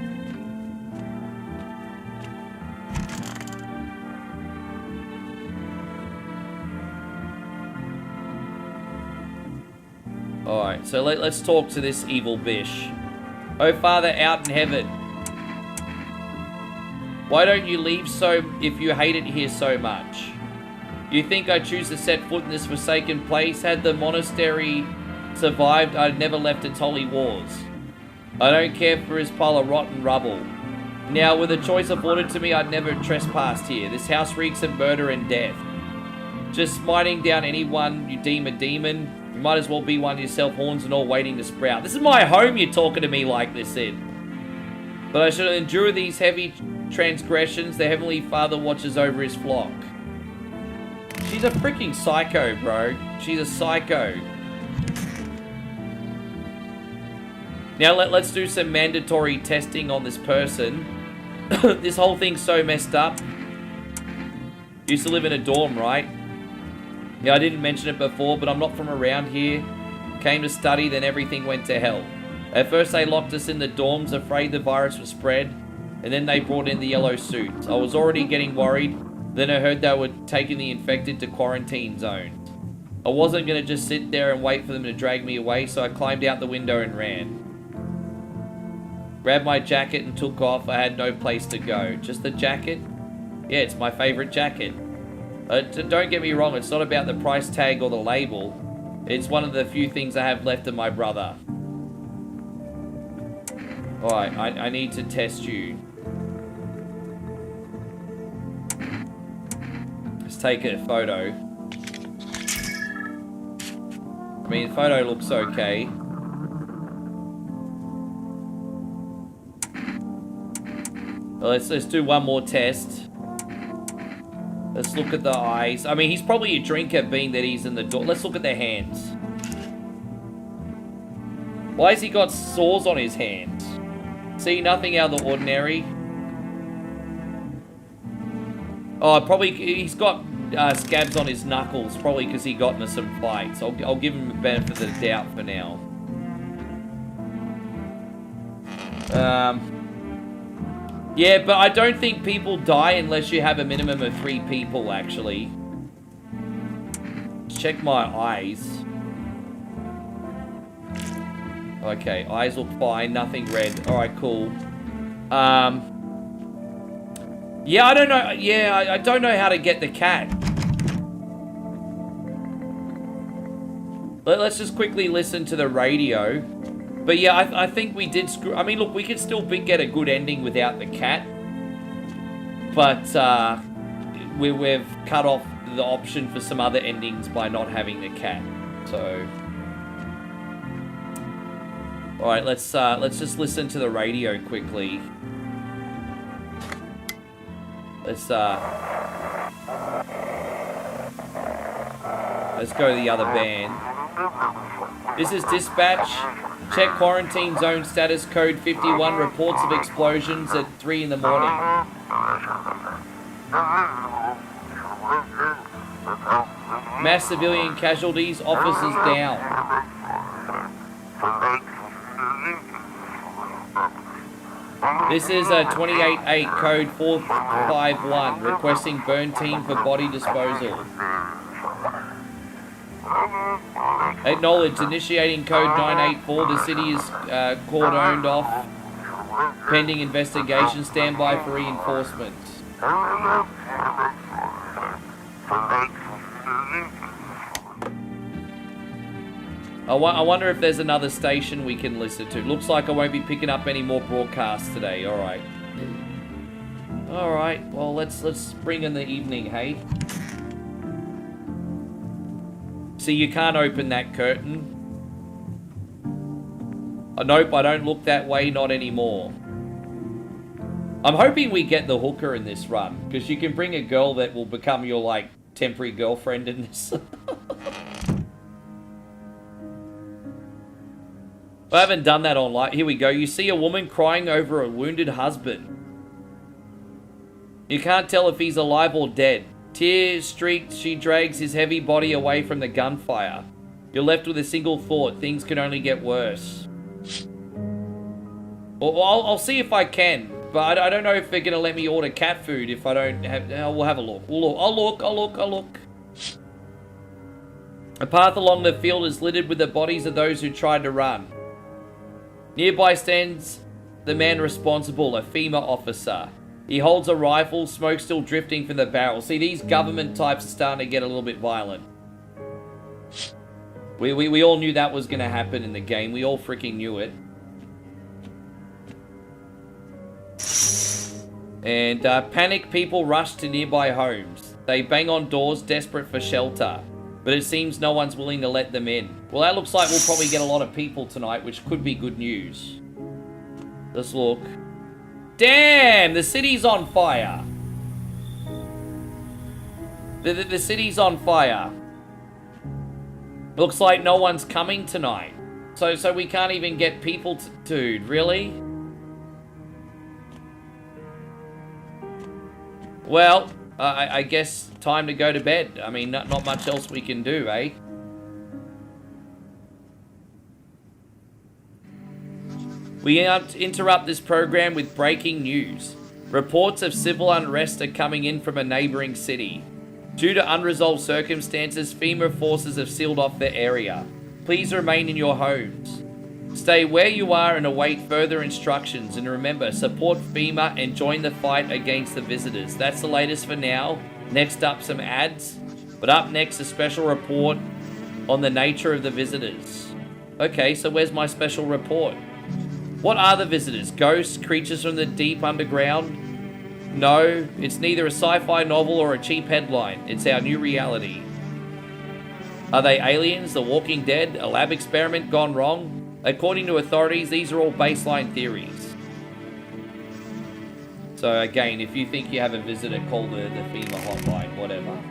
Alright, so let's talk to this evil bish. Oh, Father out in heaven. Why don't you leave if you hate it here so much? You think I choose to set foot in this forsaken place? Had the monastery survived, I'd never left its holy walls. I don't care for his pile of rotten rubble. Now, with a choice afforded to me, I'd never trespassed here. This house reeks of murder and death. Just smiting down anyone you deem a demon. You might as well be one yourself, horns and all, waiting to sprout. This is my home you're talking to me like this in. But I should endure these heavy transgressions. The Heavenly Father watches over his flock. She's a freaking psycho, bro. She's a psycho. Now let's do some mandatory testing on this person. This whole thing's so messed up. Used to live in a dorm, right? Yeah, I didn't mention it before, but I'm not from around here. Came to study, then everything went to hell. At first they locked us in the dorms, afraid the virus would spread, and then they brought in the yellow suits. I was already getting worried, then I heard they were taking the infected to quarantine zones. I wasn't going to just sit there and wait for them to drag me away, so I climbed out the window and ran. Grabbed my jacket and took off. I had no place to go. Just the jacket? Yeah, it's my favorite jacket. Don't get me wrong, it's not about the price tag or the label. It's one of the few things I have left of my brother. Alright, I need to test you. Let's take a photo. I mean, the photo looks okay. Well, let's do one more test. Let's look at the eyes. I mean, he's probably a drinker, being that he's in the door. Let's look at the hands. Why has he got sores on his hands? See, nothing out of the ordinary. Oh, probably he's got scabs on his knuckles, probably because he got into some fights. I'll give him the benefit of the doubt for now. Yeah, but I don't think people die unless you have a minimum of 3 people, actually. Let's check my eyes. Okay, eyes look fine, nothing red. Alright, cool. Yeah, I don't know. Yeah, I don't know how to get the cat. Let's just quickly listen to the radio. But yeah, I think we did screw... I mean, look, we could still get a good ending without the cat. But we've cut off the option for some other endings by not having the cat. So... Alright, let's just listen to the radio quickly. Let's go to the other band. This is dispatch. Check quarantine zone status code 51. Reports of explosions at 3 in the morning. Mass civilian casualties. Officers down. This is a 28-8 code 451 requesting burn team for body disposal. Acknowledged. Initiating code 984. The city is cordoned off. Pending investigation. Stand by for reinforcements. I wonder if there's another station we can listen to. Looks like I won't be picking up any more broadcasts today. Alright. Alright, well let's bring in the evening, hey? See, you can't open that curtain. Oh, nope, I don't look that way, not anymore. I'm hoping we get the hooker in this run, because you can bring a girl that will become your, like, temporary girlfriend in this. I haven't done that online. Here we go. You see a woman crying over a wounded husband. You can't tell if he's alive or dead. Tears streaked, she drags his heavy body away from the gunfire. You're left with a single thought. Things can only get worse. Well, I'll see if I can. But I don't know if they're going to let me order cat food if I don't have... We'll have a look. I'll look. A path along the field is littered with the bodies of those who tried to run. Nearby stands the man responsible, a FEMA officer. He holds a rifle, smoke still drifting from the barrel. See, these government types are starting to get a little bit violent. We all knew that was going to happen in the game. We all freaking knew it. And panicked people rush to nearby homes. They bang on doors, desperate for shelter. But it seems no one's willing to let them in. Well, that looks like we'll probably get a lot of people tonight, which could be good news. Let's look. Damn! The city's on fire. The city's on fire. Looks like no one's coming tonight. So we can't even get people to... Dude, really? Well, I guess time to go to bed. I mean, not much else we can do, eh? We interrupt this program with breaking news. Reports of civil unrest are coming in from a neighboring city. Due to unresolved circumstances, FEMA forces have sealed off the area. Please remain in your homes. Stay where you are and await further instructions. And remember, support FEMA and join the fight against the visitors. That's the latest for now. Next up, some ads. But up next, a special report on the nature of the visitors. Okay, so where's my special report? What are the visitors? Ghosts? Creatures from the deep underground? No, it's neither a sci-fi novel or a cheap headline. It's our new reality. Are they aliens, the Walking Dead, a lab experiment gone wrong? According to authorities, these are all baseline theories. So again, if you think you have a visitor, call the FEMA hotline, whatever.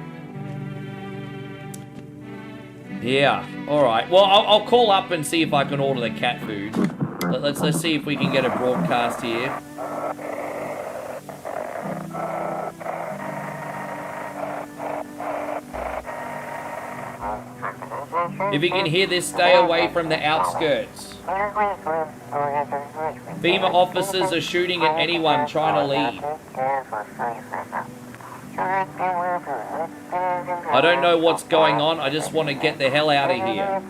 Yeah, alright. Well, I'll call up and see if I can order the cat food. Let's see if we can get a broadcast here. If you can hear this, stay away from the outskirts. FEMA officers are shooting at anyone trying to leave. I don't know what's going on, I just want to get the hell out of here.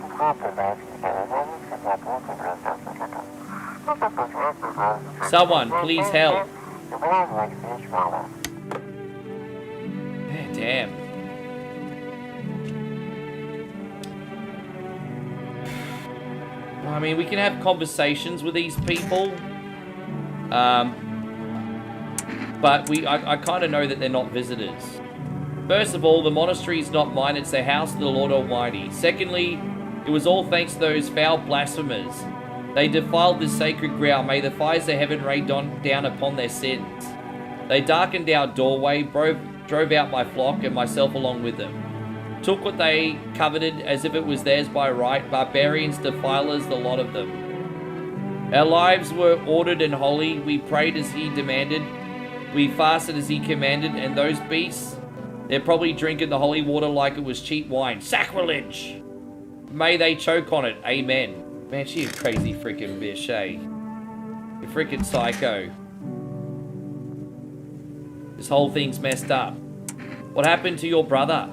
Someone, please help. Man, damn. I mean, we can have conversations with these people. But I kind of know that they're not visitors. First of all, the monastery is not mine, it's the house of the Lord Almighty. Secondly, it was all thanks to those foul blasphemers. They defiled this sacred ground. May the fires of heaven rain down upon their sins. They darkened our doorway, drove out my flock and myself along with them. Took what they coveted as if it was theirs by right. Barbarians, defilers, the lot of them. Our lives were ordered and holy. We prayed as he demanded. We fasted as he commanded. And those beasts, they're probably drinking the holy water like it was cheap wine. Sacrilege! May they choke on it. Amen. Man, she's a crazy freaking bitch, eh? You're freaking psycho. This whole thing's messed up. What happened to your brother?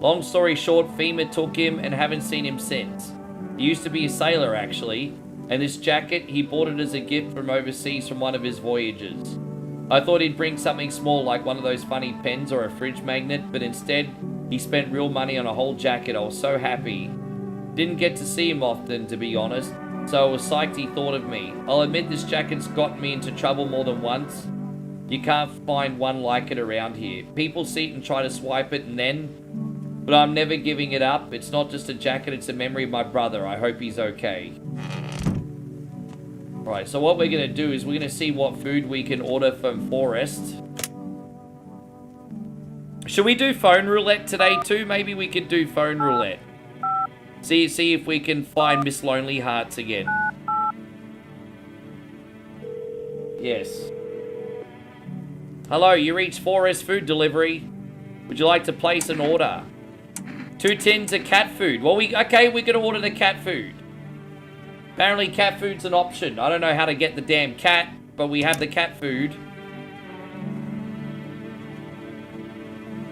Long story short, FEMA took him and haven't seen him since. He used to be a sailor, actually. And this jacket, he bought it as a gift from overseas from one of his voyages. I thought he'd bring something small like one of those funny pens or a fridge magnet, but instead, he spent real money on a whole jacket. I was so happy. Didn't get to see him often, to be honest, so I was psyched he thought of me. I'll admit this jacket's got me into trouble more than once. You can't find one like it around here. People see it and try to swipe it and then... But I'm never giving it up. It's not just a jacket, it's a memory of my brother. I hope he's okay. Right, so what we're going to do is we're going to see what food we can order from Forrest. Should we do phone roulette today too? Maybe we could do phone roulette. See if we can find Miss Lonely Hearts again. Yes. Hello, you reached Forrest Food Delivery. Would you like to place an order? 2 tins of cat food. Well, okay, we're going to order the cat food. Apparently cat food's an option. I don't know how to get the damn cat, but we have the cat food.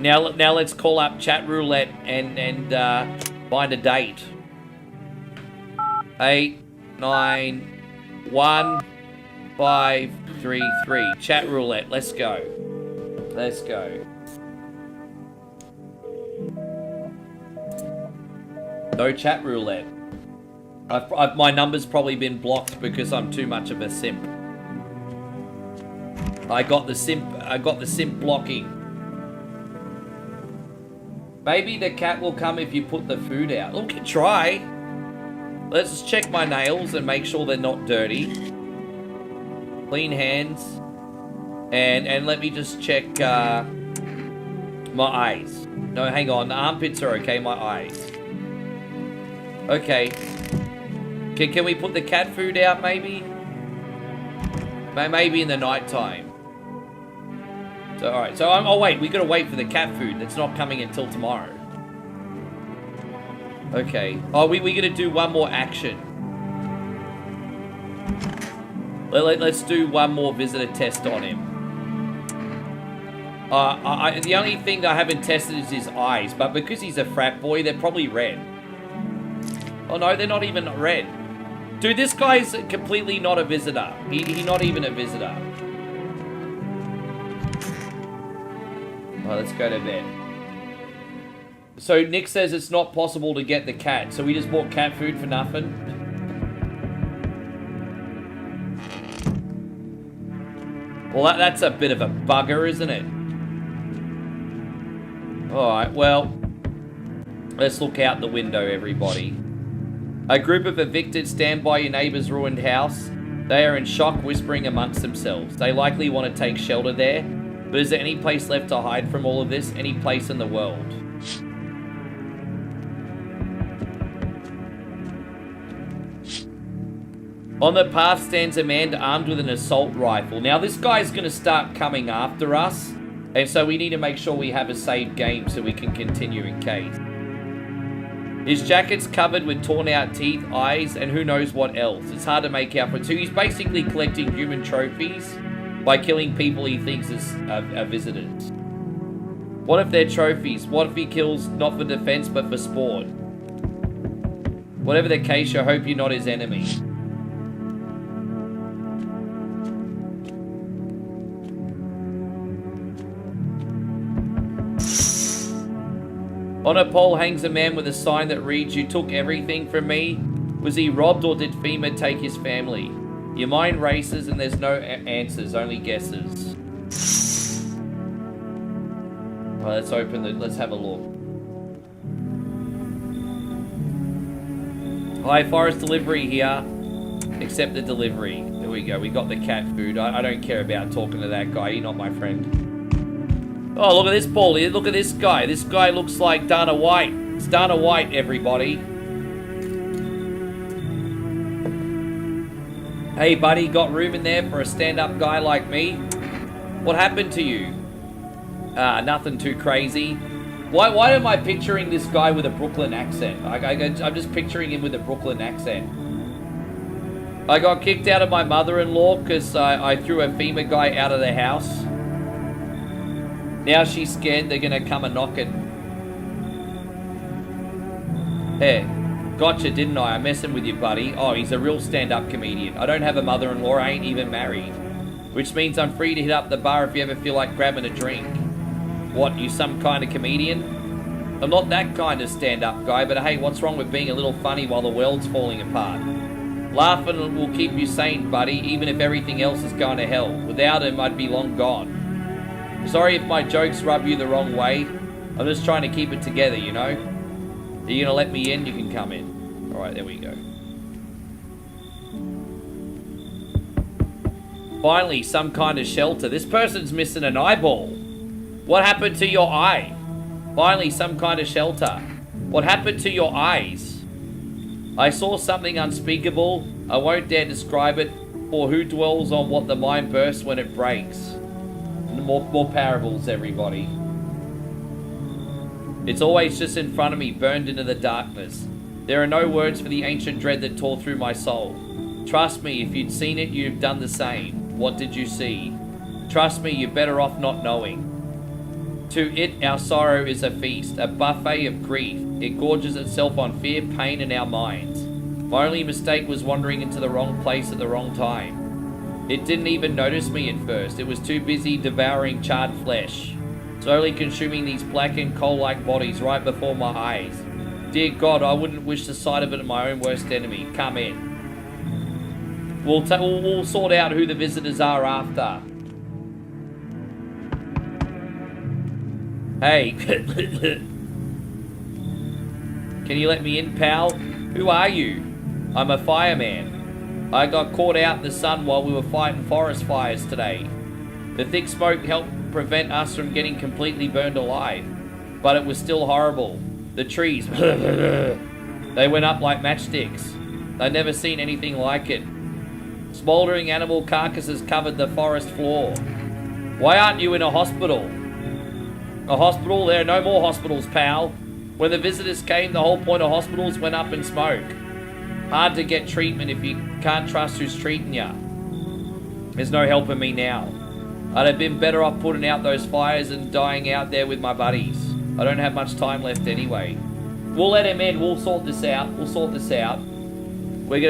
Now let's call up chat roulette and find a date. 8, 9, 1. 5, 3, 3. Chat roulette. Let's go. Let's go. No chat roulette. My number's probably been blocked because I'm too much of a simp. I got the simp blocking. Maybe the cat will come if you put the food out. We can try. Let's just check my nails and make sure they're not dirty. Clean hands. And let me just check my eyes. No, hang on. The armpits are okay. My eyes. Okay. Can we put the cat food out, maybe? Maybe in the night time. So, alright. So, oh, wait. We gotta wait for the cat food. That's not coming until tomorrow. Okay. Oh, we gotta do one more action. Let's do one more visitor test on him. The only thing I haven't tested is his eyes, but because he's a frat boy, they're probably red. Oh no, they're not even red. Dude, this guy's completely not a visitor. He's not even a visitor. Well, let's go to bed. So Nick says it's not possible to get the cat, so we just bought cat food for nothing. Well, that's a bit of a bugger, isn't it? Alright, well, let's look out the window, everybody. A group of evicted stand by your neighbor's ruined house. They are in shock, whispering amongst themselves. They likely want to take shelter there, but is there any place left to hide from all of this? Any place in the world? On the path stands a man armed with an assault rifle. Now, this guy's going to start coming after us, and so we need to make sure we have a saved game so we can continue in case. His jacket's covered with torn out teeth, eyes, and who knows what else. It's hard to make out for two. He's basically collecting human trophies by killing people he thinks are visitors. What if they're trophies? What if he kills not for defense but for sport? Whatever the case, I hope you're not his enemy. On a pole hangs a man with a sign that reads, "You took everything from me." Was he robbed or did FEMA take his family? Your mind races and there's no answers, only guesses. Well, let's let's have a look. Hi, Forest Delivery here. Accept the delivery. There we go. We got the cat food. I don't care about talking to that guy. You're not my friend. Oh, look at this ball here. Look at this guy. This guy looks like Dana White. It's Dana White, everybody. Hey, buddy, got room in there for a stand-up guy like me? What happened to you? Nothing too crazy. Why am I picturing this guy with a Brooklyn accent? I'm just picturing him with a Brooklyn accent. I got kicked out of my mother-in-law because I threw a FEMA guy out of the house. Now she's scared they're gonna come a-knocking. Hey, gotcha, didn't I? I'm messing with you, buddy. Oh, he's a real stand-up comedian. I don't have a mother-in-law. I ain't even married. Which means I'm free to hit up the bar if you ever feel like grabbing a drink. What, you some kind of comedian? I'm not that kind of stand-up guy, but hey, what's wrong with being a little funny while the world's falling apart? Laughing will keep you sane, buddy, even if everything else is going to hell. Without him, I'd be long gone. Sorry if my jokes rub you the wrong way. I'm just trying to keep it together, you know? Are you gonna let me in? You can come in. Alright, there we go. Finally, some kind of shelter. This person's missing an eyeball. What happened to your eye? Finally, some kind of shelter. What happened to your eyes? I saw something unspeakable. I won't dare describe it, for who dwells on what the mind bursts when it breaks? More parables, everybody. It's always just in front of me, burned into the darkness. There are no words for the ancient dread that tore through my soul. Trust me, if you'd seen it, you'd have done the same. What did you see? Trust me, you're better off not knowing. To it, our sorrow is a feast, a buffet of grief. It gorges itself on fear, pain, and our minds. My only mistake was wandering into the wrong place at the wrong time. It didn't even notice me at first. It was too busy devouring charred flesh, slowly consuming these blackened coal-like bodies right before my eyes. Dear God, I wouldn't wish the sight of it my own worst enemy. Come in. We'll sort out who the visitors are after. Hey. Can you let me in, pal? Who are you? I'm a fireman. I got caught out in the sun while we were fighting forest fires today. The thick smoke helped prevent us from getting completely burned alive, but it was still horrible. The trees, they went up like matchsticks. I'd never seen anything like it. Smoldering animal carcasses covered the forest floor. Why aren't you in a hospital? A hospital? There are no more hospitals, pal. When the visitors came, the whole point of hospitals went up in smoke. Hard to get treatment if you can't trust who's treating you. There's no helping me now. I'd have been better off putting out those fires and dying out there with my buddies. I don't have much time left anyway. We'll let him in. We'll sort this out. We're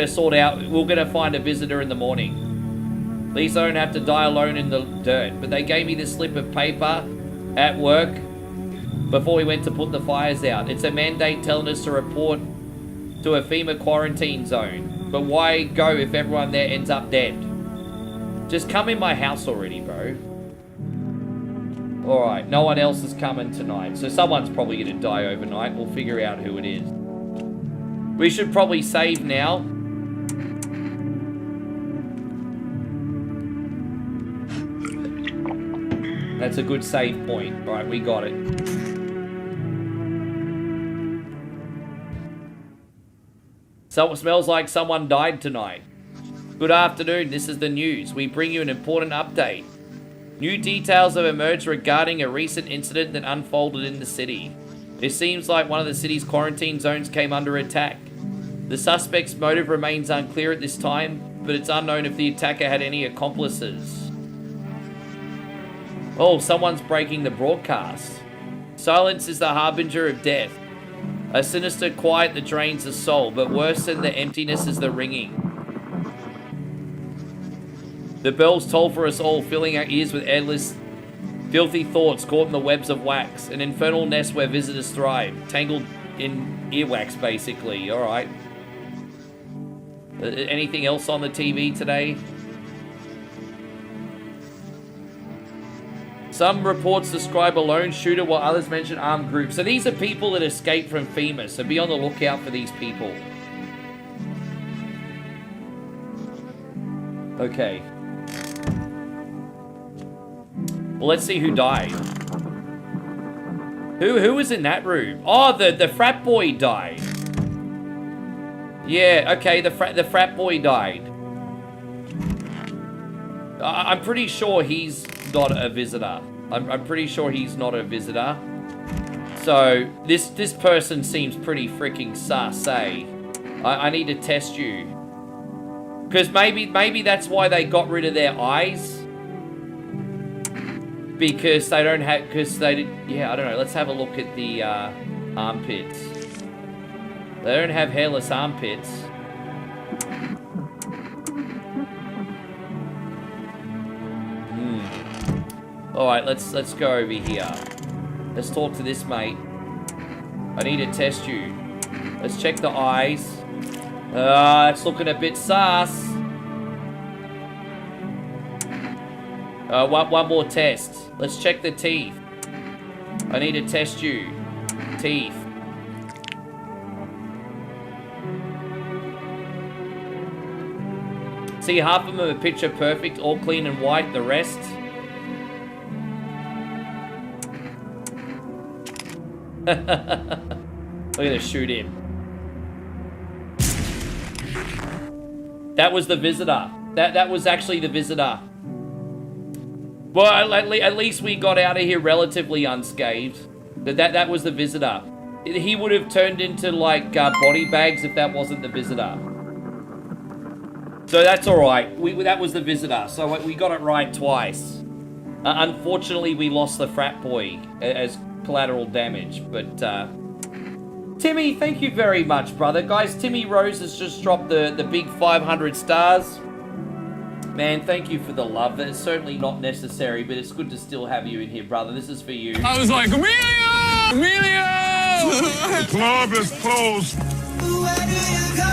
gonna find a visitor in the morning. At least I don't have to die alone in the dirt. But they gave me this slip of paper at work before we went to put the fires out. It's a mandate telling us to report to a FEMA quarantine zone. But why go if everyone there ends up dead? Just come in my house already, bro. Alright, no one else is coming tonight. So someone's probably going to die overnight. We'll figure out who it is. We should probably save now. That's a good save point. Alright, we got it. So it smells like someone died tonight. Good afternoon, this is the news. We bring you an important update. New details have emerged regarding a recent incident that unfolded in the city. It seems like one of the city's quarantine zones came under attack. The suspect's motive remains unclear at this time, but it's unknown if the attacker had any accomplices. Oh, someone's breaking the broadcast. Silence is the harbinger of death. A sinister quiet that drains the soul, but worse than the emptiness is the ringing. The bells toll for us all, filling our ears with endless, filthy thoughts caught in the webs of wax. An infernal nest where visitors thrive, tangled in earwax, basically. Alright. Anything else on the TV today? Some reports describe a lone shooter while others mention armed groups. So these are people that escaped from FEMA, so be on the lookout for these people. Okay. Well, let's see who died. Who was in that room? Oh, the frat boy died. Yeah, okay, the frat boy died. I'm pretty sure he's not a visitor. I'm pretty sure he's not a visitor. So this person seems pretty freaking sus, eh? I need to test you. Because maybe that's why they got rid of their eyes. Because they don't have, yeah, I don't know. Let's have a look at the armpits. They don't have hairless armpits. Alright, let's go over here. Let's talk to this mate. I need to test you. Let's check the eyes. It's looking a bit sus. One more test. Let's check the teeth. I need to test you. Teeth. See, half of them are picture perfect, all clean and white. The rest... We're gonna shoot him. That was the visitor. That was actually the visitor. Well, at least we got out of here relatively unscathed. That was the visitor. He would have turned into like body bags if that wasn't the visitor. So that's all right. That was the visitor. So we got it right twice. Unfortunately, we lost the frat boy as collateral damage. But Timmy, thank you very much, brother. Guys, Timmy Rose has just dropped the big 500 stars. Man, thank you for the love. It's certainly not necessary, but it's good to still have you in here, brother. This is for you. I was like, Emilio! Emilio! The club is closed. Where do you go,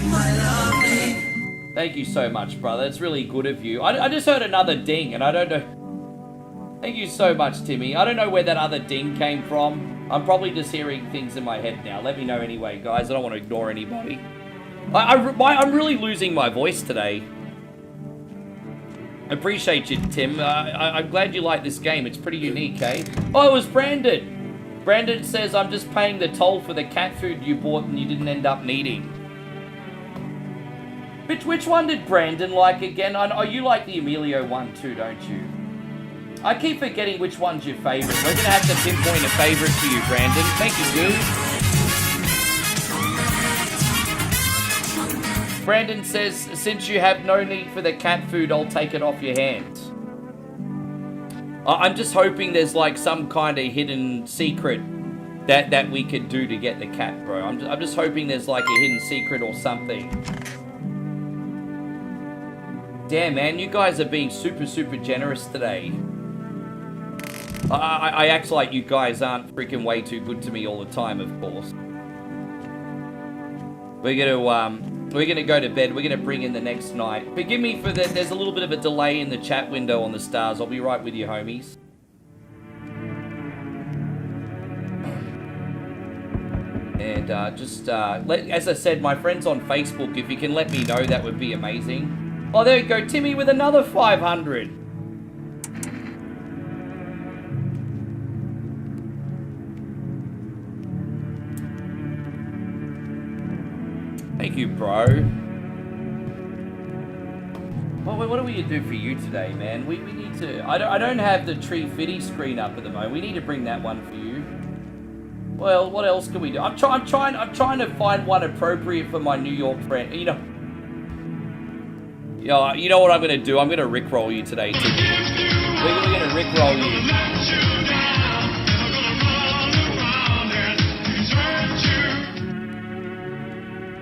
my lovely? Thank you so much, brother. It's really good of you. I just heard another ding, and I don't know... Thank you so much, Timmy. I don't know where that other ding came from. I'm probably just hearing things in my head now. Let me know anyway, guys. I don't want to ignore anybody. I'm really losing my voice today. I appreciate you, Tim. I'm glad you like this game. It's pretty unique, eh? Oh, it was Brandon. Brandon says, I'm just paying the toll for the cat food you bought and you didn't end up needing. Which one did Brandon like again? Oh, you like the Emilio one too, don't you? I keep forgetting which one's your favorite. We're going to have to pinpoint a favorite for you, Brandon. Thank you, dude. Brandon says, since you have no need for the cat food, I'll take it off your hands. I'm just hoping there's like some kind of hidden secret that we could do to get the cat, bro. I'm just hoping there's like a hidden secret or something. Damn, man, you guys are being super, super generous today. I act like you guys aren't freaking way too good to me all the time, of course. We're gonna go to bed. We're gonna bring in the next night. Forgive me for that. There's a little bit of a delay in the chat window on the stars. I'll be right with you, homies. And as I said, my friends on Facebook, if you can let me know, that would be amazing. Oh, there you go, Timmy with another 500. Thank you, bro. Well, what do we do for you today, man? We need to... I don't have the Tree Fitty screen up at the moment. We need to bring that one for you. Well, what else can we do? I'm trying to find one appropriate for my New York friend. You know what I'm gonna do? I'm gonna rickroll you today, too. We're gonna rickroll you.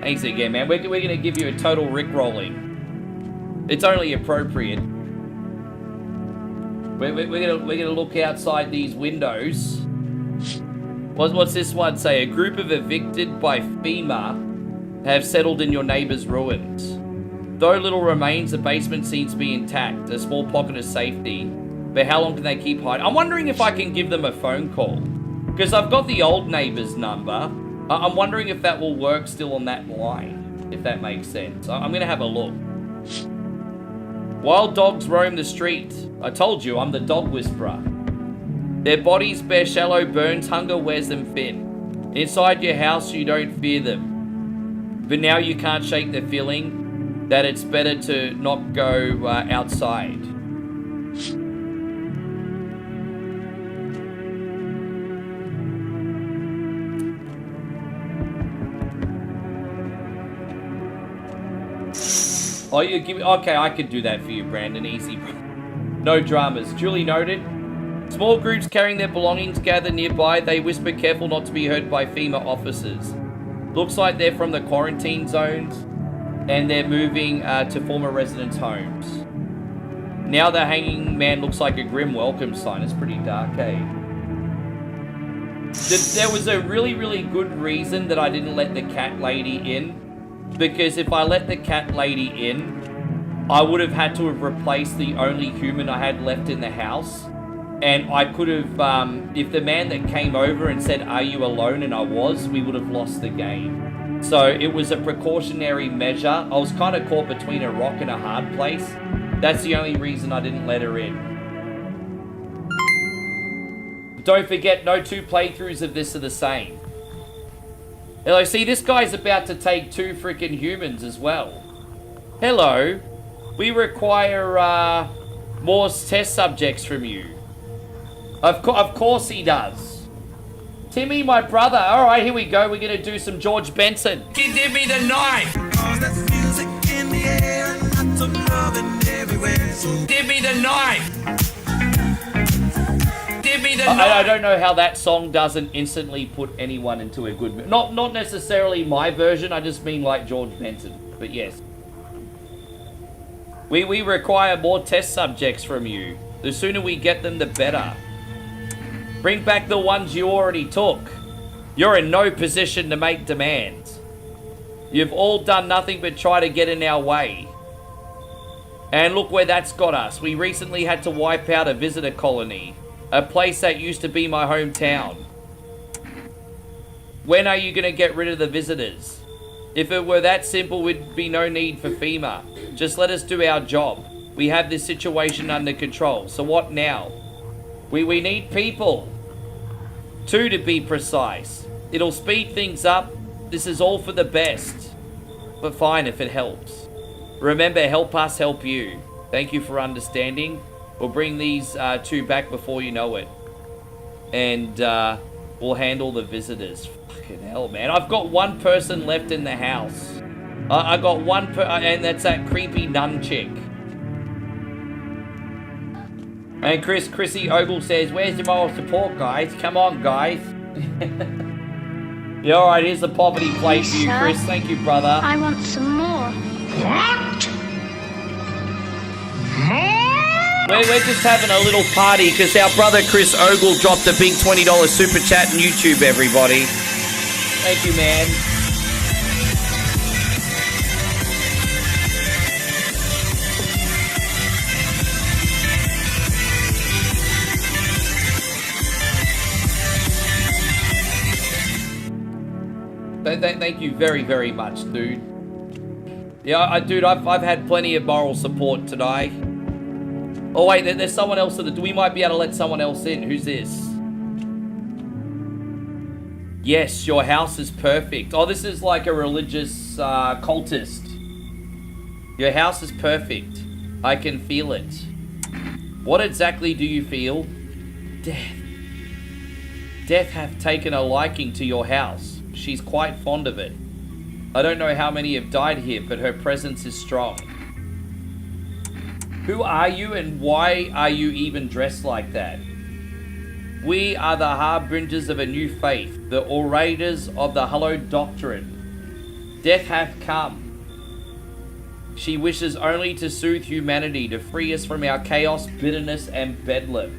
Thanks again, man. We're gonna give you a total rickrolling. It's only appropriate. We're gonna look outside these windows. What's this one say? A group of evicted by FEMA have settled in your neighbor's ruins. Though little remains, the basement seems to be intact. A small pocket of safety. But how long can they keep hiding? I'm wondering if I can give them a phone call. Because I've got the old neighbor's number. I'm wondering if that will work still on that line, if that makes sense. I'm going to have a look. Wild dogs roam the street. I told you, I'm the dog whisperer. Their bodies bear shallow burns, hunger wears them thin. Inside your house, you don't fear them. But now you can't shake the feeling that it's better to not go outside. Oh, you give me... Okay, I could do that for you, Brandon. Easy. No dramas. Duly noted. Small groups carrying their belongings gather nearby. They whisper, careful not to be heard by FEMA officers. Looks like they're from the quarantine zones, and they're moving to former residents' homes. Now the hanging man looks like a grim welcome sign. It's pretty dark, eh? There was a really, really good reason that I didn't let the cat lady in. Because if I let the cat lady in, I would have had to have replaced the only human I had left in the house. And I could have, if the man that came over and said, are you alone? And I was, we would have lost the game. So it was a precautionary measure. I was kind of caught between a rock and a hard place. That's the only reason I didn't let her in. Don't forget, no two playthroughs of this are the same. Hello, see, this guy's about to take 2 freaking humans as well. Hello. We require, more test subjects from you. Of course he does. Timmy, my brother. All right, here we go. We're going to do some George Benson. Give me the knife. Give me the knife. I don't know how that song doesn't instantly put anyone into a good mood. Not necessarily my version, I just mean like George Benson, but yes. We require more test subjects from you. The sooner we get them, the better. Bring back the ones you already took. You're in no position to make demands. You've all done nothing but try to get in our way. And look where that's got us. We recently had to wipe out a visitor colony. A place that used to be my hometown. When are you going to get rid of the visitors? If it were that simple, we'd be no need for FEMA. Just let us do our job. We have this situation under control. So what now? We need people. 2 to be precise. It'll speed things up. This is all for the best. But fine if it helps. Remember, help us help you. Thank you for understanding. We'll bring these 2 back before you know it. And we'll handle the visitors. Fucking hell, man. I've got 1 person left in the house. I got 1 and that's that creepy nun chick. And Chrissy Ogle says, where's the moral support, guys? Come on, guys. Yeah, alright, here's the poverty plate for you, Chris. Thank you, brother. I want some more. What? We're just having a little party because our brother Chris Ogle dropped a big $20 super chat on YouTube, everybody. Thank you, man. Thank you very, very much, dude. Yeah, dude, I've had plenty of moral support today. Oh, wait, there's someone else. We might be able to let someone else in. Who's this? Yes, your house is perfect. Oh, this is like a religious cultist. Your house is perfect. I can feel it. What exactly do you feel? Death. Death hath taken a liking to your house. She's quite fond of it. I don't know how many have died here, but her presence is strong. Who are you and why are you even dressed like that? We are the harbingers of a new faith, the orators of the hallowed doctrine. Death hath come. She wishes only to soothe humanity, to free us from our chaos, bitterness, and bedlam.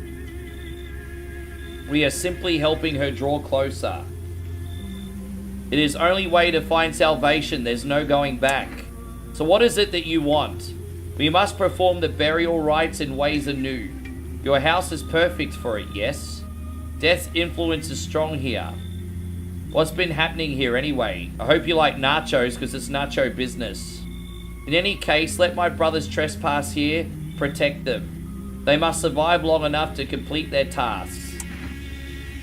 We are simply helping her draw closer. It is only way to find salvation. There's no going back. So what is it that you want? We must perform the burial rites in ways anew. Your house is perfect for it, yes? Death's influence is strong here. What's been happening here anyway? I hope you like nachos because it's nacho business. In any case, let my brothers trespass here. Protect them. They must survive long enough to complete their tasks.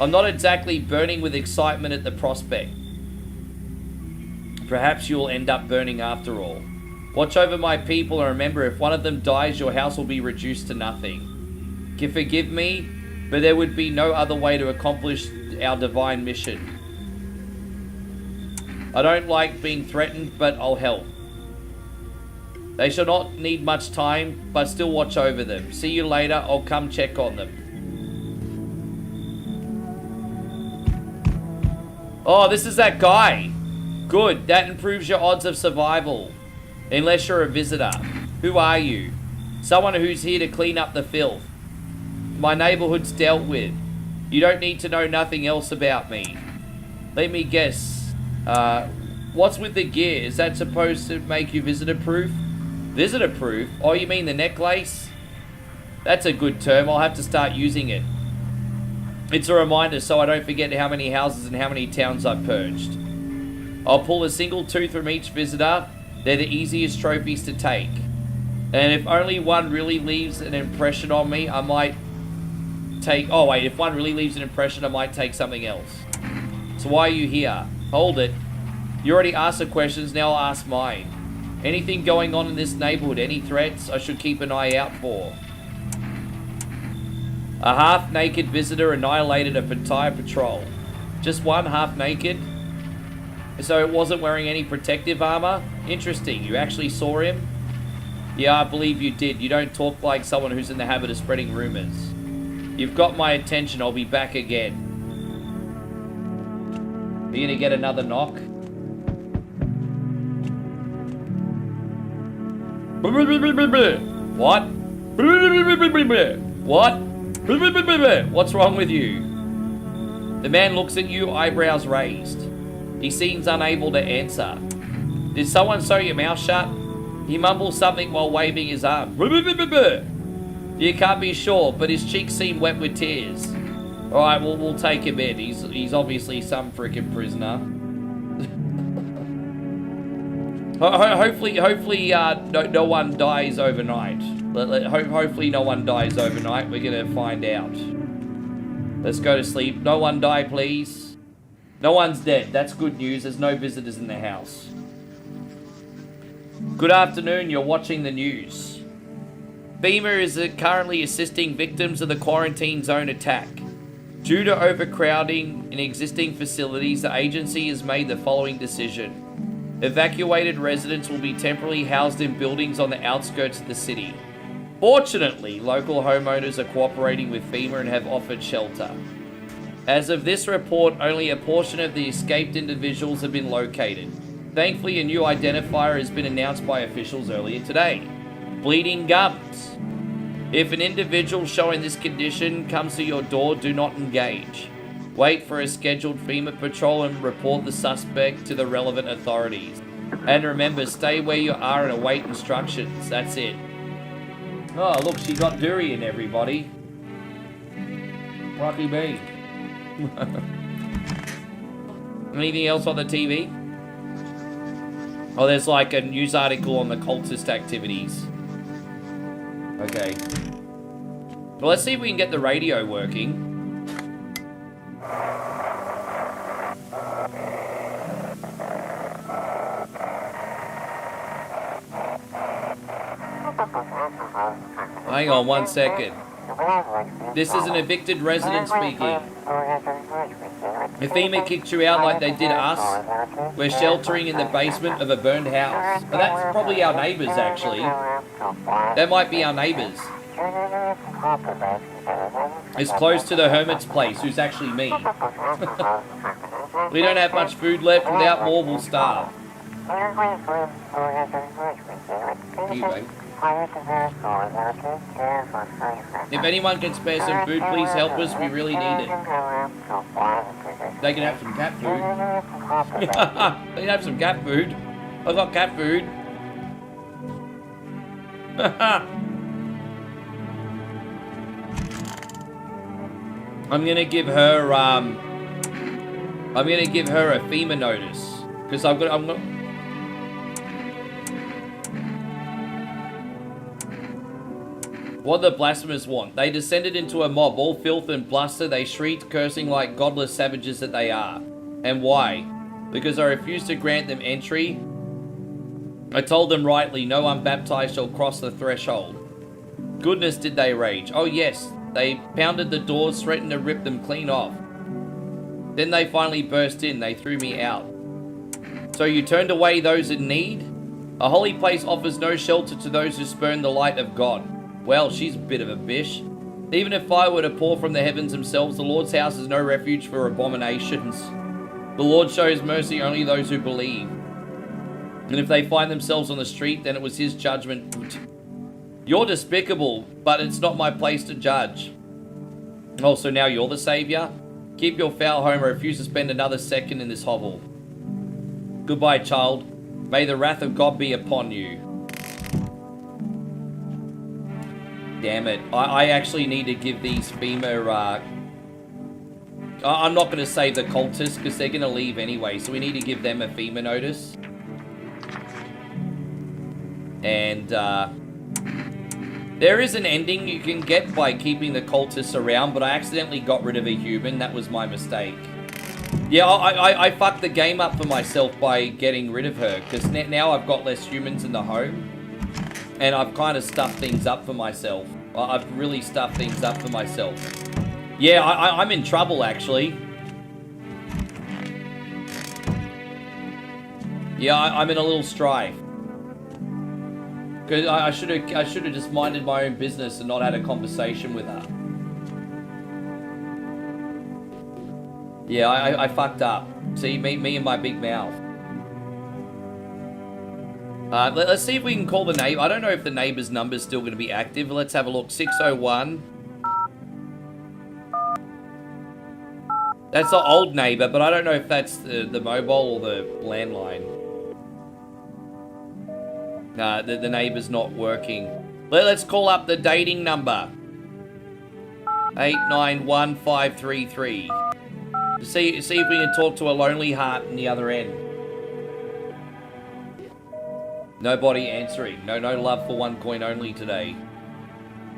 I'm not exactly burning with excitement at the prospect. Perhaps you'll end up burning after all. Watch over my people and remember, if one of them dies, your house will be reduced to nothing. Forgive me, but there would be no other way to accomplish our divine mission. I don't like being threatened, but I'll help. They shall not need much time, but still watch over them. See you later. I'll come check on them. Oh, this is that guy. Good. That improves your odds of survival. Unless you're a visitor. Who are you? Someone who's here to clean up the filth. My neighborhood's dealt with. You don't need to know nothing else about me. Let me guess. What's with the gear? Is that supposed to make you visitor-proof? Visitor-proof? Oh, you mean the necklace? That's a good term. I'll have to start using it. It's a reminder so I don't forget how many houses and how many towns I've purged. I'll pull a single tooth from each visitor. They're the easiest trophies to take. And if only one really leaves an impression on me, I might take... Oh, wait. If one really leaves an impression, I might take something else. So why are you here? Hold it. You already asked the questions. Now I'll ask mine. Anything going on in this neighborhood? Any threats I should keep an eye out for? A half-naked visitor annihilated a entire patrol. Just one half-naked? So it wasn't wearing any protective armor? Interesting. You actually saw him? Yeah, I believe you did. You don't talk like someone who's in the habit of spreading rumors. You've got my attention. I'll be back again. Are you gonna get another knock? What? What? What's wrong with you? The man looks at you, eyebrows raised. He seems unable to answer. Did someone sew your mouth shut? He mumbles something while waving his arm. You can't be sure, but his cheeks seem wet with tears. Alright, well, we'll take him in. He's obviously some freaking prisoner. Hopefully, no one dies overnight. Hopefully no one dies overnight. We're gonna find out. Let's go to sleep. No one die, please. No one's dead. That's good news. There's no visitors in the house. Good afternoon. You're watching the news. FEMA is currently assisting victims of the quarantine zone attack. Due to overcrowding in existing facilities, the agency has made the following decision. Evacuated residents will be temporarily housed in buildings on the outskirts of the city. Fortunately, local homeowners are cooperating with FEMA and have offered shelter. As of this report, only a portion of the escaped individuals have been located. Thankfully, a new identifier has been announced by officials earlier today. Bleeding gums. If an individual showing this condition comes to your door, do not engage. Wait for a scheduled FEMA patrol and report the suspect to the relevant authorities. And remember, stay where you are and await instructions. That's it. Oh, look, she got durian, everybody. Lucky me. Anything else on the TV? Oh, there's like a news article on the cultist activities. Okay. Well, let's see if we can get the radio working. Hang on 1 second. This is an evicted resident speaking. If FEMA kicked you out like they did us, we're sheltering in the basement of a burned house. Well, that's probably our neighbors, actually. That might be our neighbors. It's close to the hermit's place, who's actually me. We don't have much food left. Without more, we'll starve. Anyway. If anyone can spare some food, please help us. We really need it. They can have some cat food. They can have some cat food. I got cat food. I'm gonna give her a FEMA notice because I'm not. What the blasphemous want? They descended into a mob, all filth and bluster. They shrieked, cursing like godless savages that they are. And why? Because I refused to grant them entry. I told them rightly, no unbaptized shall cross the threshold. Goodness did they rage. Oh yes, they pounded the doors, threatened to rip them clean off. Then they finally burst in. They threw me out. So you turned away those in need? A holy place offers no shelter to those who spurn the light of God. Well, she's a bit of a bish. Even if fire were to pour from the heavens themselves, the Lord's house is no refuge for abominations. The Lord shows mercy only those who believe. And if they find themselves on the street, then it was his judgment. You're despicable, but it's not my place to judge. Oh, so now you're the savior? Keep your foul home. I refuse to spend another second in this hovel. Goodbye, child. May the wrath of God be upon you. Damn it. I actually need to give these FEMA, I'm not going to save the cultists because they're going to leave anyway, so we need to give them a FEMA notice. And, there is an ending you can get by keeping the cultists around, but I accidentally got rid of a human. That was my mistake. Yeah, I fucked the game up for myself by getting rid of her, because now I've got less humans in the home. And I've kind of stuffed things up for myself. I've really stuffed things up for myself. Yeah, I'm in trouble, actually. Yeah, I'm in a little strife. Because I should have just minded my own business and not had a conversation with her. Yeah, I fucked up. See, me and my big mouth. Let's see if we can call the neighbor. I don't know if the neighbor's number's still going to be active. Let's have a look. 601. That's the old neighbor, but I don't know if that's the mobile or the landline. Nah, the neighbor's not working. Let's call up the dating number. 891533. See if we can talk to a lonely heart in the other end. Nobody answering. No love for 1 coin only today.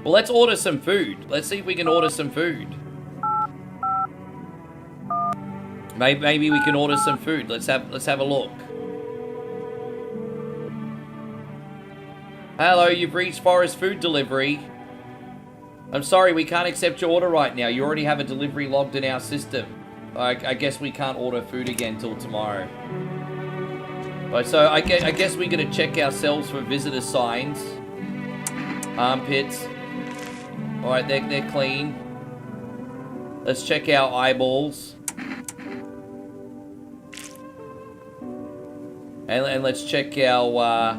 Well, let's order some food. Let's see if we can order some food. Maybe we can order some food. Let's have a look. Hello, you've reached Forest Food Delivery. I'm sorry, we can't accept your order right now. You already have a delivery logged in our system. I guess we can't order food again till tomorrow. Right, so I guess we're gonna check ourselves for visitor signs. Armpits. Alright, they're clean. Let's check our eyeballs. And let's check our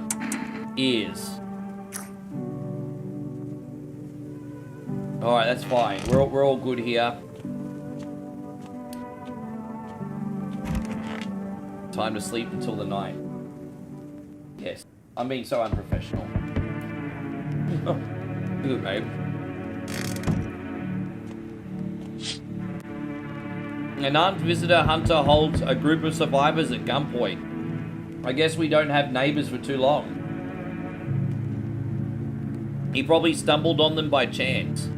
ears. Alright, that's fine. We're all good here. Time to sleep until the night. Yes. I'm being so unprofessional. Good, babe. An armed visitor hunter holds a group of survivors at gunpoint. I guess we don't have neighbors for too long. He probably stumbled on them by chance.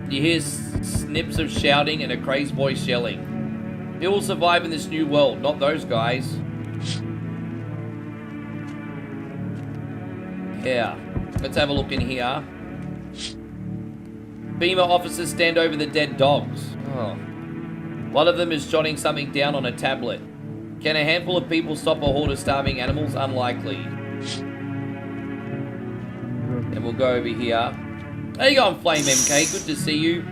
You hear snips of shouting and a crazed voice yelling. He will survive in this new world, not those guys. Yeah, let's have a look in here. FEMA officers stand over the dead dogs. Oh. One of them is jotting something down on a tablet. Can a handful of people stop a horde of starving animals? Unlikely. And we'll go over here. How you going, Flame MK? Good to see you.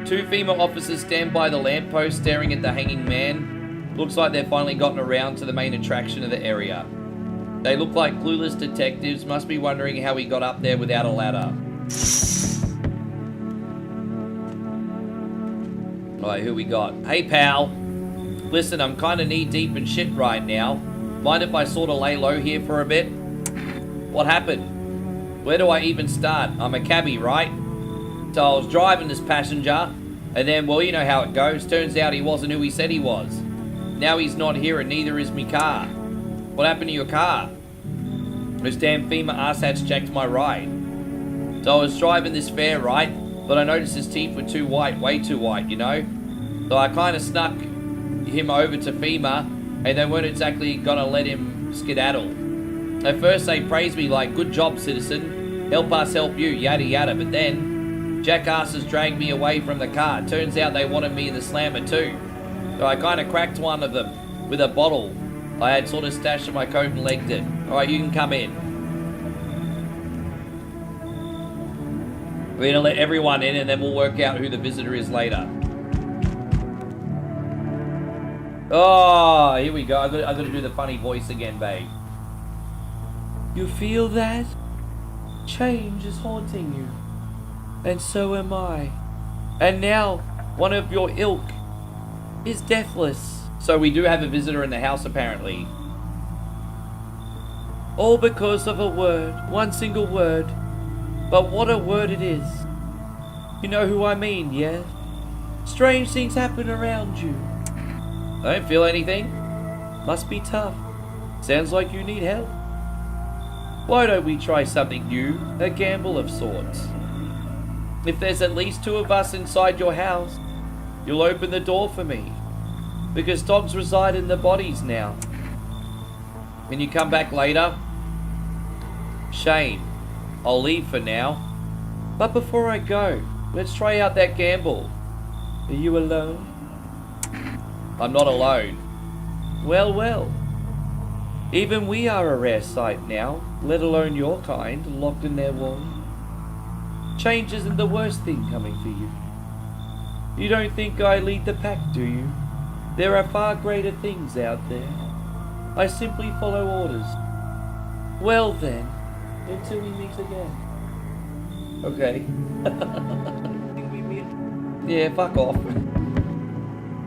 2 FEMA officers stand by the lamppost staring at the hanging man. Looks like they've finally gotten around to the main attraction of the area. They look like clueless detectives, must be wondering how he got up there without a ladder. Alright, who we got? Hey, pal. Listen, I'm kind of knee-deep in shit right now. Mind if I sort of lay low here for a bit? What happened? Where do I even start? I'm a cabbie, right? So I was driving this passenger, and then, well, you know how it goes. Turns out he wasn't who he said he was. Now he's not here, and neither is me car. What happened to your car? Those damn FEMA asshats jacked my ride. So I was driving this fare, right? But I noticed his teeth were too white, way too white, you know? So I kind of snuck him over to FEMA, and they weren't exactly gonna let him skedaddle. At first they praised me like, good job, citizen. Help us help you, yada yada. But then, jackasses dragged me away from the car. Turns out they wanted me in the slammer too. So I kind of cracked one of them with a bottle I had sort of stashed in my coat and legged it. Alright, you can come in. We're gonna let everyone in and then we'll work out who the visitor is later. Oh, here we go. I've got to do the funny voice again, babe. You feel that? Change is haunting you. And so am I. And now, one of your ilk is deathless. So we do have a visitor in the house, apparently. All because of a word. One single word. But what a word it is. You know who I mean, yeah? Strange things happen around you. I don't feel anything. Must be tough. Sounds like you need help. Why don't we try something new? A gamble of sorts. If there's at least 2 of us inside your house, you'll open the door for me. Because dogs reside in the bodies now. Can you come back later? Shame. I'll leave for now. But before I go, let's try out that gamble. Are you alone? I'm not alone. Well, well. Even we are a rare sight now, let alone your kind, locked in their walls. Change isn't the worst thing coming for you. You don't think I lead the pack, do you? There are far greater things out there. I simply follow orders. Well then, until we meet again. Okay. Yeah, fuck off.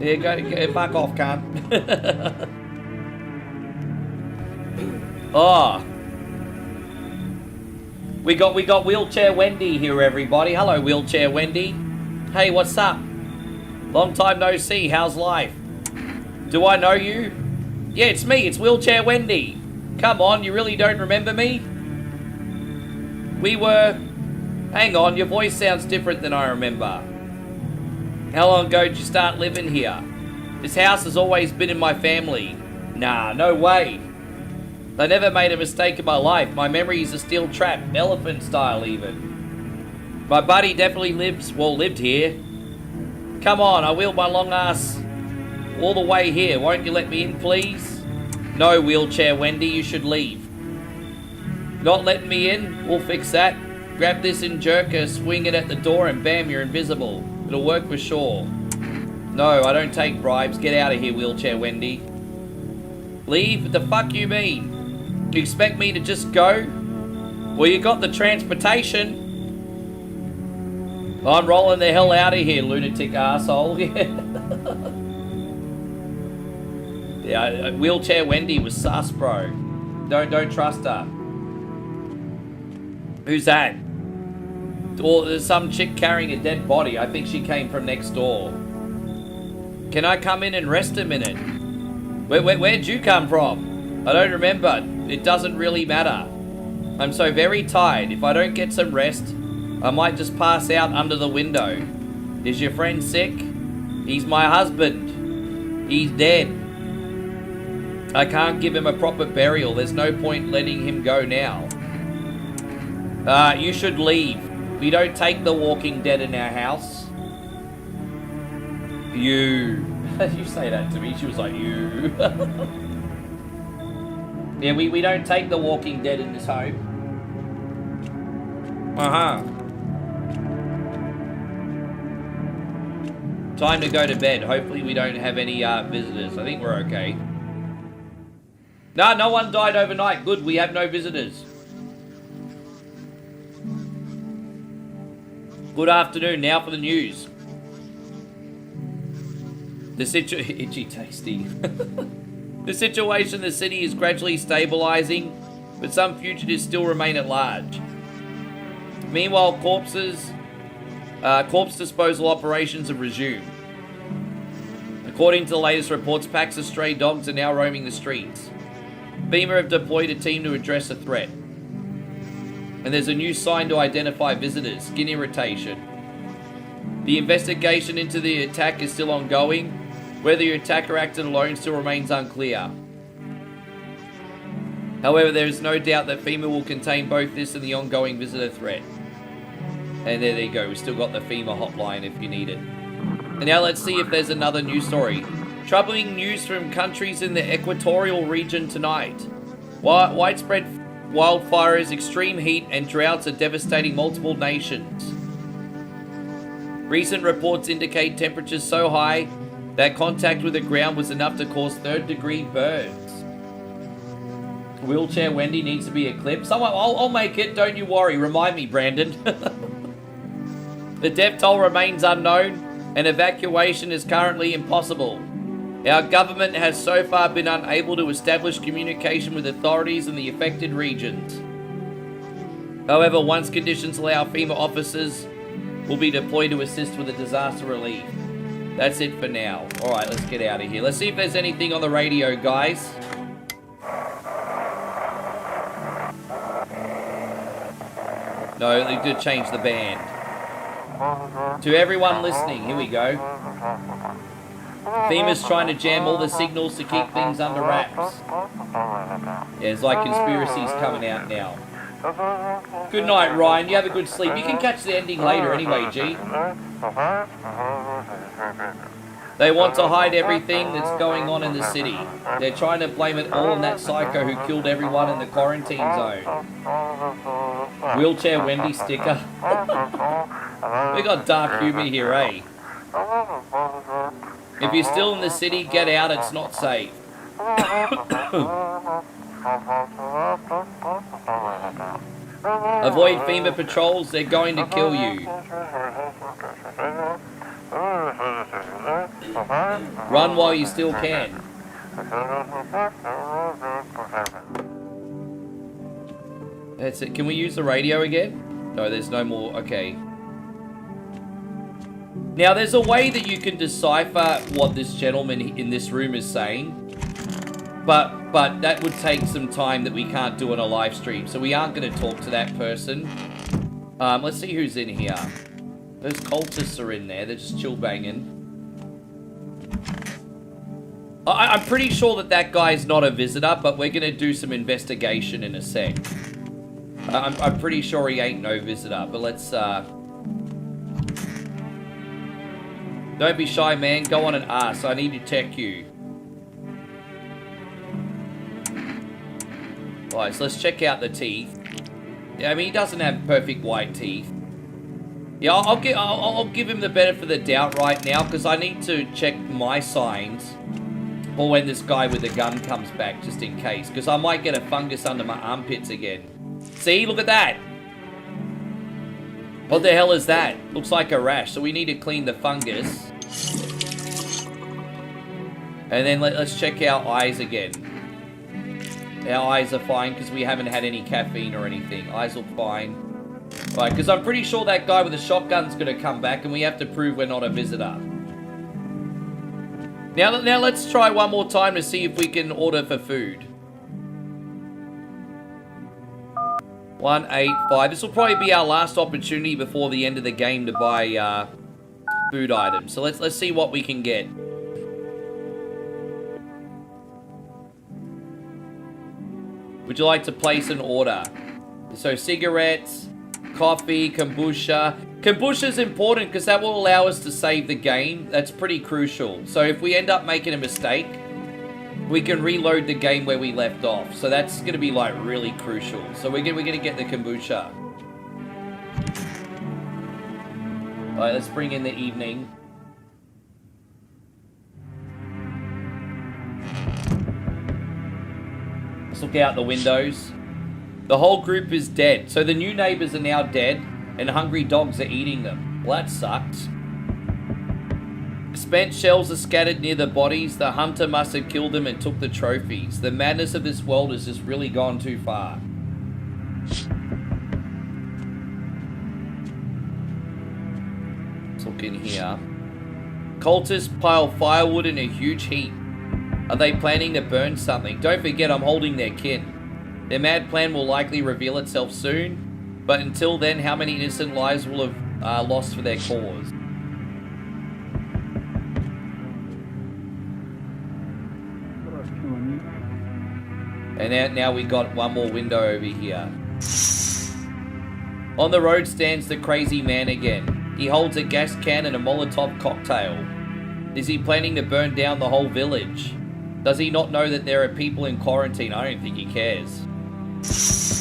Yeah, go fuck off, cunt. Oh. We got Wheelchair Wendy here, everybody. Hello, Wheelchair Wendy. Hey, what's up? Long time no see. How's life? Do I know you? Yeah, it's me. It's Wheelchair Wendy. Come on, you really don't remember me? We were... Hang on, your voice sounds different than I remember. How long ago did you start living here? This house has always been in my family. Nah, no way. I never made a mistake in my life. My memories are still trapped, elephant style even. My buddy definitely lived here. Come on, I wheeled my long ass all the way here. Won't you let me in, please? No, Wheelchair Wendy, you should leave. Not letting me in? We'll fix that. Grab this and jerk her, swing it at the door, and bam, you're invisible. It'll work for sure. No, I don't take bribes. Get out of here, Wheelchair Wendy. Leave? What the fuck you mean? You expect me to just go? Well, you got the transportation. I'm rolling the hell out of here, lunatic asshole. Yeah, Wheelchair Wendy was sus, bro. Don't trust her. Who's that? Or there's some chick carrying a dead body. I think she came from next door. Can I come in and rest a minute? Where'd you come from? I don't remember. It doesn't really matter. I'm so very tired. If I don't get some rest, I might just pass out under the window. Is your friend sick? He's my husband. He's dead. I can't give him a proper burial. There's no point letting him go now. You should leave. We don't take the walking dead in our house. You. You say that to me. She was like, you. Yeah, we don't take the walking dead in this home. Time to go to bed. Hopefully we don't have any visitors. I think we're okay. No one died overnight. Good, we have no visitors. Good afternoon. Now for the news. Itchy tasty. The situation in the city is gradually stabilizing, but some fugitives still remain at large. Meanwhile, corpse disposal operations have resumed. According to the latest reports, packs of stray dogs are now roaming the streets. FEMA have deployed a team to address the threat. And there's a new sign to identify visitors, skin irritation. The investigation into the attack is still ongoing. Whether the attacker acted alone still remains unclear. However, there is no doubt that FEMA will contain both this and the ongoing visitor threat. And there you go, we still got the FEMA hotline if you need it. And now let's see if there's another news story. Troubling news from countries in the equatorial region tonight. Widespread wildfires, extreme heat, and droughts are devastating multiple nations. Recent reports indicate temperatures so high that contact with the ground was enough to cause third-degree burns. Wheelchair Wendy needs to be eclipsed. I'll make it, don't you worry. Remind me, Brandon. The death toll remains unknown, and evacuation is currently impossible. Our government has so far been unable to establish communication with authorities in the affected regions. However, once conditions allow, FEMA officers will be deployed to assist with the disaster relief. That's it for now. Alright, let's get out of here. Let's see if there's anything on the radio, guys. No, they did change the band. To everyone listening, here we go. FEMA's trying to jam all the signals to keep things under wraps. Yeah, it's like conspiracies coming out now. Good night, Ryan. You have a good sleep. You can catch the ending later anyway, G. They want to hide everything that's going on in the city. They're trying to blame it all on that psycho who killed everyone in the quarantine zone. Wheelchair Wendy sticker. We got dark humor here, eh? If you're still in the city, get out. It's not safe. Avoid FEMA patrols, they're going to kill you. Run while you still can. That's it. Can we use the radio again? No, there's no more. Okay. Now, there's a way that you can decipher what this gentleman in this room is saying. But that would take some time that we can't do on a live stream. So we aren't going to talk to that person. Let's see who's in here. Those cultists are in there. They're just chill banging. I'm pretty sure that guy's not a visitor, but we're going to do some investigation in a sec. I'm pretty sure he ain't no visitor, but let's... Don't be shy, man. Go on and ask. I need to check you. Alright, so let's check out the teeth. Yeah, I mean, he doesn't have perfect white teeth. Yeah, I'll give him the benefit of the doubt right now, because I need to check my signs for when this guy with the gun comes back, just in case. Because I might get a fungus under my armpits again. See? Look at that. What the hell is that? Looks like a rash, so we need to clean the fungus. And then let's check our eyes again. Our eyes are fine because we haven't had any caffeine or anything. Eyes look fine. Right, because I'm pretty sure that guy with the shotgun's going to come back and we have to prove we're not a visitor. Now let's try one more time to see if we can order for food. 185. This will probably be our last opportunity before the end of the game to buy food items. So let's see what we can get. Would you like to place an order? So cigarettes, coffee, kombucha. Kombucha's important because that will allow us to save the game. That's pretty crucial. So if we end up making a mistake, we can reload the game where we left off. So that's going to be like really crucial. So we're going to get the kombucha. All right, let's bring in the evening. Let's look out the windows. The whole group is dead. So the new neighbors are now dead and hungry dogs are eating them. Well, that sucks. Spent shells are scattered near the bodies. The hunter must have killed them and took the trophies. The madness of this world has just really gone too far. Let's look in here. Cultists pile firewood in a huge heap. Are they planning to burn something? Don't forget, I'm holding their kin. Their mad plan will likely reveal itself soon, but until then, how many innocent lives will have lost for their cause? And now we got one more window over here. On the road stands the crazy man again. He holds a gas can and a Molotov cocktail. Is he planning to burn down the whole village? Does he not know that there are people in quarantine? I don't think he cares.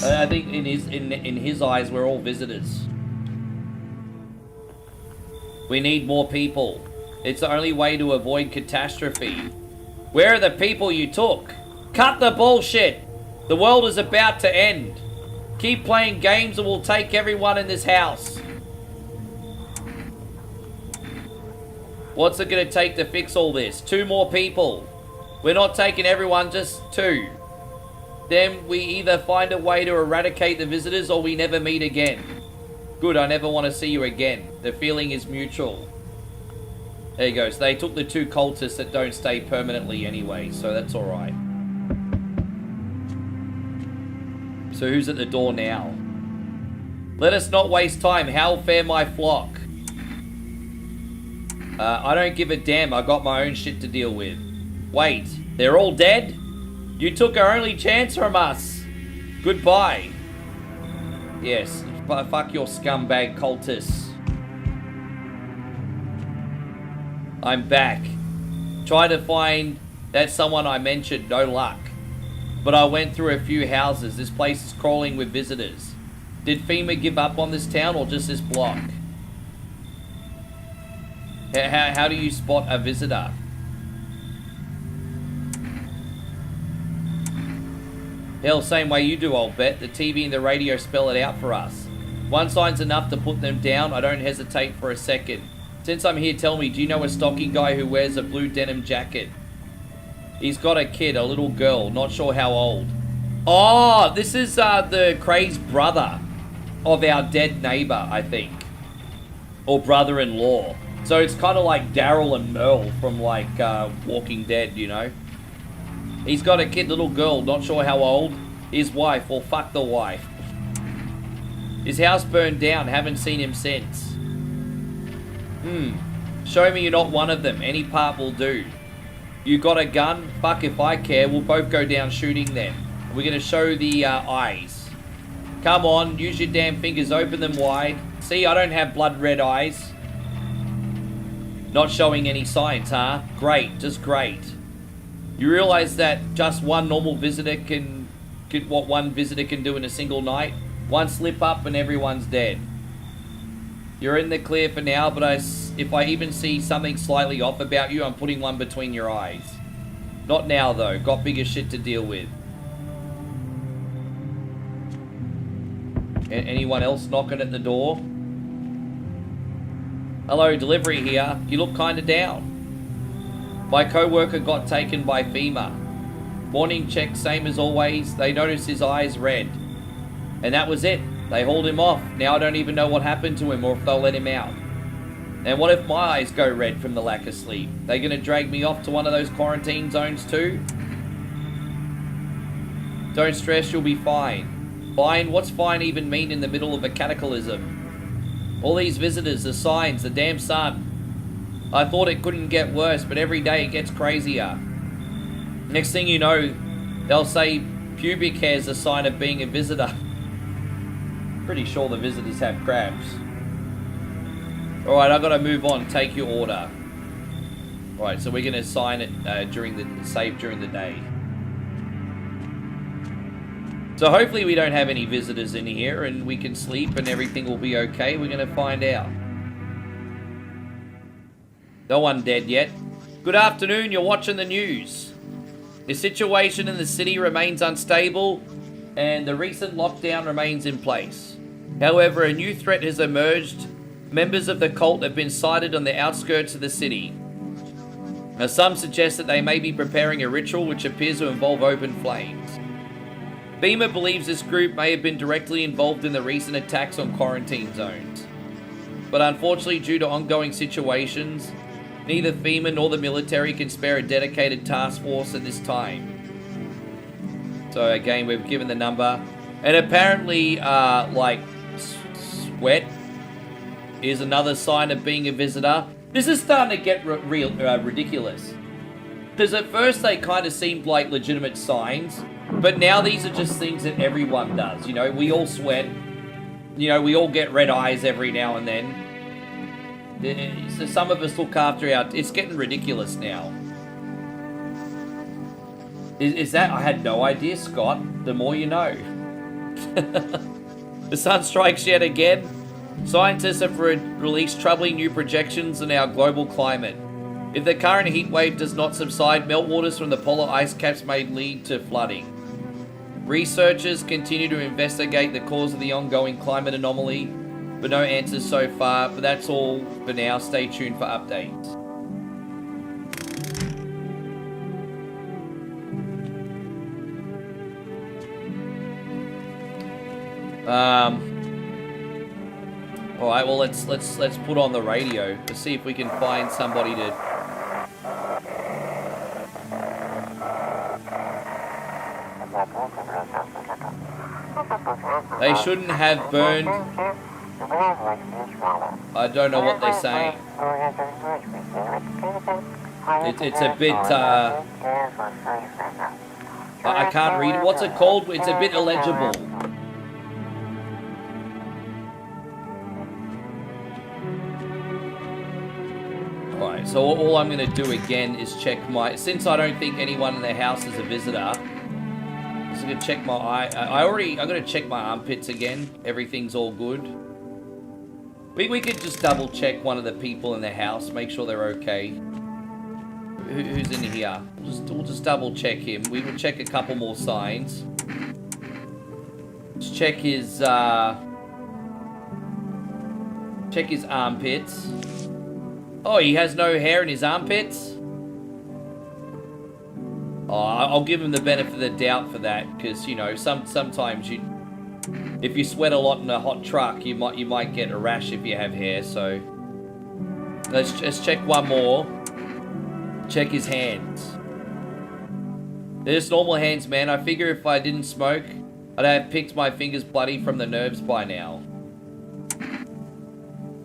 I think in his eyes, we're all visitors. We need more people. It's the only way to avoid catastrophe. Where are the people you took? Cut the bullshit. The world is about to end. Keep playing games and we'll take everyone in this house. What's it going to take to fix all this? 2 more people. We're not taking everyone, just 2. Then we either find a way to eradicate the visitors or we never meet again. Good, I never want to see you again. The feeling is mutual. There you go. So they took the 2 cultists that don't stay permanently anyway, so that's alright. So who's at the door now? Let us not waste time. How fare my flock? I don't give a damn. I got my own shit to deal with. Wait, they're all dead? You took our only chance from us. Goodbye. Yes, fuck your scumbag cultists. I'm back. Try to find that someone I mentioned, no luck. But I went through a few houses. This place is crawling with visitors. Did FEMA give up on this town or just this block? How do you spot a visitor? Hell, same way you do, I'll bet. The TV and the radio spell it out for us. One sign's enough to put them down. I don't hesitate for a second. Since I'm here, tell me, do you know a stocky guy who wears a blue denim jacket? He's got a kid, a little girl, not sure how old. Oh, this is the crazed brother of our dead neighbor, I think. Or brother-in-law. So it's kind of like Daryl and Merle from like Walking Dead, you know? He's got a kid, little girl, not sure how old. His wife, well, fuck the wife. His house burned down, haven't seen him since. Show me you're not one of them. Any part will do. You got a gun? Fuck if I care. We'll both go down shooting then. We're gonna show the eyes. Come on, use your damn fingers, open them wide. See, I don't have blood red eyes. Not showing any signs, huh? Great, just great. You realize that just one normal visitor can what one visitor can do in a single night? One slip up and everyone's dead. You're in the clear for now, but if I even see something slightly off about you, I'm putting one between your eyes. Not now, though. Got bigger shit to deal with. Anyone else knocking at the door? Hello, delivery here. You look kinda down. My co-worker got taken by FEMA. Morning check, same as always. They noticed his eyes red. And that was it. They hauled him off. Now I don't even know what happened to him or if they'll let him out. And what if my eyes go red from the lack of sleep? They gonna drag me off to one of those quarantine zones too? Don't stress, you'll be fine. Fine? What's fine even mean in the middle of a cataclysm? All these visitors, the signs, the damn sun. I thought it couldn't get worse, but every day it gets crazier. Next thing you know, they'll say pubic hair's a sign of being a visitor. Pretty sure the visitors have crabs. Alright, I've got to move on. Take your order. Alright, so we're going to sign it save during the day. So hopefully we don't have any visitors in here and we can sleep and everything will be okay. We're going to find out. No one dead yet. Good afternoon, you're watching the news. The situation in the city remains unstable and the recent lockdown remains in place. However, a new threat has emerged. Members of the cult have been sighted on the outskirts of the city. Now, some suggest that they may be preparing a ritual which appears to involve open flames. FEMA believes this group may have been directly involved in the recent attacks on quarantine zones. But unfortunately, due to ongoing situations, neither FEMA nor the military can spare a dedicated task force at this time. So again, we've given the number. And apparently, like, sweat is another sign of being a visitor. This is starting to get ridiculous. Because at first they kind of seemed like legitimate signs, but now these are just things that everyone does. You know, we all sweat. You know, we all get red eyes every now and then. So some of us look after our... It's getting ridiculous now. Is that... I had no idea, Scott. The more you know. The sun strikes yet again. Scientists have released troubling new projections on our global climate. If the current heat wave does not subside, meltwaters from the polar ice caps may lead to flooding. Researchers continue to investigate the cause of the ongoing climate anomaly, but no answers so far. But that's all for now. Stay tuned for updates. All right. Well, let's put on the radio to see if we can find somebody to. They shouldn't have burned. I don't know what they're saying. It's a bit. I can't read it. What's it called? It's a bit illegible. Alright, so all I'm going to do again is check my... Since I don't think anyone in the house is a visitor, I'm just going to check my eye. I'm going to check my armpits again. Everything's all good. We could just double check one of the people in the house, make sure they're okay. Who's in here? We'll just double check him. We will check a couple more signs. Let's check his armpits. Oh, he has no hair in his armpits? Oh, I'll give him the benefit of the doubt for that, because, you know, sometimes if you sweat a lot in a hot truck, you might get a rash if you have hair. So let's just check one more. Check his hands. They're just normal hands, man. I figure if I didn't smoke, I'd have picked my fingers bloody from the nerves by now.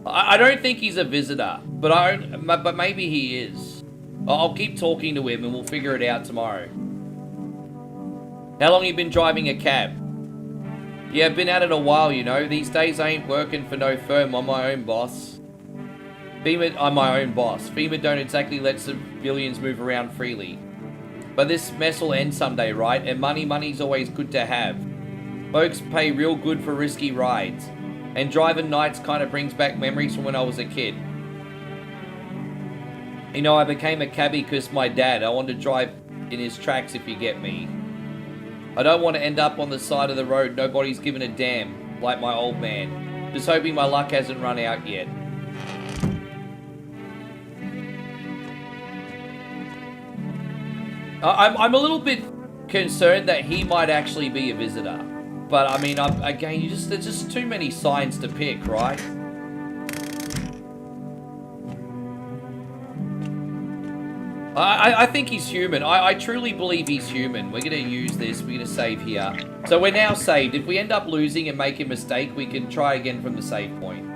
I don't think he's a visitor, but maybe he is. I'll keep talking to him and we'll figure it out tomorrow. How long you been driving a cab? Yeah, I've been at it a while, you know. These days I ain't working for no firm. I'm my own boss. I'm my own boss. FEMA don't exactly let civilians move around freely. But this mess will end someday, right? And money's always good to have. Folks pay real good for risky rides. And driving nights kind of brings back memories from when I was a kid. You know, I became a cabbie because my dad. I wanted to drive in his tracks, if you get me. I don't want to end up on the side of the road. Nobody's giving a damn, like my old man. Just hoping my luck hasn't run out yet. I'm a little bit concerned that he might actually be a visitor. But, I mean, again, there's just too many signs to pick, right? I think he's human. I truly believe he's human. We're going to use this. We're going to save here. So we're now saved. If we end up losing and make a mistake, we can try again from the save point.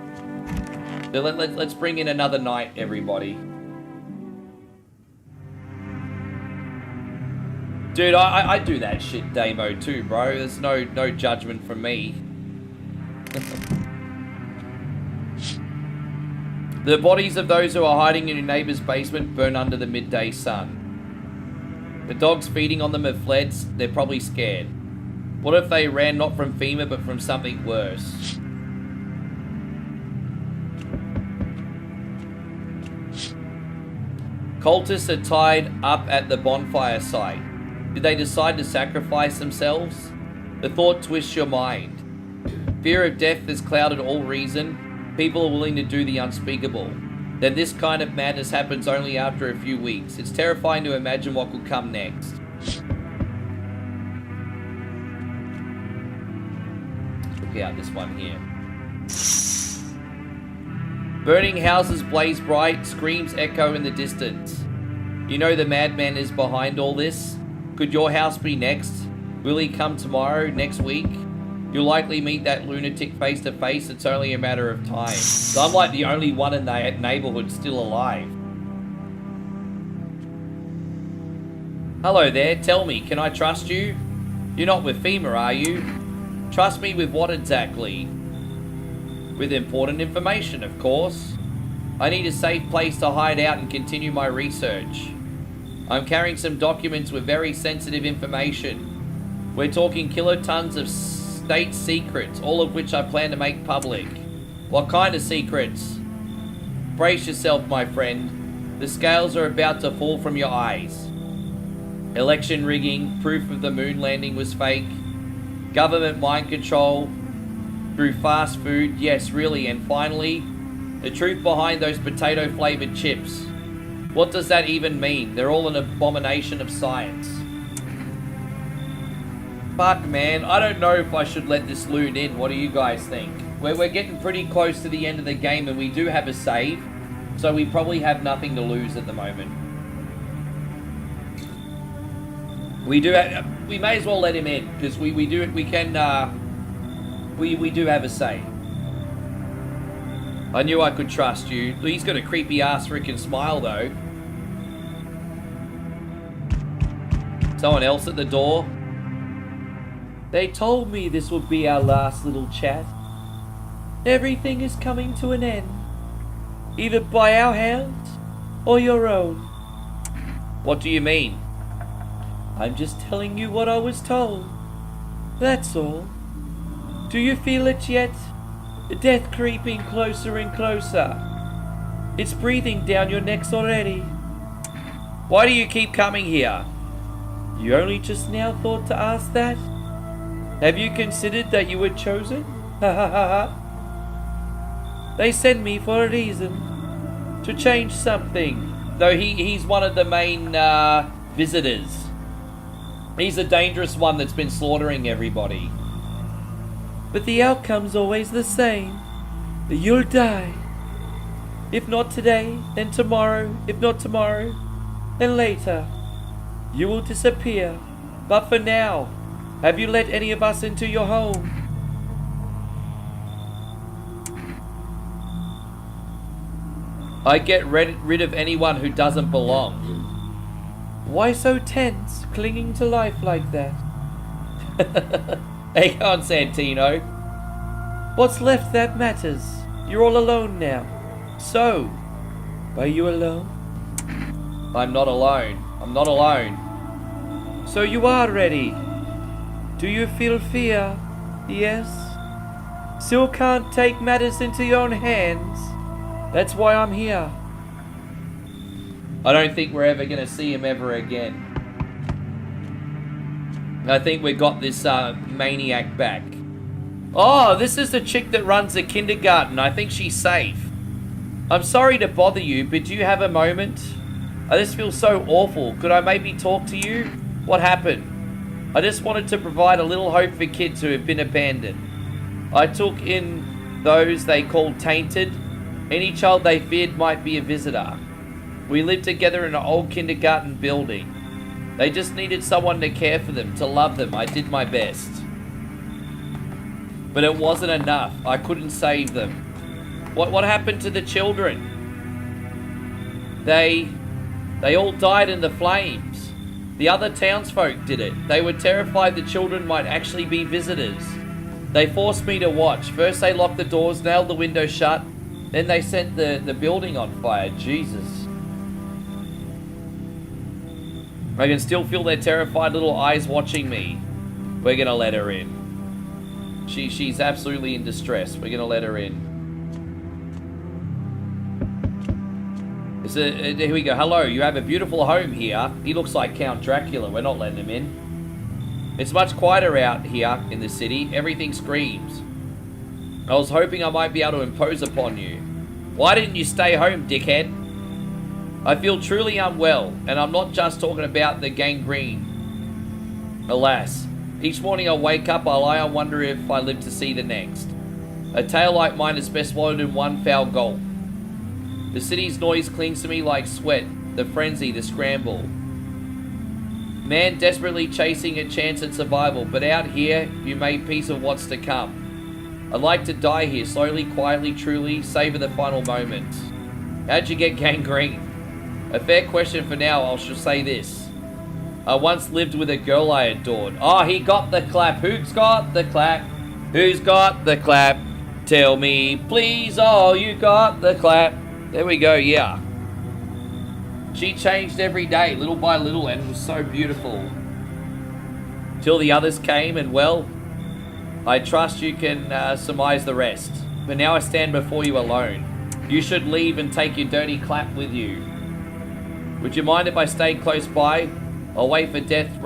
So let's bring in another night, everybody. Dude, I do that shit day mode too, bro. There's no judgment from me. The bodies of those who are hiding in your neighbor's basement burn under the midday sun. The dogs feeding on them have fled. They're probably scared. What if they ran not from FEMA but from something worse? Cultists are tied up at the bonfire site. Did they decide to sacrifice themselves? The thought twists your mind. Fear of death has clouded all reason. People are willing to do the unspeakable. Then this kind of madness happens only after a few weeks. It's terrifying to imagine what could come next. Look out this one here. Burning houses blaze bright, screams echo in the distance. You know the madman is behind all this? Could your house be next? Will he come tomorrow, next week? You'll likely meet that lunatic face to face. It's only a matter of time. So I'm like the only one in that neighborhood still alive. Hello there, tell me, can I trust you? You're not with FEMA, are you? Trust me with what exactly? With important information, of course. I need a safe place to hide out and continue my research. I'm carrying some documents with very sensitive information. We're talking kilotons of state secrets, all of which I plan to make public. What kind of secrets? Brace yourself, my friend. The scales are about to fall from your eyes. Election rigging, proof of the moon landing was fake. Government mind control through fast food, yes, really. And finally, the truth behind those potato-flavored chips. What does that even mean? They're all an abomination of science. Fuck, man, I don't know if I should let this loot in. What do you guys think? We're getting pretty close to the end of the game, and we do have a save, so we probably have nothing to lose at the moment. We may as well let him in, because we do have a save. I knew I could trust you. He's got a creepy ass freaking smile though. Someone else at the door. They told me this would be our last little chat. Everything is coming to an end. Either by our hands or your own. What do you mean? I'm just telling you what I was told. That's all. Do you feel it yet? Death creeping closer and closer. It's breathing down your necks already. Why do you keep coming here? You only just now thought to ask that? Have you considered that you were chosen? Ha ha ha ha. They sent me for a reason. To change something. Though he's one of the main visitors. He's a dangerous one that's been slaughtering everybody. But the outcome's always the same. You'll die. If not today, then tomorrow. If not tomorrow, then later. You will disappear. But for now, have you let any of us into your home? I get rid of anyone who doesn't belong. Why so tense, clinging to life like that? Hang on, Santino. What's left that matters. You're all alone now. So, are you alone? I'm not alone. I'm not alone. So you are ready. Do you feel fear? Yes? Still can't take matters into your own hands? That's why I'm here. I don't think we're ever going to see him ever again. I think we got this maniac back. Oh, this is the chick that runs the kindergarten. I think she's safe. I'm sorry to bother you, but do you have a moment? I just feel so awful. Could I maybe talk to you? What happened? I just wanted to provide a little hope for kids who have been abandoned. I took in those they called tainted. Any child they feared might be a visitor. We lived together in an old kindergarten building. They just needed someone to care for them, to love them. I did my best. But it wasn't enough. I couldn't save them. What happened to the children? They all died in the flames. The other townsfolk did it. They were terrified the children might actually be visitors. They forced me to watch. First they locked the doors, nailed the windows shut. Then they set the building on fire. Jesus. I can still feel their terrified little eyes watching me. We're gonna let her in. She's absolutely in distress. We're gonna let her in. Here we go. Hello, you have a beautiful home here. He looks like Count Dracula. We're not letting him in. It's much quieter out here in the city. Everything screams. I was hoping I might be able to impose upon you. Why didn't you stay home, dickhead? I feel truly unwell, and I'm not just talking about the gangrene. Alas, each morning I wake up, I lie and wonder if I live to see the next. A tale like mine is best swallowed in one foul gulp. The city's noise clings to me like sweat, the frenzy, the scramble. Man desperately chasing a chance at survival, but out here, you made peace of what's to come. I'd like to die here, slowly, quietly, truly, savor the final moments. How'd you get gangrene? A fair question for now, I'll just say this. I once lived with a girl I adored. Oh, he got the clap. Who's got the clap? Who's got the clap? Tell me, please, oh, you got the clap. There we go, yeah. She changed every day, little by little, and was so beautiful. Till the others came, and well, I trust you can surmise the rest. But now I stand before you alone. You should leave and take your dirty clap with you. Would you mind if I stayed close by? I'll wait for death to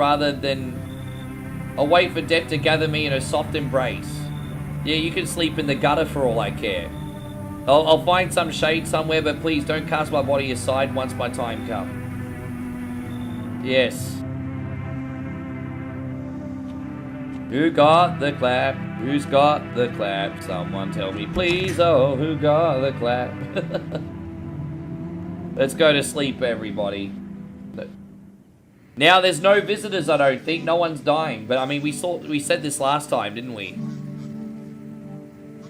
gather me in a soft embrace. Yeah, you can sleep in the gutter for all I care. I'll find some shade somewhere, but please don't cast my body aside once my time comes. Yes. Who got the clap? Who's got the clap? Someone tell me, please, oh, who got the clap? Let's go to sleep, everybody. Now, there's no visitors, I don't think. No one's dying. But, I mean, we said this last time, didn't we?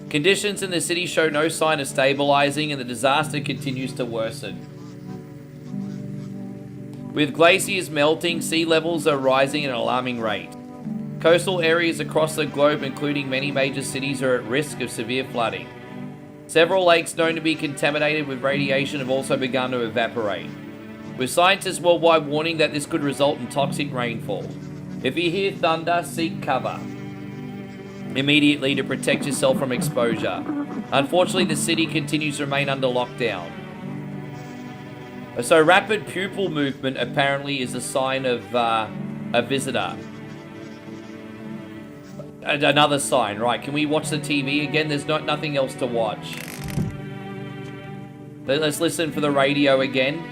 Conditions in the city show no sign of stabilizing, and the disaster continues to worsen. With glaciers melting, sea levels are rising at an alarming rate. Coastal areas across the globe, including many major cities, are at risk of severe flooding. Several lakes known to be contaminated with radiation have also begun to evaporate, with scientists worldwide warning that this could result in toxic rainfall. If you hear thunder, seek cover immediately to protect yourself from exposure. Unfortunately, the city continues to remain under lockdown. So rapid pupil movement apparently is a sign of a visitor. Another sign, right? Can we watch the TV again? There's nothing else to watch. Let's listen for the radio again.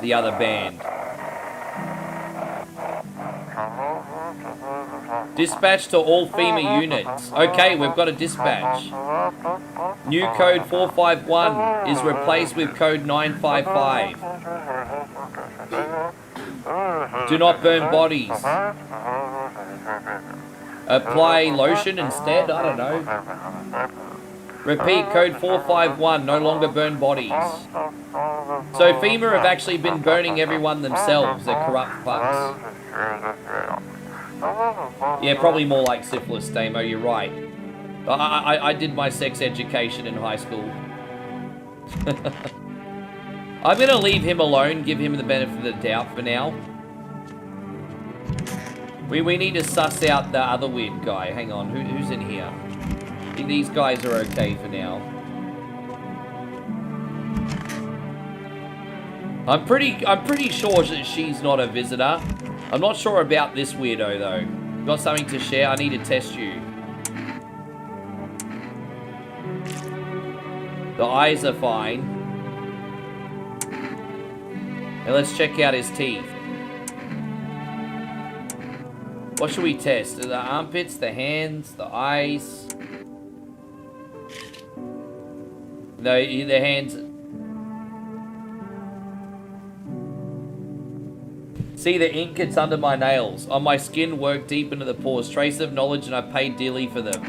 The other band. Dispatch to all FEMA units. Okay, we've got a dispatch. New code 451 is replaced with code 955. Do not burn bodies. Apply lotion instead? I don't know. Repeat code 451, no longer burn bodies. So FEMA have actually been burning everyone themselves, the corrupt fucks. Yeah, probably more like syphilis, Damo, you're right. I did my sex education in high school. I'm gonna leave him alone, give him the benefit of the doubt for now. We need to suss out the other weird guy. Hang on, who's in here? I think these guys are okay for now. I'm pretty sure that she's not a visitor. I'm not sure about this weirdo though. Got something to share? I need to test you. The eyes are fine. And let's check out his teeth. What should we test? The armpits, the hands, the eyes. No, the hands. See the ink? It's under my nails. On my skin, work deep into the pores. Trace of knowledge, and I paid dearly for them.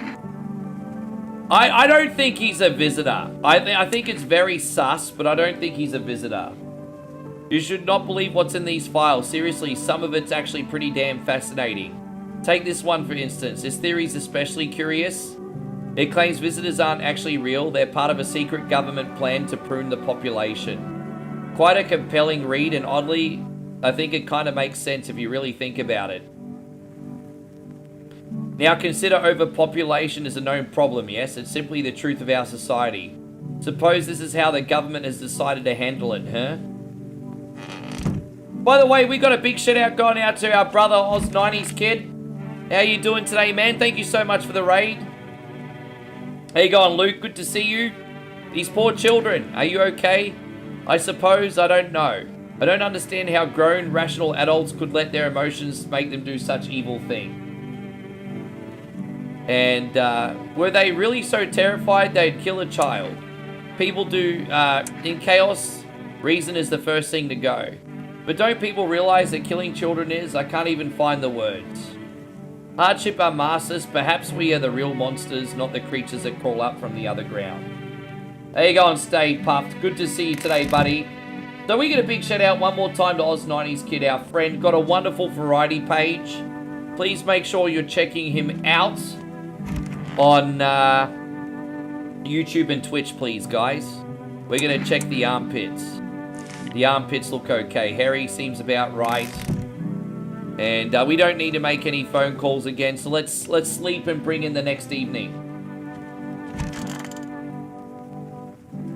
I don't think he's a visitor. I think it's very sus, but I don't think he's a visitor. You should not believe what's in these files. Seriously, some of it's actually pretty damn fascinating. Take this one for instance. This theory is especially curious. It claims visitors aren't actually real. They're part of a secret government plan to prune the population. Quite a compelling read, and oddly, I think it kind of makes sense if you really think about it. Now consider overpopulation is a known problem, yes? It's simply the truth of our society. Suppose this is how the government has decided to handle it, huh? By the way, we got a big shout out going out to our brother Oz90s kid. How you doing today, man? Thank you so much for the raid. How you going, Luke? Good to see you. These poor children, are you okay? I suppose, I don't know. I don't understand how grown, rational adults could let their emotions make them do such evil thing. And were they really so terrified they'd kill a child? People do, in chaos, reason is the first thing to go. But don't people realize that killing children is? I can't even find the words. Hardship our masters, perhaps we are the real monsters, not the creatures that crawl up from the other ground. There you go and stay puffed. Good to see you today, buddy. So we get a big shout out one more time to Oz90s Kid, our friend. Got a wonderful variety page. Please make sure you're checking him out on YouTube and Twitch, please, guys. We're going to check the armpits. The armpits look okay. Harry seems about right. And we don't need to make any phone calls again, so let's sleep and bring in the next evening.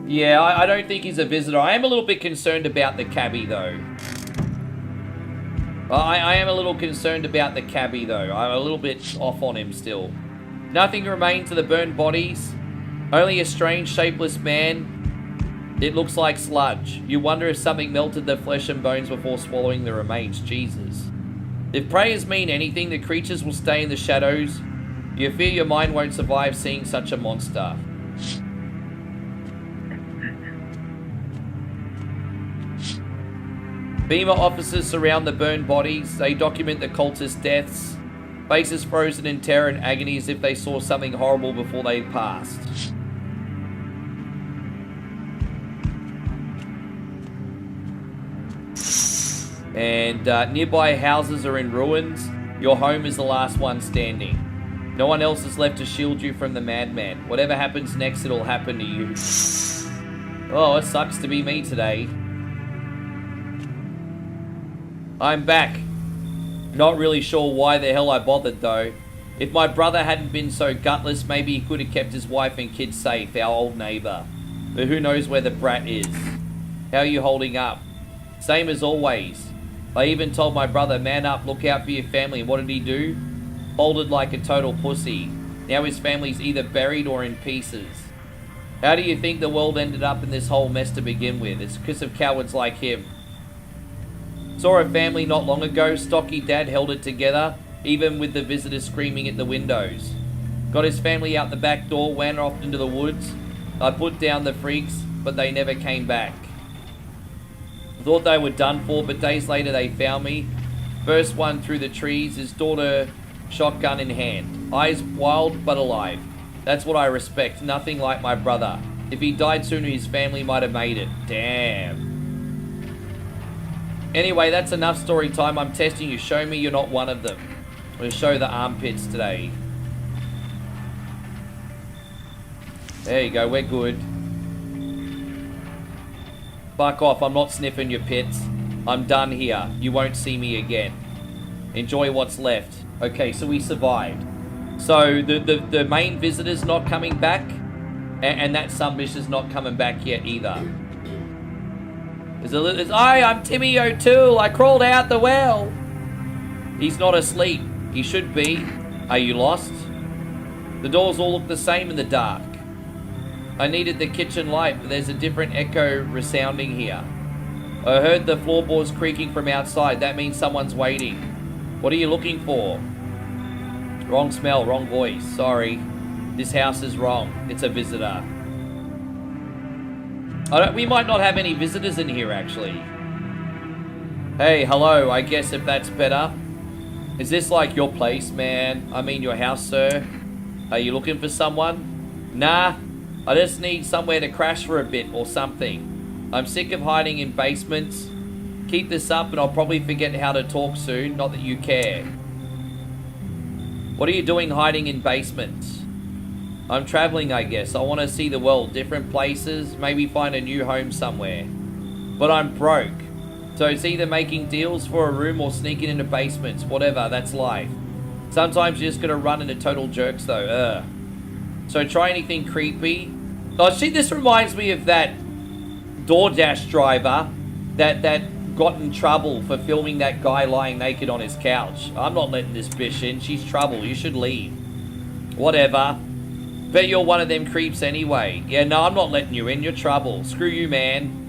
Yeah, I don't think he's a visitor. I am a little bit concerned about the cabbie, though. I am a little concerned about the cabbie, though. I'm a little bit off on him still. Nothing remains of the burned bodies. Only a strange, shapeless man. It looks like sludge. You wonder if something melted the flesh and bones before swallowing the remains. Jesus. If prayers mean anything, the creatures will stay in the shadows. You fear your mind won't survive seeing such a monster. FEMA officers surround the burned bodies. They document the cultist deaths. Faces frozen in terror and agony as if they saw something horrible before they passed. And nearby houses are in ruins. Your home is the last one standing. No one else is left to shield you from the madman. Whatever happens next, it'll happen to you. Oh, it sucks to be me today. I'm back. Not really sure why the hell I bothered though. If my brother hadn't been so gutless, maybe he could have kept his wife and kids safe, our old neighbor. But who knows where the brat is. How are you holding up? Same as always. I even told my brother, man up, look out for your family. What did he do? Folded like a total pussy. Now his family's either buried or in pieces. How do you think the world ended up in this whole mess to begin with? It's because of cowards like him. Saw a family not long ago. Stocky dad held it together, even with the visitors screaming at the windows. Got his family out the back door, went off into the woods. I put down the freaks, but they never came back. Thought they were done for, but days later they found me. First one through the trees, his daughter shotgun in hand. Eyes wild but alive. That's what I respect, nothing like my brother. If he died sooner, his family might have made it. Damn. Anyway, that's enough story time. I'm testing you. Show me you're not one of them. I'm going to show the armpits today. There you go, we're good. Fuck off, I'm not sniffing your pits. I'm done here. You won't see me again. Enjoy what's left. Okay, so we survived. So the main visitor's not coming back, and that sunbish is not coming back yet either. Hi, I'm Timmy O'Toole. I crawled out the well. He's not asleep. He should be. Are you lost? The doors all look the same in the dark. I needed the kitchen light, but there's a different echo resounding here. I heard the floorboards creaking from outside. That means someone's waiting. What are you looking for? Wrong smell, wrong voice. Sorry. This house is wrong. It's a visitor. We might not have any visitors in here, actually. Hey, hello. I guess if that's better. Is this like your place, man? I mean your house, sir? Are you looking for someone? Nah. I just need somewhere to crash for a bit or something. I'm sick of hiding in basements. Keep this up and I'll probably forget how to talk soon. Not that you care. What are you doing hiding in basements? I'm traveling, I guess. I want to see the world, different places, maybe find a new home somewhere. But I'm broke. So it's either making deals for a room or sneaking into basements. Whatever, that's life. Sometimes you're just going to run into total jerks though. Ugh. So try anything creepy. Oh shit, this reminds me of that DoorDash driver that got in trouble for filming that guy lying naked on his couch. I'm not letting this bitch in. She's trouble. You should leave. Whatever. Bet you're one of them creeps anyway. Yeah, no, I'm not letting you in. You're trouble. Screw you, man.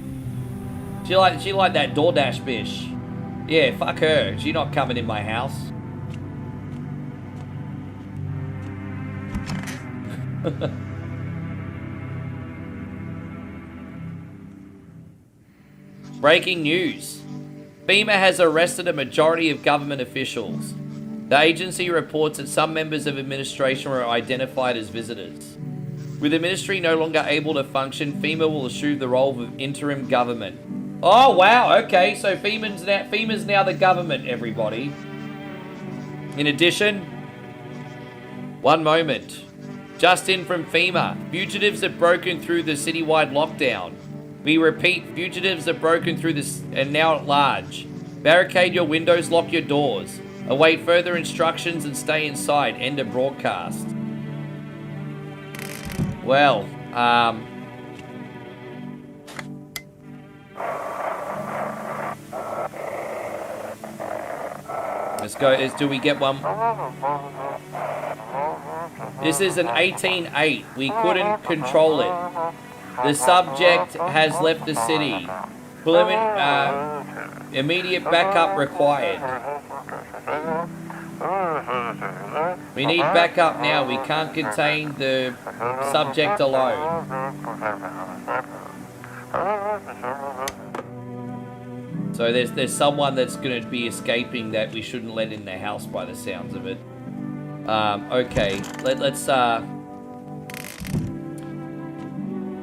She like that DoorDash bitch. Yeah, fuck her. She not coming in my house. Breaking news. FEMA has arrested a majority of government officials. The agency reports that some members of administration were identified as visitors. With the ministry no longer able to function, FEMA will assume the role of interim government. Oh, wow. Okay, so FEMA's now the government, everybody. In addition, one moment. Just in from FEMA, fugitives have broken through the citywide lockdown. We repeat, fugitives have broken through this and now at large. Barricade your windows, lock your doors. Await further instructions and stay inside. End of broadcast. Well, let's go. Do we get one? This is an 18-8. We couldn't control it. The subject has left the city. Immediate backup required. We need backup now. We can't contain the subject alone. So there's someone that's going to be escaping that we shouldn't let in the house by the sounds of it. Okay, let's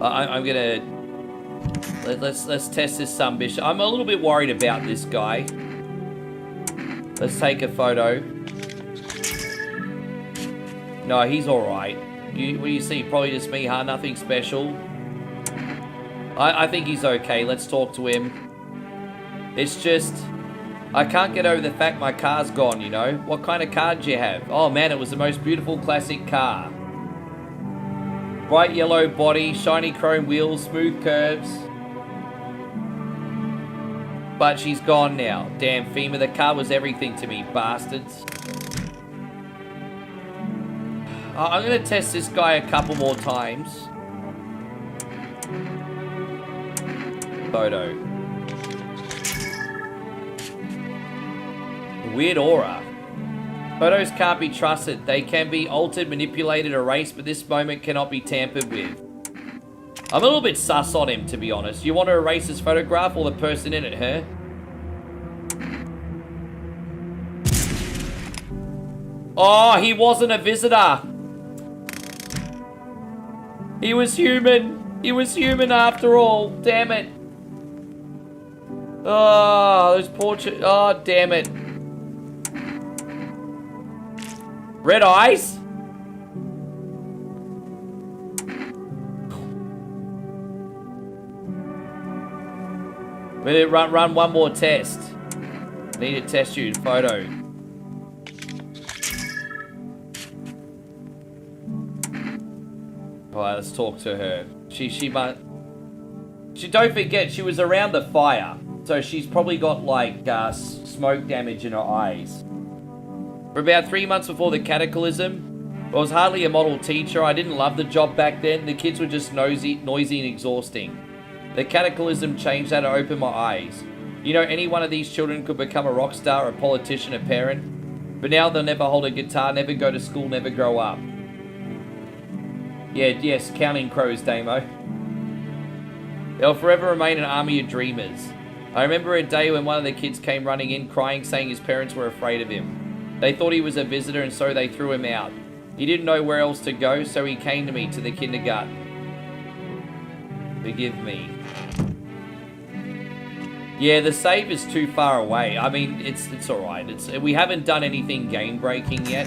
I'm gonna let's test this sumbitch. I'm a little bit worried about this guy. Let's take a photo. No, he's all right. What do you see? Probably just me, huh? Nothing special. I think he's okay. Let's talk to him. It's just I can't get over the fact my car's gone, you know? What kind of car did you have? Oh man, it was the most beautiful classic car. Bright yellow body, shiny chrome wheels, smooth curves. But she's gone now. Damn, FEMA, the car was everything to me, bastards. I'm going to test this guy a couple more times. Photo. Weird aura. Photos can't be trusted. They can be altered, manipulated, erased, but this moment cannot be tampered with. I'm a little bit sus on him, to be honest. You want to erase his photograph or the person in it, huh? Oh, he wasn't a visitor. He was human. He was human after all. Damn it. Oh, those portraits. Oh, damn it. Red eyes? We need to run one more test. Need to test you in photo. Alright, let's talk to her. She don't forget, she was around the fire. So she's probably got like smoke damage in her eyes. For about 3 months before the cataclysm, I was hardly a model teacher. I didn't love the job back then. The kids were just noisy and exhausting. The cataclysm changed that to open my eyes. You know, any one of these children could become a rock star, a politician, a parent. But now they'll never hold a guitar, never go to school, never grow up. Yeah, yes, counting crows, Damo. They'll forever remain an army of dreamers. I remember a day when one of the kids came running in, crying, saying his parents were afraid of him. They thought he was a visitor and so they threw him out. He didn't know where else to go, so he came to me, to the kindergarten. Forgive me. Yeah, the save is too far away. I mean, it's alright. We haven't done anything game-breaking yet.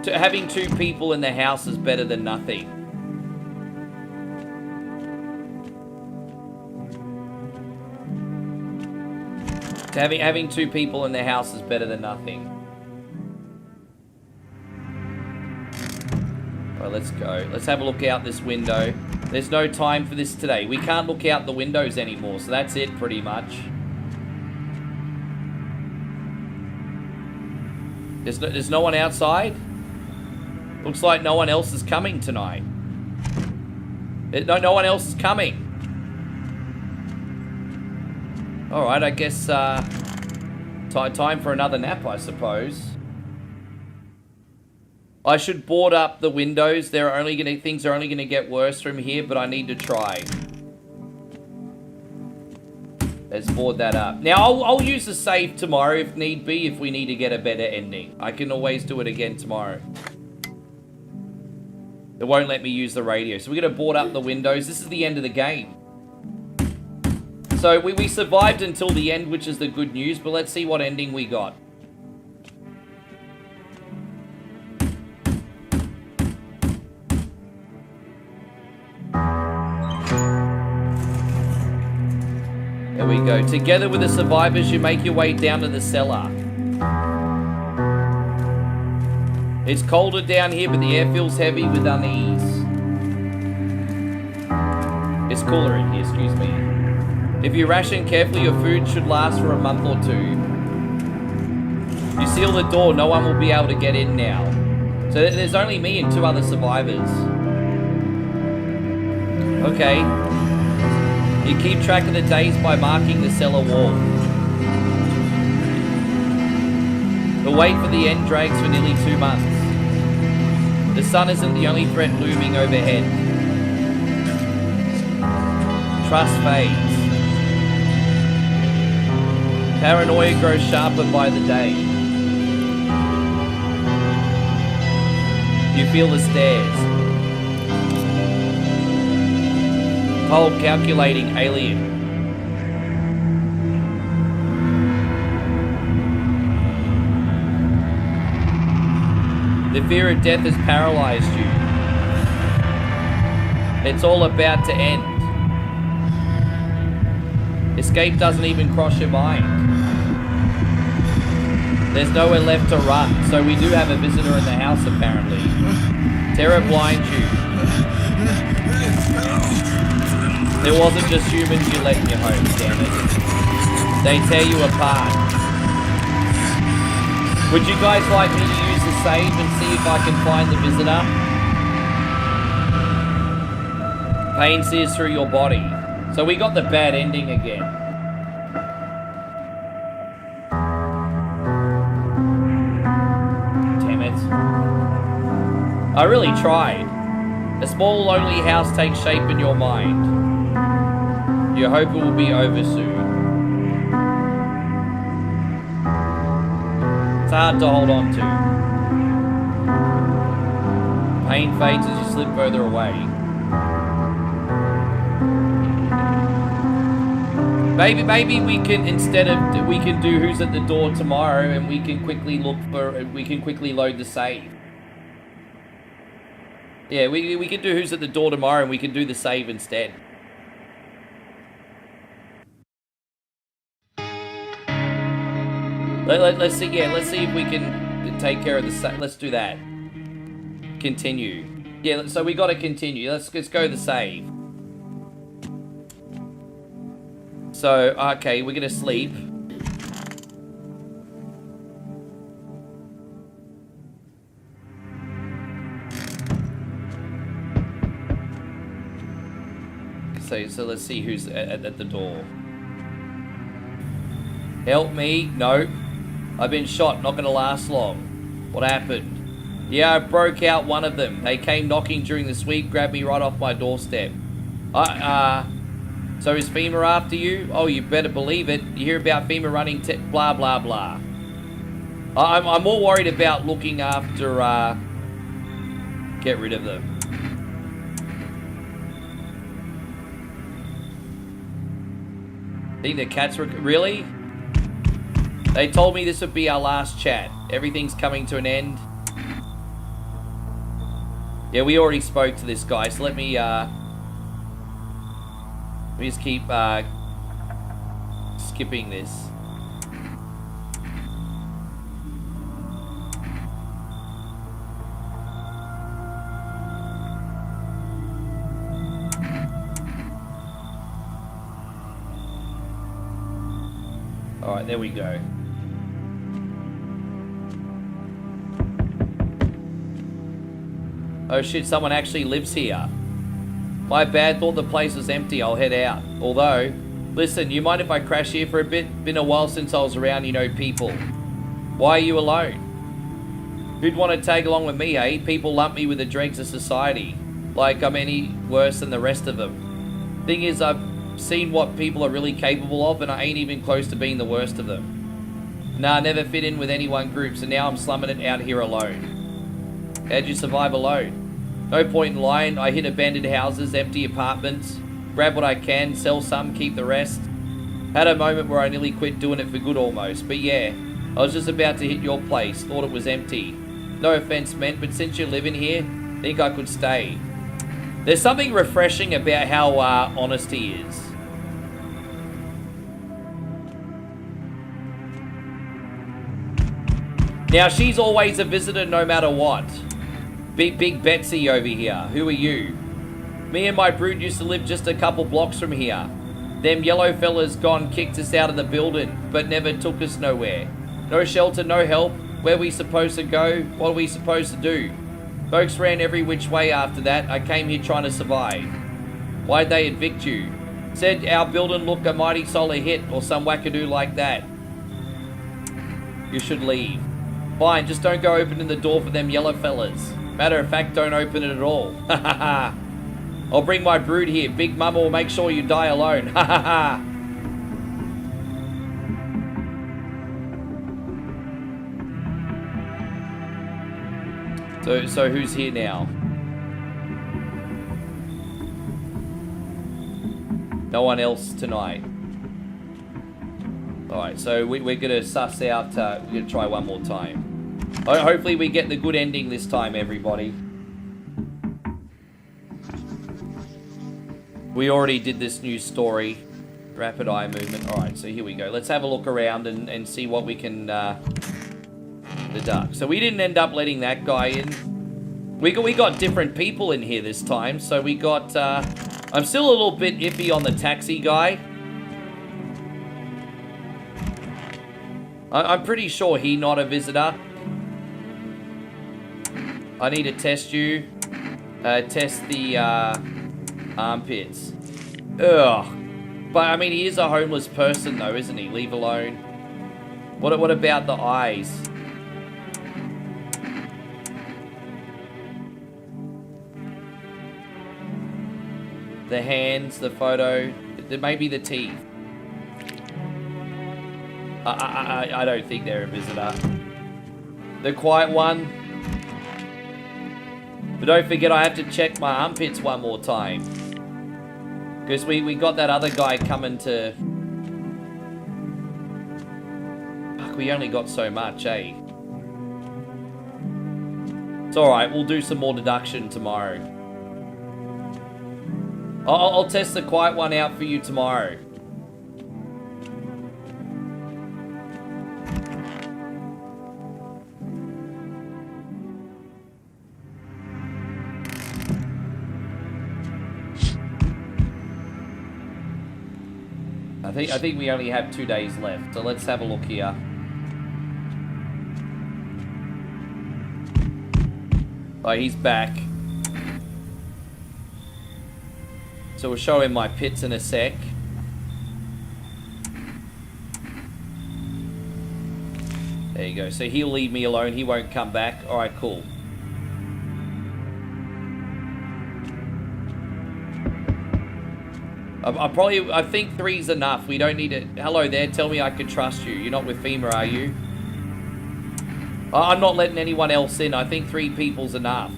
Having 2 people in the house is better than nothing. Having 2 people in the house is better than nothing. Alright, let's go. Let's have a look out this window. There's no time for this today. We can't look out the windows anymore, so that's it pretty much. There's no one outside? Looks like no one else is coming tonight. No one else is coming. Alright, I guess time for another nap, I suppose. I should board up the windows. Things are only gonna get worse from here, but I need to try. Let's board that up. Now, I'll use the save tomorrow if need be, if we need to get a better ending. I can always do it again tomorrow. It won't let me use the radio. So we're gonna board up the windows. This is the end of the game. So we survived until the end, which is the good news, but let's see what ending we got. There we go. Together with the survivors, you make your way down to the cellar. It's colder down here, but the air feels heavy with unease. It's cooler in here, excuse me. If you ration carefully, your food should last for a month or 2. You seal the door, no one will be able to get in now. So there's only me and 2 other survivors. Okay. You keep track of the days by marking the cellar wall. The wait for the end drags for nearly 2 months. The sun isn't the only threat looming overhead. Trust fades. Paranoia grows sharper by the day. You feel the stares. Cold, calculating alien. The fear of death has paralyzed you. It's all about to end. Escape doesn't even cross your mind. There's nowhere left to run, so we do have a visitor in the house apparently. Terror blinds you. There wasn't just humans you let in your home, damn it. They tear you apart. Would you guys like me to use the save and see if I can find the visitor? Pain sears through your body. So we got the bad ending again. Damn it. I really tried. A small lonely house takes shape in your mind. You hope it will be over soon. It's hard to hold on to. Pain fades as you slip further away. Maybe we can, instead of, we can do who's at the door tomorrow and we can quickly load the save. Yeah, we can do who's at the door tomorrow and we can do the save instead. Let's see, yeah, let's see if we can take care of the save. Let's do that. Continue. Yeah, so we got to continue. Let's go the save. So, okay, we're gonna sleep. So let's see who's at the door. Help me. No. I've been shot. Not gonna last long. What happened? Yeah, I broke out one of them. They came knocking during the sweep, grabbed me right off my doorstep. So is FEMA after you? Oh, you better believe it. You hear about FEMA running blah, blah, blah. I'm more worried about looking after, get rid of them. Think the cats were... Really? They told me this would be our last chat. Everything's coming to an end. Yeah, we already spoke to this guy, so let me just keep skipping this. Alright, there we go. Oh shit, someone actually lives here. My bad, thought the place was empty, I'll head out. Although, listen, you mind if I crash here for a bit? Been a while since I was around, you know, people. Why are you alone? Who'd want to tag along with me, eh? People lump me with the dregs of society. Like I'm any worse than the rest of them. Thing is, I've seen what people are really capable of, and I ain't even close to being the worst of them. Nah, never fit in with any one group, so now I'm slumming it out here alone. How'd you survive alone? No point in lying. I hit abandoned houses, empty apartments, grab what I can, sell some, keep the rest. Had a moment where I nearly quit doing it for good almost, but yeah, I was just about to hit your place, thought it was empty. No offense meant, but since you're living here, think I could stay. There's something refreshing about how honest he is. Now, she's always a visitor no matter what. Big Betsy over here. Who are you? Me and my brood used to live just a couple blocks from here. Them yellow fellas gone kicked us out of the building, but never took us nowhere. No shelter, no help. Where we supposed to go? What are we supposed to do? Folks ran every which way after that. I came here trying to survive. Why'd they evict you? Said our building looked a mighty solid hit or some wackadoo like that. You should leave. Fine, just don't go opening the door for them yellow fellas. Matter of fact, don't open it at all. Ha ha ha. I'll bring my brood here. Big Mama will make sure you die alone. Ha ha ha. So who's here now? No one else tonight. Alright, so we're gonna suss out, we're gonna try one more time. Hopefully we get the good ending this time, everybody. We already did this new story. Rapid eye movement. Alright, so here we go. Let's have a look around and see what we can, deduct. So we didn't end up letting that guy in. We got different people in here this time. So we got, I'm still a little bit iffy on the taxi guy. I'm pretty sure he not a visitor. I need to test you. Test the armpits. Ugh. But I mean, he is a homeless person though, isn't he? Leave alone. What about the eyes? The hands, the photo, maybe the teeth. I don't think they're a visitor. The quiet one. But don't forget, I have to check my armpits one more time. Because we got that other guy coming to... Fuck, we only got so much, eh? It's alright, we'll do some more deduction tomorrow. I'll test the quiet one out for you tomorrow. I think we only have 2 days left, so let's have a look here. Oh, he's back. So we'll show him my pits in a sec. There you go. So he'll leave me alone. He won't come back. All right, cool. I think 3's enough. We don't need it. Hello there. Tell me I can trust you. You're not with FEMA, are you? I'm not letting anyone else in. I think 3 people's enough.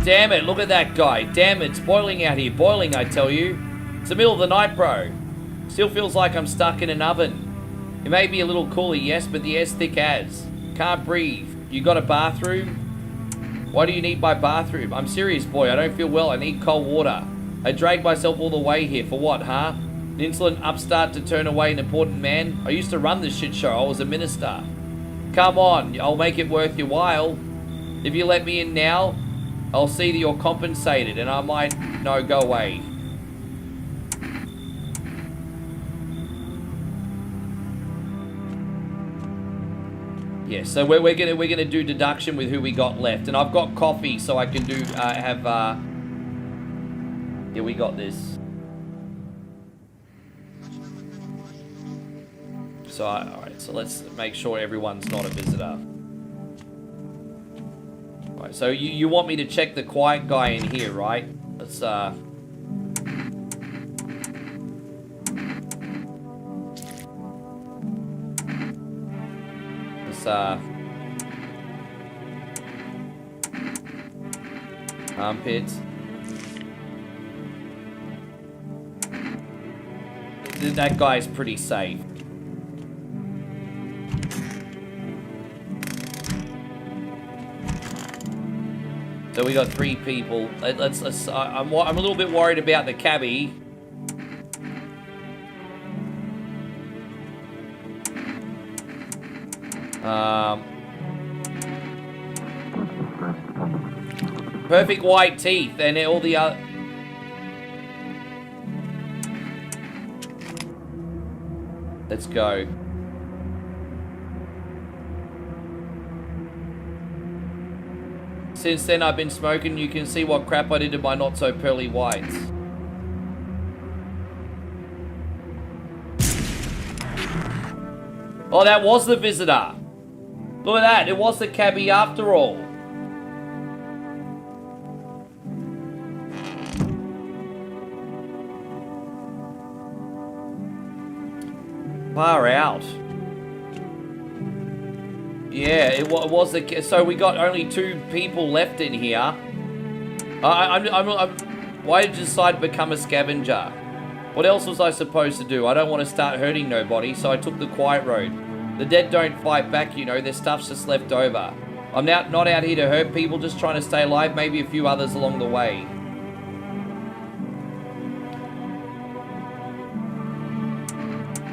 Damn it, look at that guy. Damn it, it's boiling out here. Boiling, I tell you. It's the middle of the night, bro. Still feels like I'm stuck in an oven. It may be a little cooler, yes, but the air's thick as. Can't breathe. You got a bathroom? Why do you need my bathroom? I'm serious, boy. I don't feel well. I need cold water. I dragged myself all the way here. For what, huh? An insolent upstart to turn away an important man? I used to run this shit show. I was a minister. Come on. I'll make it worth your while. If you let me in now, I'll see that you're compensated, and I might... No, go away. Yeah, so we're gonna do deduction with who we got left, and I've got coffee, so I can do yeah, we got this. So all right, so let's make sure everyone's not a visitor. All right, so you want me to check the quiet guy in here, right? Let's armpits. That guy's pretty safe. So we got 3 people. Let's I'm a little bit worried about the cabbie. Perfect white teeth and all the other... Let's go. Since then I've been smoking. You can see what crap I did to my not so pearly whites. Oh, that was the visitor. Look at that. It was the cabbie after all. Far out. Yeah, it was the... So we got only 2 people left in here. Why did you decide to become a scavenger? What else was I supposed to do? I don't want to start hurting nobody, so I took the quiet road. The dead don't fight back, you know. Their stuff's just left over. I'm not out here to hurt people, just trying to stay alive. Maybe a few others along the way.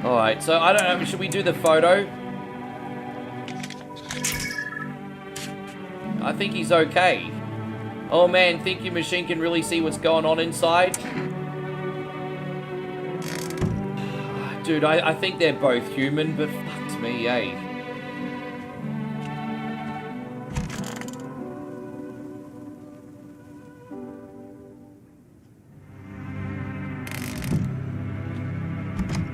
Alright, so I don't know. Should we do the photo? I think he's okay. Oh man, think your machine can really see what's going on inside? Dude, I think they're both human, but fuck me, eh?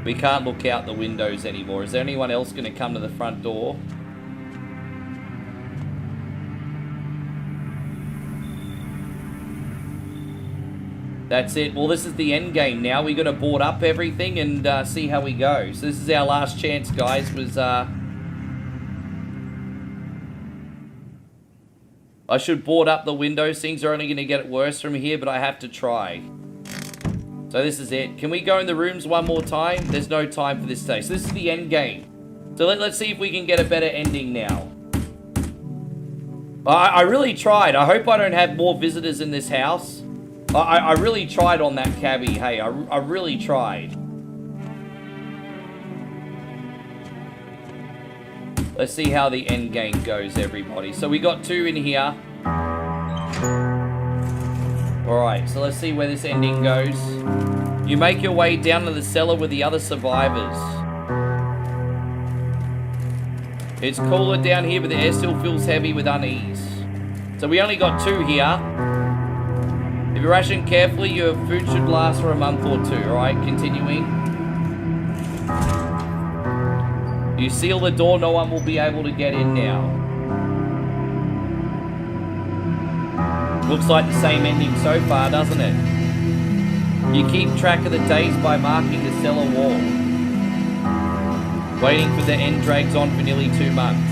We can't look out the windows anymore. Is there anyone else going to come to the front door? That's it. Well, this is the end game now. We got to board up everything and see how we go. So this is our last chance, guys. I should board up the windows. Things are only going to get worse from here, but I have to try. So this is it. Can we go in the rooms one more time? There's no time for this today. So this is the end game. So let's see if we can get a better ending now. I really tried. I hope I don't have more visitors in this house. I really tried on that cabbie. Hey, I really tried. Let's see how the end game goes, everybody. So we got 2 in here. Alright, so let's see where this ending goes. You make your way down to the cellar with the other survivors. It's cooler down here, but the air still feels heavy with unease. So we only got 2 here. If you ration carefully, your food should last for a month or 2. Alright, continuing. You seal the door, no one will be able to get in now. Looks like the same ending so far, doesn't it? You keep track of the days by marking the cellar wall. Waiting for the end drags on for nearly 2 months.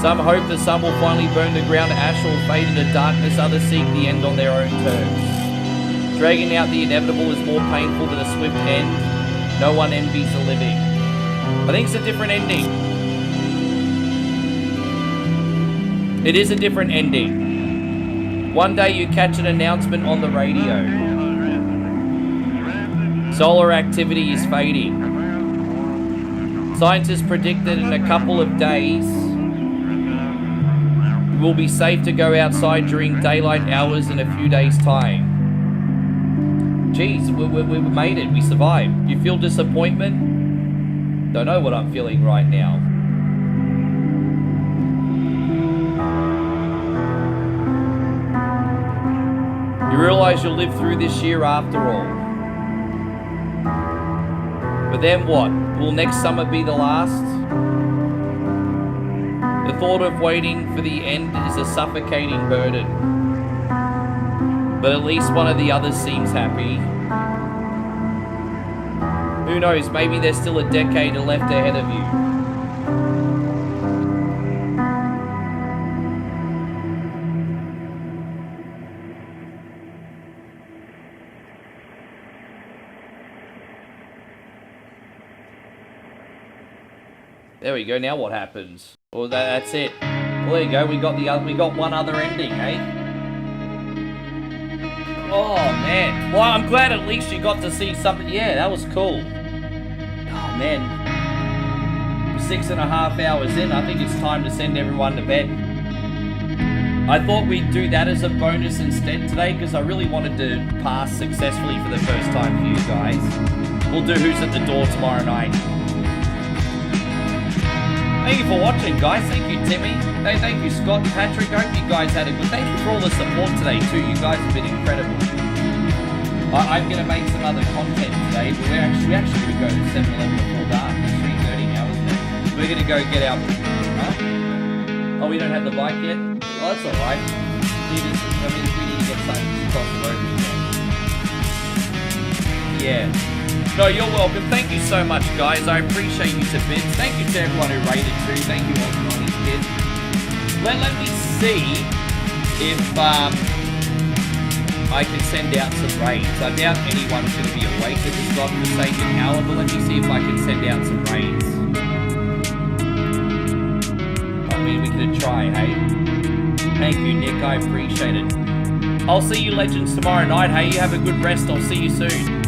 Some hope the sun will finally burn the ground to ash or fade into darkness. Others seek the end on their own terms. Dragging out the inevitable is more painful than a swift end. No one envies the living. I think it's a different ending. It is a different ending. One day you catch an announcement on the radio. Solar activity is fading. Scientists predict that in a couple of days, it will be safe to go outside during daylight hours in a few days' time. Jeez, we made it. We survived. You feel disappointment? Don't know what I'm feeling right now. You realize you'll live through this year after all. But then what? Will next summer be the last? The thought of waiting for the end is a suffocating burden. But at least one of the others seems happy. Who knows, maybe there's still a decade left ahead of you. There we go. Now what happens? Well, that's it. Well, there you go. We got one other ending, eh? Oh man. Well, I'm glad at least you got to see something. Yeah, that was cool. Oh man. 6.5 hours in. I think it's time to send everyone to bed. I thought we'd do that as a bonus instead today because I really wanted to pass successfully for the first time for you guys. We'll do Who's at the Door tomorrow night. Thank you for watching, guys. Thank you, Timmy. Thank you, Scott and Patrick. I hope you guys had a good... Thank you for all the support today, too. You guys have been incredible. I'm going to make some other content today, but we actually going to go to 7-Eleven before dark. It's 3:30 now, isn't it? We're going to go get our... Huh? Oh, we don't have the bike yet? Oh, that's all right. We need to get something across the road. Yeah. No, you're welcome. Thank you so much, guys. I appreciate you to bits. Thank you to everyone who rated too. Thank you all for these kids. Let me see if I can send out some raids. I doubt anyone's going to be awake at this godforsaken hour, but let me see if I can send out some raids. I mean, we could try, hey? Thank you, Nick. I appreciate it. I'll see you legends tomorrow night. Hey, you have a good rest. I'll see you soon.